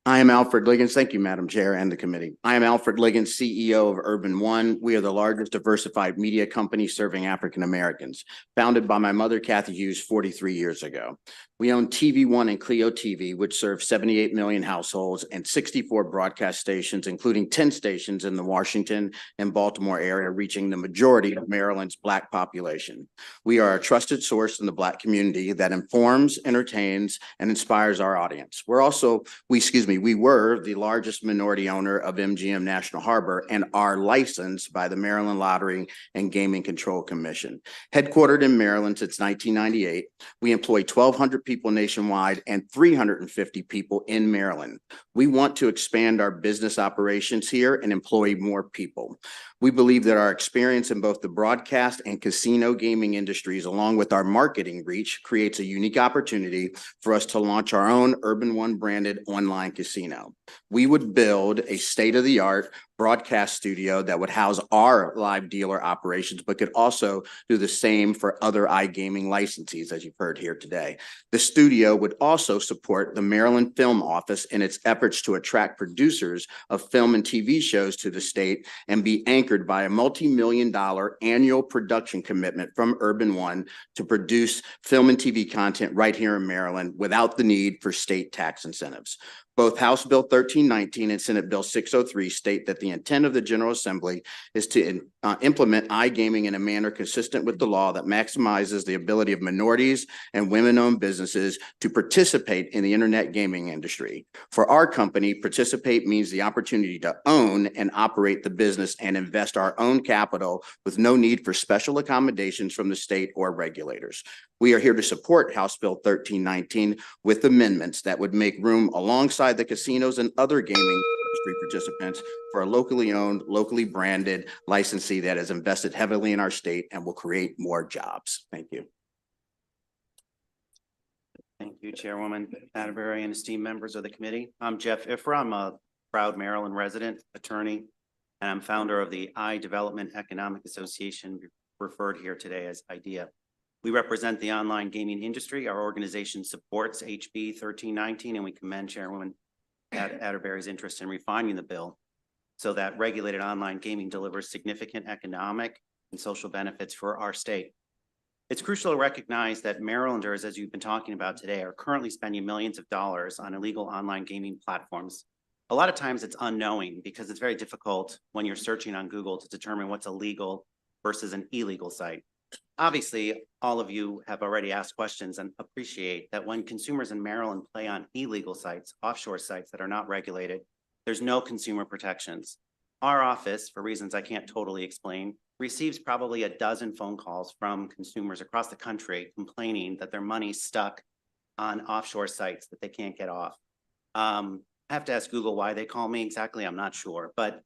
I am Alfred Liggins. Thank you, Madam Chair and the committee. I am Alfred Liggins, CEO of Urban One. We are the largest diversified media company serving African Americans, founded by my mother, Kathy Hughes, 43 years ago. We own TV One and Clio TV, which serve 78 million households and 64 broadcast stations, including 10 stations in the Washington and Baltimore area, reaching the majority of Maryland's Black population. We are a trusted source in the Black community that informs, entertains, and inspires our audience. We were the largest minority owner of MGM National Harbor and are licensed by the Maryland Lottery and Gaming Control Commission. Headquartered in Maryland since 1998, we employ 1,200 people nationwide and 350 people in Maryland. We want to expand our business operations here and employ more people. We believe that our experience in both the broadcast and casino gaming industries, along with our marketing reach, creates a unique opportunity for us to launch our own Urban One branded online casino. We would build a state-of-the-art broadcast studio that would house our live dealer operations, but could also do the same for other iGaming licensees, as you've heard here today. The studio would also support the Maryland Film Office in its efforts to attract producers of film and TV shows to the state and be anchored by a multi-million-dollar annual production commitment from Urban One to produce film and TV content right here in Maryland without the need for state tax incentives. Both House Bill 1319 and Senate Bill 603 state that the intent of the General Assembly is to implement iGaming in a manner consistent with the law that maximizes the ability of minorities and women-owned businesses to participate in the internet gaming industry. For our company, participate means the opportunity to own and operate the business and invest our own capital with no need for special accommodations from the state or regulators. We are here to support House Bill 1319 with amendments that would make room alongside the casinos and other gaming industry participants for a locally owned, locally branded licensee that has invested heavily in our state and will create more jobs. Thank you. Thank you, Chairwoman Atterbury and esteemed members of the committee. I'm Jeff Ifra. I'm a proud Maryland resident, attorney, and I'm founder of the iDevelopment Economic Association, referred here today as IDEA. We represent the online gaming industry. Our organization supports HB 1319, and we commend Chairwoman Atterbury's interest in refining the bill so that regulated online gaming delivers significant economic and social benefits for our state. It's crucial to recognize that Marylanders, as you've been talking about today, are currently spending millions of dollars on illegal online gaming platforms, a lot of times it's unknowing because it's very difficult when you're searching on Google to determine what's a legal versus an illegal site. Obviously, all of you have already asked questions and appreciate that when consumers in Maryland play on illegal sites, offshore sites that are not regulated, there's no consumer protections. Our office, for reasons I can't totally explain, receives probably a dozen phone calls from consumers across the country complaining that their money's stuck on offshore sites that they can't get off. I have to ask Google why they call me exactly. I'm not sure, but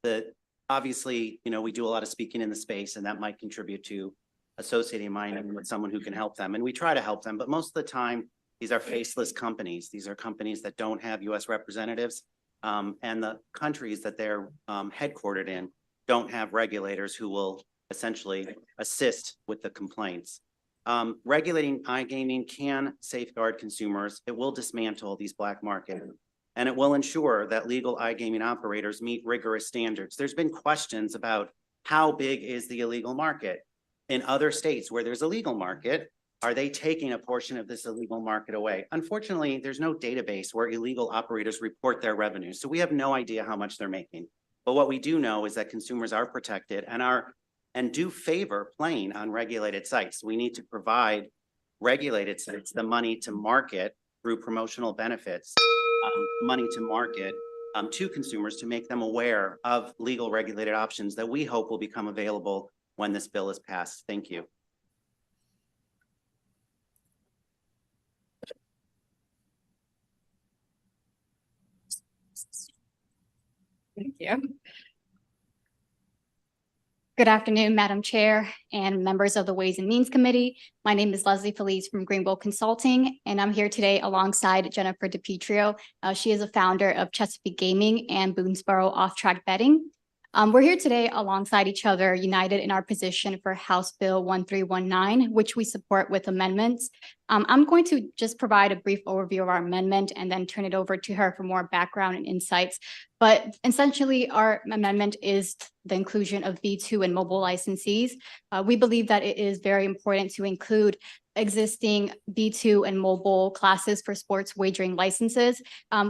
obviously, you know, we do a lot of speaking in the space, and that might contribute to associating mine with someone who can help them. And we try to help them, but most of the time, these are faceless companies. These are companies that don't have U.S. representatives, and the countries that they're headquartered in don't have regulators who will essentially assist with the complaints. Regulating iGaming can safeguard consumers. It will dismantle these black markets, and it will ensure that legal iGaming operators meet rigorous standards. There's been questions about how big is the illegal market? In other states where there's a legal market, are they taking a portion of this illegal market away? Unfortunately, there's no database where illegal operators report their revenue, so we have no idea how much they're making. But what we do know is that consumers are protected and do favor playing on regulated sites. We need to provide regulated sites the money to market through promotional benefits, money to market to consumers to make them aware of legal regulated options that we hope will become available when this bill is passed. Thank you. Thank you. Good afternoon, Madam Chair and members of the Ways and Means Committee. My name is Leslie Felice from Greenbow Consulting, and I'm here today alongside Jennifer DiPietro. She is a founder of Chesapeake Gaming and Boonesboro Off-Track Betting. We're here today alongside each other, united in our position for House Bill 1319, which we support with amendments. I'm going to just provide a brief overview of our amendment and then turn it over to her for more background and insights. But essentially, our amendment is the inclusion of B2 and mobile licensees. We believe that it is very important to include existing B2 and mobile classes for sports wagering licenses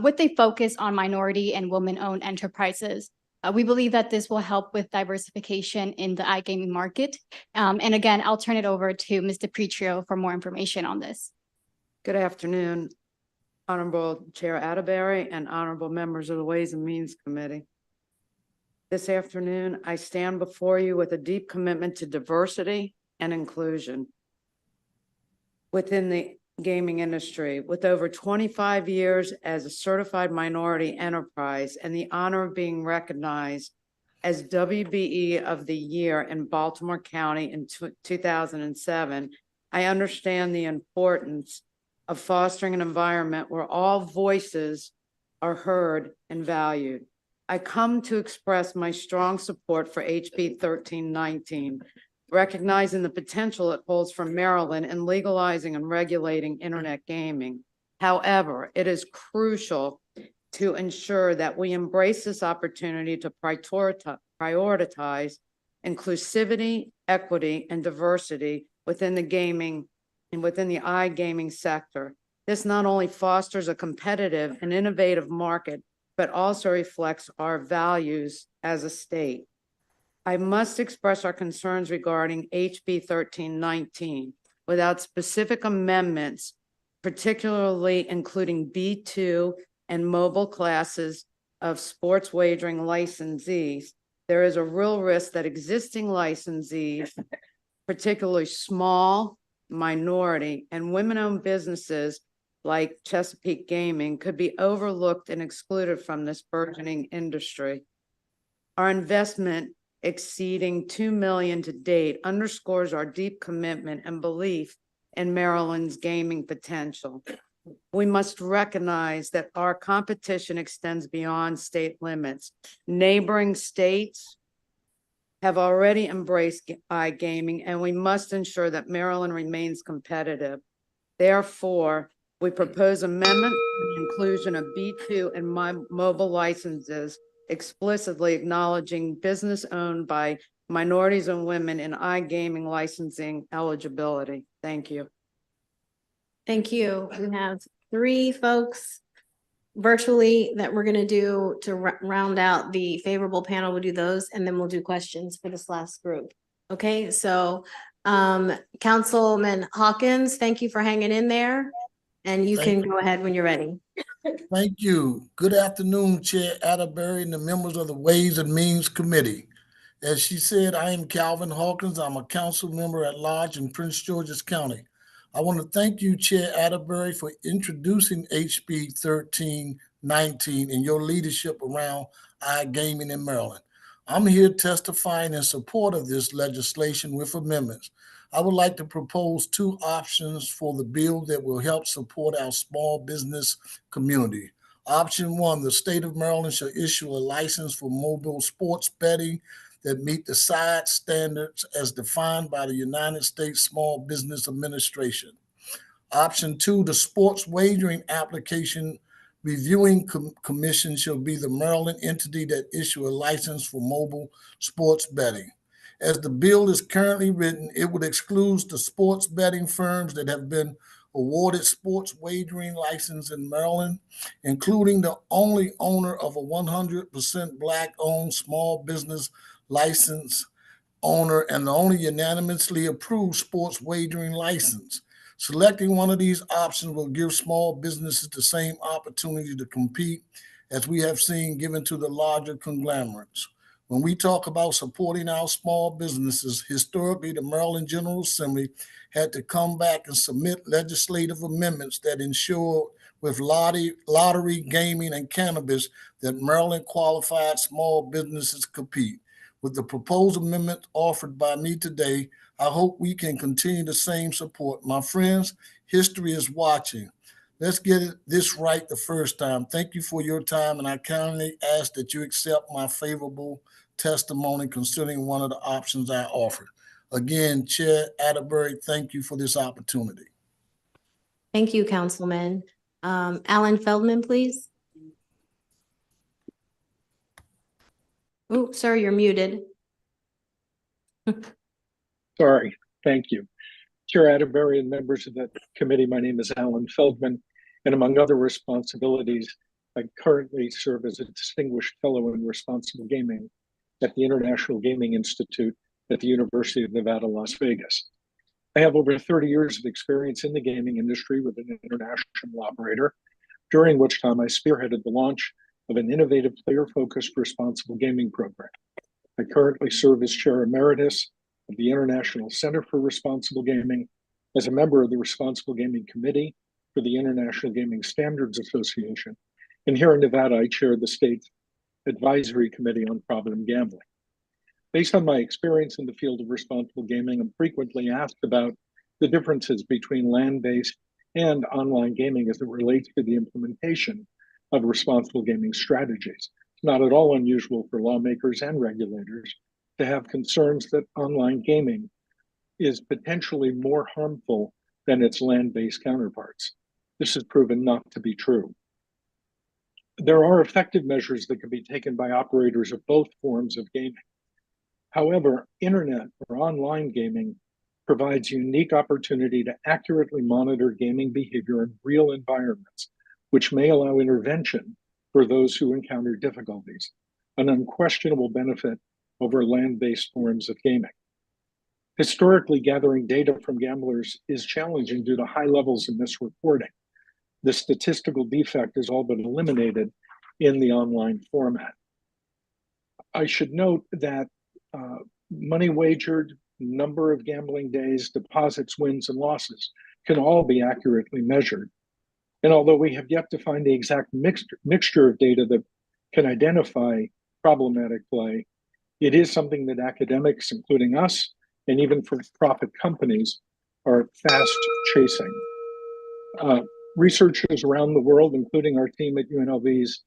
with a focus on minority and women-owned enterprises. We believe that this will help with diversification in the iGaming market. And again, I'll turn it over to Ms. DiPietro for more information on this. Good afternoon, Honorable Chair Atterbury and honorable members of the Ways and Means Committee. This afternoon, I stand before you with a deep commitment to diversity and inclusion within the gaming industry. With over 25 years as a certified minority enterprise and the honor of being recognized as WBE of the Year in Baltimore County in 2007, I understand the importance of fostering an environment where all voices are heard and valued. I come to express my strong support for HB 1319, recognizing the potential it holds for Maryland in legalizing and regulating internet gaming. However, it is crucial to ensure that we embrace this opportunity to prioritize inclusivity, equity, and diversity within the gaming and within the iGaming sector. This not only fosters a competitive and innovative market, but also reflects our values as a state. I must express our concerns regarding HB 1319 without specific amendments, particularly including B2 and mobile classes of sports wagering licensees. There is a real risk that existing licensees, particularly small, minority, and women-owned businesses like Chesapeake Gaming could be overlooked and excluded from this burgeoning industry. Our investment exceeding $2 million to date underscores our deep commitment and belief in Maryland's gaming potential. We must recognize that our competition extends beyond state limits. Neighboring states have already embraced iGaming, and we must ensure that Maryland remains competitive. Therefore, we propose amendment to the inclusion of B2 and mobile licenses, explicitly acknowledging business owned by minorities and women in iGaming licensing eligibility. Thank you. Thank you. We have three folks virtually that we're gonna do to round out the favorable panel. We'll do those, and then we'll do questions for this last group. Okay, so Councilman Hawkins, thank you for hanging in there. And you can go ahead when you're ready. Thank you. Good afternoon, Chair Atterbury and the members of the Ways and Means Committee. As she said, I am Calvin Hawkins. I'm a council member at large in Prince George's County. I want to thank you, Chair Atterbury, for introducing HB 1319 and your leadership around iGaming in Maryland. I'm here testifying in support of this legislation with amendments. I would like to propose two options for the bill that will help support our small business community. Option one, the state of Maryland shall issue a license for mobile sports betting that meet the side standards as defined by the United States Small Business Administration. Option two, the sports wagering application reviewing commission shall be the Maryland entity that issue a license for mobile sports betting. As the bill is currently written, it would exclude the sports betting firms that have been awarded sports wagering license in Maryland, including the only owner of a 100% Black-owned small business license owner and the only unanimously approved sports wagering license. Selecting one of these options will give small businesses the same opportunity to compete as we have seen given to the larger conglomerates. When we talk about supporting our small businesses, historically, the Maryland General Assembly had to come back and submit legislative amendments that ensure with lottery, gaming, and cannabis that Maryland qualified small businesses compete. With the proposed amendment offered by me today, I hope we can continue the same support. My friends, history is watching. Let's get this right the first time. Thank you for your time, and I kindly ask that you accept my favorable testimony concerning one of the options I offered. Again, Chair Atterbury, thank you for this opportunity. Thank you, Councilman. Alan Feldman, please. Oh, sir, you're muted. Sorry, thank you. Chair Atterbury and members of the committee, my name is Alan Feldman, and among other responsibilities, I currently serve as a distinguished fellow in responsible gaming at the International Gaming Institute at the University of Nevada, Las Vegas. I have over 30 years of experience in the gaming industry with an international operator, during which time I spearheaded the launch of an innovative player-focused responsible gaming program. I currently serve as Chair Emeritus of the International Center for Responsible Gaming, as a member of the Responsible Gaming Committee for the International Gaming Standards Association, and here in Nevada, I chair the state's Advisory Committee on Problem Gambling. Based on my experience in the field of responsible gaming, I'm frequently asked about the differences between land-based and online gaming as it relates to the implementation of responsible gaming strategies. It's not at all unusual for lawmakers and regulators to have concerns that online gaming is potentially more harmful than its land-based counterparts. This has proven not to be true. There are effective measures that can be taken by operators of both forms of gaming. However, internet or online gaming provides a unique opportunity to accurately monitor gaming behavior in real environments, which may allow intervention for those who encounter difficulties, an unquestionable benefit over land-based forms of gaming. Historically, gathering data from gamblers is challenging due to high levels of misreporting. The statistical defect is all but eliminated in the online format. I should note that money wagered, number of gambling days, deposits, wins, and losses can all be accurately measured. And although we have yet to find the exact mixture of data that can identify problematic play, it is something that academics, including us, and even for-profit companies are fast chasing. Researchers around the world, including our team at UNLV's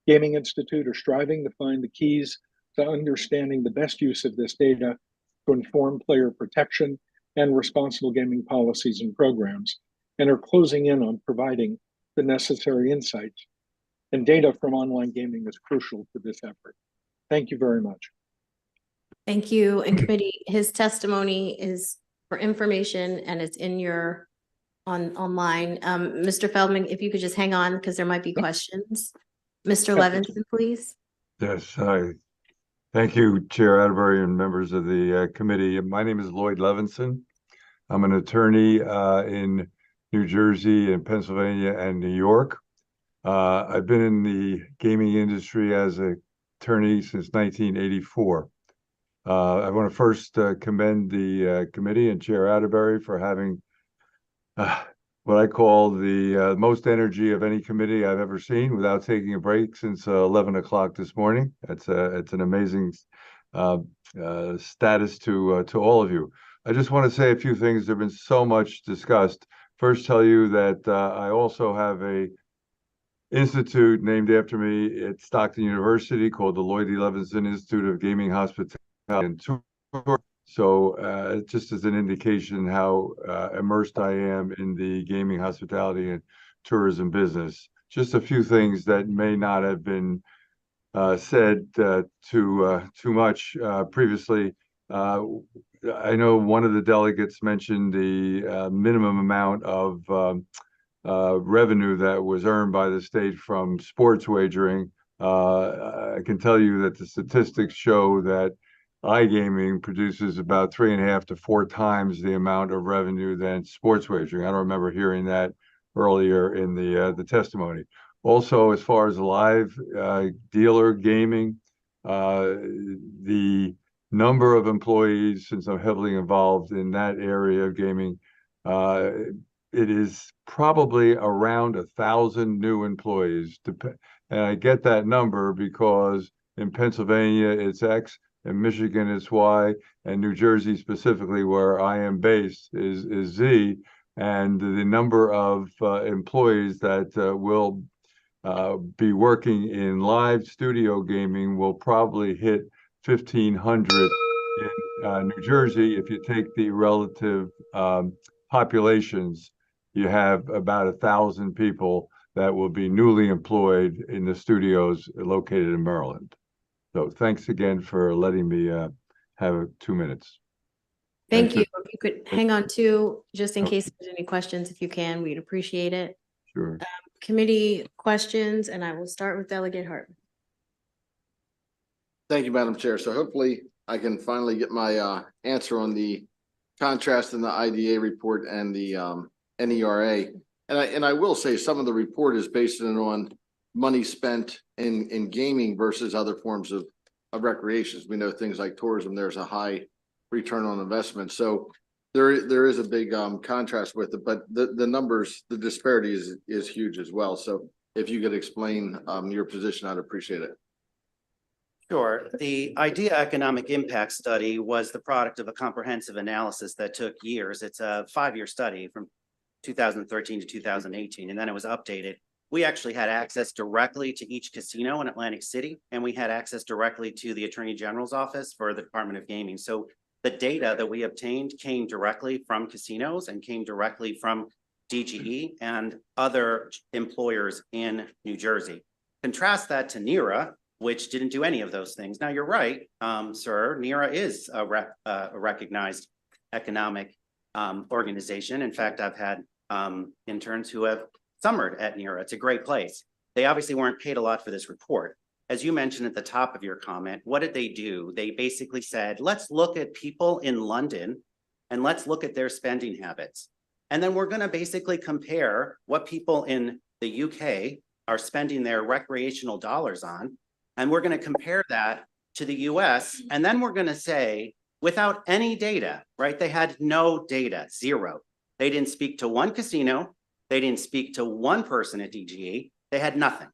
Gaming Institute, are striving to find the keys to understanding the best use of this data to inform player protection and responsible gaming policies and programs, and are closing in on providing the necessary insights. And data from online gaming is crucial to this effort. Thank you very much. Thank you. And committee, his testimony is for information and it's in your online. Mr. Feldman, if you could just hang on because there might be questions. Mr. Levinson, please. Yes, hi. Thank you, Chair Atterbury and members of the committee. My name is Lloyd Levinson. I'm an attorney in New Jersey and Pennsylvania and New York. I've been in the gaming industry as an attorney since 1984. I want to first commend the committee and Chair Atterbury for having what I call the most energy of any committee I've ever seen without taking a break since 11 o'clock this morning. It's an amazing status to all of you. I just want to say a few things. There's been so much discussed. First, tell you that I also have a institute named after me at Stockton University called the Lloyd E. Levinson Institute of Gaming, Hospitality, and Tour. So just as an indication how immersed I am in the gaming, hospitality, and tourism business. Just a few things that may not have been said too much previously. I know one of the delegates mentioned the minimum amount of revenue that was earned by the state from sports wagering. I can tell you that the statistics show that iGaming produces about 3.5 to 4 times the amount of revenue than sports wagering. I don't remember hearing that earlier in the testimony. Also, as far as live dealer gaming, the number of employees, since I'm heavily involved in that area of gaming, it is probably around 1,000 new employees. And I get that number because in Pennsylvania it's X, in Michigan it's Y, and New Jersey specifically, where I am based, is Z. And the number of employees that will be working in live studio gaming will probably hit 1,500 in New Jersey. If you take the relative populations, you have about 1,000 people that will be newly employed in the studios located in Maryland. So thanks again for letting me have 2 minutes. Thank you. If you could hang on too, just in case there's any questions, if you can, we'd appreciate it. Sure. Committee questions, and I will start with Delegate Hartman. Thank you, Madam Chair. So hopefully I can finally get my answer on the contrast in the IDA report and the NERA. And I will say some of the report is based on money spent in gaming versus other forms of recreations. We know things like tourism, there's a high return on investment. So there is a big contrast with it, but the numbers, the disparity is huge as well. So if you could explain your position, I'd appreciate it. Sure. The IDEA Economic Impact Study was the product of a comprehensive analysis that took years. It's a 5-year study from 2013 to 2018, and then it was updated. We actually had access directly to each casino in Atlantic City, and we had access directly to the Attorney General's office for the Department of Gaming. So the data that we obtained came directly from casinos and came directly from DGE and other employers in New Jersey. Contrast that to NERA, which didn't do any of those things. Now, you're right, sir, NERA is a recognized economic organization. In fact, I've had interns who have summered at NERA. It's a great place. They obviously weren't paid a lot for this report. As you mentioned at the top of your comment, what did they do? They basically said, let's look at people in London and let's look at their spending habits. And then we're going to basically compare what people in the UK are spending their recreational dollars on. And we're going to compare that to the US. And then we're going to say, without any data, right? They had no data, zero. They didn't speak to one casino. They didn't speak to one person at DGE. They had nothing,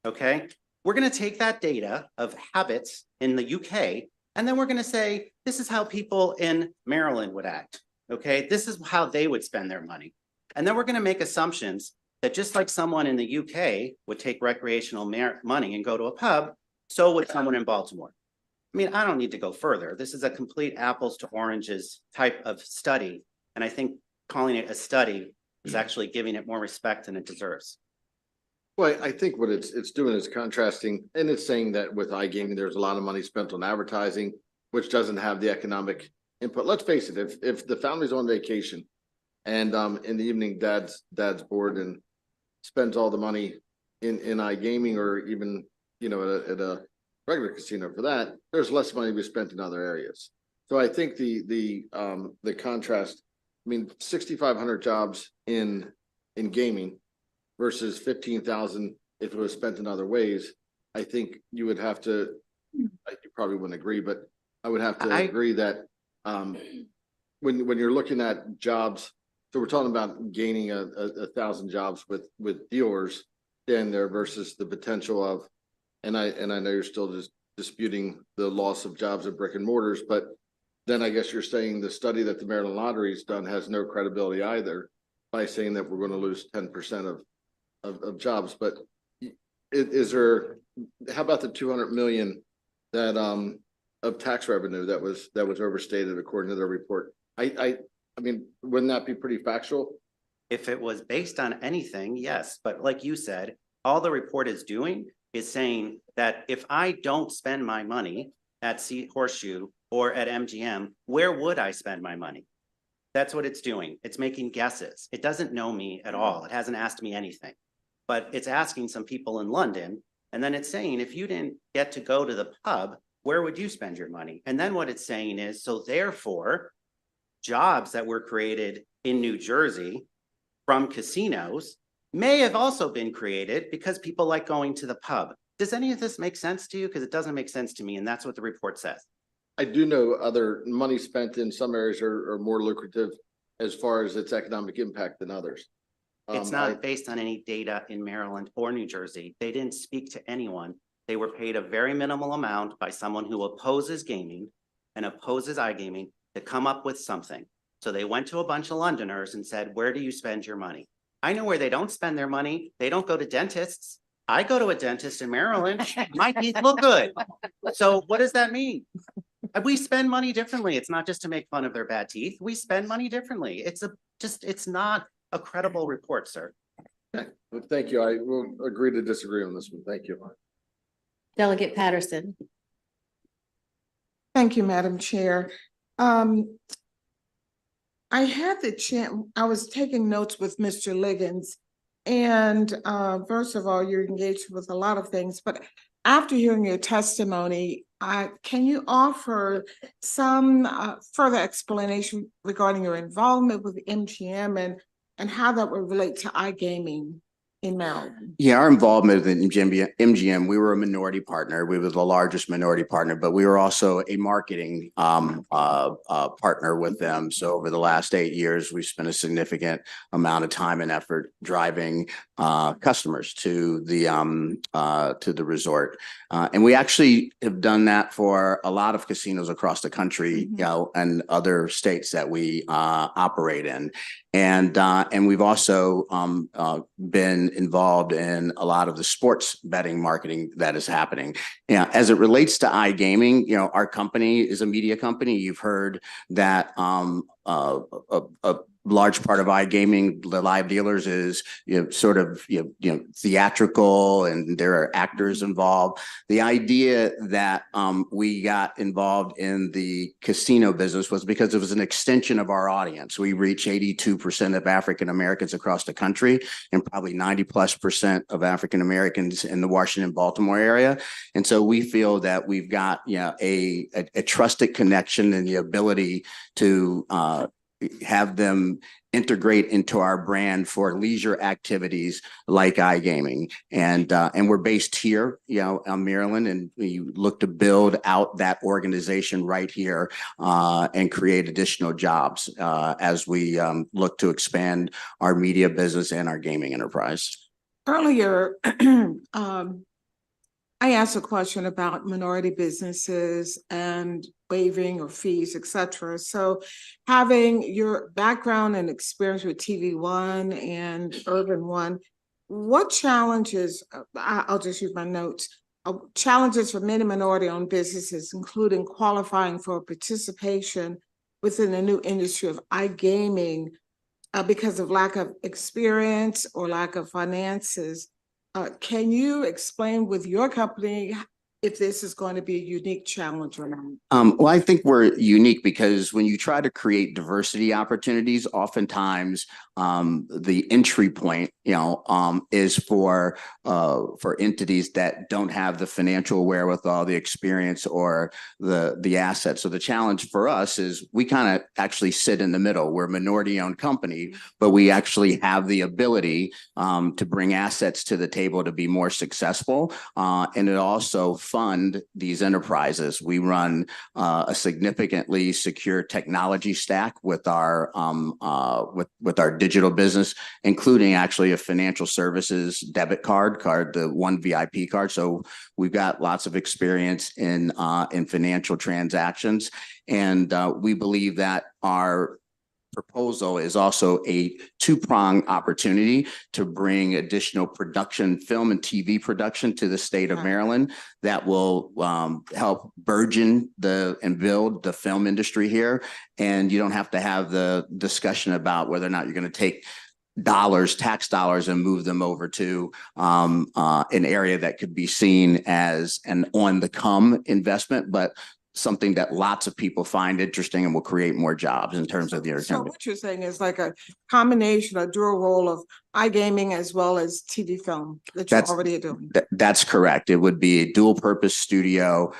okay? We're going to take that data of habits in the UK, and then we're going to say, this is how people in Maryland would act, okay? This is how they would spend their money. And then we're going to make assumptions that just like someone in the UK would take recreational money and go to a pub, so would someone in Baltimore. I mean, I don't need to go further. This is a complete apples to oranges type of study. And I think calling it a study is actually giving it more respect than it deserves. Well, I think what it's doing is contrasting, and it's saying that with iGaming, there's a lot of money spent on advertising, which doesn't have the economic input. Let's face it, if the family's on vacation And in the evening, dad's bored and spends all the money in iGaming or even, you know, at a regular casino for that, there's less money to be spent in other areas. So I think the contrast, I mean, 6,500 jobs in gaming versus 15,000 if it was spent in other ways. I think you would have to, you probably wouldn't agree, but I would have to agree that when you're looking at jobs, so we're talking about gaining a 1,000 jobs with dealers in there versus the potential of, and I know you're still just disputing the loss of jobs at brick and mortars, but then I guess you're saying the study that the Maryland Lottery's done has no credibility either by saying that we're going to lose 10% of jobs. But is there, how about the 200 million that of tax revenue that was overstated according to their report? I mean, wouldn't that be pretty factual? If it was based on anything, yes, but like you said, all the report is doing is saying that if I don't spend my money at Horseshoe or at MGM, where would I spend my money? That's what it's doing. It's making guesses. It doesn't know me at all. It hasn't asked me anything, but it's asking some people in London. And then it's saying, if you didn't get to go to the pub, where would you spend your money? And then what it's saying is, so therefore, jobs that were created in New Jersey from casinos may have also been created because people like going to the pub. Does any of this make sense to you? Because it doesn't make sense to me, and that's what the report says. I do know other money spent in some areas are more lucrative as far as its economic impact than others. It's not based on any data in Maryland or New Jersey. They didn't speak to anyone. They were paid a very minimal amount by someone who opposes gaming and opposes iGaming to come up with something. So they went to a bunch of Londoners and said, where do you spend your money? I know where they don't spend their money. They don't go to dentists. I go to a dentist in Maryland. My teeth look good. So what does that mean? We spend money differently. It's not just to make fun of their bad teeth. We spend money differently. It's not a credible report, sir. Okay. Well, thank you. I will agree to disagree on this one. Thank you. Delegate Patterson. Thank you, Madam Chair. I had the chance, I was taking notes with Mr. Liggins, and first of all, you're engaged with a lot of things, but after hearing your testimony, can you offer some further explanation regarding your involvement with MGM and how that would relate to iGaming in Maryland? Yeah, our involvement in MGM, we were a minority partner. We were the largest minority partner, but we were also a marketing partner with them. So over the last 8 years, we spent a significant amount of time and effort driving customers to the resort. And we actually have done that for a lot of casinos across the country, you know, and other states that we operate in. And we've also been involved in a lot of the sports betting marketing that is happening. Yeah, as it relates to iGaming, you know, our company is a media company. You've heard that a large part of iGaming, the live dealers, is sort of theatrical, and there are actors involved. The idea that we got involved in the casino business was because it was an extension of our audience. We reach 82% of African Americans across the country, and probably 90+% of African Americans in the Washington, Baltimore area. And so we feel that we've got a trusted connection and the ability to have them integrate into our brand for leisure activities like iGaming. And we're based here, in Maryland, and we look to build out that organization right here and create additional jobs as we look to expand our media business and our gaming enterprise. Earlier, I asked a question about minority businesses and waiving of fees, et cetera. So having your background and experience with TV One and Urban One, what challenges, I'll just use my notes, challenges for many minority-owned businesses, including qualifying for participation within the new industry of iGaming because of lack of experience or lack of finances. Can you explain with your company if this is going to be a unique challenge or not? Well, I think we're unique because when you try to create diversity opportunities, oftentimes the entry point, is for entities that don't have the financial wherewithal, the experience, or the assets. So the challenge for us is we kind of actually sit in the middle. We're a minority-owned company, but we actually have the ability to bring assets to the table to be more successful, and it also fund these enterprises. We run a significantly secure technology stack with our digital business, including actually a financial services debit card, the One VIP card. So we've got lots of experience in financial transactions, and we believe that our proposal is also a two-pronged opportunity to bring additional production, film and TV production to the state of Maryland that will help burgeon and build the film industry here. And you don't have to have the discussion about whether or not you're going to take tax dollars, and move them over to an area that could be seen as an on-the-come investment, but something that lots of people find interesting and will create more jobs in terms of the So entertainment. what you're saying is like a combination, a dual role of iGaming as well as TV film that you're already doing. That's correct. It would be a dual purpose studio.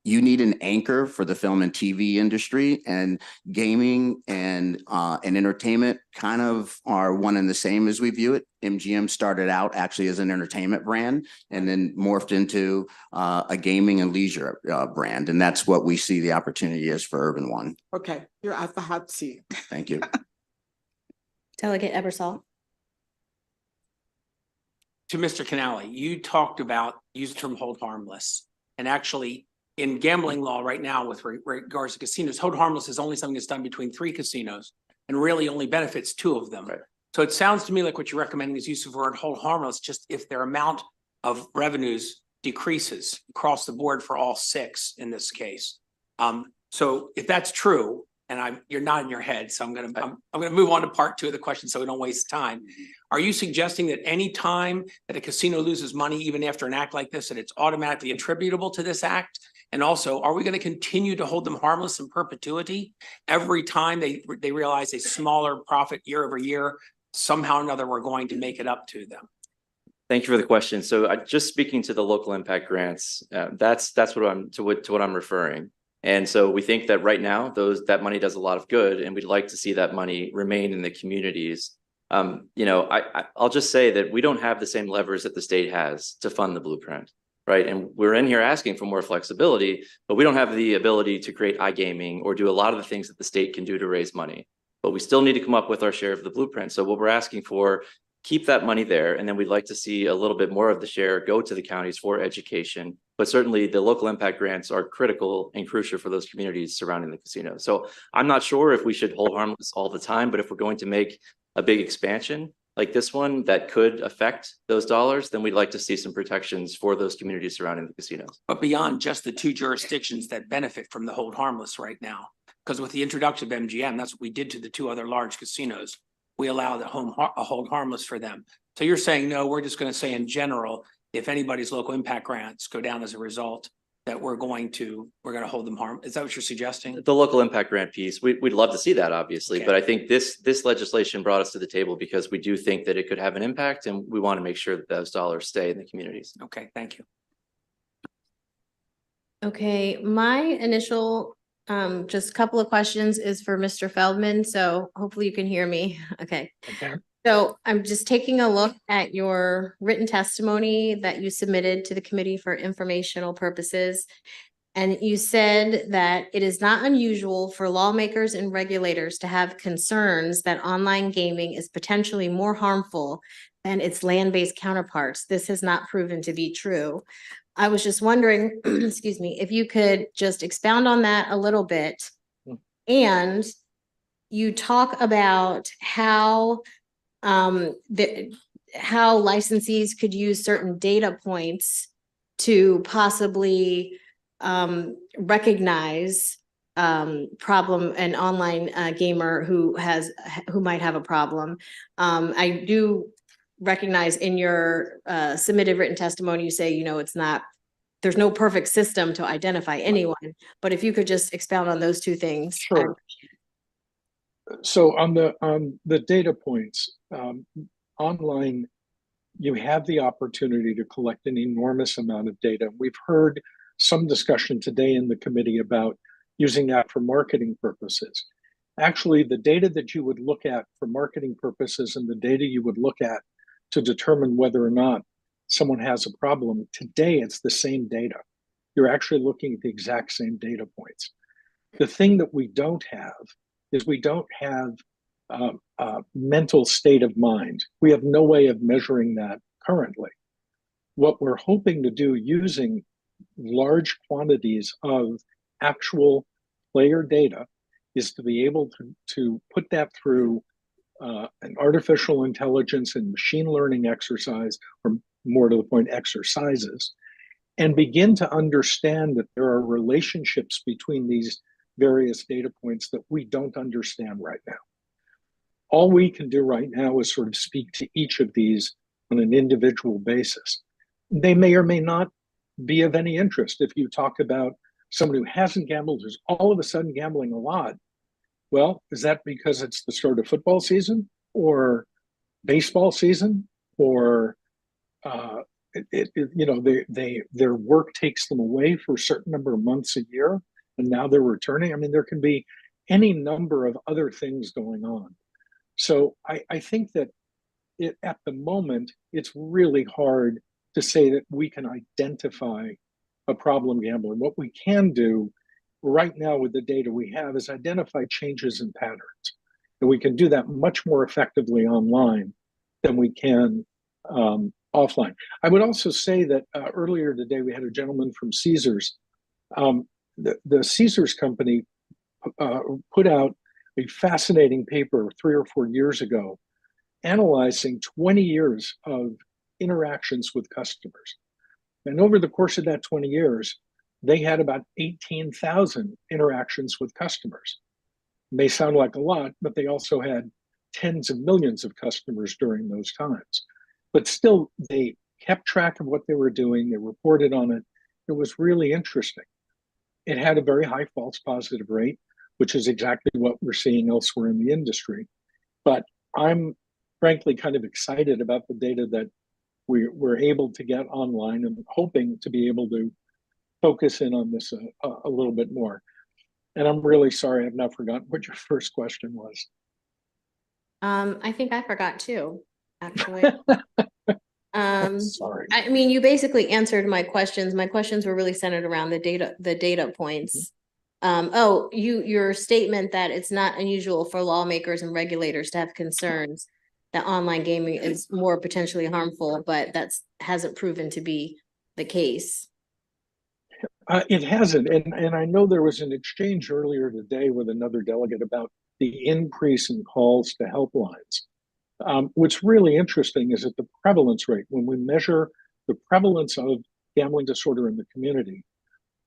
You need an anchor for the film and TV industry, and gaming and entertainment kind of are one and the same as we view it. MGM started out actually as an entertainment brand and then morphed into a gaming and leisure brand. And that's what we see the opportunity is for Urban One. Okay, you're at the hot seat. Thank you. Delegate Ebersol. To Mr. Canale, you talked about use the term hold harmless, and actually in gambling law right now with regards to casinos, hold harmless is only something that's done between 3 casinos and really only benefits 2 of them. Right. So it sounds to me like what you're recommending is use of the word hold harmless, just if their amount of revenues decreases across the board for all 6 in this case. So if that's true, and you're nodding your head, so I'm gonna move on to part 2 of the question so we don't waste time. Are you suggesting that any time that a casino loses money, even after an act like this, that it's automatically attributable to this act? And also, are we going to continue to hold them harmless in perpetuity every time they realize a smaller profit year over year? Somehow or another, we're going to make it up to them. Thank you for the question. So just speaking to the local impact grants, that's what I'm referring. And so we think that right now that money does a lot of good, and we'd like to see that money remain in the communities. I'll just say that we don't have the same levers that the state has to fund the blueprint, right? And we're in here asking for more flexibility, but we don't have the ability to create iGaming or do a lot of the things that the state can do to raise money. But we still need to come up with our share of the blueprint. So what we're asking for, keep that money there, and then we'd like to see a little bit more of the share go to the counties for education. But certainly the local impact grants are critical and crucial for those communities surrounding the casino. So I'm not sure if we should hold harmless all the time, but if we're going to make a big expansion like this one that could affect those dollars, then we'd like to see some protections for those communities surrounding the casinos. But beyond just the 2 jurisdictions that benefit from the hold harmless right now, because with the introduction of MGM, that's what we did to the 2 other large casinos. We allow a hold harmless for them. So you're saying, no, we're just going to say in general, if anybody's local impact grants go down as a result, that we're going to hold them harmless. Is that what you're suggesting? The local impact grant piece, we'd love to see that, obviously, okay. But I think this legislation brought us to the table because we do think that it could have an impact, and we want to make sure that those dollars stay in the communities. Okay, thank you. Okay, my initial just a couple of questions is for Mr. Feldman, so hopefully you can hear me. Okay. So I'm just taking a look at your written testimony that you submitted to the committee for informational purposes. And you said that it is not unusual for lawmakers and regulators to have concerns that online gaming is potentially more harmful than its land-based counterparts. This has not proven to be true. I was just wondering, excuse me, if you could just expound on that a little bit. And you talk about how licensees could use certain data points to possibly recognize problem an online gamer who might have a problem. I do recognize in your submitted written testimony, you say, it's not there's no perfect system to identify anyone, but if you could just expound on those two things. Sure. So on the data points, online, you have the opportunity to collect an enormous amount of data. We've heard some discussion today in the committee about using that for marketing purposes. Actually, the data that you would look at for marketing purposes and the data you would look at to determine whether or not someone has a problem, today it's the same data. You're actually looking at the exact same data points. The thing that we don't have is we don't have mental state of mind. We have no way of measuring that currently. What we're hoping to do using large quantities of actual player data is to be able to put that through an artificial intelligence and machine learning exercise, or more to the point, exercises, and begin to understand that there are relationships between these various data points that we don't understand right now. All we can do right now is sort of speak to each of these on an individual basis. They may or may not be of any interest. If you talk about someone who hasn't gambled, who's all of a sudden gambling a lot, well, is that because it's the start of football season or baseball season, or their work takes them away for a certain number of months a year, and now they're returning? I mean, there can be any number of other things going on. So I think that at the moment, it's really hard to say that we can identify a problem gambler. What we can do right now with the data we have is identify changes in patterns. And we can do that much more effectively online than we can offline. I would also say that earlier today, we had a gentleman from Caesars. The Caesars company put out a fascinating paper 3 or 4 years ago, analyzing 20 years of interactions with customers. And over the course of that 20 years, they had about 18,000 interactions with customers. It may sound like a lot, but they also had tens of millions of customers during those times. But still, they kept track of what they were doing. They reported on it. It was really interesting. It had a very high false positive rate, which is exactly what we're seeing elsewhere in the industry. But I'm frankly kind of excited about the data that we're able to get online, and hoping to be able to focus in on this a little bit more. And I'm really sorry, I've now forgotten what your first question was. I think I forgot too, actually. Sorry. I mean, you basically answered my questions. My questions were really centered around the data points. Your statement that it's not unusual for lawmakers and regulators to have concerns that online gaming is more potentially harmful, but hasn't proven to be the case. It hasn't, and I know there was an exchange earlier today with another delegate about the increase in calls to helplines. What's really interesting is that the prevalence rate, when we measure the prevalence of gambling disorder in the community,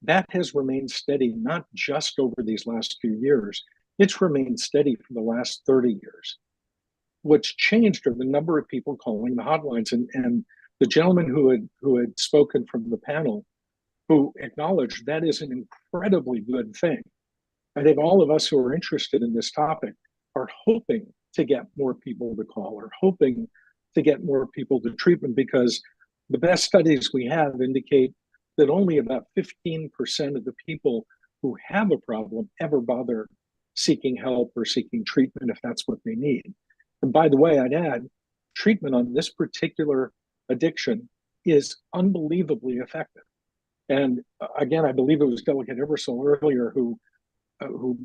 that has remained steady, not just over these last few years. It's remained steady for the last 30 years. What's changed are the number of people calling the hotlines, and the gentleman who had spoken from the panel, who acknowledged that is an incredibly good thing. I think all of us who are interested in this topic are hoping to get more people to call, or hoping to get more people to treatment, because the best studies we have indicate that only about 15% of the people who have a problem ever bother seeking help or seeking treatment if that's what they need. And by the way, I'd add, treatment on this particular addiction is unbelievably effective. And again, I believe it was Delegate Ebersol earlier who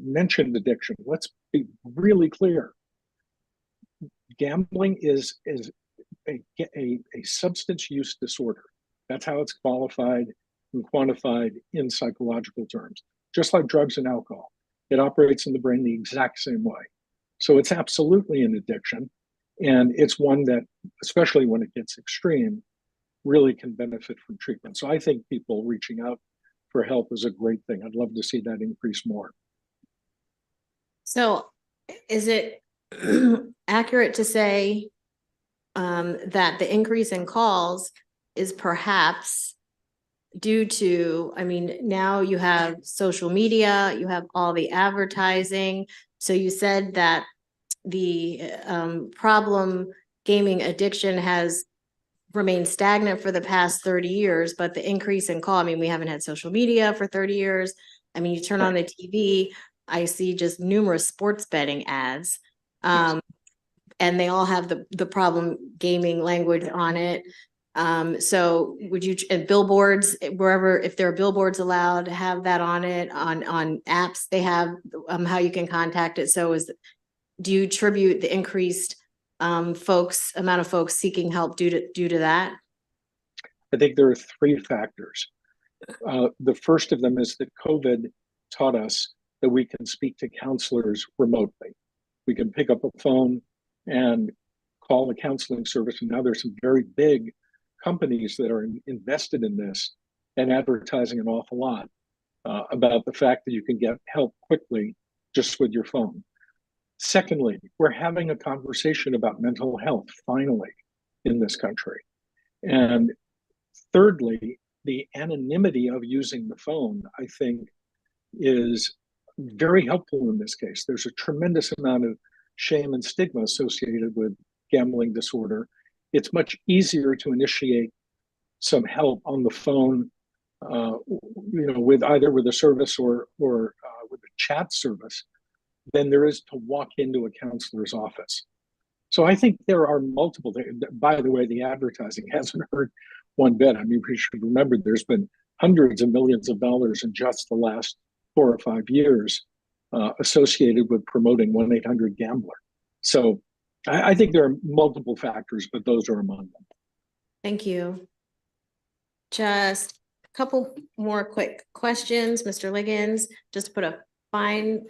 mentioned addiction. Let's be really clear. Gambling is a substance use disorder. That's how it's qualified and quantified in psychological terms. Just like drugs and alcohol, it operates in the brain the exact same way. So it's absolutely an addiction, and it's one that, especially when it gets extreme, really can benefit from treatment. So I think people reaching out for help is a great thing. I'd love to see that increase more. So is it accurate to say that the increase in calls is perhaps due to, I mean, now you have social media, you have all the advertising. So you said that the problem gaming addiction has remained stagnant for the past 30 years, but the increase in call, I mean, we haven't had social media for 30 years. I mean, you turn on the TV, I see just numerous sports betting ads. And they all have the problem gaming language on it. So would you, and billboards, wherever, if there are billboards allowed, have that on it, on apps, they have how you can contact it. So do you attribute the increased amount of folks seeking help due to that? I think there are three factors. The first of them is that COVID taught us that we can speak to counselors remotely. We can pick up a phone and call a counseling service. And now there's some very big companies that are invested in this and advertising an awful lot about the fact that you can get help quickly just with your phone. Secondly, we're having a conversation about mental health finally in this country. And thirdly, the anonymity of using the phone, I think, is very helpful in this case. There's a tremendous amount of shame and stigma associated with gambling disorder. It's much easier to initiate some help on the phone, with either with a service or with a chat service than there is to walk into a counselor's office. So I think there are multiple things. By the way, the advertising hasn't hurt one bit. I mean, we should remember there's been hundreds of millions of dollars in just the last 4 or 5 years associated with promoting 1-800-GAMBLER. So I think there are multiple factors, but those are among them. Thank you. Just a couple more quick questions, Mr. Liggins, just to put a fine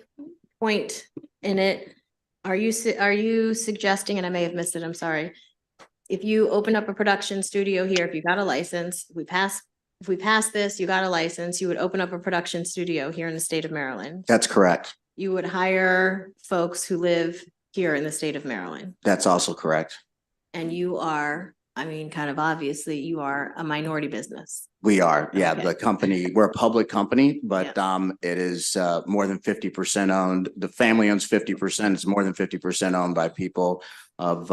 point in it. Are you suggesting, and I may have missed it, I'm sorry, if you open up a production studio here, if you got a license, if we pass this, you got a license, you would open up a production studio here in the state of Maryland? That's correct. You would hire folks who live here in the state of Maryland? That's also correct. And you are, I mean, kind of obviously, you are a minority business. We are, yeah, Okay. the company, we're a public company, but it is more than 50% owned. The family owns 50%. It's more than 50% owned by people of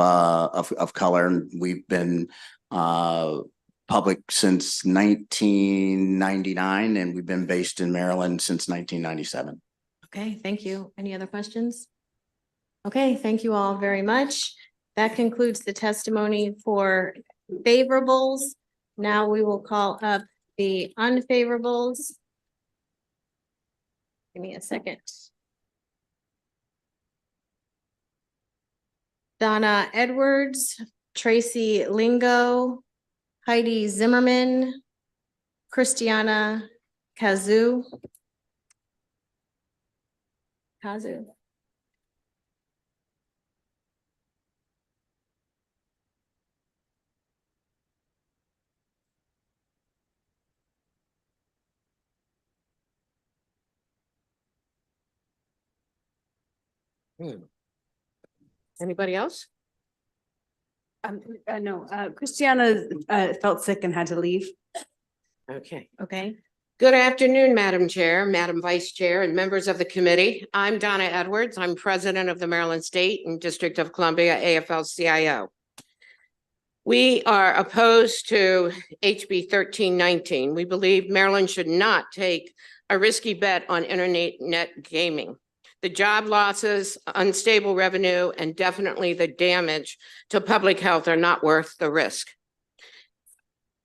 color. And we've been public since 1999, and we've been based in Maryland since 1997. Okay, thank you. Any other questions? Okay, thank you all very much. That concludes the testimony for favorables. Now we will call up the unfavorables. Give me a second. Donna Edwards, Tracy Lingo, Heidi Zimmerman, Christiana Kazu. Anybody else? No, Christiana felt sick and had to leave. Okay. Okay. Good afternoon, Madam Chair, Madam Vice Chair, and members of the committee. I'm Donna Edwards. I'm president of the Maryland State and District of Columbia AFL-CIO. We are opposed to HB 1319. We believe Maryland should not take a risky bet on internet gaming. The job losses, unstable revenue, and definitely the damage to public health are not worth the risk.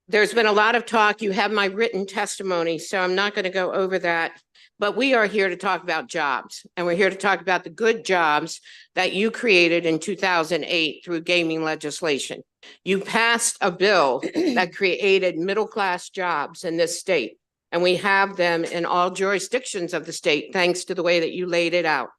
There's been a lot of talk. You have my written testimony, so I'm not going to go over that. But we are here to talk about jobs, and we're here to talk about the good jobs that you created in 2008 through gaming legislation. You passed a bill that created middle-class jobs in this state, and we have them in all jurisdictions of the state, thanks to the way that you laid it out.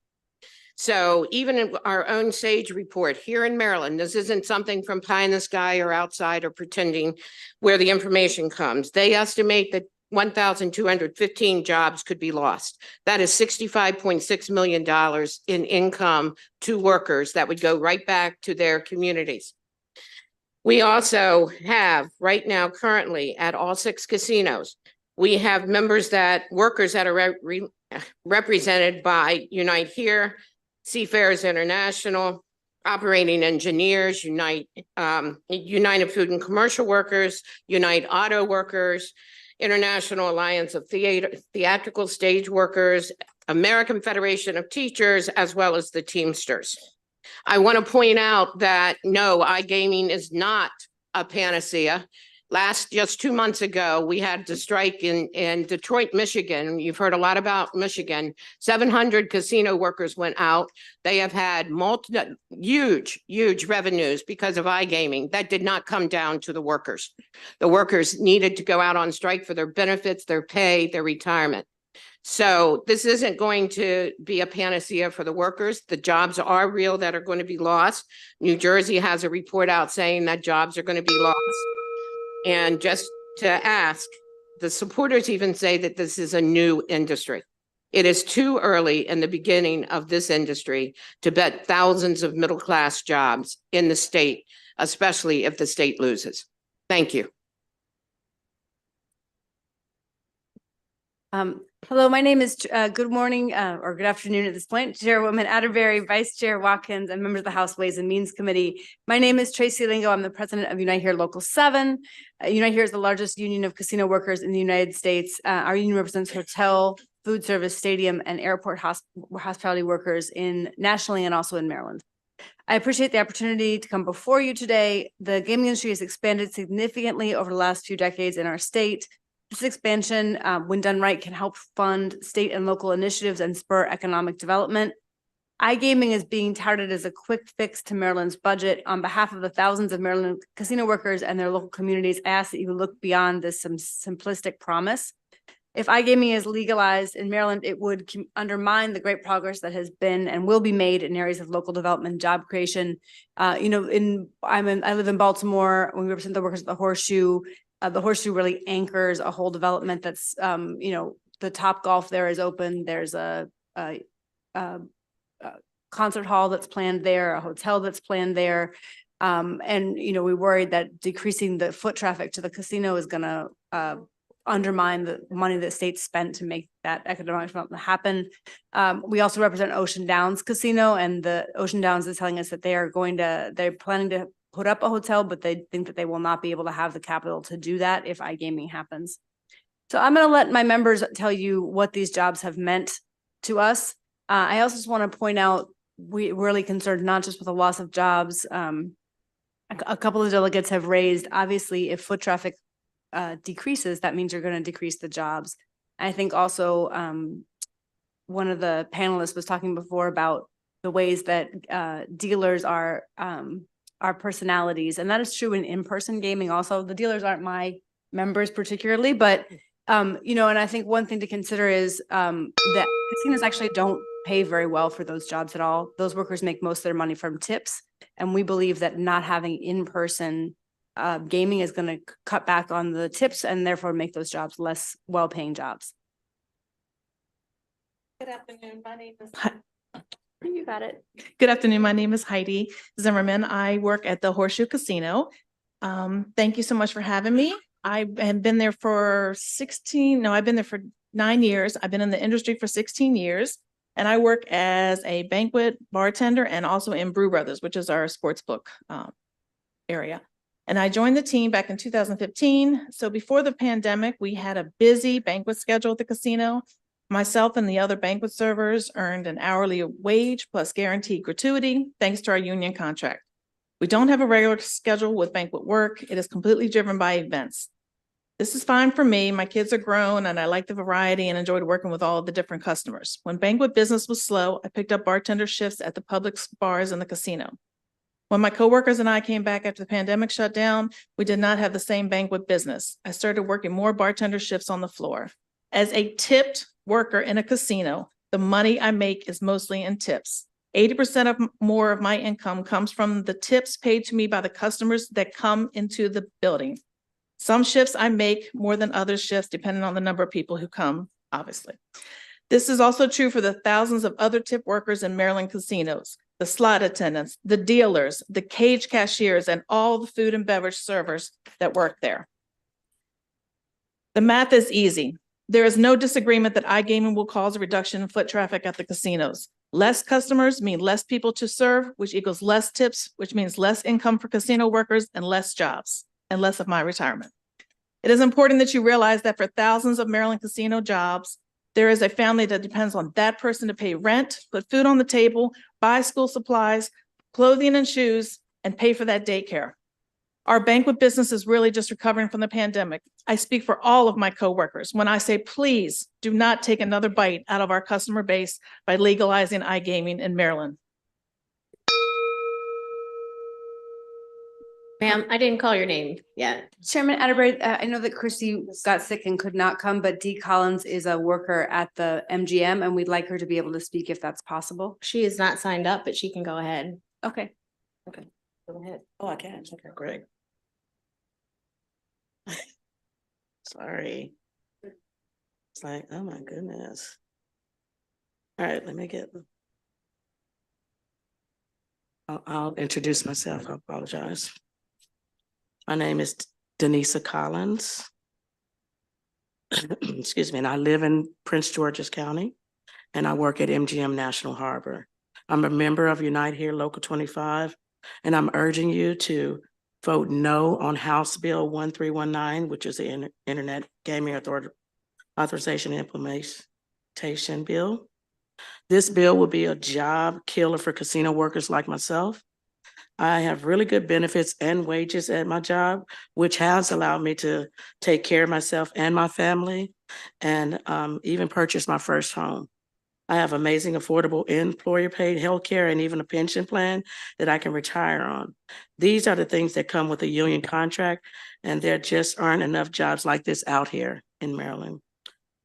So even in our own SAGE report here in Maryland, this isn't something from pie in the sky or outside or pretending where the information comes. They estimate that 1,215 jobs could be lost. That is $65.6 million in income to workers that would go right back to their communities. We also have right now currently at all 6 casinos, we have workers that are represented by Unite Here, Seafarers International, Operating Engineers, United Food and Commercial Workers, Unite Auto Workers, International Alliance of Theatrical Stage Workers, American Federation of Teachers, as well as the Teamsters. I want to point out that no, iGaming is not a panacea. Just 2 months ago, we had the strike in Detroit, Michigan. You've heard a lot about Michigan. 700 casino workers went out. They have had huge revenues because of iGaming. That did not come down to the workers. The workers needed to go out on strike for their benefits, their pay, their retirement. So this isn't going to be a panacea for the workers. The jobs are real that are going to be lost. New Jersey has a report out saying that jobs are going to be lost. And just to ask, the supporters even say that this is a new industry. It is too early in the beginning of this industry to bet thousands of middle-class jobs in the state, especially if the state loses. Thank you. Hello, my name is, good morning, or good afternoon at this point, Chairwoman Atterbury, Vice Chair Watkins, and members of the House Ways and Means Committee. My name is Tracy Lingo. I'm the president of Unite Here Local 7. Unite Here is the largest union of casino workers in the United States. Our union represents hotel, food service, stadium, and airport hospitality workers nationally and also in Maryland. I appreciate the opportunity to come before you today. The gaming industry has expanded significantly over the last few decades in our state. This expansion, when done right, can help fund state and local initiatives and spur economic development. iGaming is being touted as a quick fix to Maryland's budget. On behalf of the thousands of Maryland casino workers and their local communities, I ask that you look beyond this simplistic promise. If iGaming is legalized in Maryland, it would undermine the great progress that has been and will be made in areas of local development and job creation. I live in Baltimore. We represent the workers at the Horseshoe. The Horseshoe really anchors a whole development that's, the Top Golf there is open. There's a concert hall that's planned there, a hotel that's planned there. We worried that decreasing the foot traffic to the casino is going to undermine the money that states spent to make that economic development happen. We also represent Ocean Downs Casino, and the Ocean Downs is telling us that they're planning to put up a hotel, but they think that they will not be able to have the capital to do that if iGaming happens. So I'm going to let my members tell you what these jobs have meant to us. I also just want to point out, we're really concerned not just with the loss of jobs. A couple of delegates have raised, obviously, if foot traffic decreases, that means you're going to decrease the jobs. I think also one of the panelists was talking before about the ways that dealers are personalities, and that is true in-person gaming also. The dealers aren't my members particularly, but and I think one thing to consider is that casinos actually don't pay very well for those jobs at all. Those workers make most of their money from tips, and we believe that not having in-person gaming is going to cut back on the tips and therefore make those jobs less well-paying jobs. Good afternoon. My name is You got it. Good afternoon. My name is Heidi Zimmerman. I work at the Horseshoe Casino. Thank you so much for having me. I have been there for 9 years. I've been in the industry for 16 years, and I work as a banquet bartender and also in Brew Brothers, which is our sports book area. And I joined the team back in 2015. So before the pandemic, we had a busy banquet schedule at the casino. Myself and the other banquet servers earned an hourly wage plus guaranteed gratuity, thanks to our union contract. We don't have a regular schedule with banquet work. It is completely driven by events. This is fine for me. My kids are grown and I like the variety and enjoyed working with all of the different customers. When banquet business was slow, I picked up bartender shifts at the public bars in the casino. When my coworkers and I came back after the pandemic shut down, we did not have the same banquet business. I started working more bartender shifts on the floor. As a tipped worker in a casino, the money I make is mostly in tips. 80% more of my income comes from the tips paid to me by the customers that come into the building. Some shifts I make more than other shifts, depending on the number of people who come, obviously. This is also true for the thousands of other tip workers in Maryland casinos. the slot attendants, the dealers, the cage cashiers, and all the food and beverage servers that work there. The math is easy. There is no disagreement that iGaming will cause a reduction in foot traffic at the casinos. Less customers mean less people to serve, which equals less tips, which means less income for casino workers and less jobs and less of my retirement. It is important that you realize that for thousands of Maryland casino jobs, there is a family that depends on that person to pay rent, put food on the table, buy school supplies, clothing and shoes, and pay for that daycare. Our banquet business is really just recovering from the pandemic. I speak for all of my coworkers when I say, please do not take another bite out of our customer base by legalizing iGaming in Maryland. Ma'am, I didn't call your name yet. Chairman Atterbury, I know that Chrissy got sick and could not come, but Dee Collins is a worker at the MGM and we'd like her to be able to speak if that's possible. She is not signed up, but she can go ahead. Okay. Okay, go ahead. Oh, I can. Okay, great. Sorry. It's like, oh my goodness. All right, let me get. I'll introduce myself. I apologize. My name is Denisa Collins. Excuse me, and I live in Prince George's County, and I work at MGM National Harbor. I'm a member of Unite Here Local 25, and I'm urging you to vote no on House Bill 1319, which is the Internet Gaming Authorization Implementation Bill. This bill will be a job killer for casino workers like myself. I have really good benefits and wages at my job, which has allowed me to take care of myself and my family and even purchase my first home. I have amazing, affordable employer-paid healthcare and even a pension plan that I can retire on. These are the things that come with a union contract, and there just aren't enough jobs like this out here in Maryland.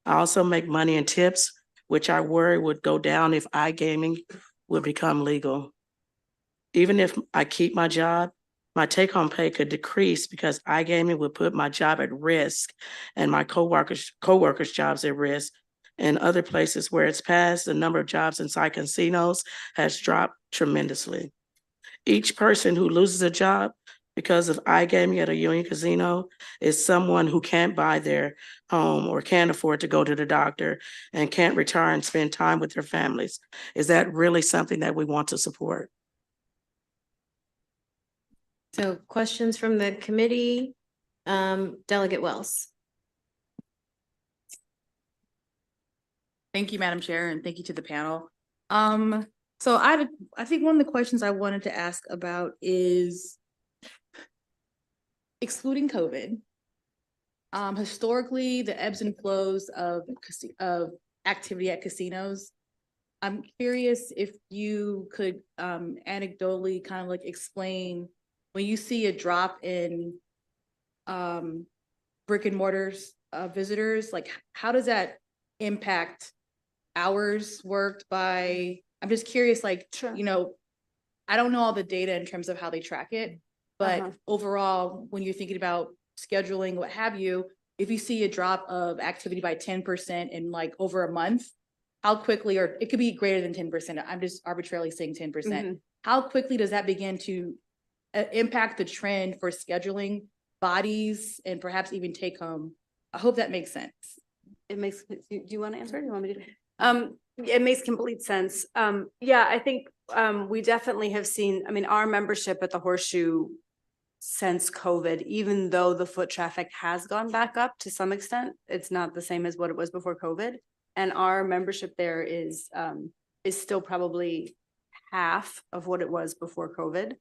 I also make money in tips, which I worry would go down if iGaming would become legal. Even if I keep my job, my take-home pay could decrease because iGaming would put my job at risk and my coworkers' jobs at risk. In other places where it's passed, the number of jobs inside casinos has dropped tremendously. Each person who loses a job because of iGaming at a union casino is someone who can't buy their home or can't afford to go to the doctor and can't retire and spend time with their families. Is that really something that we want to support? So questions from the committee, Delegate Wells. Thank you, Madam Chair, and thank you to the panel. So I think one of the questions I wanted to ask about is excluding COVID. Historically, the ebbs and flows of activity at casinos. I'm curious if you could anecdotally kind of like explain when you see a drop in brick and mortars visitors, like how does that impact hours worked by, I'm just curious, like, you know, I don't know all the data in terms of how they track it, but overall, when you're thinking about scheduling, what have you, if you see a drop of activity by 10% in like over a month, how quickly, or it could be greater than 10%, I'm just arbitrarily saying 10%, how quickly does that begin to impact the trend for scheduling bodies and perhaps even take home? I hope that makes sense. It makes, do you want to answer? Do you want me to? It makes complete sense. Yeah, I think we definitely have seen, I mean, our membership at the Horseshoe since COVID, even though the foot traffic has gone back up to some extent, it's not the same as what it was before COVID. And our membership there is still probably half of what it was before COVID.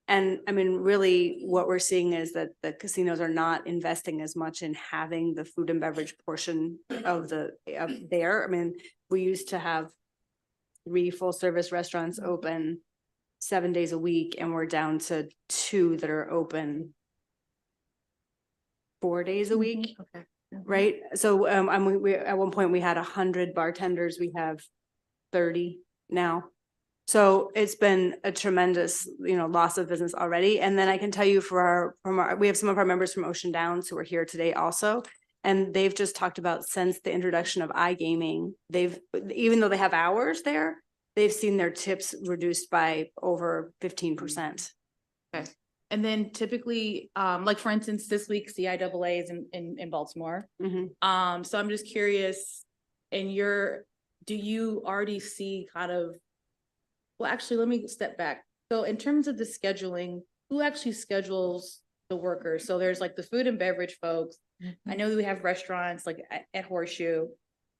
And I mean, really what we're seeing is that the casinos are not investing as much in having the food and beverage portion of there. I mean, we used to have 3 full service restaurants open 7 days a week, and we're down to 2 that are open 4 days a week. Okay. Right. So we at one point we had 100 bartenders. We have 30 now. So it's been a tremendous, you know, loss of business already. And then I can tell you we have some of our members from Ocean Downs who are here today also. And they've just talked about since the introduction of iGaming, even though they have hours there, they've seen their tips reduced by over 15%. And then typically, like for instance, this week CIAA is in Baltimore. Mhm. So I'm just curious, do you already see kind of, well, actually, let me step back. So in terms of the scheduling, who actually schedules the workers? So there's like the food and beverage folks. I know that we have restaurants like at Horseshoe.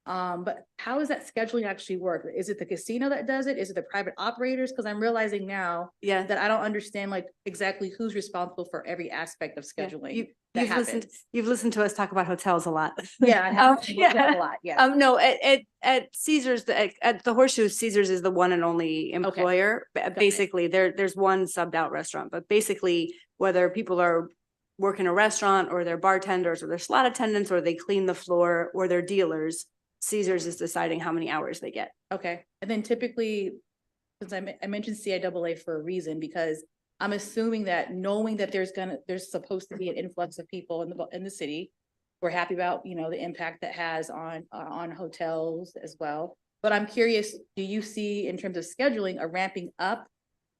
But how does that scheduling actually work? Is it the casino that does it? Is it the private operators? Because I'm realizing now Yeah. that I don't understand like exactly who's responsible for every aspect of Yeah. scheduling that You've listened to us talk about hotels a lot. Yeah, I have Yeah. a lot, yeah. No, at Caesars, at the Horseshoe, Caesars is the one and only employer. Basically, there's one subbed out restaurant, but basically whether people are working a restaurant or they're bartenders or they're slot attendants or they clean the floor or they're dealers, Caesars is deciding how many hours they get. Okay, and then typically, since I mentioned CIAA for a reason, because I'm assuming that knowing that there's supposed to be an influx of people in the city. We're happy about, the impact that has on hotels as well. But I'm curious, do you see in terms of scheduling a ramping up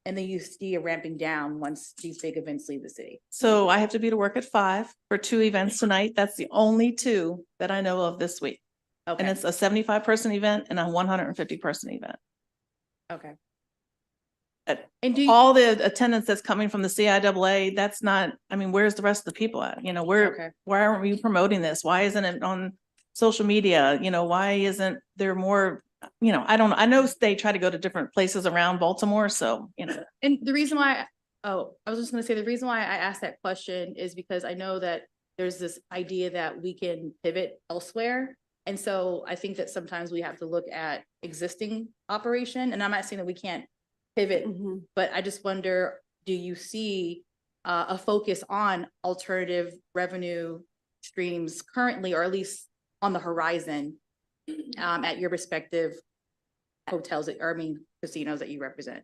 and then you see a ramping down once these big events leave the city? So I have to be to work at 5 for 2 events tonight. That's the only 2 that I know of this week. And Okay, it's a 75-person event and a 150-person event. okay. At And do you, all the attendance that's coming from the CIAA, that's not, I mean, where's the rest of the people at? Okay. Why aren't we promoting this? Why isn't it on social media? Why isn't there more, I know they try to go to different places around Baltimore, so, and the reason why, I was just gonna say, the reason why I asked that question is because I know that there's this idea that we can pivot elsewhere. And so I think that sometimes we have to look at existing operation, and I'm not saying that we can't pivot, Mhm. but I just wonder, do you see a focus on alternative revenue streams currently, or at least on the horizon, at your respective hotels casinos that you represent?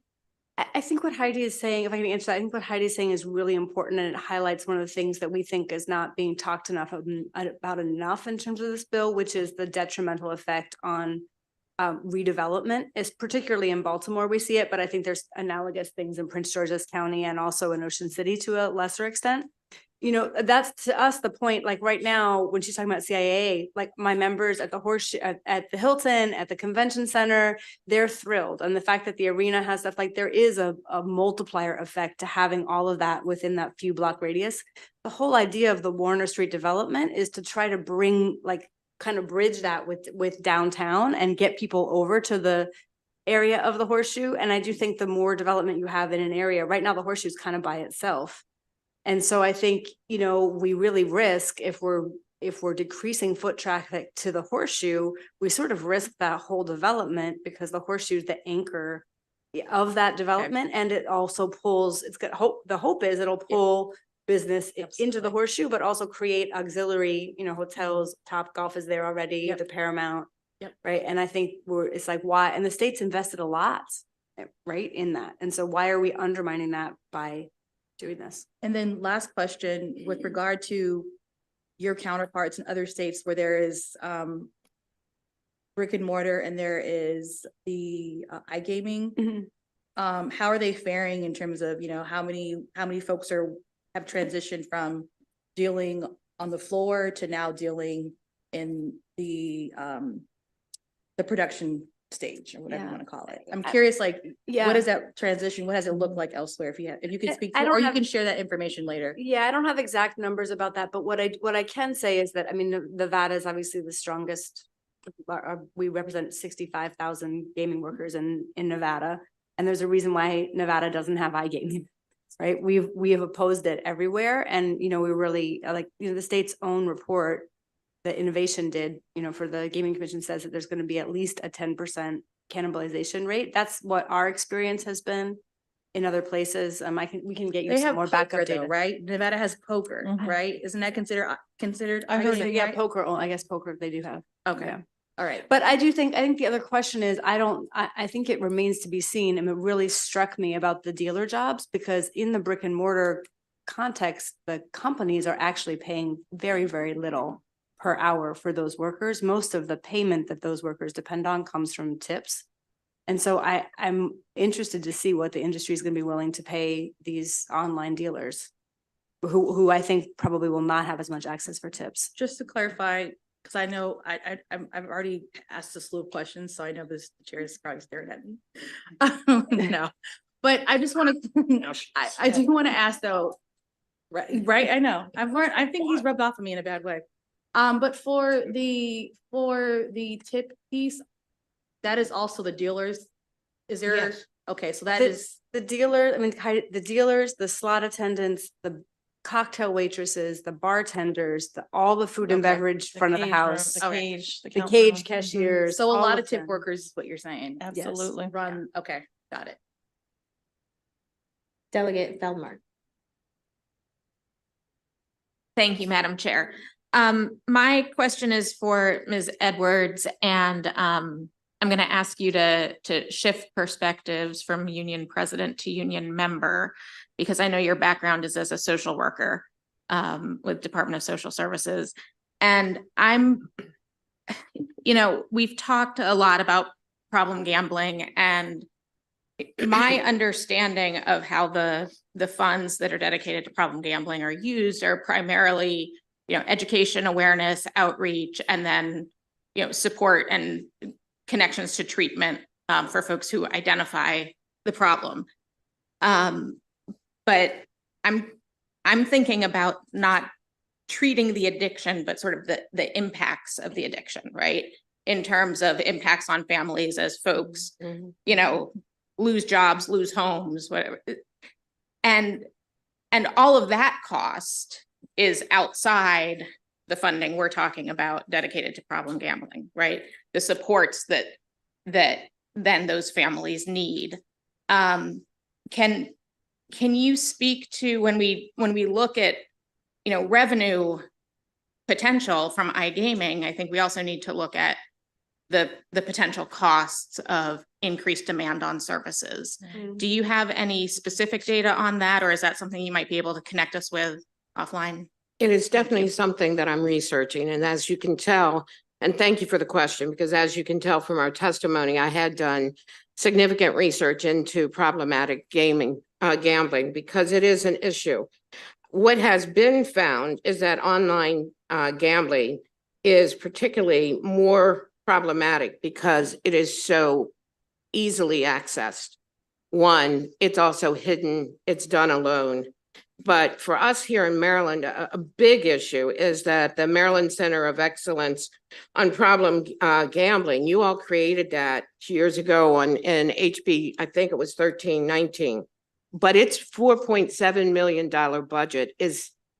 I think what Heidi is saying, if I can answer that, I think what Heidi is saying is really important, and it highlights one of the things that we think is not being talked about enough in terms of this bill, which is the detrimental effect on redevelopment. Is particularly in Baltimore we see it, but I think there's analogous things in Prince George's County and also in Ocean City to a lesser extent. That's to us the point. Like right now, when she's talking about CIA, like my members at the Horseshoe, at the Hilton, at the convention center, they're thrilled. And the fact that the arena has stuff, like there is a multiplier effect to having all of that within that few block radius. The whole idea of the Warner Street development is to try to bring, like, kind of bridge that with downtown and get people over to the area of the Horseshoe. And I do think the more development you have in an area, right now the Horseshoe is kind of by itself. And so I think, we really risk if we're decreasing foot traffic to the Horseshoe, we sort of risk that whole development because the Horseshoe is the anchor of that development. And it also pulls, the hope is it'll pull business into the Horseshoe, but also create auxiliary, hotels. Top Golf is there already, the Paramount. Right. And I think it's like, why? And the state's invested a lot, right, in that. And so why are we undermining that by doing this? And then last question, with regard to your counterparts in other states where there is brick and mortar and there is the iGaming, how are they faring in terms of, how many folks have transitioned from dealing on the floor to now dealing in the production stage, or whatever you want to call it? I'm curious, like, what is that transition? What has it looked like elsewhere? If you can speak to, or you can share that information later. Yeah, I don't have exact numbers about that, but what I can say is that, I mean, Nevada is obviously the strongest. We represent 65,000 gaming workers in Nevada, and there's a reason why Nevada doesn't have iGaming, right? We have opposed it everywhere, and we really like, the state's own report that Innovation did, for the Gaming Commission, says that there's going to be at least a 10% cannibalization rate. That's what our experience has been in other places. We can get you some more backup data, right? Nevada has poker, right? Isn't that considered? I heard, right? yeah, poker. I guess poker they do have. Okay. Yeah. All right. But I think the other question is, I think it remains to be seen. And it really struck me about the dealer jobs, because in the brick and mortar context, the companies are actually paying very, very little per hour for those workers. Most of the payment that those workers depend on comes from tips. And so I'm interested to see what the industry is going to be willing to pay these online dealers who I think probably will not have as much access for tips. Just to clarify, because I know I've already asked a slew of questions, so I know this chair is probably staring at me. No, but I just want to, I do want to ask though, right, I know, I've learned, I think he's rubbed off on me in a bad way. But for the tip piece, that is also the dealers, is there, Yes. okay, so that The- is, The dealer, I mean, the dealers, the slot attendants, the cocktail waitresses, the bartenders, all the food and Okay. beverage front of the house, the cage, the cage cashiers. so a all lot of of tip them. workers is what you're saying. Absolutely. Run, okay, got it. Delegate Feldmark. Thank you, Madam Chair. My question is for Ms. Edwards, and I'm going to ask you to shift perspectives from union president to union member, because I know your background is as a social worker with Department of Social Services. And we've talked a lot about problem gambling, and my understanding of how the funds that are dedicated to problem gambling are used are primarily, education, awareness, outreach, and then, support and connections to treatment for folks who identify the problem. But I'm thinking about not treating the addiction, but sort of the impacts of the addiction, right? In terms of impacts on families as folks, lose jobs, lose homes, whatever. And all of that cost is outside the funding we're talking about dedicated to problem gambling, right? The supports that then those families need. Can you speak to when we look at, revenue potential from iGaming, I think we also need to look at the potential costs of increased demand on services. Do you have any specific data on that, or is that something you might be able to connect us with offline? It is definitely something that I'm researching, and as you can tell, and thank you for the question, because as you can tell from our testimony, I had done significant research into problematic gambling, because it is an issue. What has been found is that online gambling is particularly more problematic because it is so easily accessed. One, it's also hidden, it's done alone. But for us here in Maryland, a big issue is that the Maryland Center of Excellence on Problem Gambling, you all created that years ago in HB, I think it was 1319. But its $4.7 million budget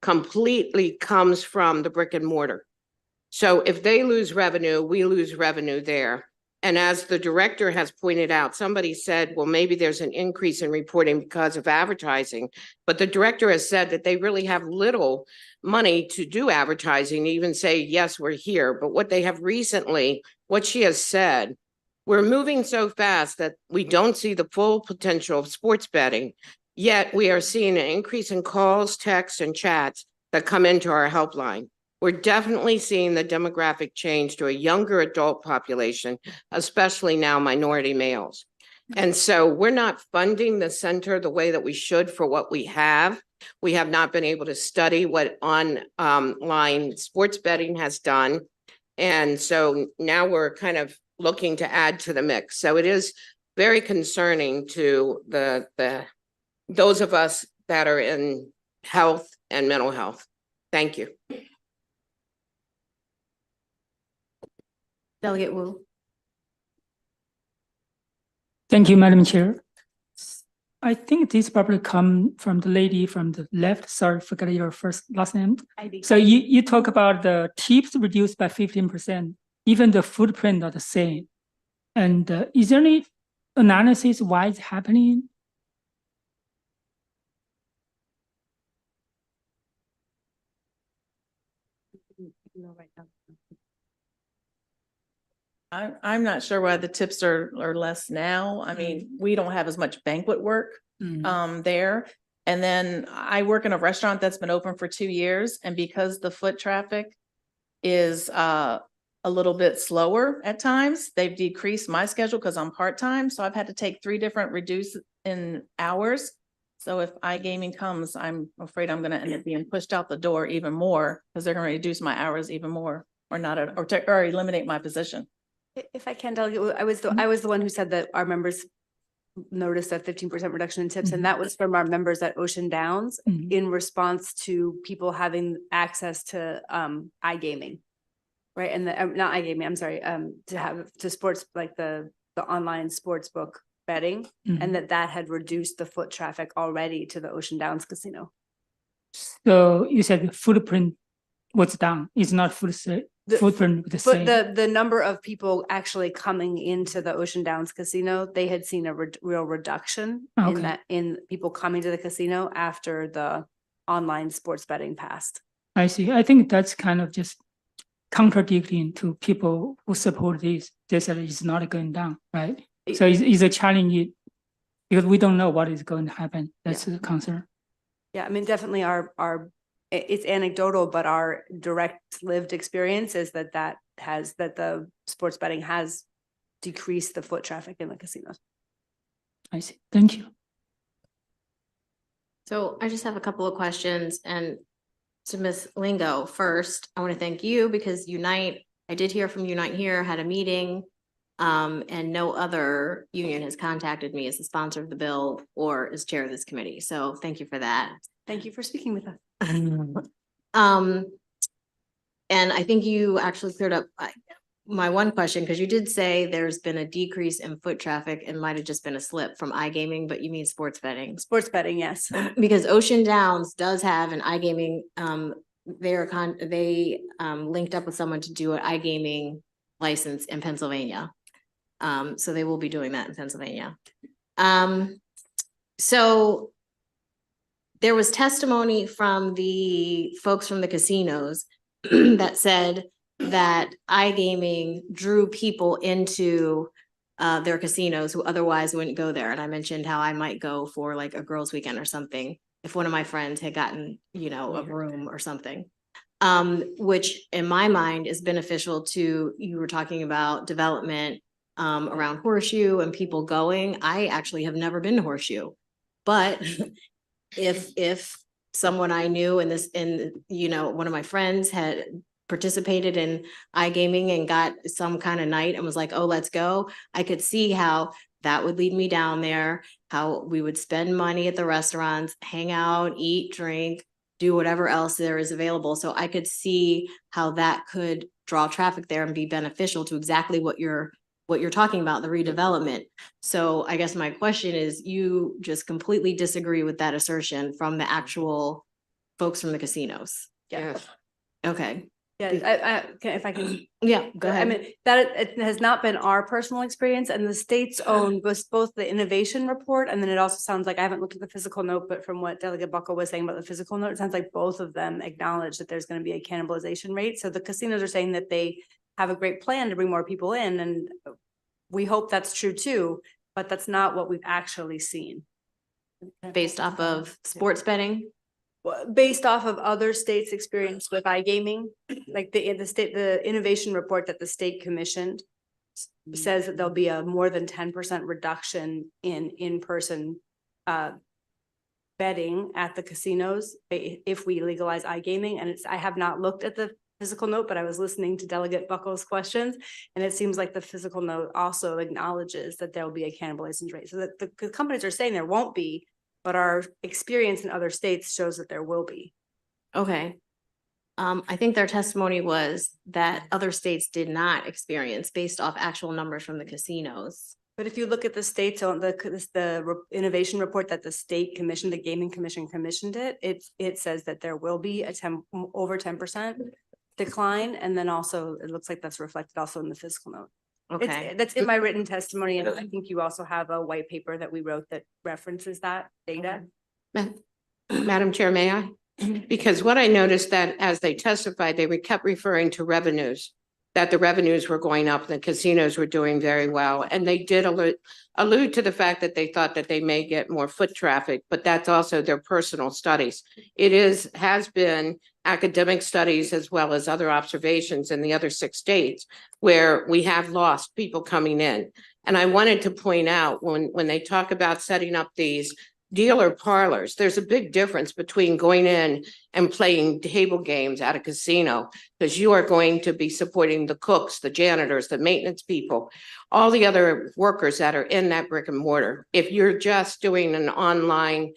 completely comes from the brick and mortar. So if they lose revenue, we lose revenue there. And as the director has pointed out, somebody said, well, maybe there's an increase in reporting because of advertising. But the director has said that they really have little money to do advertising, to even say, yes, we're here. But what they have recently, what she has said, we're moving so fast that we don't see the full potential of sports betting, yet we are seeing an increase in calls, texts, and chats that come into our helpline. We're definitely seeing the demographic change to a younger adult population, especially now minority males. And so we're not funding the center the way that we should for what we have. We have not been able to study what online sports betting has done. And so now we're kind of looking to add to the mix. So it is very concerning to those of us that are in health and mental health. Thank you. Delegate Wu. Thank you, Madam Chair. I think this probably come from the lady from the left. Sorry, forgot your last name. So you talk about the tips reduced by 15%, even the footprint are the same. And is there any analysis why it's happening? I'm not sure why the tips are less now. I mean, we don't have as much banquet work there. And then I work in a restaurant that's been open for 2 years, and because the foot traffic is a a little bit slower at times. They've decreased my schedule because I'm part-time, so I've had to take 3 different reduce in hours. So if iGaming comes, I'm afraid I'm gonna end up being pushed out the door even more because they're gonna reduce my hours even more or not, or eliminate my position. If I can, Delegate, I was the one who said that our members noticed a 15% reduction in tips, and that was from our members at Ocean Downs in response to people having access to iGaming, right? And the not iGaming, I'm sorry, to sports, like the online sports book betting, and that had reduced the foot traffic already to the Ocean Downs casino. So you said the footprint was down. It's not footprint with the same. But the number of people actually coming into the Ocean Downs casino, they had seen a real reduction in people coming to the casino after the online sports betting passed. I see. I think that's kind of just contradicting to people who support this. They said it's not going down, right? So it's a challenge because we don't know what is going to happen. That's the concern. Yeah, I mean, definitely it's anecdotal, but our direct lived experience is that the sports betting has decreased the foot traffic in the casinos. I see. Thank you. So I just have a couple of questions, and to Ms. Lingo first, I want to thank you because Unite, I did hear from Unite here, had a meeting, and no other union has contacted me as the sponsor of the bill or as chair of this committee. So thank you for that. Thank you for speaking with us. And I think you actually cleared up my one question, because you did say there's been a decrease in foot traffic and might have just been a slip from iGaming, but you mean sports betting. Yes. Because Ocean Downs does have an iGaming, they linked up with someone to do an iGaming license in Pennsylvania. So they will be doing that in Pennsylvania. So there was testimony from the folks from the casinos that said that iGaming drew people into their casinos who otherwise wouldn't go there. And I mentioned how I might go for like a girls' weekend or something if one of my friends had gotten, a room or something, which in my mind is beneficial to, you were talking about development around Horseshoe and people going. I actually have never been to Horseshoe, but if someone I knew one of my friends had participated in iGaming and got some kind of night and was like, oh, let's go, I could see how that would lead me down there, how we would spend money at the restaurants, hang out, eat, drink, do whatever else there is available. So I could see how that could draw traffic there and be beneficial to exactly what you're talking about, the redevelopment. So I guess my question is, you just completely disagree with that assertion from the actual folks from the casinos? Yeah. Okay. Yeah, if I can. Yeah, go ahead. I mean, it has not been our personal experience, and the state's own was both the innovation report, and then it also sounds like, I haven't looked at the physical note, but from what Delegate Buckle was saying about the physical note, it sounds like both of them acknowledge that there's going to be a cannibalization rate. So the casinos are saying that they have a great plan to bring more people in, and we hope that's true too, but that's not what we've actually seen. Based off of sports betting? Based off of other states' experience with iGaming, like the innovation report that the state commissioned says that there'll be a more than 10% reduction in in-person betting at the casinos if we legalize iGaming. And I have not looked at the physical note, but I was listening to Delegate Buckle's questions, and it seems like the physical note also acknowledges that there will be a cannibalization rate. So that the companies are saying there won't be, but our experience in other states shows that there will be. Okay. I think their testimony was that other states did not experience based off actual numbers from the casinos. But if you look at the states on the innovation report that the state commissioned, the gaming commission commissioned it says that there will be over 10% decline. And then also it looks like that's reflected also in the fiscal note. Okay. That's in my written testimony. And I think you also have a white paper that we wrote that references that data. Madam Chair, may I? Because what I noticed that as they testified, they kept referring to revenues that the revenues were going up and the casinos were doing very well. And they did allude to the fact that they thought that they may get more foot traffic, but that's also their personal studies. It has been academic studies as well as other observations in the other 6 states where we have lost people coming in. And I wanted to point out when they talk about setting up these dealer parlors, there's a big difference between going in and playing table games at a casino, because you are going to be supporting the cooks, the janitors, the maintenance people, all the other workers that are in that brick and mortar. If you're just doing an online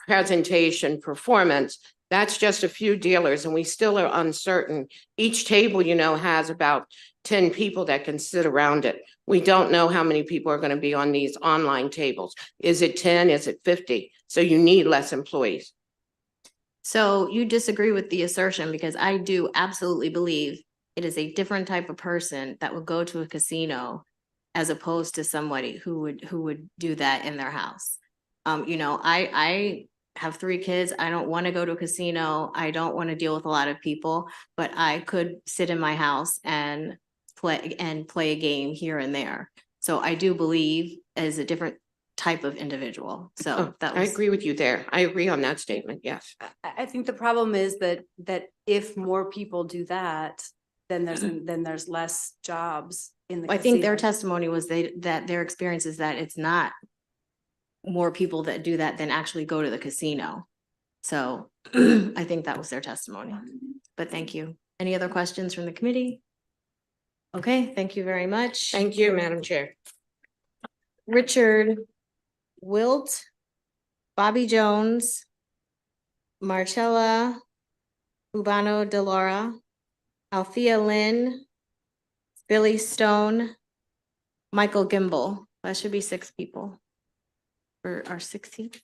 presentation performance, that's just a few dealers, and we still are uncertain. Each table, has about 10 people that can sit around it. We don't know how many people are going to be on these online tables. Is it 10? Is it 50? So you need less employees. So you disagree with the assertion, because I do absolutely believe it is a different type of person that would go to a casino as opposed to somebody who would do that in their house. I have 3 kids. I don't want to go to a casino. I don't want to deal with a lot of people, but I could sit in my house and play a game here and there. So I do believe as a different type of individual. So I agree with you there. I agree on that statement. Yes. I think the problem is that if more people do that, then there's less jobs in the I think their casino. testimony was that their experience is that it's not more people that do that than actually go to the casino. So I think that was their testimony. But thank you. Any other questions from the committee? Okay, thank you very much. Thank you, Madam Chair. Richard Wilt, Bobby Jones, Marcella Ubano de Laura, Althea Lynn, Billy Stone, Michael Gimbel. That should be 6 people for our 16th.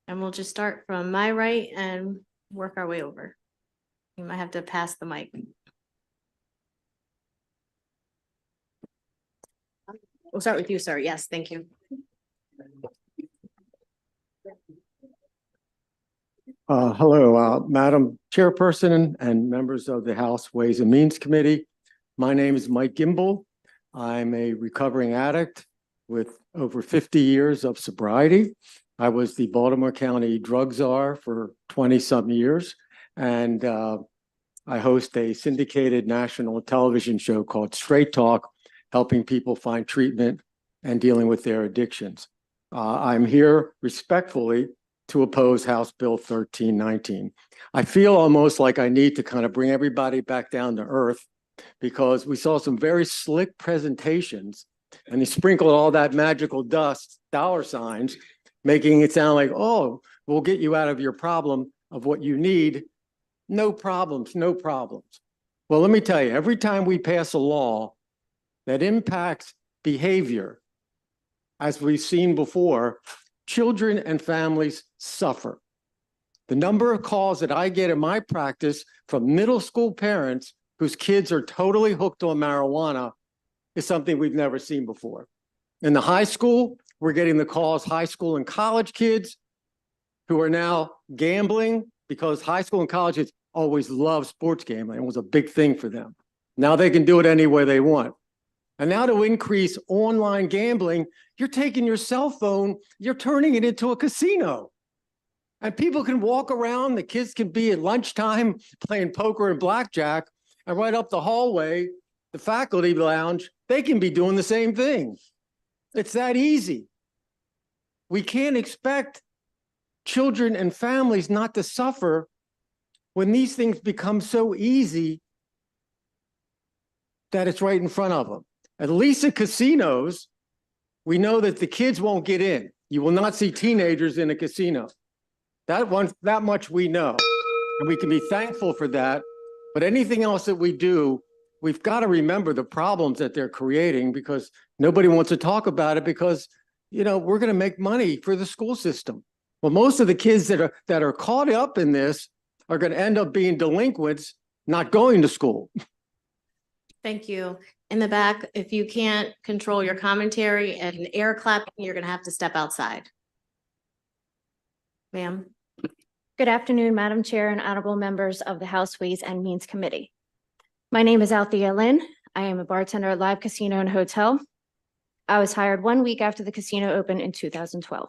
And we'll just start from my right and work our way over. You might have to pass the mic. We'll start with you, sir. Yes, thank you. Hello, Madam Chairperson and members of the House Ways and Means Committee. My name is Mike Gimbel. I'm a recovering addict with over 50 years of sobriety. I was the Baltimore County drug czar for 20-some years, and I host a syndicated national television show called Straight Talk, helping people find treatment and dealing with their addictions. I'm here respectfully to oppose House Bill 1319. I feel almost like I need to kind of bring everybody back down to earth, because we saw some very slick presentations and they sprinkled all that magical dust, dollar signs, making it sound like, oh, we'll get you out of your problem of what you need. No problems, no problems. Well, let me tell you, every time we pass a law that impacts behavior, as we've seen before, children and families suffer. The number of calls that I get in my practice from middle school parents whose kids are totally hooked on marijuana is something we've never seen before. In the high school, we're getting the calls, high school and college kids who are now gambling, because high school and college kids always love sports gambling. It was a big thing for them. Now they can do it any way they want. And now to increase online gambling, you're taking your cell phone, you're turning it into a casino. And people can walk around, the kids can be at lunchtime playing poker and blackjack, and right up the hallway, the faculty lounge, they can be doing the same thing. It's that easy. We can't expect children and families not to suffer when these things become so easy that it's right in front of them. At least at casinos, we know that the kids won't get in. You will not see teenagers in a casino. That much we know, and we can be thankful for that. But anything else that we do, we've got to remember the problems that they're creating, because nobody wants to talk about it, because, we're going to make money for the school system. Well, most of the kids that are caught up in this are going to end up being delinquents, not going to school. Thank you. In the back, if you can't control your commentary and air clapping, you're going to have to step outside. Ma'am. Good afternoon, Madam Chair and honorable members of the House Ways and Means Committee. My name is Althea Lynn. I am a bartender at Live Casino and Hotel. I was hired 1 week after the casino opened in 2012.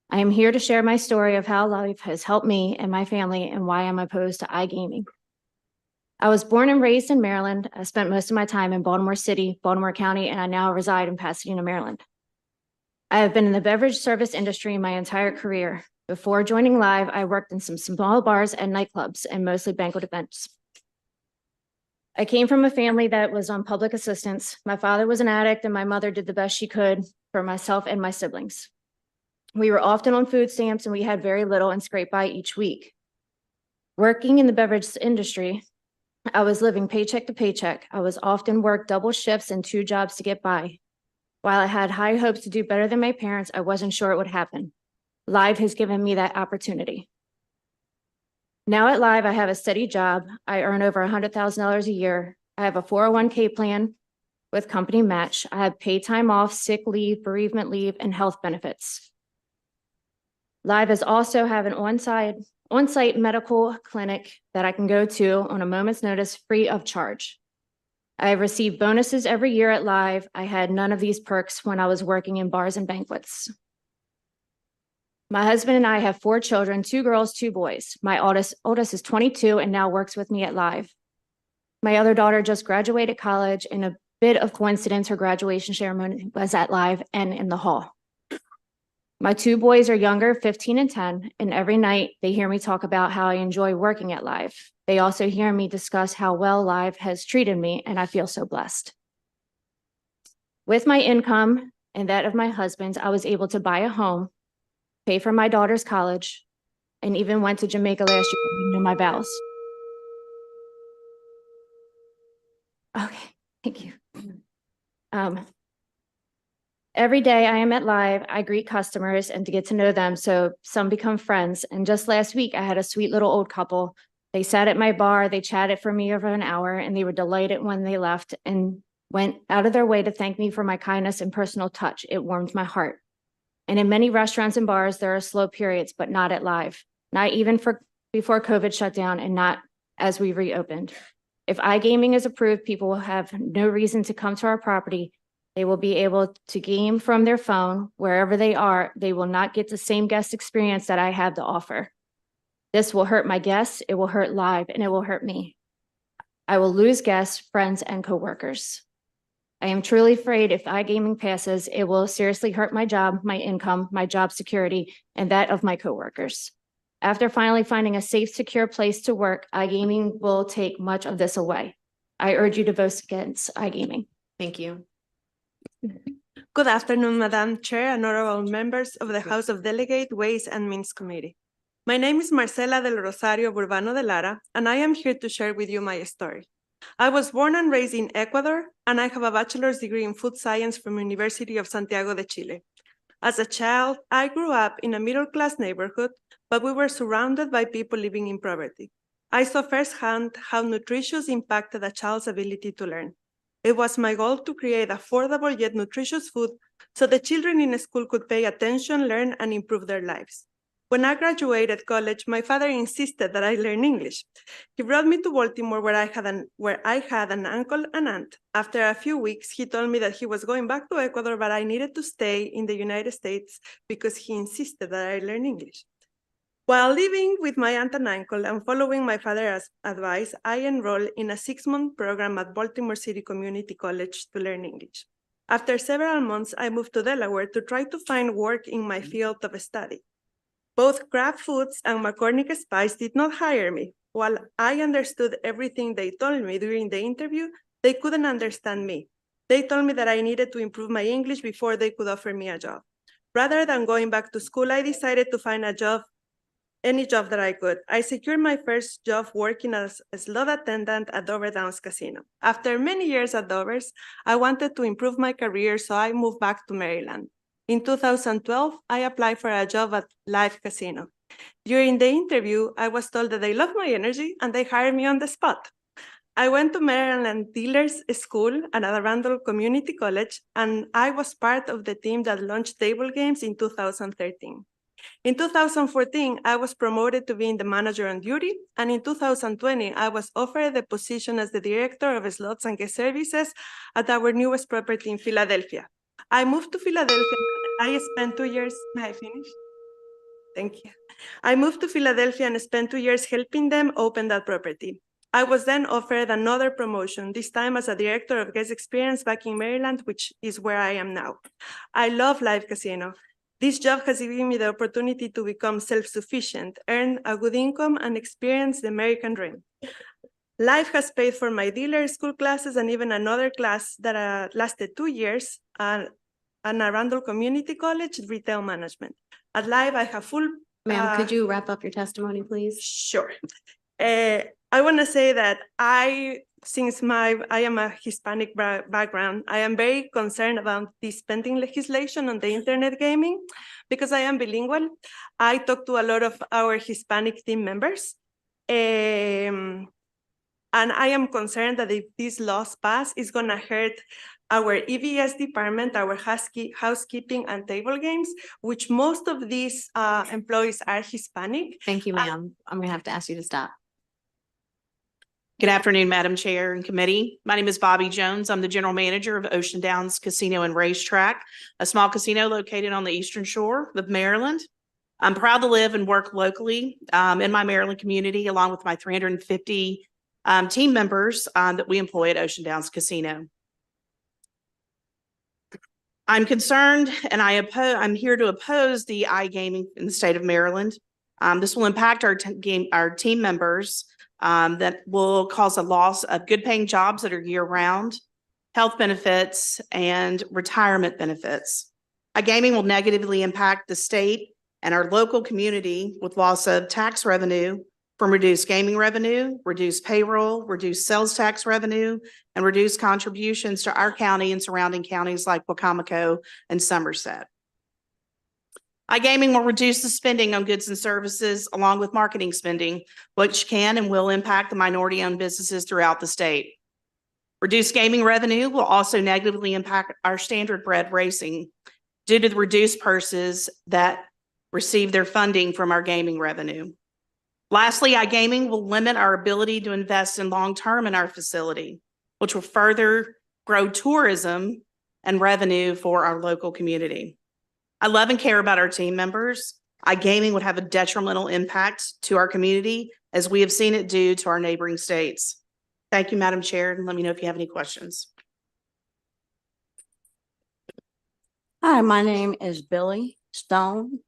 I am here to share my story of how Live has helped me and my family and why I'm opposed to iGaming. I was born and raised in Maryland. I spent most of my time in Baltimore City, Baltimore County, and I now reside in Pasadena, Maryland. I have been in the beverage service industry my entire career. Before joining Live, I worked in some small bars and nightclubs and mostly banquet events. I came from a family that was on public assistance. My father was an addict and my mother did the best she could for myself and my siblings. We were often on food stamps and we had very little and scraped by each week. Working in the beverage industry, I was living paycheck to paycheck. I was often worked double shifts and 2 jobs to get by. While I had high hopes to do better than my parents, I wasn't sure it would happen. Live has given me that opportunity. Now at Live, I have a steady job. I earn over $100,000 a year. I have a 401k plan with company match. I have paid time off, sick leave, bereavement leave, and health benefits. Live has also have an on-site medical clinic that I can go to on a moment's notice free of charge. I have received bonuses every year at Live. I had none of these perks when I was working in bars and banquets. My husband and I have 4 children, 2 girls, 2 boys. My oldest is 22 and now works with me at Live. My other daughter just graduated college. In a bit of coincidence, her graduation ceremony was at Live and in the hall. My 2 boys are younger, 15 and 10, and every night they hear me talk about how I enjoy working at Live. They also hear me discuss how well Live has treated me, and I feel so blessed. With my income and that of my husband's, I was able to buy a home, pay for my daughter's college, and even went to Jamaica last year to renew my vows. Okay, thank you. Every day I am at Live, I greet customers and to get to know them, so some become friends. And just last week, I had a sweet little old couple. They sat at my bar, they chatted for me over an hour, and they were delighted when they left and went out of their way to thank me for my kindness and personal touch. It warmed my heart. And in many restaurants and bars, there are slow periods, but not at Live, not even before COVID shut down and not as we reopened. If iGaming is approved, people will have no reason to come to our property. They will be able to game from their phone wherever they are. They will not get the same guest experience that I have to offer. This will hurt my guests, it will hurt Live, and it will hurt me. I will lose guests, friends, and coworkers. I am truly afraid if iGaming passes, it will seriously hurt my job, my income, my job security, and that of my coworkers. After finally finding a safe, secure place to work, iGaming will take much of this away. I urge you to vote against iGaming. Thank you. Good afternoon, Madam Chair and honorable members of the House of Delegate Ways and Means Committee. My name is Marcela del Rosario Burbano de Lara, and I am here to share with you my story. I was born and raised in Ecuador, and I have a bachelor's degree in food science from University of Santiago de Chile. As a child, I grew up in a middle-class neighborhood, but we were surrounded by people living in poverty. I saw firsthand how nutritious impacted a child's ability to learn. It was my goal to create affordable yet nutritious food so the children in school could pay attention, learn, and improve their lives. When I graduated college, my father insisted that I learn English. He brought me to Baltimore where I had an uncle and aunt. After a few weeks, he told me that he was going back to Ecuador, but I needed to stay in the United States because he insisted that I learn English. While living with my aunt and uncle and following my father's advice, I enrolled in a 6-month program at Baltimore City Community College to learn English. After several months, I moved to Delaware to try to find work in my field of study. Both Kraft Foods and McCormick Spice did not hire me. While I understood everything they told me during the interview, they couldn't understand me. They told me that I needed to improve my English before they could offer me a job. Rather than going back to school, I decided to find a job, any job that I could. I secured my first job working as a slot attendant at Dover Downs Casino. After many years at Dover's, I wanted to improve my career, so I moved back to Maryland. In 2012, I applied for a job at Live Casino. During the interview, I was told that they loved my energy and they hired me on the spot. I went to Maryland Dealers School and at Randall Community College, and I was part of the team that launched table games in 2013. In 2014, I was promoted to being the manager on duty, and in 2020, I was offered the position as the director of slots and guest services at our newest property in Philadelphia. I moved to Philadelphia. I spent 2 years. May I finish? Thank you. I moved to Philadelphia and spent 2 years helping them open that property. I was then offered another promotion, this time as a director of guest experience back in Maryland, which is where I am now. I love live casino. This job has given me the opportunity to become self-sufficient, earn a good income, and experience the American dream. Life has paid for my dealer school classes and even another class that lasted 2 years at Arundel Community College, retail management. At Live, I have full. Ma'am, could you wrap up your testimony, please? Sure. I want to say that since I am a Hispanic background, I am very concerned about this pending legislation on the internet gaming because I am bilingual. I talk to a lot of our Hispanic team members. And I am concerned that if this laws pass, it's going to hurt our EVS department, our housekeeping and table games, which most of these employees are Hispanic. Thank you, ma'am. I'm gonna have to ask you to stop. Good afternoon, Madam Chair and Committee. My name is Bobby Jones. I'm the General Manager of Ocean Downs Casino and Racetrack, a small casino located on the Eastern Shore of Maryland. I'm proud to live and work locally in my Maryland community, along with my 350 team members that we employ at Ocean Downs Casino. I'm concerned and I'm here to oppose the iGaming in the state of Maryland. This will impact our team members that will cause a loss of good paying jobs that are year round, health benefits, and retirement benefits. iGaming will negatively impact the state and our local community with loss of tax revenue from reduced gaming revenue, reduced payroll, reduced sales tax revenue, and reduced contributions to our county and surrounding counties like Wacomico and Somerset. iGaming will reduce the spending on goods and services along with marketing spending, which can and will impact the minority-owned businesses throughout the state. Reduced gaming revenue will also negatively impact our standardbred racing due to the reduced purses that receive their funding from our gaming revenue. Lastly, iGaming will limit our ability to invest in long-term in our facility, which will further grow tourism and revenue for our local community. I love and care about our team members. iGaming would have a detrimental impact to our community as we have seen it do to our neighboring states. Thank you, Madam Chair, and let me know if you have any questions. Hi, my name is Billy Stone.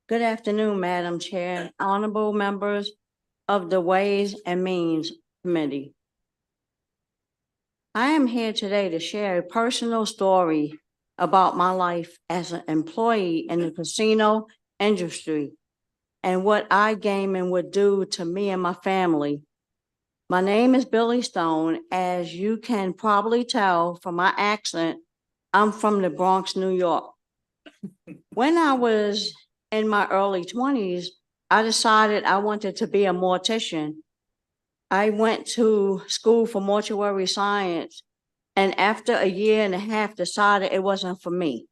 Good afternoon, Madam Chair, and honorable members of the Ways and Means Committee. I am here today to share a personal story about my life as an employee in the casino industry and what iGaming would do to me and my family. My name is Billy Stone. As you can probably tell from my accent, I'm from the Bronx, New York. When I was in my early 20s, I decided I wanted to be a mortician. I went to school for mortuary science, and after a year and a half, decided it wasn't for me.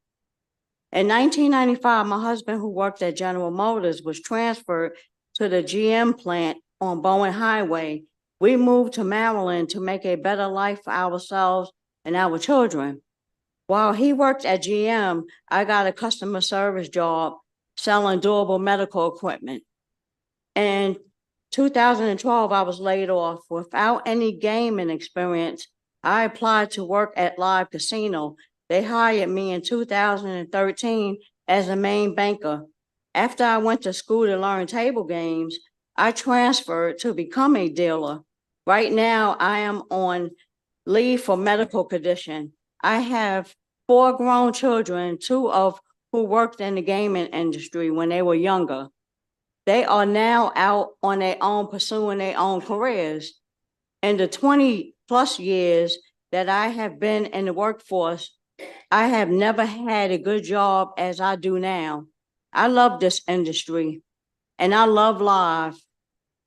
In 1995, my husband, who worked at General Motors, was transferred to the GM plant on Bowen Highway. We moved to Maryland to make a better life for ourselves and our children. While he worked at GM, I got a customer service job selling durable medical equipment. In 2012, I was laid off without any gaming experience. I applied to work at Live Casino. They hired me in 2013 as a main banker. After I went to school to learn table games, I transferred to become a dealer. Right now, I am on leave for medical condition. I have 4 grown children, 2 of who worked in the gaming industry when they were younger. They are now out on their own, pursuing their own careers. In the 20 plus years that I have been in the workforce, I have never had a good job as I do now. I love this industry and I love live.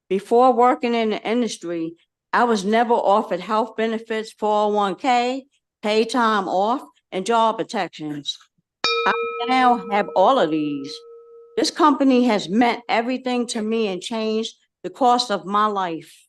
Before working in the industry, I was never offered health benefits, 401k, paid time off, and job protections. I now have all of these. This company has meant everything to me and changed the course of my life.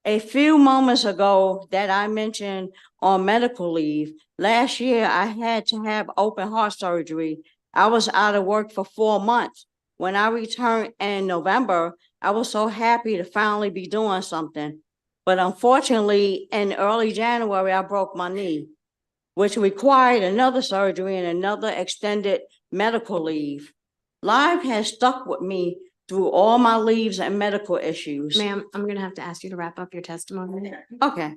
A few moments ago that I mentioned on medical leave, last year I had to have open heart surgery. I was out of work for 4 months. When I returned in November, I was so happy to finally be doing something. But unfortunately, in early January, I broke my knee, which required another surgery and another extended medical leave. Life has stuck with me through all my leaves and medical issues. Ma'am, I'm gonna have to ask you to wrap up your testimony. Okay.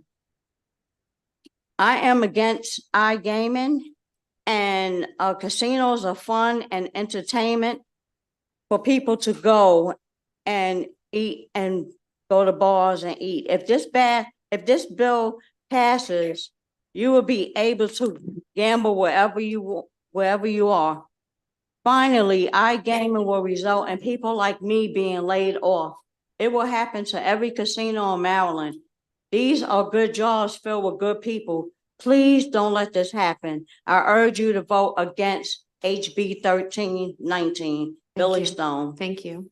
I am against iGaming, and casinos are fun and entertainment for people to go and eat and go to bars and eat. If this bill passes, you will be able to gamble wherever you are. Finally, iGaming will result in people like me being laid off. It will happen to every casino in Maryland. These are good jobs filled with good people. Please don't let this happen. I urge you to vote against HB 1319. Billy you. Stone. Thank you.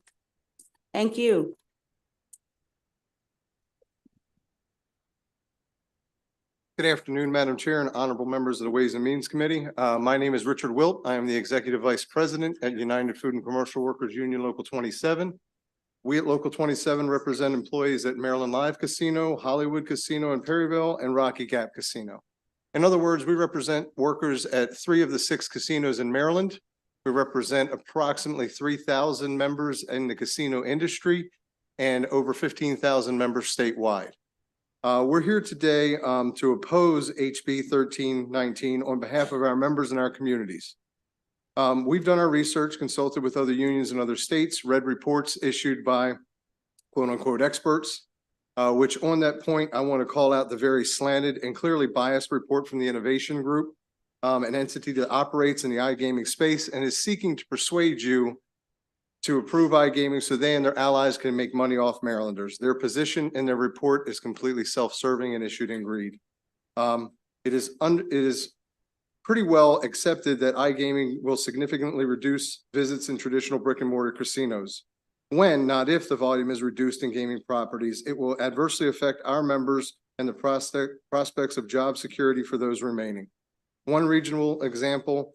Thank you. Good afternoon, Madam Chair and honorable members of the Ways and Means Committee. My name is Richard Wilt. I am the Executive Vice President at United Food and Commercial Workers Union Local 27. We at Local 27 represent employees at Maryland Live Casino, Hollywood Casino in Perryville, and Rocky Gap Casino. In other words, we represent workers at 3 of the 6 casinos in Maryland. We represent approximately 3,000 members in the casino industry and over 15,000 members statewide. We're here today to oppose HB 1319 on behalf of our members and our communities. We've done our research, consulted with other unions in other states, read reports issued by quote unquote experts, which on that point, I want to call out the very slanted and clearly biased report from the Innovation Group, an entity that operates in the iGaming space and is seeking to persuade you to approve iGaming so they and their allies can make money off Marylanders. Their position in their report is completely self-serving and issued in greed. It is pretty well accepted that iGaming will significantly reduce visits in traditional brick and mortar casinos. When, not if, the volume is reduced in gaming properties, it will adversely affect our members and the prospects of job security for those remaining. One regional example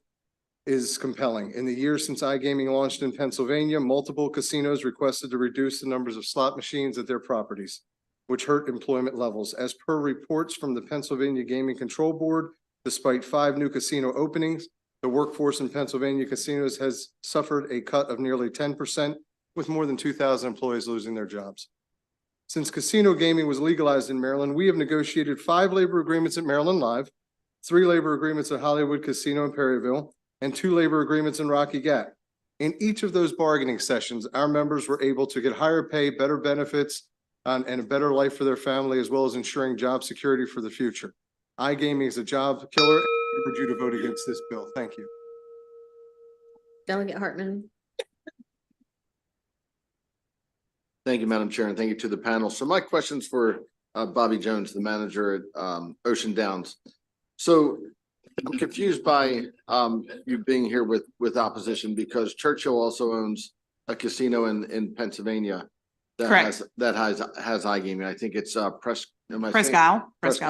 is compelling. In the years since iGaming launched in Pennsylvania, multiple casinos requested to reduce the numbers of slot machines at their properties, which hurt employment levels. As per reports from the Pennsylvania Gaming Control Board, despite 5 new casino openings, the workforce in Pennsylvania casinos has suffered a cut of nearly 10%, with more than 2,000 employees losing their jobs. Since casino gaming was legalized in Maryland, we have negotiated 5 labor agreements at Maryland Live, 3 labor agreements at Hollywood Casino in Perryville, and 2 labor agreements in Rocky Gap. In each of those bargaining sessions, our members were able to get higher pay, better benefits, and a better life for their family, as well as ensuring job security for the future. iGaming is a job killer. I urge you to vote against this bill. Thank you. Delegate Hartman. Thank you, Madam Chair, and thank you to the panel. So my question's for Bobby Jones, the manager at Ocean Downs. So I'm confused by you being here with opposition because Churchill also owns a casino in Pennsylvania that has iGaming. I think it's Prescal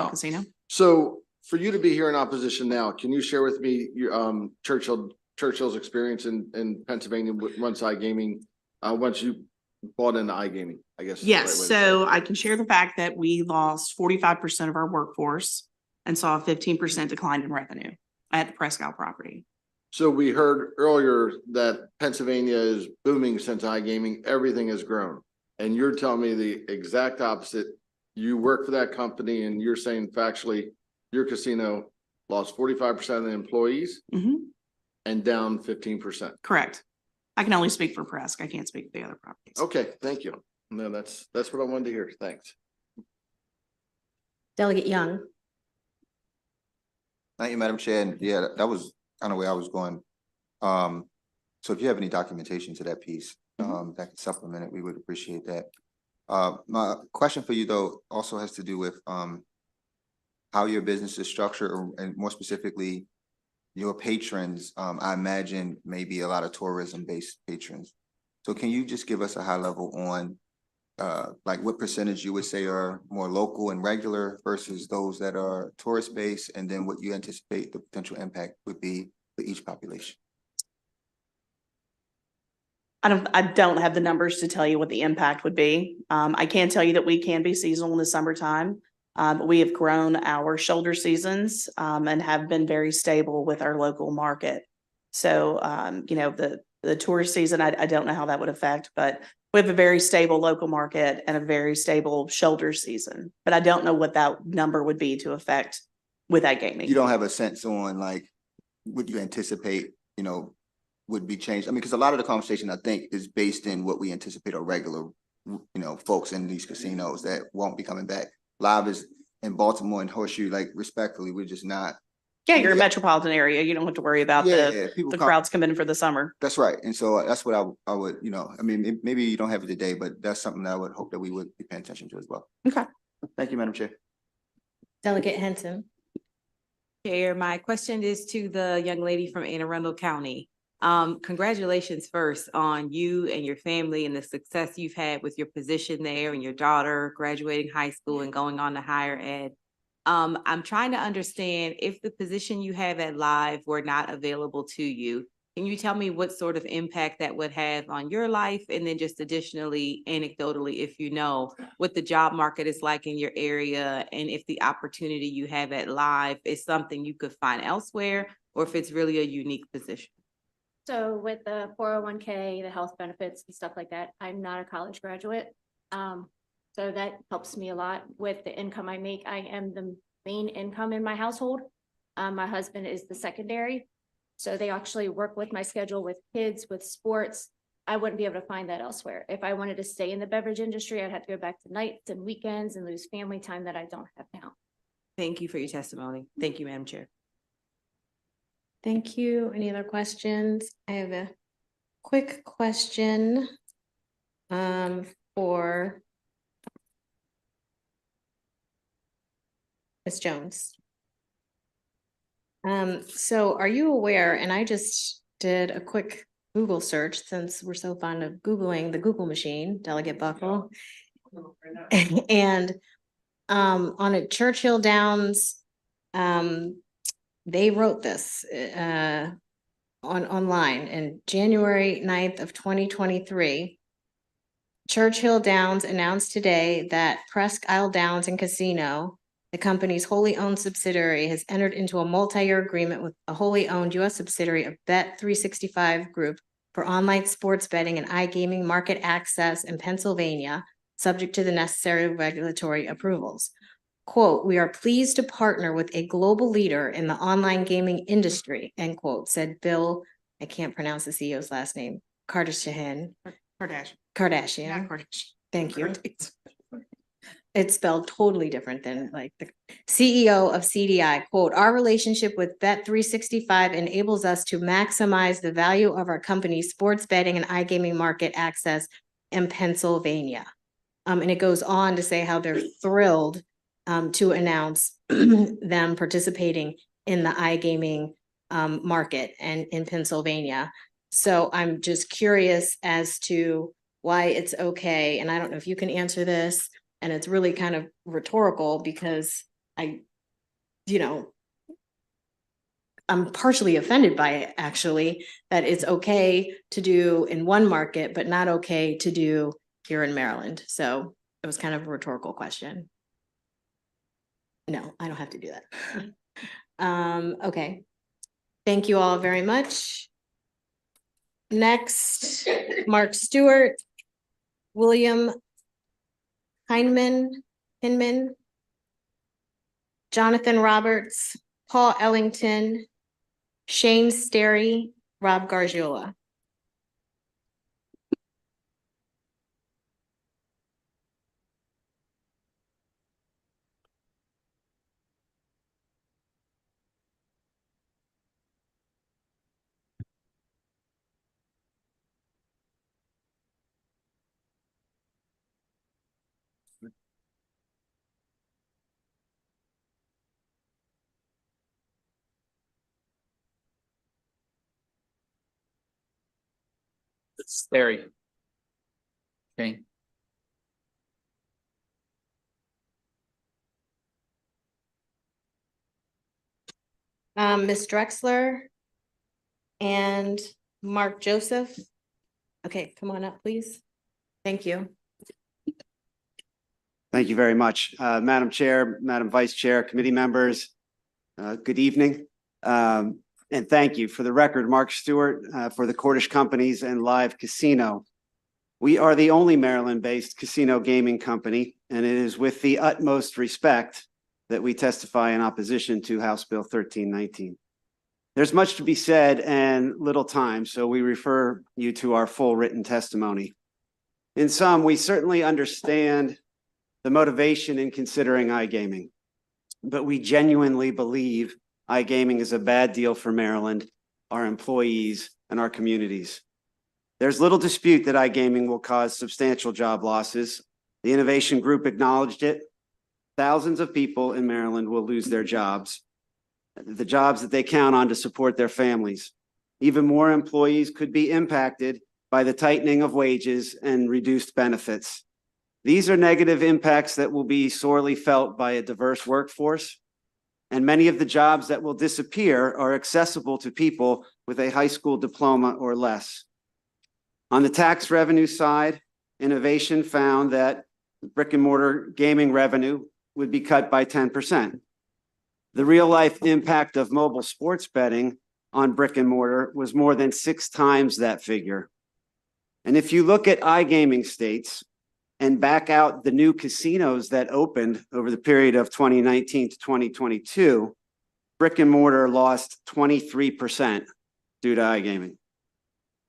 Casino. So for you to be here in opposition now, can you share with me your Churchill's experience in Pennsylvania once iGaming, once you bought into iGaming, I guess? Yes, so I can share the fact that we lost 45% of our workforce and saw a 15% decline in revenue at the Prescal property. So we heard earlier that Pennsylvania is booming since iGaming, everything has grown. And you're telling me the exact opposite. You work for that company and you're saying factually your casino lost 45% of the employees and down 15%. Correct. I can only speak for Presque. I can't speak for the other properties. Okay, thank you. No, that's what I wanted to hear. Thanks. Delegate Young. Thank you, Madam Chair. And yeah, that was kind of where I was going. So if you have any documentation to that piece that can supplement it, we would appreciate that. My question for you, though, also has to do with how your business is structured, and more specifically, your patrons, I imagine maybe a lot of tourism-based patrons. So can you just give us a high level on like what percentage you would say are more local and regular versus those that are tourist-based, and then what you anticipate the potential impact would be for each population? I don't have the numbers to tell you what the impact would be. I can tell you that we can be seasonal in the summertime. We have grown our shoulder seasons, and have been very stable with our local market. So, you know, the tourist season, I don't know how that would affect, but we have a very stable local market and a very stable shoulder season. But I don't know what that number would be to affect with that gaming. You don't have a sense on like, what you anticipate, you know, would be changed? I mean, because a lot of the conversation I think is based in what we anticipate are regular, you know, folks in these casinos that won't be coming back. Live is in Baltimore and Horseshoe, like respectfully, we're just not. Yeah, you're a metropolitan area. You don't have to worry about the crowds coming in for the summer. That's right. And so that's what I would, you know, I mean, maybe you don't have it today, but that's something that I would hope that we would be paying attention to as well. Okay. Thank you, Madam Chair. Delegate Henson. Chair, my question is to the young lady from Anne Arundel County. Congratulations first on you and your family and the success you've had with your position there and your daughter graduating high school and going on to higher ed. I'm trying to understand if the position you have at Live were not available to you. Can you tell me what sort of impact that would have on your life? And then just additionally, anecdotally, if you know what the job market is like in your area and if the opportunity you have at Live is something you could find elsewhere or if it's really a unique position. So with the 401k, the health benefits and stuff like that, I'm not a college graduate. So that helps me a lot with the income I make. I am the main income in my household. My husband is the secondary. So they actually work with my schedule with kids, with sports. I wouldn't be able to find that elsewhere. If I wanted to stay in the beverage industry, I'd have to go back to nights and weekends and lose family time that I don't have now. Thank you for your testimony. Thank you, Madam Chair. Thank you. Any other questions? I have a quick question for Ms. Jones. So are you aware, and I just did a quick Google search since we're so fond of Googling the Google machine, Delegate Buckle. And on a Churchill Downs, they wrote this online in January 9th of 2023. Churchill Downs announced today that Presque Isle Downs and Casino, the company's wholly owned subsidiary, has entered into a multi-year agreement with a wholly owned U.S. subsidiary of Bet365 Group for online sports betting and iGaming market access in Pennsylvania, subject to the necessary regulatory approvals. Quote, "We are pleased to partner with a global leader in the online gaming industry," end quote, said Bill, I can't pronounce the CEO's last name, Kardashian. Kardashian. Thank you. It's spelled totally different than like the CEO of CDI. Quote, "Our relationship with Bet365 enables us to maximize the value of our company's sports betting and iGaming market access in Pennsylvania." And it goes on to say how they're thrilled to announce them participating in the iGaming market and in Pennsylvania. So I'm just curious as to why it's okay. And I don't know if you can answer this. And it's really kind of rhetorical because I'm partially offended by it, actually, that it's okay to do in one market, but not okay to do here in Maryland. So it was kind of a rhetorical question. No, I don't have to do that. Okay. Thank you all very much. Next, Mark Stewart, William Hinman, Jonathan Roberts, Paul Ellington, Shane Sterry, Rob Gargiola. Barry. Okay. Ms. Drexler and Mark Joseph. Okay, come on up, please. Thank you. Thank you very much. Madam Chair, Madam Vice Chair, committee members, good evening. And thank you. For the record, Mark Stewart for the Cordish Companies and Live Casino. We are the only Maryland-based casino gaming company, and it is with the utmost respect that we testify in opposition to House Bill 1319. There's much to be said and little time, so we refer you to our full written testimony. In sum, we certainly understand the motivation in considering iGaming, but we genuinely believe iGaming is a bad deal for Maryland, our employees, and our communities. There's little dispute that iGaming will cause substantial job losses. The Innovation Group acknowledged it. Thousands of people in Maryland will lose their jobs, the jobs that they count on to support their families. Even more employees could be impacted by the tightening of wages and reduced benefits. These are negative impacts that will be sorely felt by a diverse workforce, and many of the jobs that will disappear are accessible to people with a high school diploma or less. On the tax revenue side, Innovation found that brick and mortar gaming revenue would be cut by 10%. The real life impact of mobile sports betting on brick and mortar was more than 6 times that figure. And if you look at iGaming states and back out the new casinos that opened over the period of 2019 to 2022, brick and mortar lost 23% due to iGaming.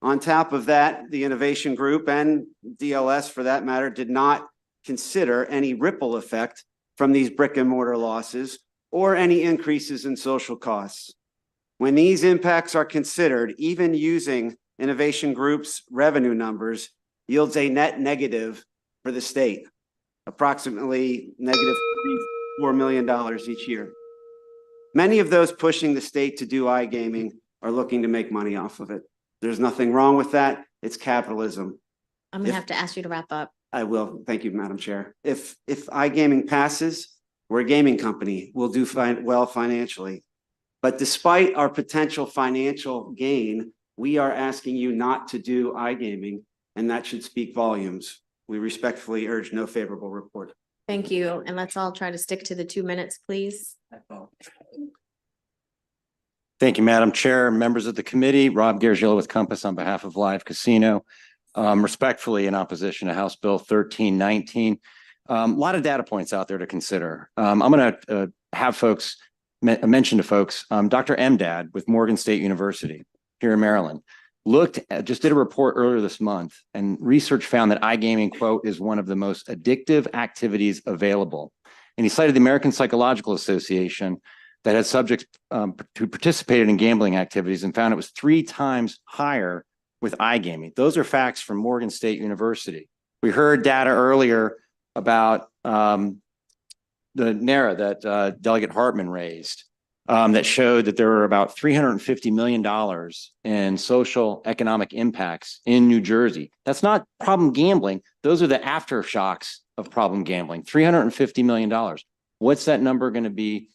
On top of that, the Innovation Group and DLS, for that matter, did not consider any ripple effect from these brick and mortar losses or any increases in social costs. When these impacts are considered, even using Innovation Group's revenue numbers yields a net negative for the state, approximately negative $4 million each year. Many of those pushing the state to do iGaming are looking to make money off of it. There's nothing wrong with that. It's capitalism. I'm gonna have to ask you to wrap up. I will. Thank you, Madam Chair. If iGaming passes, we're a gaming company. We'll do well financially. But despite our potential financial gain, we are asking you not to do iGaming, and that should speak volumes. We respectfully urge no favorable report. Thank you. And let's all try to stick to the 2 minutes, please. Thank you, Madam Chair, members of the committee. Rob Gargillo with Compass on behalf of Live Casino. Respectfully in opposition to House Bill 1319. A lot of data points out there to consider. I'm going to have folks mention to folks, Dr. Emdad with Morgan State University here in Maryland just did a report earlier this month, and research found that iGaming, quote, is one of the most addictive activities available. And he cited the American Psychological Association that had subjects who participated in gambling activities and found it was 3 times higher with iGaming. Those are facts from Morgan State University. We heard data earlier about the NARA that Delegate Hartman raised that showed that there were about $350 million in social economic impacts in New Jersey. That's not problem gambling. Those are the aftershocks of problem gambling, $350 million. What's that number going to be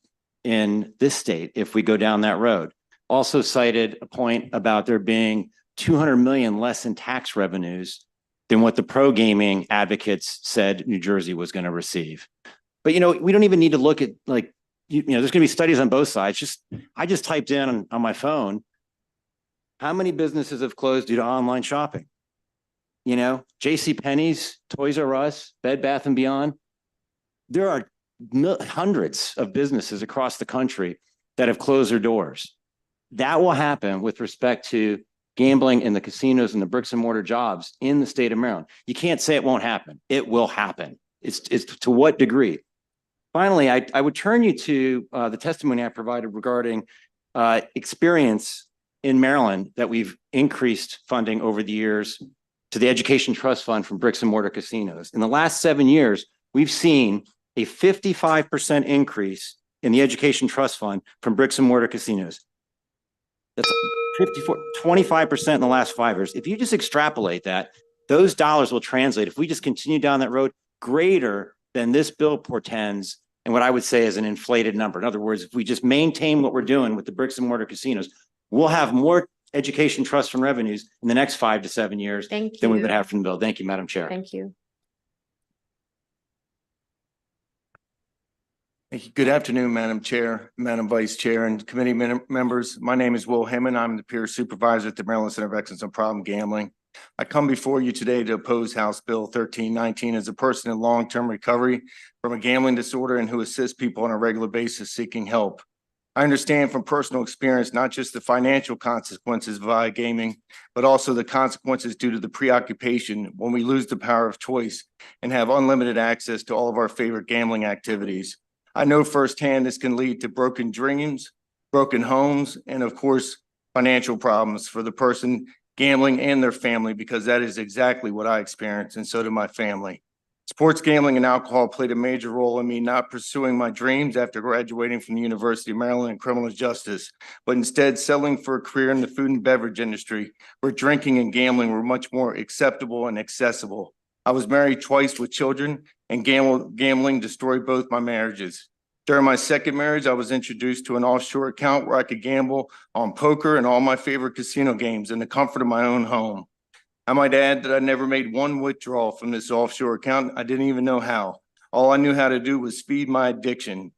in this state if we go down that road? Also cited a point about there being 200 million less in tax revenues than what the pro-gaming advocates said New Jersey was going to receive. But, you know, we don't even need to look at, like, you know, there's going to be studies on both sides. I just typed in on my phone, how many businesses have closed due to online shopping? You know, JCPenney's, Toys R Us, Bed Bath & Beyond. There are hundreds of businesses across the country that have closed their doors. That will happen with respect to gambling in the casinos and the bricks and mortar jobs in the state of Maryland. You can't say it won't happen. It will happen. It's to what degree? Finally, I would turn you to the testimony I provided regarding experience in Maryland that we've increased funding over the years to the Education Trust Fund from bricks and mortar casinos. In the last 7 years, we've seen a 55% increase in the Education Trust Fund from bricks and mortar casinos. That's 25% in the last 5 years. If you just extrapolate that, those dollars will translate, if we just continue down that road, greater than this bill portends, and what I would say is an inflated number. In other words, if we just maintain what we're doing with the bricks and mortar casinos, we'll have more education trust fund revenues in the next 5 to 7 years Thank than we you. would have from the bill. Thank you, Madam Chair. Thank you. Thank you. Good afternoon, Madam Chair, Madam Vice Chair, and committee members. My name is Will Hemmon. I'm the peer supervisor at the Maryland Center of Excellence on Problem Gambling. I come before you today to oppose House Bill 1319 as a person in long-term recovery from a gambling disorder and who assists people on a regular basis seeking help. I understand from personal experience, not just the financial consequences of iGaming, but also the consequences due to the preoccupation when we lose the power of choice and have unlimited access to all of our favorite gambling activities. I know firsthand this can lead to broken dreams, broken homes, and of course, financial problems for the person gambling and their family, because that is exactly what I experienced, and so did my family. Sports gambling and alcohol played a major role in me not pursuing my dreams after graduating from the University of Maryland in criminal justice, but instead settling for a career in the food and beverage industry, where drinking and gambling were much more acceptable and accessible. I was married twice with children, and gambling destroyed both my marriages. During my second marriage, I was introduced to an offshore account where I could gamble on poker and all my favorite casino games in the comfort of my own home. I might add that I never made one withdrawal from this offshore account. I didn't even know how. All I knew how to do was feed my addiction.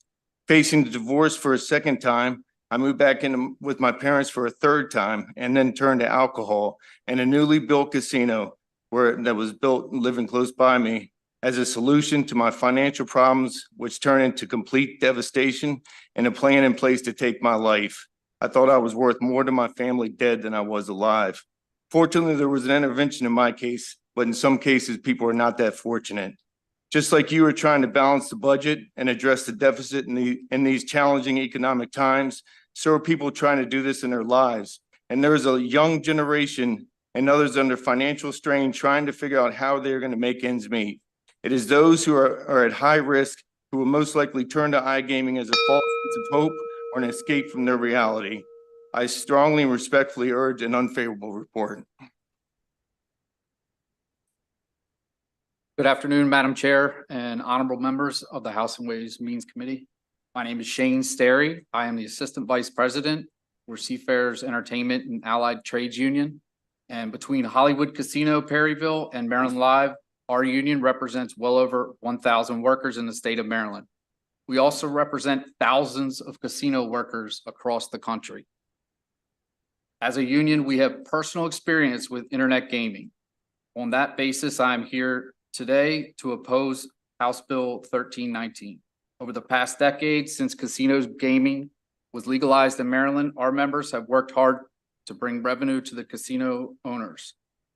Facing the divorce for a second time, I moved back in with my parents for a third time and then turned to alcohol and a newly built casino that was built living close by me as a solution to my financial problems, which turned into complete devastation and a plan in place to take my life. I thought I was worth more to my family dead than I was alive. Fortunately, there was an intervention in my case, but in some cases, people are not that fortunate. Just like you are trying to balance the budget and address the deficit in these challenging economic times, so are people trying to do this in their lives. And there is a young generation and others under financial strain trying to figure out how they're going to make ends meet. It is those who are at high risk who will most likely turn to iGaming as a false sense of hope or an escape from their reality. I strongly and respectfully urge an unfavorable report. Good afternoon, Madam Chair and honorable members of the House and Ways and Means Committee. My name is Shane Sterry. I am the Assistant Vice President for Seafarers Entertainment and Allied Trades Union. And between Hollywood Casino, Perryville, and Maryland Live, our union represents well over 1,000 workers in the state of Maryland. We also represent thousands of casino workers across the country. As a union, we have personal experience with internet gaming. On that basis, I'm here today to oppose House Bill 1319. Over the past decade, since casinos gaming was legalized in Maryland, our members have worked hard to bring revenue to the casino owners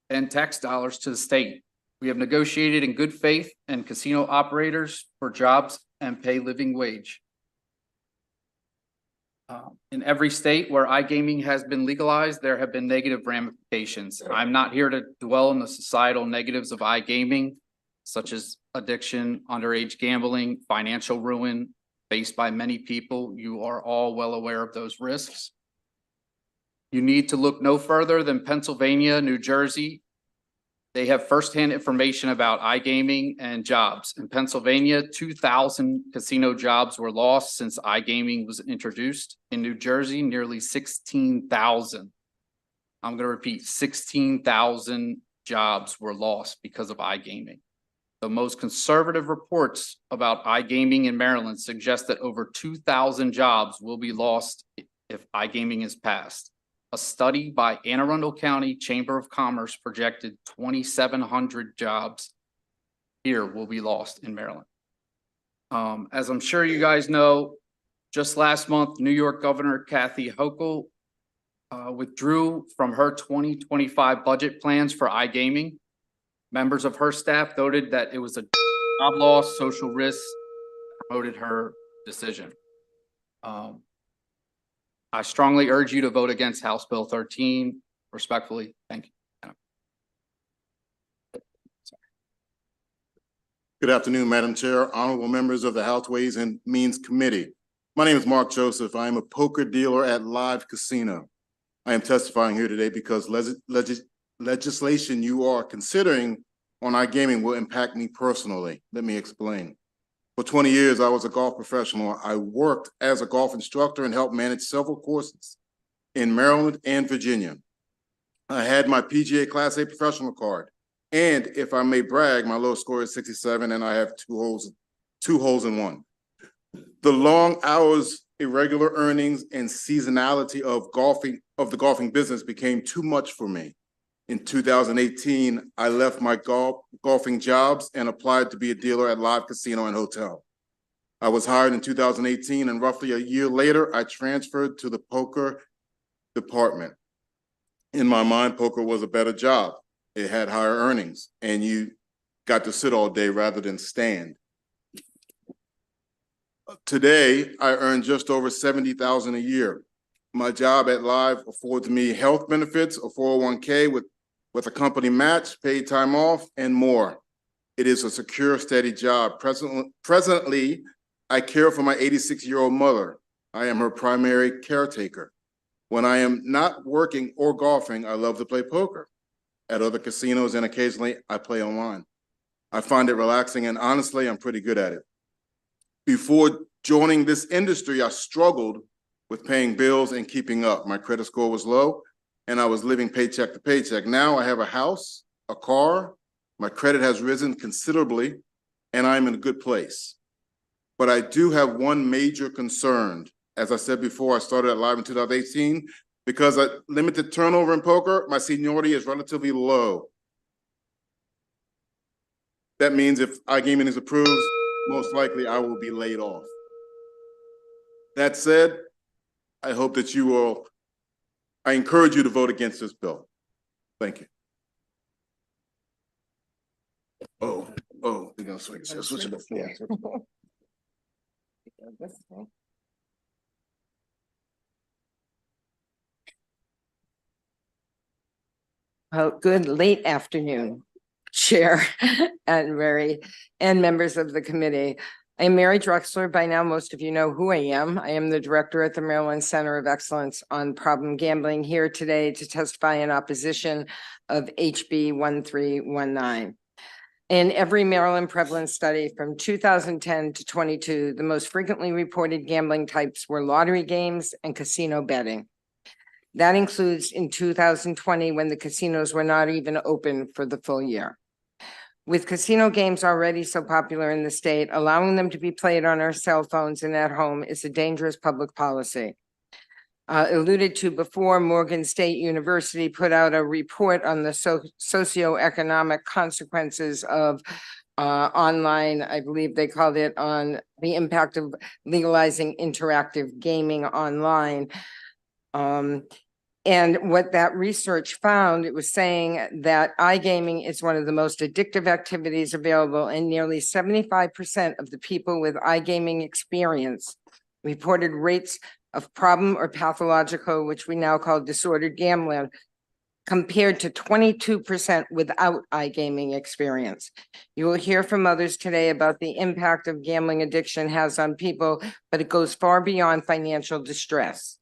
and tax dollars to the state. We have negotiated in good faith and casino operators for jobs and pay living wage. In every state where iGaming has been legalized, there have been negative ramifications. I'm not here to dwell on the societal negatives of iGaming, such as addiction, underage gambling, financial ruin faced by many people. You are all well aware of those risks. You need to look no further than Pennsylvania, New Jersey. They have firsthand information about iGaming and jobs. In Pennsylvania, 2,000 casino jobs were lost since iGaming was introduced. In New Jersey, nearly 16,000. I'm going to repeat, 16,000 jobs were lost because of iGaming. The most conservative reports about iGaming in Maryland suggest that over 2,000 jobs will be lost if iGaming is passed. A study by Anne Arundel County Chamber of Commerce projected 2,700 jobs here will be lost in Maryland. As I'm sure you guys know, just last month, New York Governor Kathy Hochul withdrew from her 2025 budget plans for iGaming. Members of her staff noted that it was a job loss, social risks, promoted her decision. I strongly urge you to vote against House Bill 13. Respectfully, thank you. Good afternoon, Madam Chair, honorable members of the House Ways and Means Committee. My name is Mark Joseph. I am a poker dealer at Live Casino. I am testifying here today because legislation you are considering on iGaming will impact me personally. Let me explain. For 20 years, I was a golf professional. I worked as a golf instructor and helped manage several courses in Maryland and Virginia. I had my PGA Class A professional card. And if I may brag, my lowest score is 67 and I have two holes in one. The long hours, irregular earnings, and seasonality of the golfing business became too much for me. In 2018, I left my golfing jobs and applied to be a dealer at Live Casino and Hotel. I was hired in 2018, and roughly a year later, I transferred to the poker department. In my mind, poker was a better job. It had higher earnings, and you got to sit all day rather than stand. Today, I earn just over $70,000 a year. My job at Live affords me health benefits, a 401k with a company match, paid time off, and more. It is a secure, steady job. Presently, I care for my 86-year-old mother. I am her primary caretaker. When I am not working or golfing, I love to play poker at other casinos, and occasionally I play online. I find it relaxing, and honestly, I'm pretty good at it. Before joining this industry, I struggled with paying bills and keeping up. My credit score was low, and I was living paycheck to paycheck. Now I have a house, a car, my credit has risen considerably, and I'm in a good place. But I do have one major concern. As I said before, I started at Live in 2018. Because of limited turnover in poker, my seniority is relatively low. That means if iGaming is approved, most likely I will be laid off. That said, I hope that I encourage you to vote against this bill. Thank you. We're gonna switch it up. Yeah. Good late afternoon, Chair and members of the committee. I am Mary Drexler. By now, most of you know who I am. I am the director at the Maryland Center of Excellence on Problem Gambling, here today to testify in opposition of HB 1319. In every Maryland prevalence study from 2010 to 22, the most frequently reported gambling types were lottery games and casino betting. That includes in 2020 when the casinos were not even open for the full year. With casino games already so popular in the state, allowing them to be played on our cell phones and at home is a dangerous public policy. Alluded to before, Morgan State University put out a report on the socioeconomic consequences of online, I believe they called it, on the impact of legalizing interactive gaming online. And what that research found, it was saying that iGaming is one of the most addictive activities available, and nearly 75% of the people with iGaming experience reported rates of problem or pathological, which we now call disordered gambling, compared to 22% without iGaming experience. You will hear from others today about the impact of gambling addiction has on people, but it goes far beyond financial distress.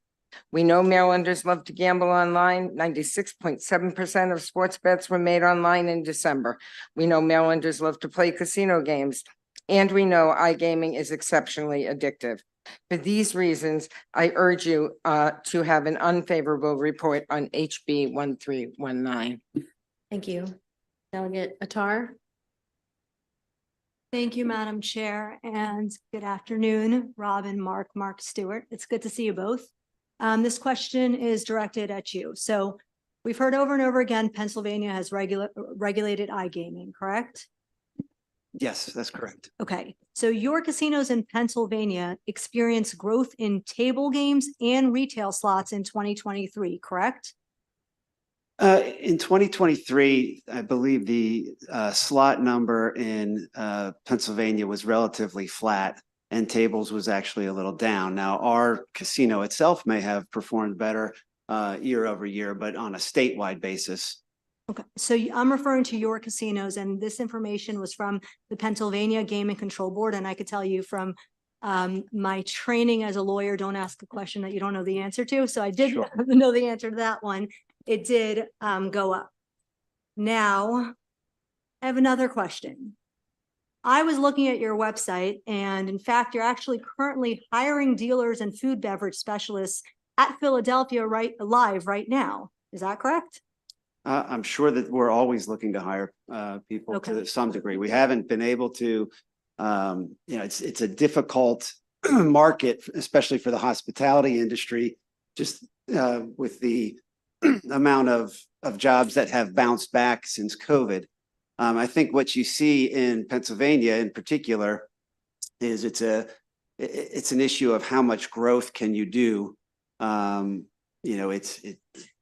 We know Marylanders love to gamble online. 96.7% of sports bets were made online in December. We know Marylanders love to play casino games, and we know iGaming is exceptionally addictive. For these reasons, I urge you to have an unfavorable report on HB 1319. Thank you. Delegate Attar. Thank you, Madam Chair, and good afternoon, Robin, Mark Stewart. It's good to see you both. This question is directed at you. So we've heard over and over again, Pennsylvania has regulated iGaming, correct? Yes, that's correct. Okay, so your casinos in Pennsylvania experienced growth in table games and retail slots in 2023, correct? In 2023, I believe the slot number in Pennsylvania was relatively flat, and tables was actually a little down. Now, our casino itself may have performed better year over year, but on a statewide basis. Okay, so I'm referring to your casinos, and this information was from the Pennsylvania Game and Control Board, and I could tell you from My training as a lawyer, don't ask a question that you don't know the answer to. So I did Sure. know the answer to that one. It did go up. Now, I have another question. I was looking at your website, and in fact, you're actually currently hiring dealers and food beverage specialists at Philadelphia live right now. Is that correct? I'm sure that we're always looking to hire people Okay. to some degree. We haven't been able to, it's a difficult market, especially for the hospitality industry, just with the amount of jobs that have bounced back since COVID. I think what you see in Pennsylvania in particular is it's an issue of how much growth can you do.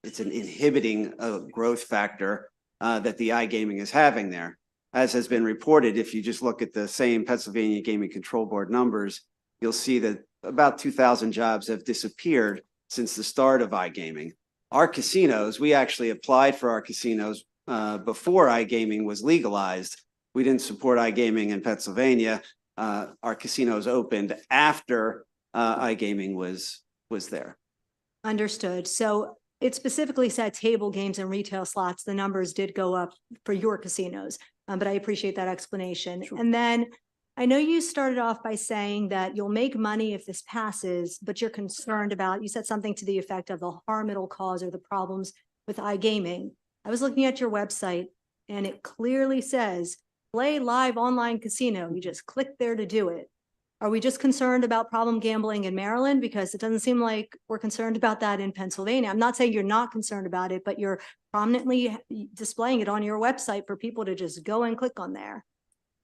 It's an inhibiting growth factor that the iGaming is having there. As has been reported, if you just look at the same Pennsylvania Gaming Control Board numbers, you'll see that about 2,000 jobs have disappeared since the start of iGaming. Our casinos, we actually applied for our casinos before iGaming was legalized. We didn't support iGaming in Pennsylvania. Our casinos opened after iGaming was there. Understood. So it specifically said table games and retail slots. The numbers did go up for your casinos, but I appreciate that explanation. Sure. And then I know you started off by saying that you'll make money if this passes, but you're concerned about, you said something to the effect of the harm it'll cause or the problems with iGaming. I was looking at your website and it clearly says play live online casino. You just click there to do it. Are we just concerned about problem gambling in Maryland? Because it doesn't seem like we're concerned about that in Pennsylvania. I'm not saying you're not concerned about it, but you're prominently displaying it on your website for people to just go and click on there.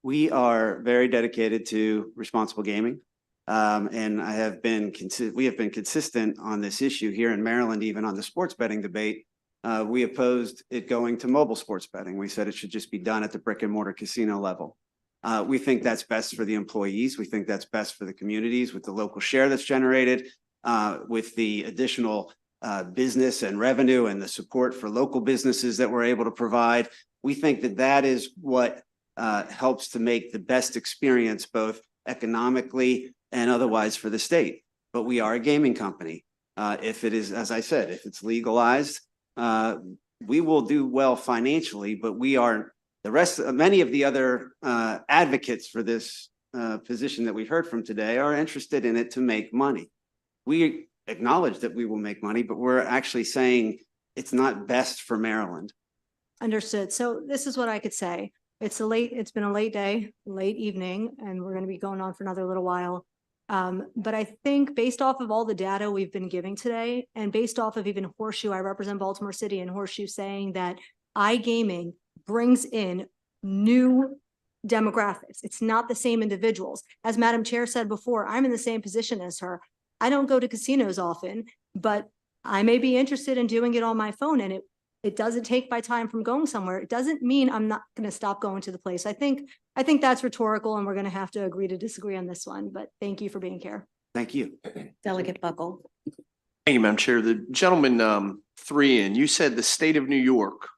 We are very dedicated to responsible gaming. And we have been consistent on this issue here in Maryland, even on the sports betting debate. We opposed it going to mobile sports betting. We said it should just be done at the brick and mortar casino level. We think that's best for the employees. We think that's best for the communities with the local share that's generated, with the additional business and revenue and the support for local businesses that we're able to provide. We think that that is what helps to make the best experience, both economically and otherwise for the state. But we are a gaming company. If it is, as I said, if it's legalized, we will do well financially, but we are many of the other advocates for this position that we heard from today are interested in it to make money. We acknowledge that we will make money, but we're actually saying it's not best for Maryland. Understood. So this is what I could say. It's been a late day, late evening, and we're going to be going on for another little while. But I think based off of all the data we've been giving today, and based off of even Horseshoe, I represent Baltimore City, and Horseshoe saying that iGaming brings in new demographics. It's not the same individuals. As Madam Chair said before, I'm in the same position as her. I don't go to casinos often, but I may be interested in doing it on my phone, and it doesn't take my time from going somewhere. It doesn't mean I'm not going to stop going to the place. I think that's rhetorical, and we're going to have to agree to disagree on this one, but thank you for being here. Thank you. Delegate Buckle. Thank you, Madam Chair. The gentleman, 3 in, you said the state of New York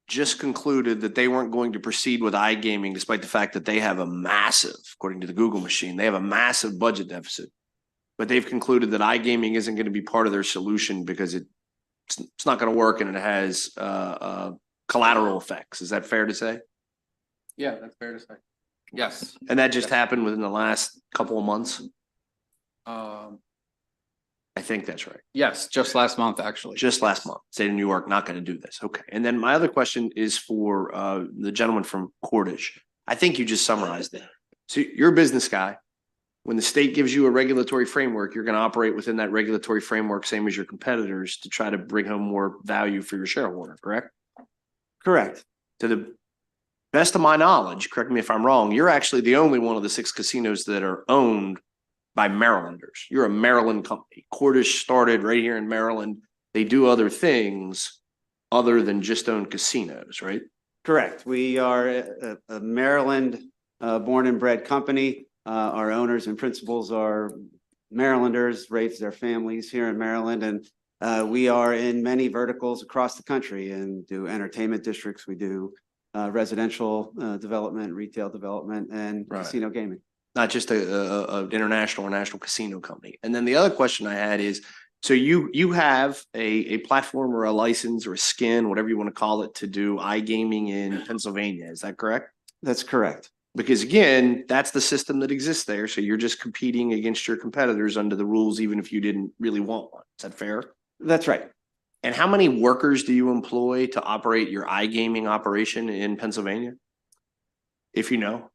just concluded that they weren't going to proceed with iGaming despite the fact that they have a massive, according to the Google machine, they have a massive budget deficit. But they've concluded that iGaming isn't going to be part of their solution because it's not going to work and it has collateral effects. Is that fair to say? Yeah, that's fair to say. Yes. And that just happened within the last couple of months? I think that's right. Yes, just last month, actually. Just last month, state of New York not going to do this. Okay. And then my other question is for the gentleman from Cordish. I think you just summarized it. So you're a business guy. When the state gives you a regulatory framework, you're going to operate within that regulatory framework, same as your competitors, to try to bring home more value for your shareholder, correct? Correct. To the best of my knowledge, correct me if I'm wrong, you're actually the only one of the 6 casinos that are owned by Marylanders. You're a Maryland company. Cordish started right here in Maryland. They do other things other than just own casinos, right? Correct. We are a Maryland born and bred company. Our owners and principals are Marylanders, raised their families here in Maryland, and we are in many verticals across the country and do entertainment districts. We do residential development, retail development, and casino gaming. not just a international or national casino company. And then the other question I had is, so you have a platform or a license or a skin, whatever you want to call it, to do iGaming in Pennsylvania. Is that correct? That's correct. Because again, that's the system that exists there. So you're just competing against your competitors under the rules, even if you didn't really want one. Is that fair? That's right. And how many workers do you employ to operate your iGaming operation in Pennsylvania? If you know.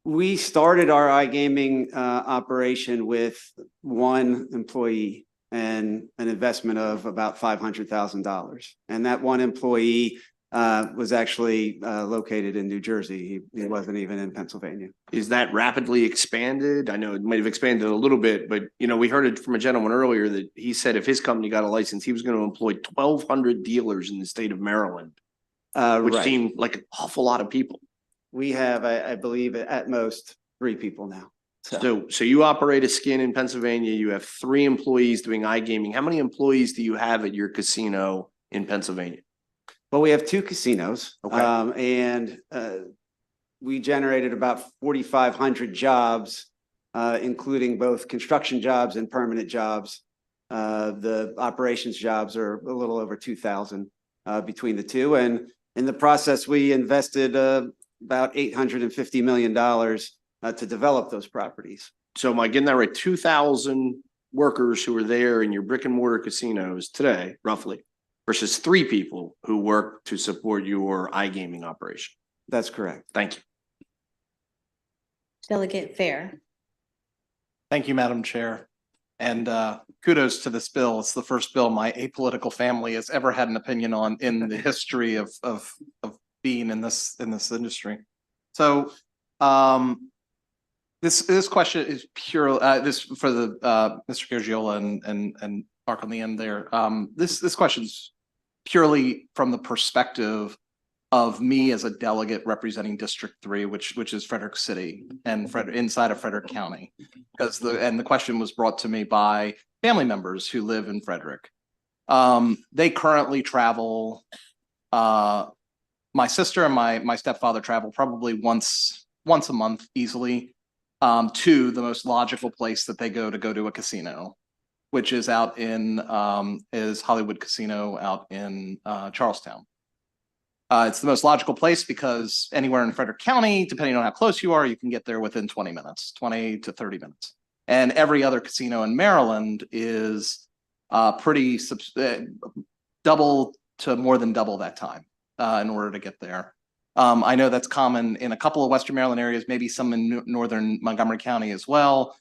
We started our iGaming operation with one employee and an investment of about $500,000. And that one employee was actually located in New Jersey. He wasn't even in Pennsylvania. Is that rapidly expanded? I know it might have expanded a little bit, but we heard it from a gentleman earlier that he said if his company got a license, he was going to employ 1,200 dealers in the state of Maryland, which right. seemed like an awful lot of people. We have, I believe, at most 3 people now. So you operate a skin in Pennsylvania. You have 3 employees doing iGaming. How many employees do you have at your casino in Pennsylvania? Well, we have 2 casinos, Okay. and we generated about 4,500 jobs, including both construction jobs and permanent jobs. The operations jobs are a little over 2,000 between the 2. And in the process, we invested about $850 million to develop those properties. So am I getting that right? 2,000 workers who are there in your brick and mortar casinos today, roughly, versus 3 people who work to support your iGaming operation. That's correct. Thank you. Delegate Fair. Thank you, Madam Chair. And kudos to this bill. It's the first bill my apolitical family has ever had an opinion on in the history of being in this industry. So this question is pure. This for the Mr. Gargiola and Mark on the end there. This question's purely from the perspective of me as a delegate representing District 3, which is Frederick City and inside of Frederick County, because the question was brought to me by family members who live in Frederick. They currently travel. My sister and my stepfather travel probably once a month easily to the most logical place that they go to a casino, which is out in is Hollywood Casino out in Charlestown. It's the most logical place because anywhere in Frederick County, depending on how close you are, you can get there within 20 minutes, 20 to 30 minutes. And every other casino in Maryland is pretty double to more than double that time in order to get there. I know that's common in a couple of Western Maryland areas, maybe some in northern Montgomery County as well.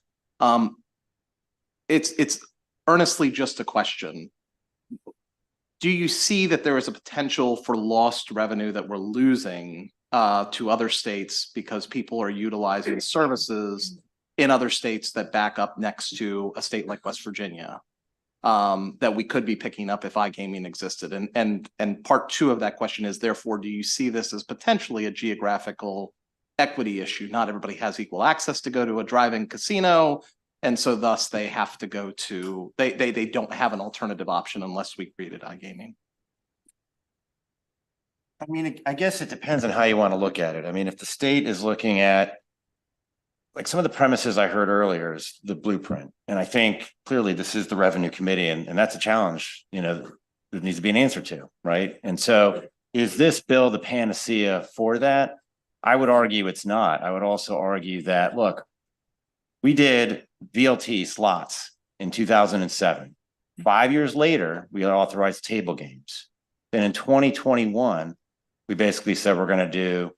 It's earnestly just a question. Do you see that there is a potential for lost revenue that we're losing to other states because people are utilizing services in other states that back up next to a state like West Virginia that we could be picking up if iGaming existed? And part 2 of that question is, therefore, do you see this as potentially a geographical equity issue? Not everybody has equal access to go to a drive-in casino. And so thus they have to go to, they don't have an alternative option unless we created iGaming. I mean, I guess it depends on how you want to look at it. I mean, if the state is looking at, like some of the premises I heard earlier is the blueprint. And I think clearly this is the Revenue Committee and that's a challenge, that needs to be an answer to, right? And so is this bill the panacea for that? I would argue it's not. I would also argue that, look, we did VLT slots in 2007. 5 years later, we authorized table games. Then in 2021, we basically said we're going to do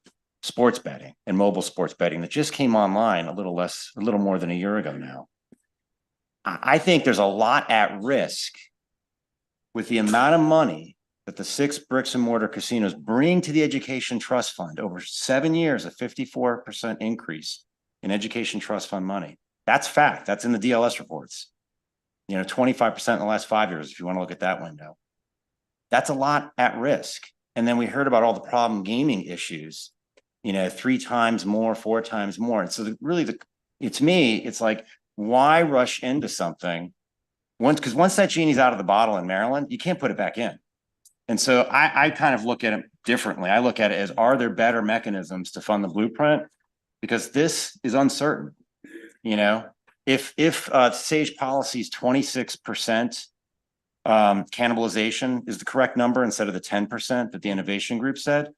sports betting and mobile sports betting that just came online a little more than a year ago now. I think there's a lot at risk with the amount of money that the 6 bricks and mortar casinos bring to the Education Trust Fund over 7 years, a 54% increase in Education Trust Fund money. That's fact. That's in the DLS reports. 25% in the last 5 years, if you want to look at that window. That's a lot at risk. And then we heard about all the problem gaming issues, 3 times more, 4 times more. And so to me, it's like, why rush into something? Because once that genie's out of the bottle in Maryland, you can't put it back in. And so I kind of look at it differently. I look at it as, are there better mechanisms to fund the blueprint? Because this is uncertain. you know, if Sage Policy's 26% cannibalization is the correct number instead of the 10% that the innovation group said,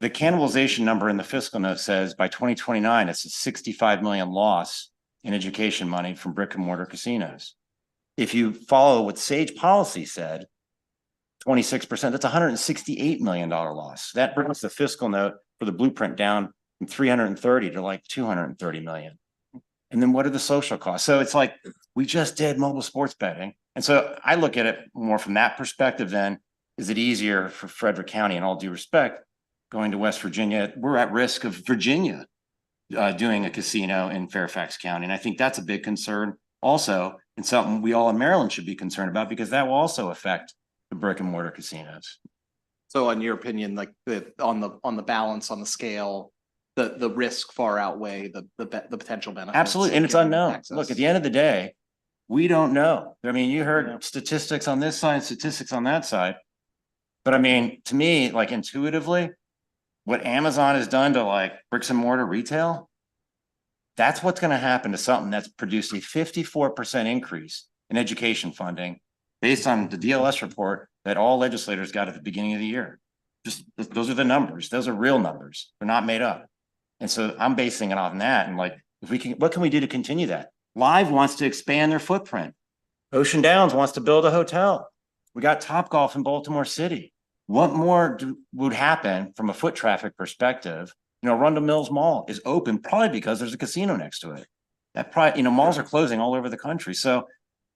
the cannibalization number in the fiscal note says by 2029, it's a 65 million loss in education money from brick and mortar casinos. If you follow what Sage Policy said, 26%, that's $168 million loss. That brings the fiscal note for the blueprint down from 330 to like 230 million. And then what are the social costs? So it's like, we just did mobile sports betting. And so I look at it more from that perspective then, is it easier for Frederick County, in all due respect, going to West Virginia? We're at risk of Virginia doing a casino in Fairfax County. And I think that's a big concern also, and something we all in Maryland should be concerned about, because that will also affect the brick and mortar casinos. So in your opinion, like on the balance, on the scale, the risk far outweigh the potential benefits? Absolutely, and it's unknown. Look, at the end of the day, we don't know. I mean, you heard statistics on this side, statistics on that side. But I mean, to me, like intuitively, what Amazon has done to like bricks and mortar retail, that's what's going to happen to something that's produced a 54% increase in education funding based on the DLS report that all legislators got at the beginning of the year. Just those are the numbers. Those are real numbers. They're not made up. And so I'm basing it on that. And like, if we can, what can we do to continue that? Live wants to expand their footprint. Ocean Downs wants to build a hotel. We got Topgolf in Baltimore City. What more would happen from a foot traffic perspective? You know, Arundel Mills Mall is open probably because there's a casino next to it. That probably, you know, malls are closing all over the country. So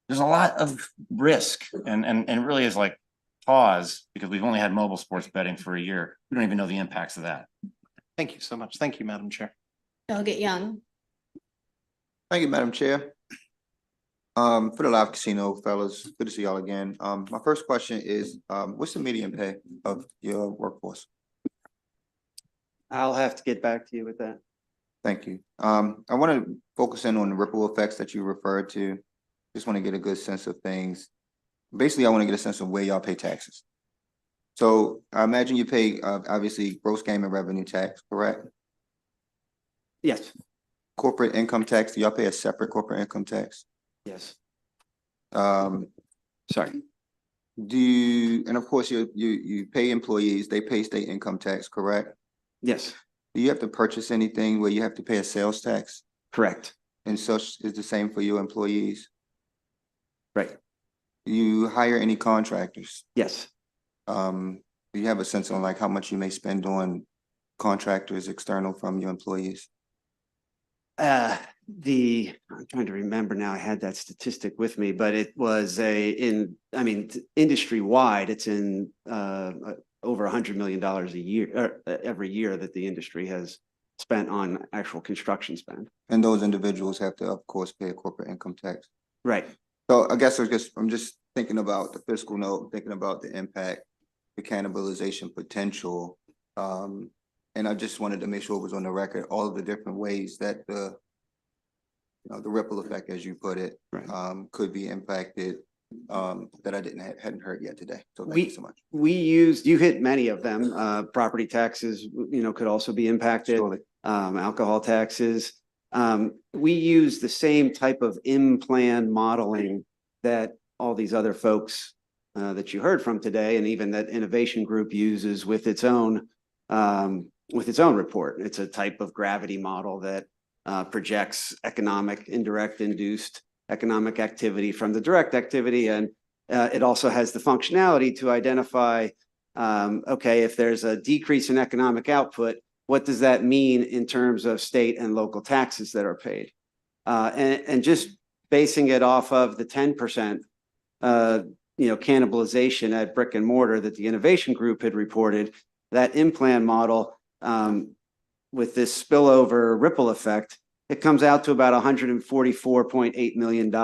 there's a lot of risk and really is like pause, because we've only had mobile sports betting for a year. We don't even know the impacts of that. Thank you so much. Thank you, Madam Chair. Delegate Young. Thank you, Madam Chair. For the live casino fellas, good to see y'all again. My first question is, what's the median pay of your workforce? I'll have to get back to you with that. Thank you. I want to focus in on the ripple effects that you referred to. Just want to get a good sense of things. Basically, I want to get a sense of where y'all pay taxes. So I imagine you pay obviously gross gaming revenue tax, correct? Yes. Corporate income tax, do y'all pay a separate corporate income tax? Yes. Sorry. And of course you pay employees, they pay state income tax, correct? Yes. Do you have to purchase anything where you have to pay a sales tax? Correct. And such is the same for your employees? Right. Do you hire any contractors? Yes. Do you have a sense on like how much you may spend on contractors external from your employees? I'm trying to remember now, I had that statistic with me, but it was industry wide, it's in over $100 million a year, every year that the industry has spent on actual construction spend. And those individuals have to, of course, pay a corporate income tax. Right. So I guess I'm just thinking about the fiscal note, thinking about the impact, the cannibalization potential. And I just wanted to make sure it was on the record, all of the different ways that the ripple effect, as you put it, right, could be impacted, that I hadn't heard yet today. So thank you so much. You hit many of them. Property taxes, could also be impacted. Surely. Alcohol taxes. We use the same type of in-plan modeling that all these other folks that you heard from today, and even that innovation group uses with its own report. It's a type of gravity model that projects indirect induced economic activity from the direct activity. And it also has the functionality to identify, okay, if there's a decrease in economic output, what does that mean in terms of state and local taxes that are paid? And just basing it off of the 10%, cannibalization at brick and mortar that the innovation group had reported, that in-plan model with this spillover ripple effect, it comes out to about $144.8 million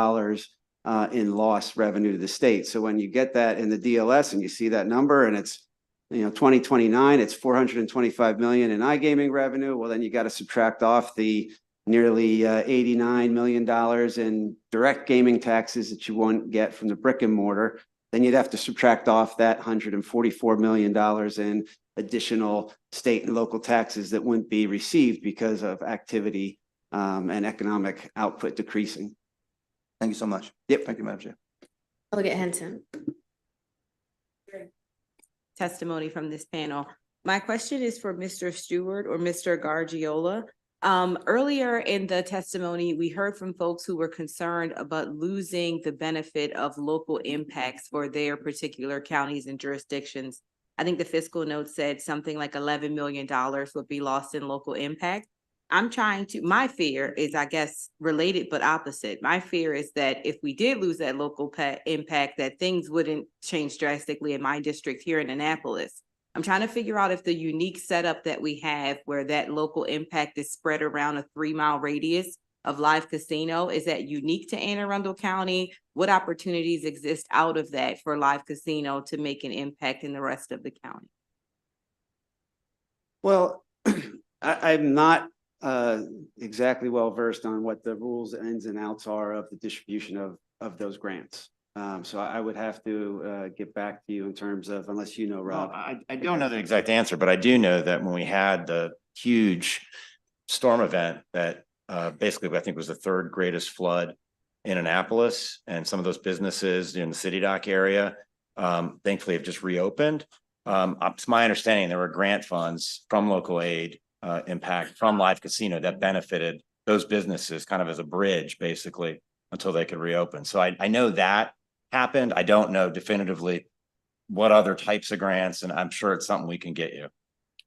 in lost revenue to the state. So when you get that in the DLS and you see that number and it's 2029, it's $425 million in iGaming revenue. Well, then you got to subtract off the nearly $89 million in direct gaming taxes that you won't get from the brick and mortar. Then you'd have to subtract off that $144 million in additional state and local taxes that wouldn't be received because of activity and economic output decreasing. Thank you so much. Yep. Thank you, Madam Chair. Delegate Henson. Testimony from this panel. My question is for Mr. Stewart or Mr. Gargiola. Earlier in the testimony, we heard from folks who were concerned about losing the benefit of local impacts for their particular counties and jurisdictions. I think the fiscal note said something like $11 million would be lost in local impact. My fear is, I guess, related but opposite. My fear is that if we did lose that local impact, that things wouldn't change drastically in my district here in Annapolis. I'm trying to figure out if the unique setup that we have where that local impact is spread around a 3-mile radius of live casino, is that unique to Anne Arundel County? What opportunities exist out of that for live casino to make an impact in the rest of the county? Well, I'm not exactly well versed on what the rules, ins and outs are of the distribution of those grants. So I would have to get back to you in terms of, unless you know, Rob. Well, I don't know the exact answer, but I do know that when we had the huge storm event that basically I think was the 3rd greatest flood in Annapolis, and some of those businesses in the City Dock area thankfully have just reopened. It's my understanding there were grant funds from local aid impact from live casino that benefited those businesses kind of as a bridge basically until they could reopen. So I know that happened. I don't know definitively what other types of grants, and I'm sure it's something we can get you.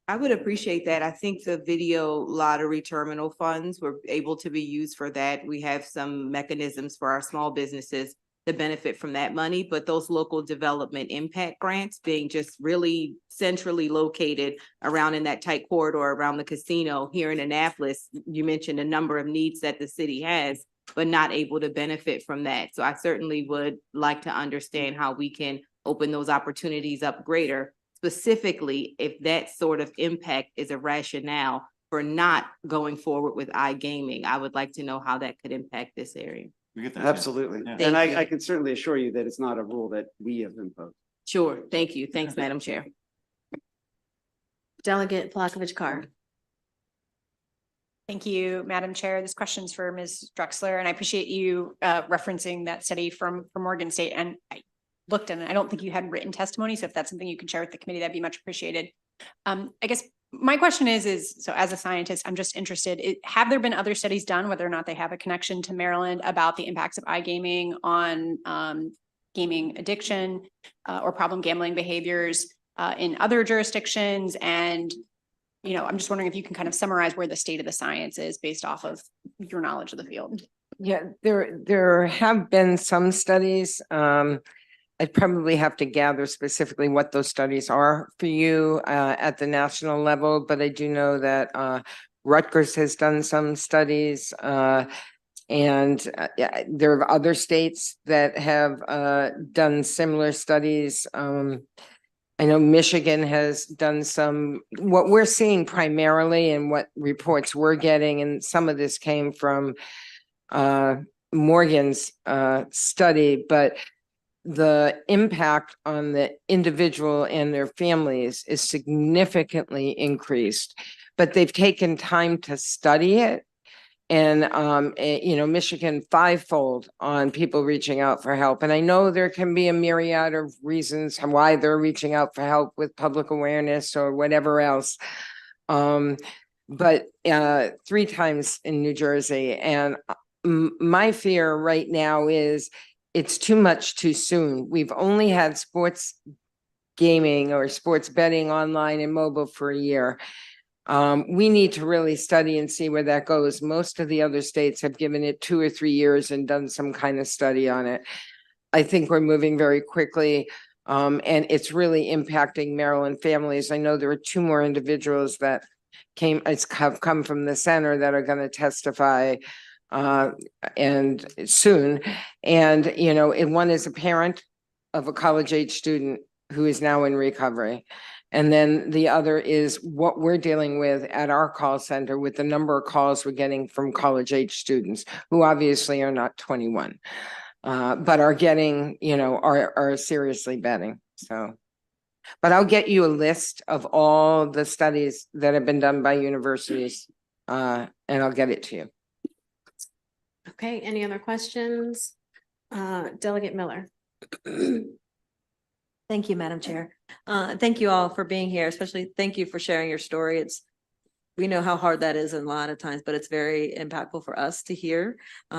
I would appreciate that. I think the video lottery terminal funds were able to be used for that. We have some mechanisms for our small businesses to benefit from that money, but those local development impact grants being just really centrally located around in that tight corridor around the casino here in Annapolis, you mentioned a number of needs that the city has, but not able to benefit from that. So I certainly would like to understand how we can open those opportunities up greater, specifically if that sort of impact is a rationale for not going forward with iGaming. I would like to know how that could impact this area. Absolutely. Yeah. And I can certainly assure you that it's not a rule that we have imposed. Sure. Thank you. Thanks, Madam Chair. Delegate Plavkovich-Carr. Thank you, Madam Chair. This question's for Ms. Drexler, and I appreciate you referencing that study from Morgan State. And I looked and I don't think you had written testimony. So if that's something you can share with the committee, that'd be much appreciated. I guess my question is, so as a scientist, I'm just interested, have there been other studies done, whether or not they have a connection to Maryland, about the impacts of iGaming on gaming addiction or problem gambling behaviors in other jurisdictions? And I'm just wondering if you can kind of summarize where the state of the science is based off of your knowledge of the field. Yeah, there have been some studies. I'd probably have to gather specifically what those studies are for you at the national level, but I do know that Rutgers has done some studies, and there are other states that have done similar studies. I know Michigan has done some. What we're seeing primarily and what reports we're getting, and some of this came from Morgan's study, but the impact on the individual and their families is significantly increased, but they've taken time to study it. And, Michigan 5-fold on people reaching out for help. And I know there can be a myriad of reasons why they're reaching out for help with public awareness or whatever else. But 3 times in New Jersey. And my fear right now is it's too much too soon. We've only had sports gaming or sports betting online and mobile for a year. We need to really study and see where that goes. Most of the other states have given it 2 or 3 years and done some kind of study on it. I think we're moving very quickly, and it's really impacting Maryland families. I know there are 2 more individuals that have come from the center that are going to testify and soon. And, one is a parent of a college-age student who is now in recovery. And then the other is what we're dealing with at our call center with the number of calls we're getting from college-age students who obviously are not 21, but are getting, are seriously betting. So, but I'll get you a list of all the studies that have been done by universities, and I'll get it to you. Okay, any other questions? Delegate Miller. Thank you, Madam Chair. Thank you all for being here, especially thank you for sharing your story. We know how hard that is a lot of times, but it's very impactful for us to hear.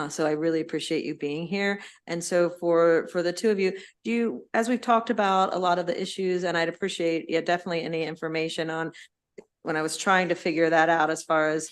So I really appreciate you being here. And so for the two of you, as we've talked about a lot of the issues, and I'd appreciate, definitely any information on when I was trying to figure that out as far as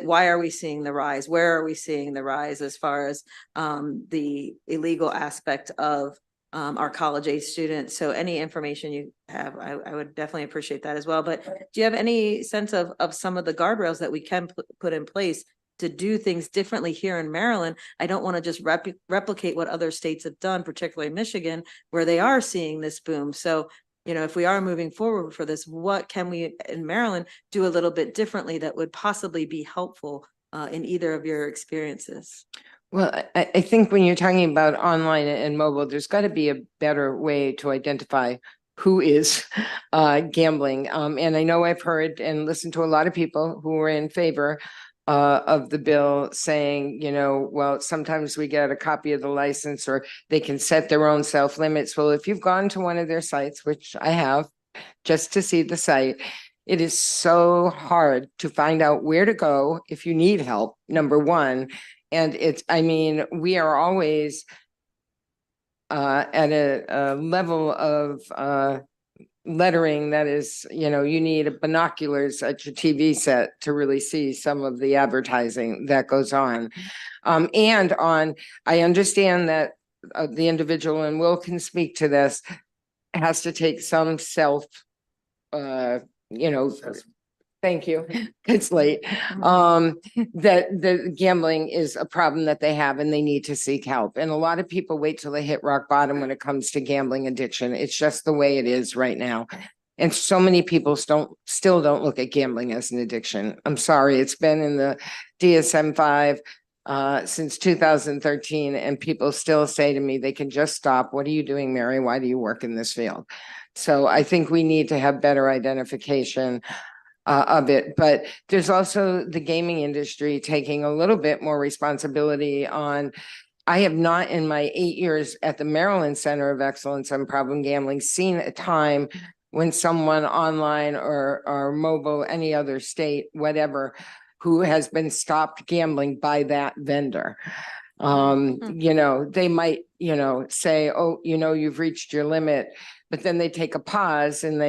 why are we seeing the rise? Where are we seeing the rise as far as the illegal aspect of our college age students? So any information you have, I would definitely appreciate that as well. But do you have any sense of some of the guardrails that we can put in place to do things differently here in Maryland? I don't want to just replicate what other states have done, particularly Michigan, where they are seeing this boom. So if we are moving forward for this, what can we in Maryland do a little bit differently that would possibly be helpful in either of your experiences? Well, I think when you're talking about online and mobile, there's got to be a better way to identify who is gambling. And I know I've heard and listened to a lot of people who were in favor of the bill saying, well, sometimes we get a copy of the license or they can set their own self limits. Well, if you've gone to one of their sites, which I have, just to see the site, it is so hard to find out where to go if you need help, number one. And we are always at a level of lettering that is, you need binoculars at your TV set to really see some of the advertising that goes on. I understand that the individual, and Will can speak to this, has to take some thank you. It's late. That the gambling is a problem that they have and they need to seek help. And a lot of people wait till they hit rock bottom when it comes to gambling addiction. It's just the way it is right now. And so many people still don't look at gambling as an addiction. I'm sorry, it's been in the DSM-5 since 2013, and people still say to me, they can just stop. What are you doing, Mary? Why do you work in this field? So I think we need to have better identification of it, but there's also the gaming industry taking a little bit more responsibility on. I have not, in my 8 years at the Maryland Center of Excellence on Problem Gambling, seen a time when someone online or mobile, any other state, whatever, who has been stopped gambling by that vendor. They might, say, oh, you've reached your limit, but then they take a pause and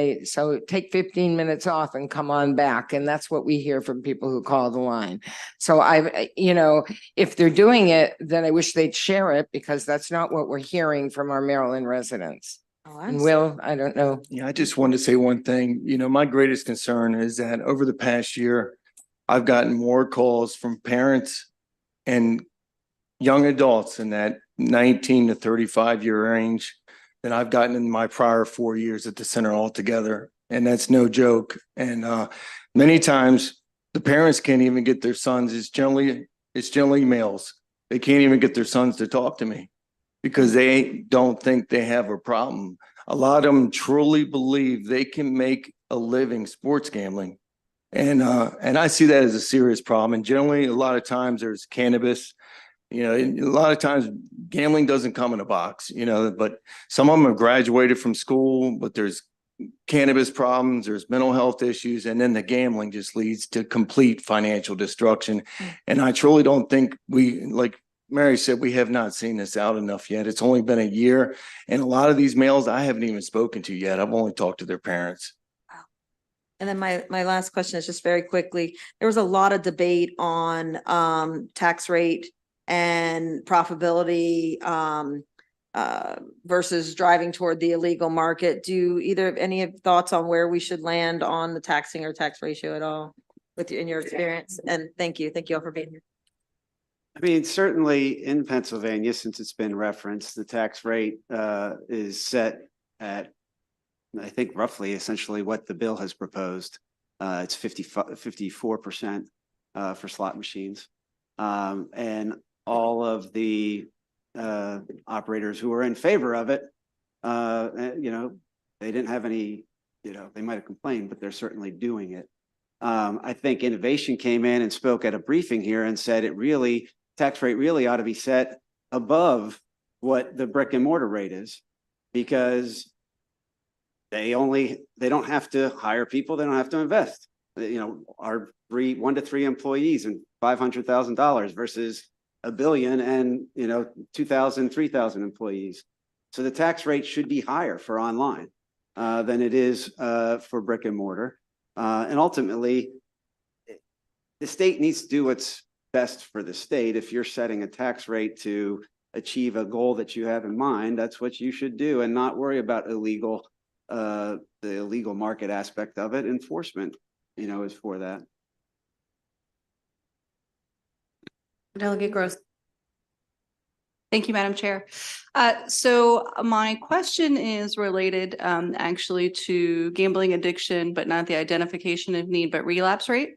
take 15 minutes off and come on back. And that's what we hear from people who call the line. So if they're doing it, then I wish they'd share it, because that's not what we're hearing from our Maryland residents. And Will, I don't know. Yeah, I just wanted to say one thing. My greatest concern is that over the past year, I've gotten more calls from parents and young adults in that 19 to 35-year range than I've gotten in my prior 4 years at the center altogether. And that's no joke. And many times the parents can't even get their sons. It's generally males. They can't even get their sons to talk to me because they don't think they have a problem. A lot of them truly believe they can make a living sports gambling. And I see that as a serious problem. And generally, a lot of times there's cannabis. A lot of times gambling doesn't come in a box, but some of them have graduated from school, but there's cannabis problems, there's mental health issues, and then the gambling just leads to complete financial destruction. And I truly don't think like Mary said, we have not seen this out enough yet. It's only been a year. And a lot of these males I haven't even spoken to yet. I've only talked to their parents. And then my last question is just very quickly, there was a lot of debate on tax rate and profitability versus driving toward the illegal market. Do either of any thoughts on where we should land on the taxing or tax ratio at all in your experience? And thank you all for being here. Certainly in Pennsylvania, since it's been referenced, the tax rate is set at, I think, roughly essentially what the bill has proposed. It's 54% for slot machines. And all of the operators who are in favor of it, they didn't have any, they might have complained, but they're certainly doing it. I think Innovation came in and spoke at a briefing here and said it really tax rate really ought to be set above what the brick and mortar rate is, because they don't have to hire people, they don't have to invest. You know, our 1 to 3 employees and $500,000 versus $1 billion and, 2,000, 3,000 employees. So the tax rate should be higher for online than it is for brick and mortar. And ultimately, the state needs to do what's best for the state. If you're setting a tax rate to achieve a goal that you have in mind, that's what you should do, and not worry about the illegal market aspect of it. Enforcement, is for that. Delegate Gross. Thank you, Madam Chair. So my question is related actually to gambling addiction, but not the identification of need, but relapse rate.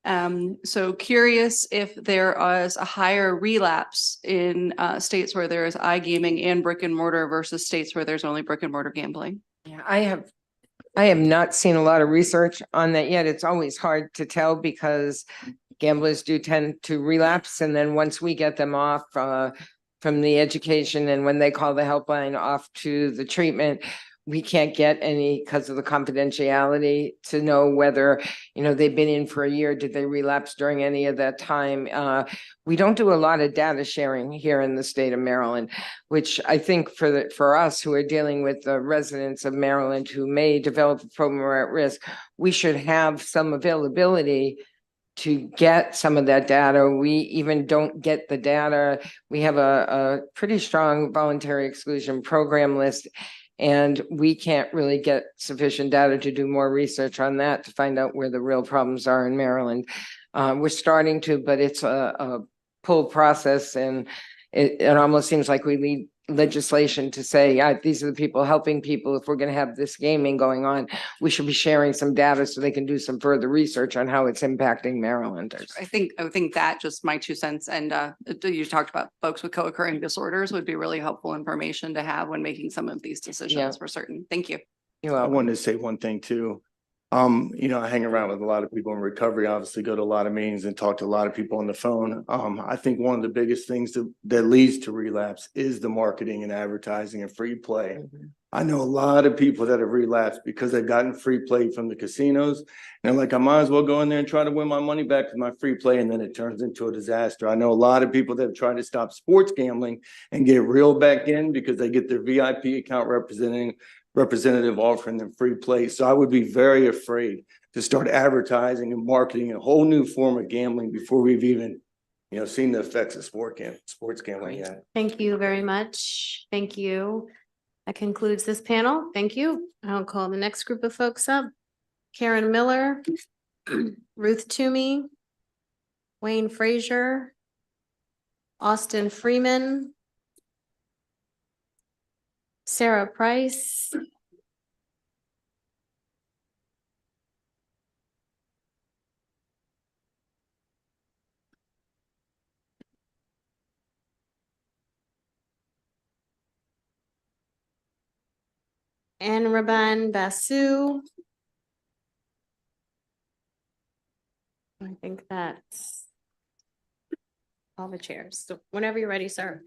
So curious if there is a higher relapse in states where there is iGaming and brick and mortar versus states where there's only brick and mortar gambling. Yeah, I have not seen a lot of research on that yet. It's always hard to tell because gamblers do tend to relapse. And then once we get them off from the education and when they call the helpline off to the treatment, we can't get any because of the confidentiality to know whether, they've been in for a year. Did they relapse during any of that time? We don't do a lot of data sharing here in the state of Maryland, which I think for us who are dealing with the residents of Maryland who may develop a problem or at risk, we should have some availability to get some of that data. We even don't get the data. We have a pretty strong voluntary exclusion program list, and we can't really get sufficient data to do more research on that to find out where the real problems are in Maryland. We're starting to, but it's a pull process, and it almost seems like we need legislation to say, these are the people helping people. If we're going to have this gaming going on, we should be sharing some data so they can do some further research on how it's impacting Marylanders. I think that just my 2 cents. And you talked about folks with co-occurring disorders would be really helpful information to have when making some of these decisions for certain. Thank you. You're welcome. I wanted to say one thing too. I hang around with a lot of people in recovery, obviously go to a lot of meetings and talk to a lot of people on the phone. I think one of the biggest things that leads to relapse is the marketing and advertising and free play. Mm-hmm. I know a lot of people that have relapsed because they've gotten free play from the casinos. And they're like, I might as well go in there and try to win my money back with my free play. And then it turns into a disaster. I know a lot of people that have tried to stop sports gambling and get reeled back in because they get their VIP account representative offering them free play. So I would be very afraid to start advertising and marketing a whole new form of gambling before we've even, seen the effects of sports gambling yet. Thank you very much. Thank you. That concludes this panel. Thank you. I'll call the next group of folks up. Karen Miller, Ruth Toomey, Wayne Frazier, Austin Freeman, Sarah Price, and Raban Basu. I think that's all the chairs. So whenever you're ready, sir.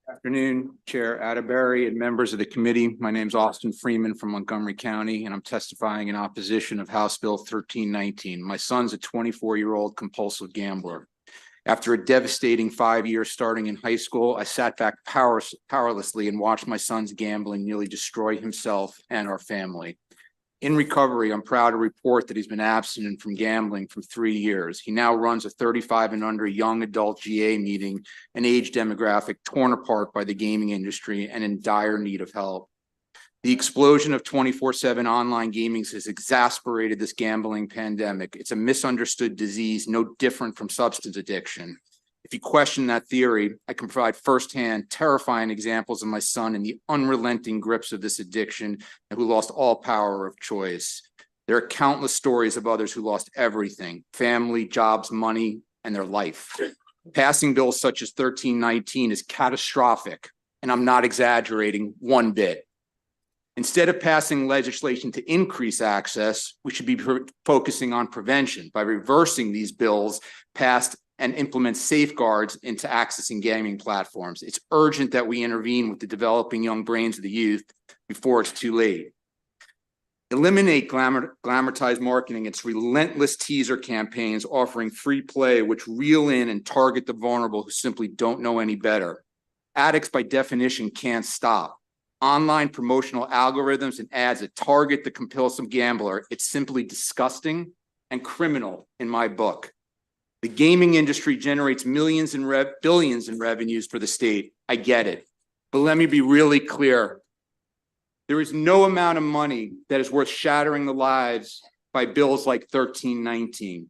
Afternoon, Chair Atterbury and members of the committee. My name is Austin Freeman from Montgomery County, and I'm testifying in opposition of House Bill 1319. My son's a 24-year-old compulsive gambler. After a devastating 5 years starting in high school, I sat back powerlessly and watched my son's gambling nearly destroy himself and our family. In recovery, I'm proud to report that he's been abstinent from gambling for 3 years. He now runs a 35 and under young adult GA meeting, an age demographic torn apart by the gaming industry and in dire need of help. The explosion of 24/7 online gaming has exacerbated this gambling pandemic. It's a misunderstood disease, no different from substance addiction. If you question that theory, I can provide firsthand terrifying examples of my son in the unrelenting grips of this addiction and who lost all power of choice. There are countless stories of others who lost everything: family, jobs, money, and their life. Passing bills such as 1319 is catastrophic, and I'm not exaggerating one bit. Instead of passing legislation to increase access, we should be focusing on prevention by reversing these bills passed and implement safeguards into accessing gaming platforms. It's urgent that we intervene with the developing young brains of the youth before it's too late. Eliminate glamorized marketing. It's relentless teaser campaigns offering free play, which reel in and target the vulnerable who simply don't know any better. Addicts, by definition, can't stop. Online promotional algorithms and ads that target the compulsive gambler. It's simply disgusting and criminal in my book. The gaming industry generates billions in revenues for the state. I get it. But let me be really clear. There is no amount of money that is worth shattering the lives by bills like 1319.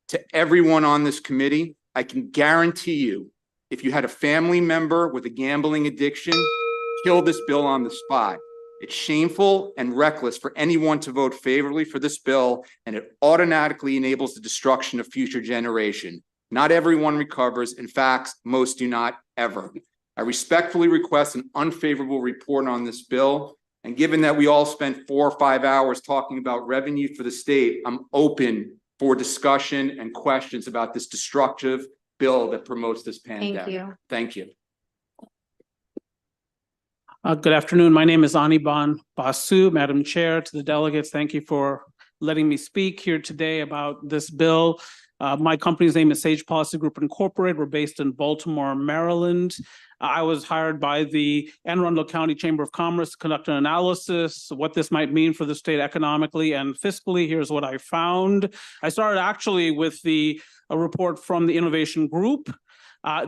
To everyone on this committee, I can guarantee you, if you had a family member with a gambling addiction, kill this bill on the spot. It's shameful and reckless for anyone to vote favorably for this bill, and it automatically enables the destruction of future generation. Not everyone recovers. In fact, most do not ever. I respectfully request an unfavorable report on this bill. And given that we all spent 4 or 5 hours talking about revenue for the state, I'm open for discussion and questions about this destructive bill that promotes this pandemic. Thank you. Thank you. Good afternoon. My name is Anirban Basu, Madam Chair. To the delegates, thank you for letting me speak here today about this bill. My company's name is Sage Policy Group Incorporated. We're based in Baltimore, Maryland. I was hired by the Anne Arundel County Chamber of Commerce to conduct an analysis of what this might mean for the state economically and fiscally. Here's what I found. I started actually with a report from the Innovation Group.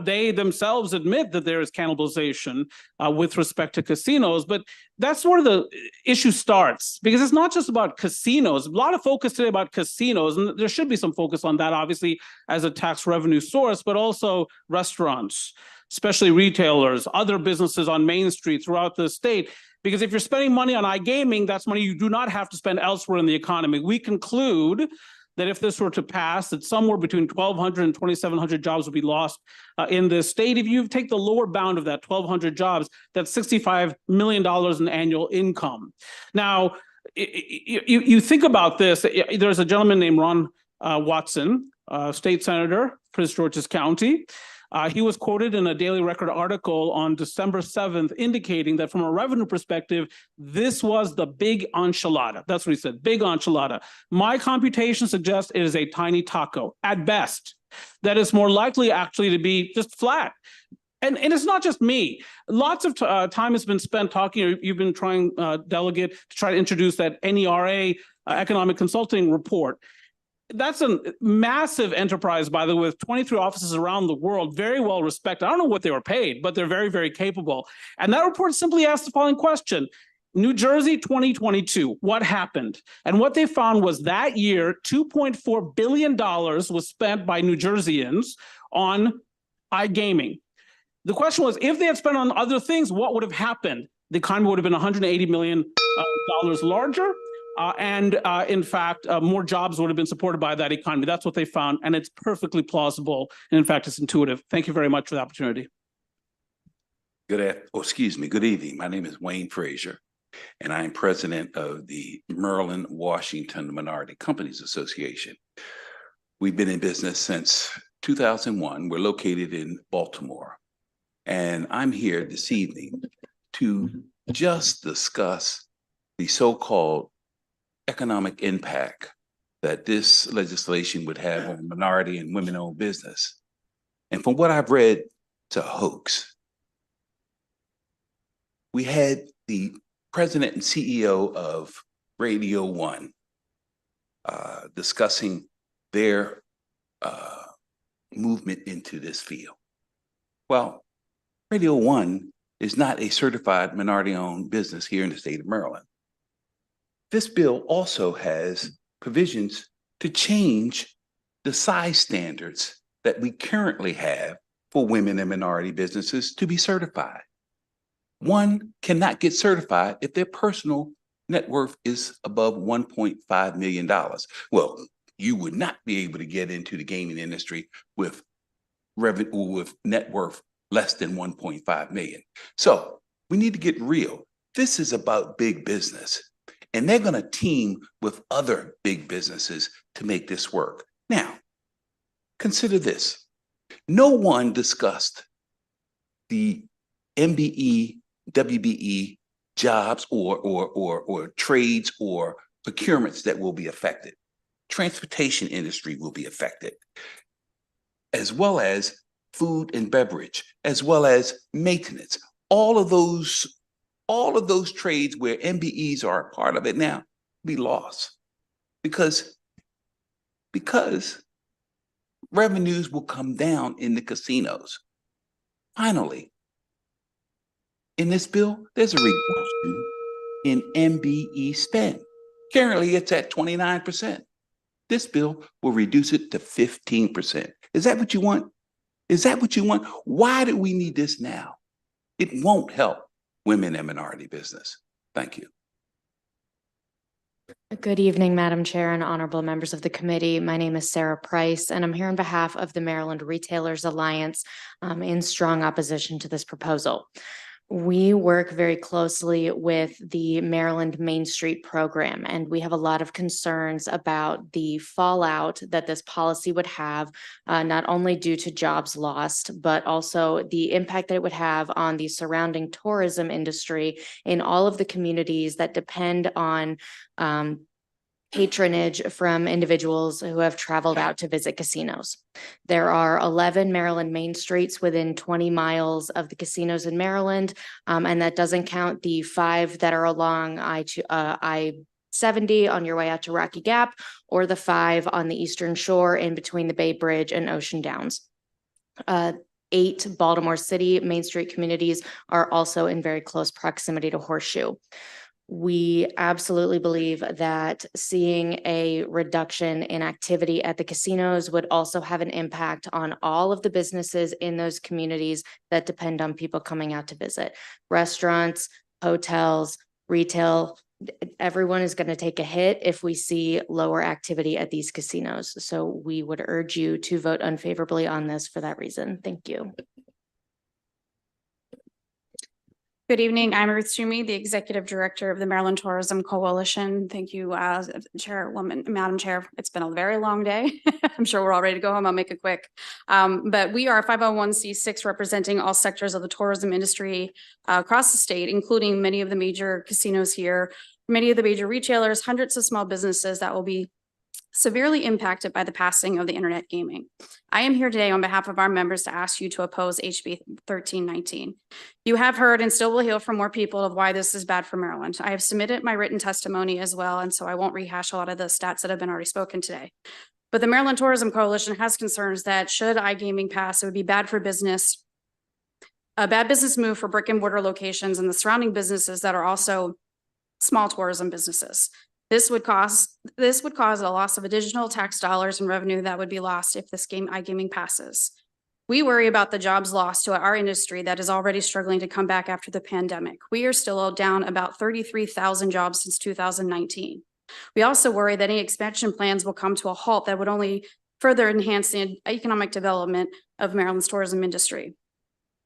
They themselves admit that there is cannibalization with respect to casinos, but that's where the issue starts, because it's not just about casinos. A lot of focus today about casinos, and there should be some focus on that, obviously, as a tax revenue source, but also restaurants, especially retailers, other businesses on Main Street throughout the state. Because if you're spending money on iGaming, that's money you do not have to spend elsewhere in the economy. We conclude that if this were to pass, that somewhere between 1,200 and 2,700 jobs would be lost in this state. If you take the lower bound of that 1,200 jobs, that's $65 million in annual income. Now, you think about this, there's a gentleman named Ron Watson, state senator, Prince George's County. He was quoted in a Daily Record article on December 7th, indicating that from a revenue perspective, this was the big enchilada. That's what he said, big enchilada. My computation suggests it is a tiny taco at best. That is more likely actually to be just flat. And it's not just me. Lots of time has been spent talking, you've been trying, delegate, to try to introduce that NERA economic consulting report. That's a massive enterprise, by the way, with 23 offices around the world, very well respected. I don't know what they were paid, but they're very, very capable. And that report simply asked the following question. New Jersey 2022, what happened? And what they found was that year, $2.4 billion was spent by New Jerseyans on iGaming. The question was, if they had spent on other things, what would have happened? The economy would have been $180 million larger. In fact, more jobs would have been supported by that economy. That's what they found, and it's perfectly plausible. And in fact, it's intuitive. Thank you very much for the opportunity. Good evening. My name is Wayne Frazier, and I am president of the Maryland Washington Minority Companies Association. We've been in business since 2001. We're located in Baltimore, and I'm here this evening to just discuss the so-called economic impact that this legislation would have on minority and women-owned business. And from what I've read, it's a hoax. We had the president and CEO of Radio One discussing their movement into this field. Well, Radio One is not a certified minority-owned business here in the state of Maryland. This bill also has provisions to change the size standards that we currently have for women and minority businesses to be certified. One cannot get certified if their personal net worth is above $1.5 million. Well, you would not be able to get into the gaming industry with net worth less than 1.5 million. So we need to get real. This is about big business. And they're going to team with other big businesses to make this work. Now, consider this. No one discussed the MBE, WBE jobs or trades or procurements that will be affected. Transportation industry will be affected, as well as food and beverage, as well as maintenance. All of those trades where MBEs are a part of it now be lost because revenues will come down in the casinos. Finally, in this bill, there's a reduction in MBE spend. Currently, it's at 29%. This bill will reduce it to 15%. Is that what you want? Is that what you want? Why do we need this now? It won't help women and minority business. Thank you. Good evening, Madam Chair and honorable members of the committee. My name is Sarah Price, and I'm here on behalf of the Maryland Retailers Alliance in strong opposition to this proposal. We work very closely with the Maryland Main Street program, and we have a lot of concerns about the fallout that this policy would have, not only due to jobs lost, but also the impact that it would have on the surrounding tourism industry in all of the communities that depend on patronage from individuals who have traveled out to visit casinos. There are 11 Maryland Main Streets within 20 miles of the casinos in Maryland, and that doesn't count the 5 that are along I-70 on your way out to Rocky Gap, or the 5 on the Eastern Shore in between the Bay Bridge and Ocean Downs. 8 Baltimore City Main Street communities are also in very close proximity to Horseshoe. We absolutely believe that seeing a reduction in activity at the casinos would also have an impact on all of the businesses in those communities that depend on people coming out to visit. Restaurants, hotels, retail, everyone is going to take a hit if we see lower activity at these casinos. So we would urge you to vote unfavorably on this for that reason. Thank you. Good evening. I'm Ruth Toomey, the Executive Director of the Maryland Tourism Coalition. Thank you, Chairwoman, Madam Chair. It's been a very long day. I'm sure we're all ready to go home. I'll make it quick. But we are a 501c6 representing all sectors of the tourism industry across the state, including many of the major casinos here, many of the major retailers, hundreds of small businesses that will be severely impacted by the passing of the internet gaming. I am here today on behalf of our members to ask you to oppose HB 1319. You have heard and still will hear from more people of why this is bad for Maryland. I have submitted my written testimony as well, and so I won't rehash a lot of the stats that have been already spoken today. But the Maryland Tourism Coalition has concerns that should iGaming pass, it would be bad for business, a bad business move for brick and mortar locations and the surrounding businesses that are also small tourism businesses. This would cause a loss of additional tax dollars and revenue that would be lost if this iGaming passes. We worry about the jobs lost to our industry that is already struggling to come back after the pandemic. We are still down about 33,000 jobs since 2019. We also worry that any expansion plans will come to a halt that would only further enhance the economic development of Maryland's tourism industry.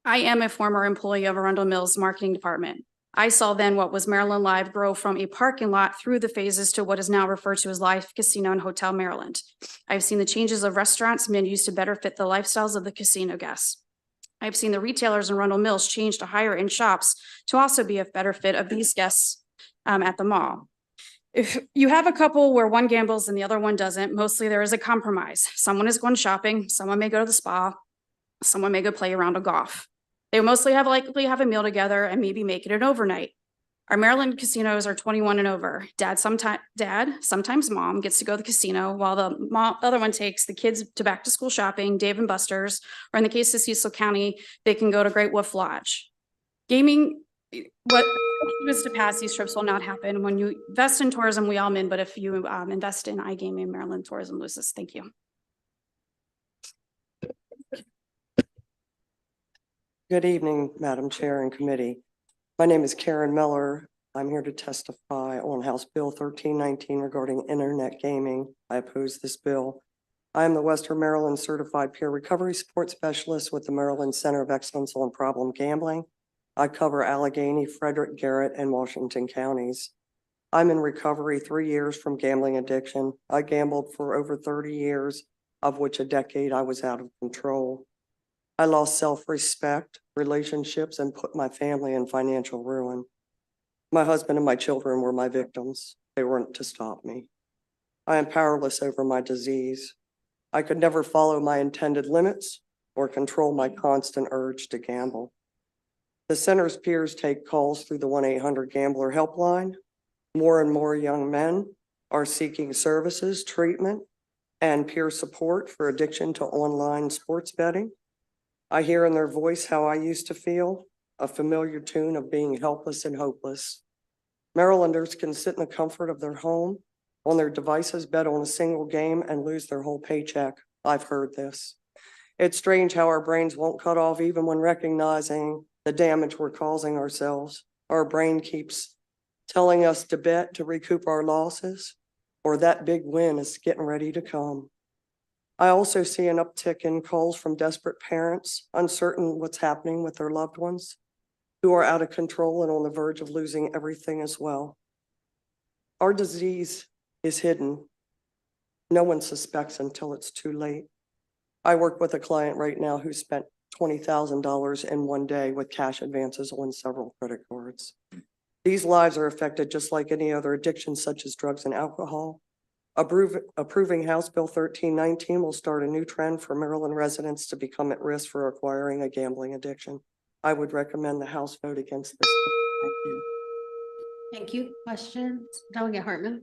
I am a former employee of Arundel Mills Marketing Department. I saw then what was Maryland Live grow from a parking lot through the phases to what is now referred to as Live Casino and Hotel Maryland. I've seen the changes of restaurants menus to better fit the lifestyles of the casino guests. I've seen the retailers in Arundel Mills change to higher end shops to also be a better fit of these guests at the mall. If you have a couple where one gambles and the other one doesn't, mostly there is a compromise. Someone is going shopping, someone may go to the spa, someone may go play a round of golf. They mostly likely have a meal together and maybe make it an overnight. Our Maryland casinos are 21 and over. Dad, sometimes mom gets to go to the casino while the other one takes the kids to back to school shopping, Dave and Buster's, or in the case of Cecil County, they can go to Great Wolf Lodge. Gaming, what was to pass, these trips will not happen. When you invest in tourism, we all win, but if you invest in iGaming, Maryland tourism loses. Thank you. Good evening, Madam Chair and committee. My name is Karen Miller. I'm here to testify on House Bill 1319 regarding internet gaming. I oppose this bill. I am the Western Maryland Certified Peer Recovery Support Specialist with the Maryland Center of Excellence on Problem Gambling. I cover Allegheny, Frederick, Garrett, and Washington counties. I'm in recovery 3 years from gambling addiction. I gambled for over 30 years, of which a decade I was out of control. I lost self-respect, relationships, and put my family in financial ruin. My husband and my children were my victims. They weren't to stop me. I am powerless over my disease. I could never follow my intended limits or control my constant urge to gamble. The center's peers take calls through the 1-800-GAMBLER helpline. More and more young men are seeking services, treatment, and peer support for addiction to online sports betting. I hear in their voice how I used to feel, a familiar tune of being helpless and hopeless. Marylanders can sit in the comfort of their home, on their devices, bet on a single game, and lose their whole paycheck. I've heard this. It's strange how our brains won't cut off even when recognizing the damage we're causing ourselves. Our brain keeps telling us to bet to recoup our losses, or that big win is getting ready to come. I also see an uptick in calls from desperate parents, uncertain what's happening with their loved ones, who are out of control and on the verge of losing everything as well. Our disease is hidden. No one suspects until it's too late. I work with a client right now who spent $20,000 in one day with cash advances on several credit cards. These lives are affected just like any other addiction, such as drugs and alcohol. Approving House Bill 1319 will start a new trend for Maryland residents to become at risk for acquiring a gambling addiction. I would recommend the House vote against this. Thank you. Thank you. Questions? Delegate Hartman.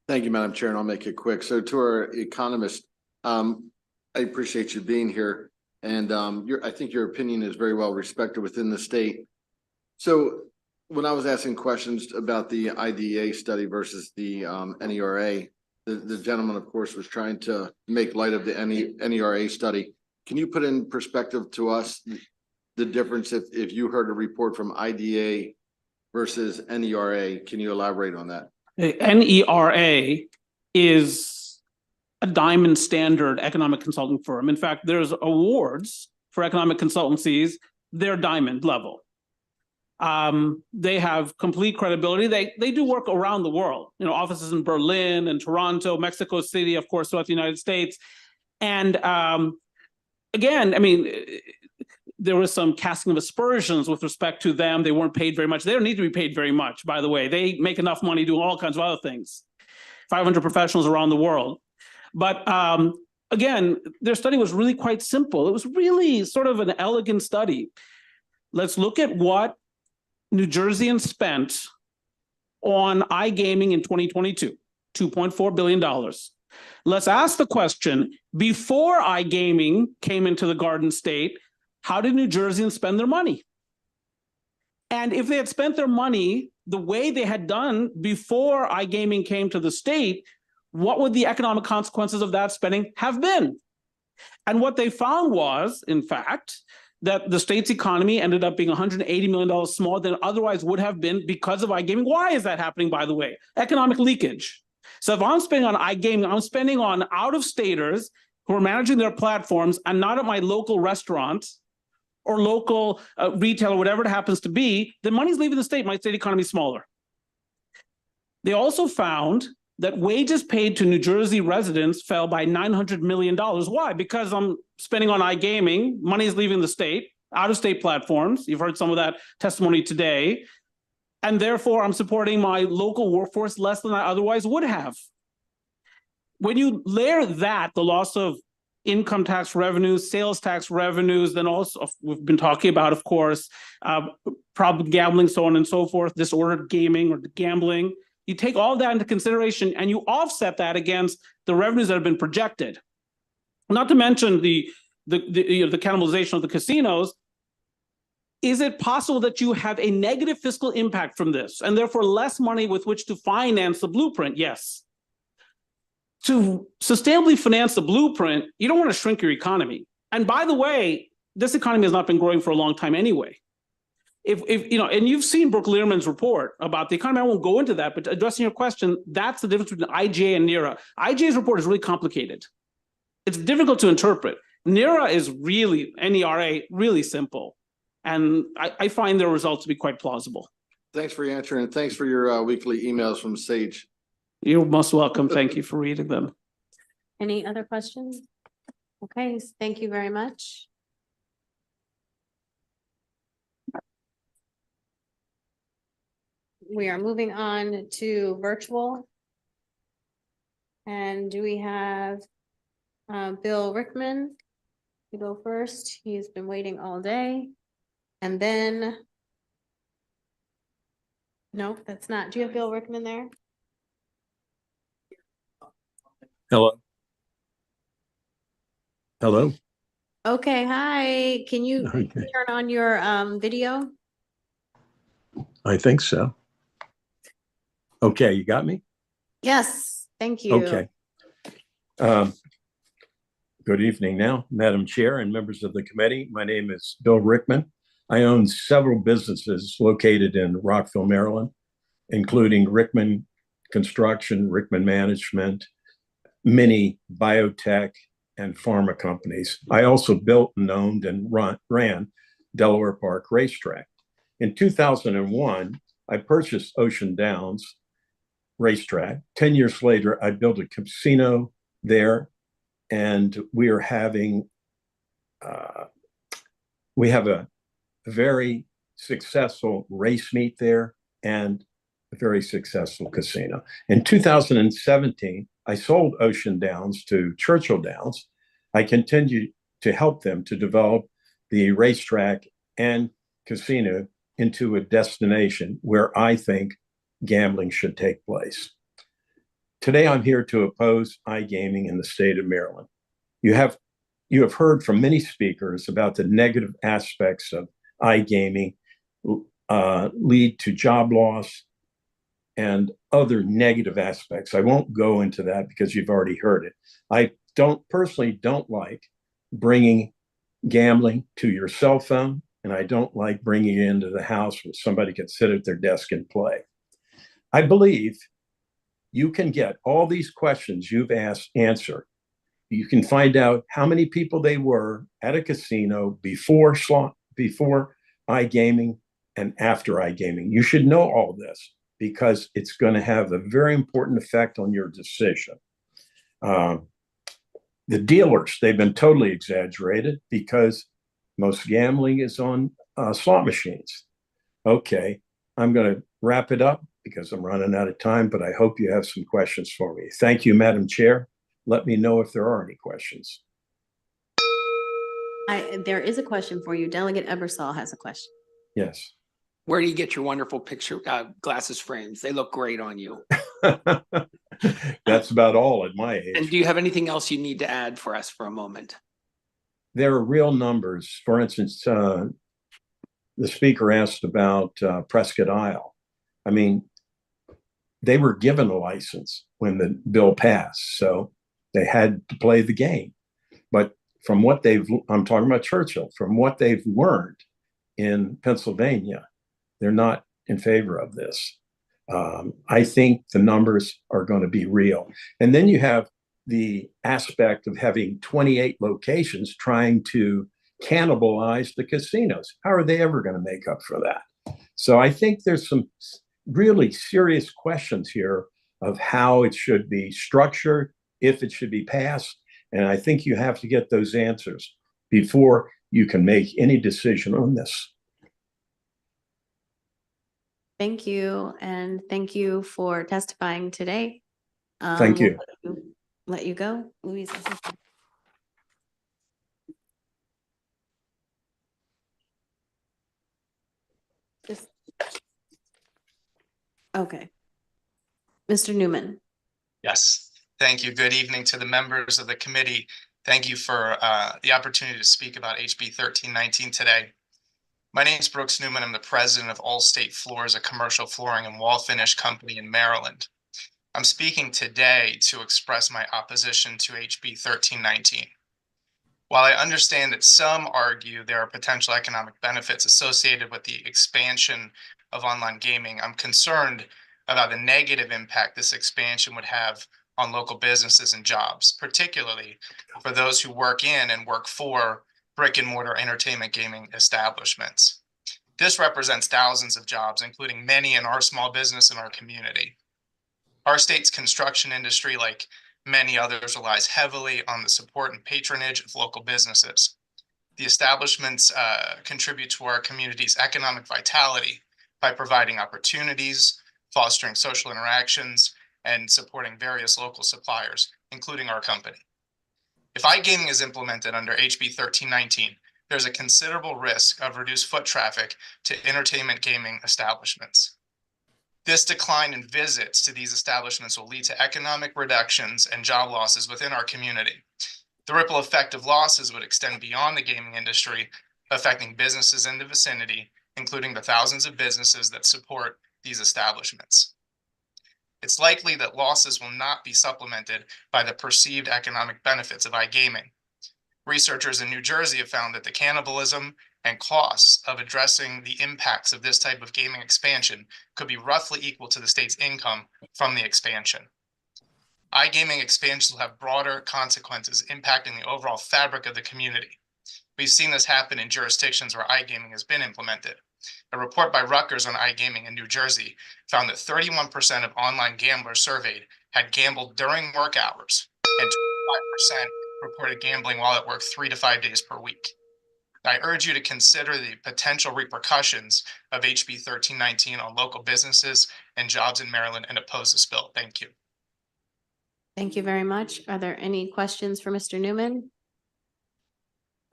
Thank you, Madam Chair, and I'll make it quick. So to our economist, I appreciate you being here, and I think your opinion is very well respected within the state. So when I was asking questions about the IDEA study versus the NERA, the gentleman, of course, was trying to make light of the NERA study. Can you put in perspective to us the difference if you heard a report from IDEA versus NERA? Can you elaborate on that? The NERA is a diamond standard economic consulting firm. In fact, there's awards for economic consultancies. They're diamond level. They have complete credibility. They do work around the world, offices in Berlin and Toronto, Mexico City, of course, throughout the United States. And again, there was some casting of aspersions with respect to them. They weren't paid very much. They don't need to be paid very much, by the way. They make enough money doing all kinds of other things. 500 professionals around the world. But again, their study was really quite simple. It was really sort of an elegant study. Let's look at what New Jerseyans spent on iGaming in 2022, $2.4 billion. Let's ask the question, before iGaming came into the Garden State, how did New Jerseyans spend their money? And if they had spent their money the way they had done before iGaming came to the state, what would the economic consequences of that spending have been? And what they found was, in fact, that the state's economy ended up being $180 million smaller than it otherwise would have been because of iGaming. Why is that happening, by the way? Economic leakage. So if I'm spending on iGaming, I'm spending on out-of-staters who are managing their platforms and not at my local restaurant or local retail or whatever it happens to be, the money's leaving the state, my state economy is smaller. They also found that wages paid to New Jersey residents fell by $900 million. Why? Because I'm spending on iGaming, money is leaving the state, out-of-state platforms. You've heard some of that testimony today. And therefore, I'm supporting my local workforce less than I otherwise would have. When you layer that, the loss of income tax revenues, sales tax revenues, then also we've been talking about, of course, problem gambling, so on and so forth, disordered gaming or gambling. You take all that into consideration and you offset that against the revenues that have been projected. Not to mention the cannibalization of the casinos. Is it possible that you have a negative fiscal impact from this and therefore less money with which to finance the blueprint? Yes. To sustainably finance the blueprint, you don't want to shrink your economy. And by the way, this economy has not been growing for a long time anyway. And you've seen Brooke Learman's report about the economy. I won't go into that, but addressing your question, that's the difference between IGA and NERA. IGA's report is really complicated. It's difficult to interpret. NERA is really, NERA, really simple. And I find the results to be quite plausible. Thanks for answering, and thanks for your weekly emails from Sage. You're most welcome. Thank you for reading them. Any other questions? Okay, thank you very much. We are moving on to virtual. And do we have Bill Rickman? You go first. He's been waiting all day. And then nope, that's not. Do you have Bill Rickman there? Hello. Hello. Okay, hi. Can you Okay. turn on your video? I think so. Okay, you got me? Yes, thank you. Okay. Good evening now, Madam Chair and members of the committee. My name is Bill Rickman. I own several businesses located in Rockville, Maryland, including Rickman Construction, Rickman Management, many biotech and pharma companies. I also built and owned and ran Delaware Park Racetrack. In 2001, I purchased Ocean Downs Racetrack. 10 years later, I built a casino there, and we have a very successful race meet there and a very successful casino. In 2017, I sold Ocean Downs to Churchill Downs. I continued to help them to develop the racetrack and casino into a destination where I think gambling should take place. Today, I'm here to oppose iGaming in the state of Maryland. You have heard from many speakers about the negative aspects of iGaming lead to job loss and other negative aspects. I won't go into that because you've already heard it. I personally don't like bringing gambling to your cell phone, and I don't like bringing it into the house where somebody can sit at their desk and play. I believe you can get all these questions you've asked answered. You can find out how many people they were at a casino before iGaming and after iGaming. You should know all this because it's going to have a very important effect on your decision. The dealers, they've been totally exaggerated because most gambling is on slot machines. Okay, I'm going to wrap it up because I'm running out of time, but I hope you have some questions for me. Thank you, Madam Chair. Let me know if there are any questions. There is a question for you. Delegate Ebersol has a question. Yes. Where do you get your wonderful picture glasses frames? They look great on you. That's about all at my age. And do you have anything else you need to add for us for a moment? There are real numbers. For instance, the speaker asked about Prescott Isle. I mean, they were given a license when the bill passed, so they had to play the game. But from what I'm talking about Churchill, from what they've learned in Pennsylvania, they're not in favor of this. I think the numbers are going to be real. And then you have the aspect of having 28 locations trying to cannibalize the casinos. How are they ever going to make up for that? So I think there's some really serious questions here of how it should be structured, if it should be passed. And I think you have to get those answers before you can make any decision on this. Thank you, and thank you for testifying today. Thank you. We'll let you go, Louise. Okay. Mr. Newman. Yes, thank you. Good evening to the members of the committee. Thank you for the opportunity to speak about HB 1319 today. My name is Brooks Newman. I'm the president of Allstate Floors, a commercial flooring and wall finish company in Maryland. I'm speaking today to express my opposition to HB 1319. While I understand that some argue there are potential economic benefits associated with the expansion of online gaming, I'm concerned about the negative impact this expansion would have on local businesses and jobs, particularly for those who work in and work for brick and mortar entertainment gaming establishments. This represents thousands of jobs, including many in our small business in our community. Our state's construction industry, like many others, relies heavily on the support and patronage of local businesses. The establishments contribute to our community's economic vitality by providing opportunities, fostering social interactions, and supporting various local suppliers, including our company. If iGaming is implemented under HB 1319, there's a considerable risk of reduced foot traffic to entertainment gaming establishments. This decline in visits to these establishments will lead to economic reductions and job losses within our community. The ripple effect of losses would extend beyond the gaming industry, affecting businesses in the vicinity, including the thousands of businesses that support these establishments. It's likely that losses will not be supplemented by the perceived economic benefits of iGaming. Researchers in New Jersey have found that the cannibalism and costs of addressing the impacts of this type of gaming expansion could be roughly equal to the state's income from the expansion. iGaming expansions will have broader consequences impacting the overall fabric of the community. We've seen this happen in jurisdictions where iGaming has been implemented. A report by Rutgers on iGaming in New Jersey found that 31% of online gamblers surveyed had gambled during work hours, and 25% reported gambling while at work 3 to 5 days per week. I urge you to consider the potential repercussions of HB 1319 on local businesses and jobs in Maryland and oppose this bill. Thank you. Thank you very much. Are there any questions for Mr. Newman?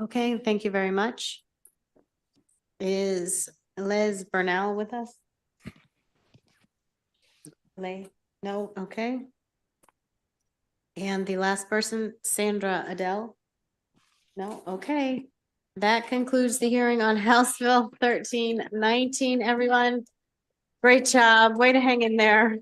Okay, thank you very much. Is Liz Burnell with us? No, okay. And the last person, Sandra Adele? No, okay. That concludes the hearing on House Bill 1319, everyone. Great job. Way to hang in there.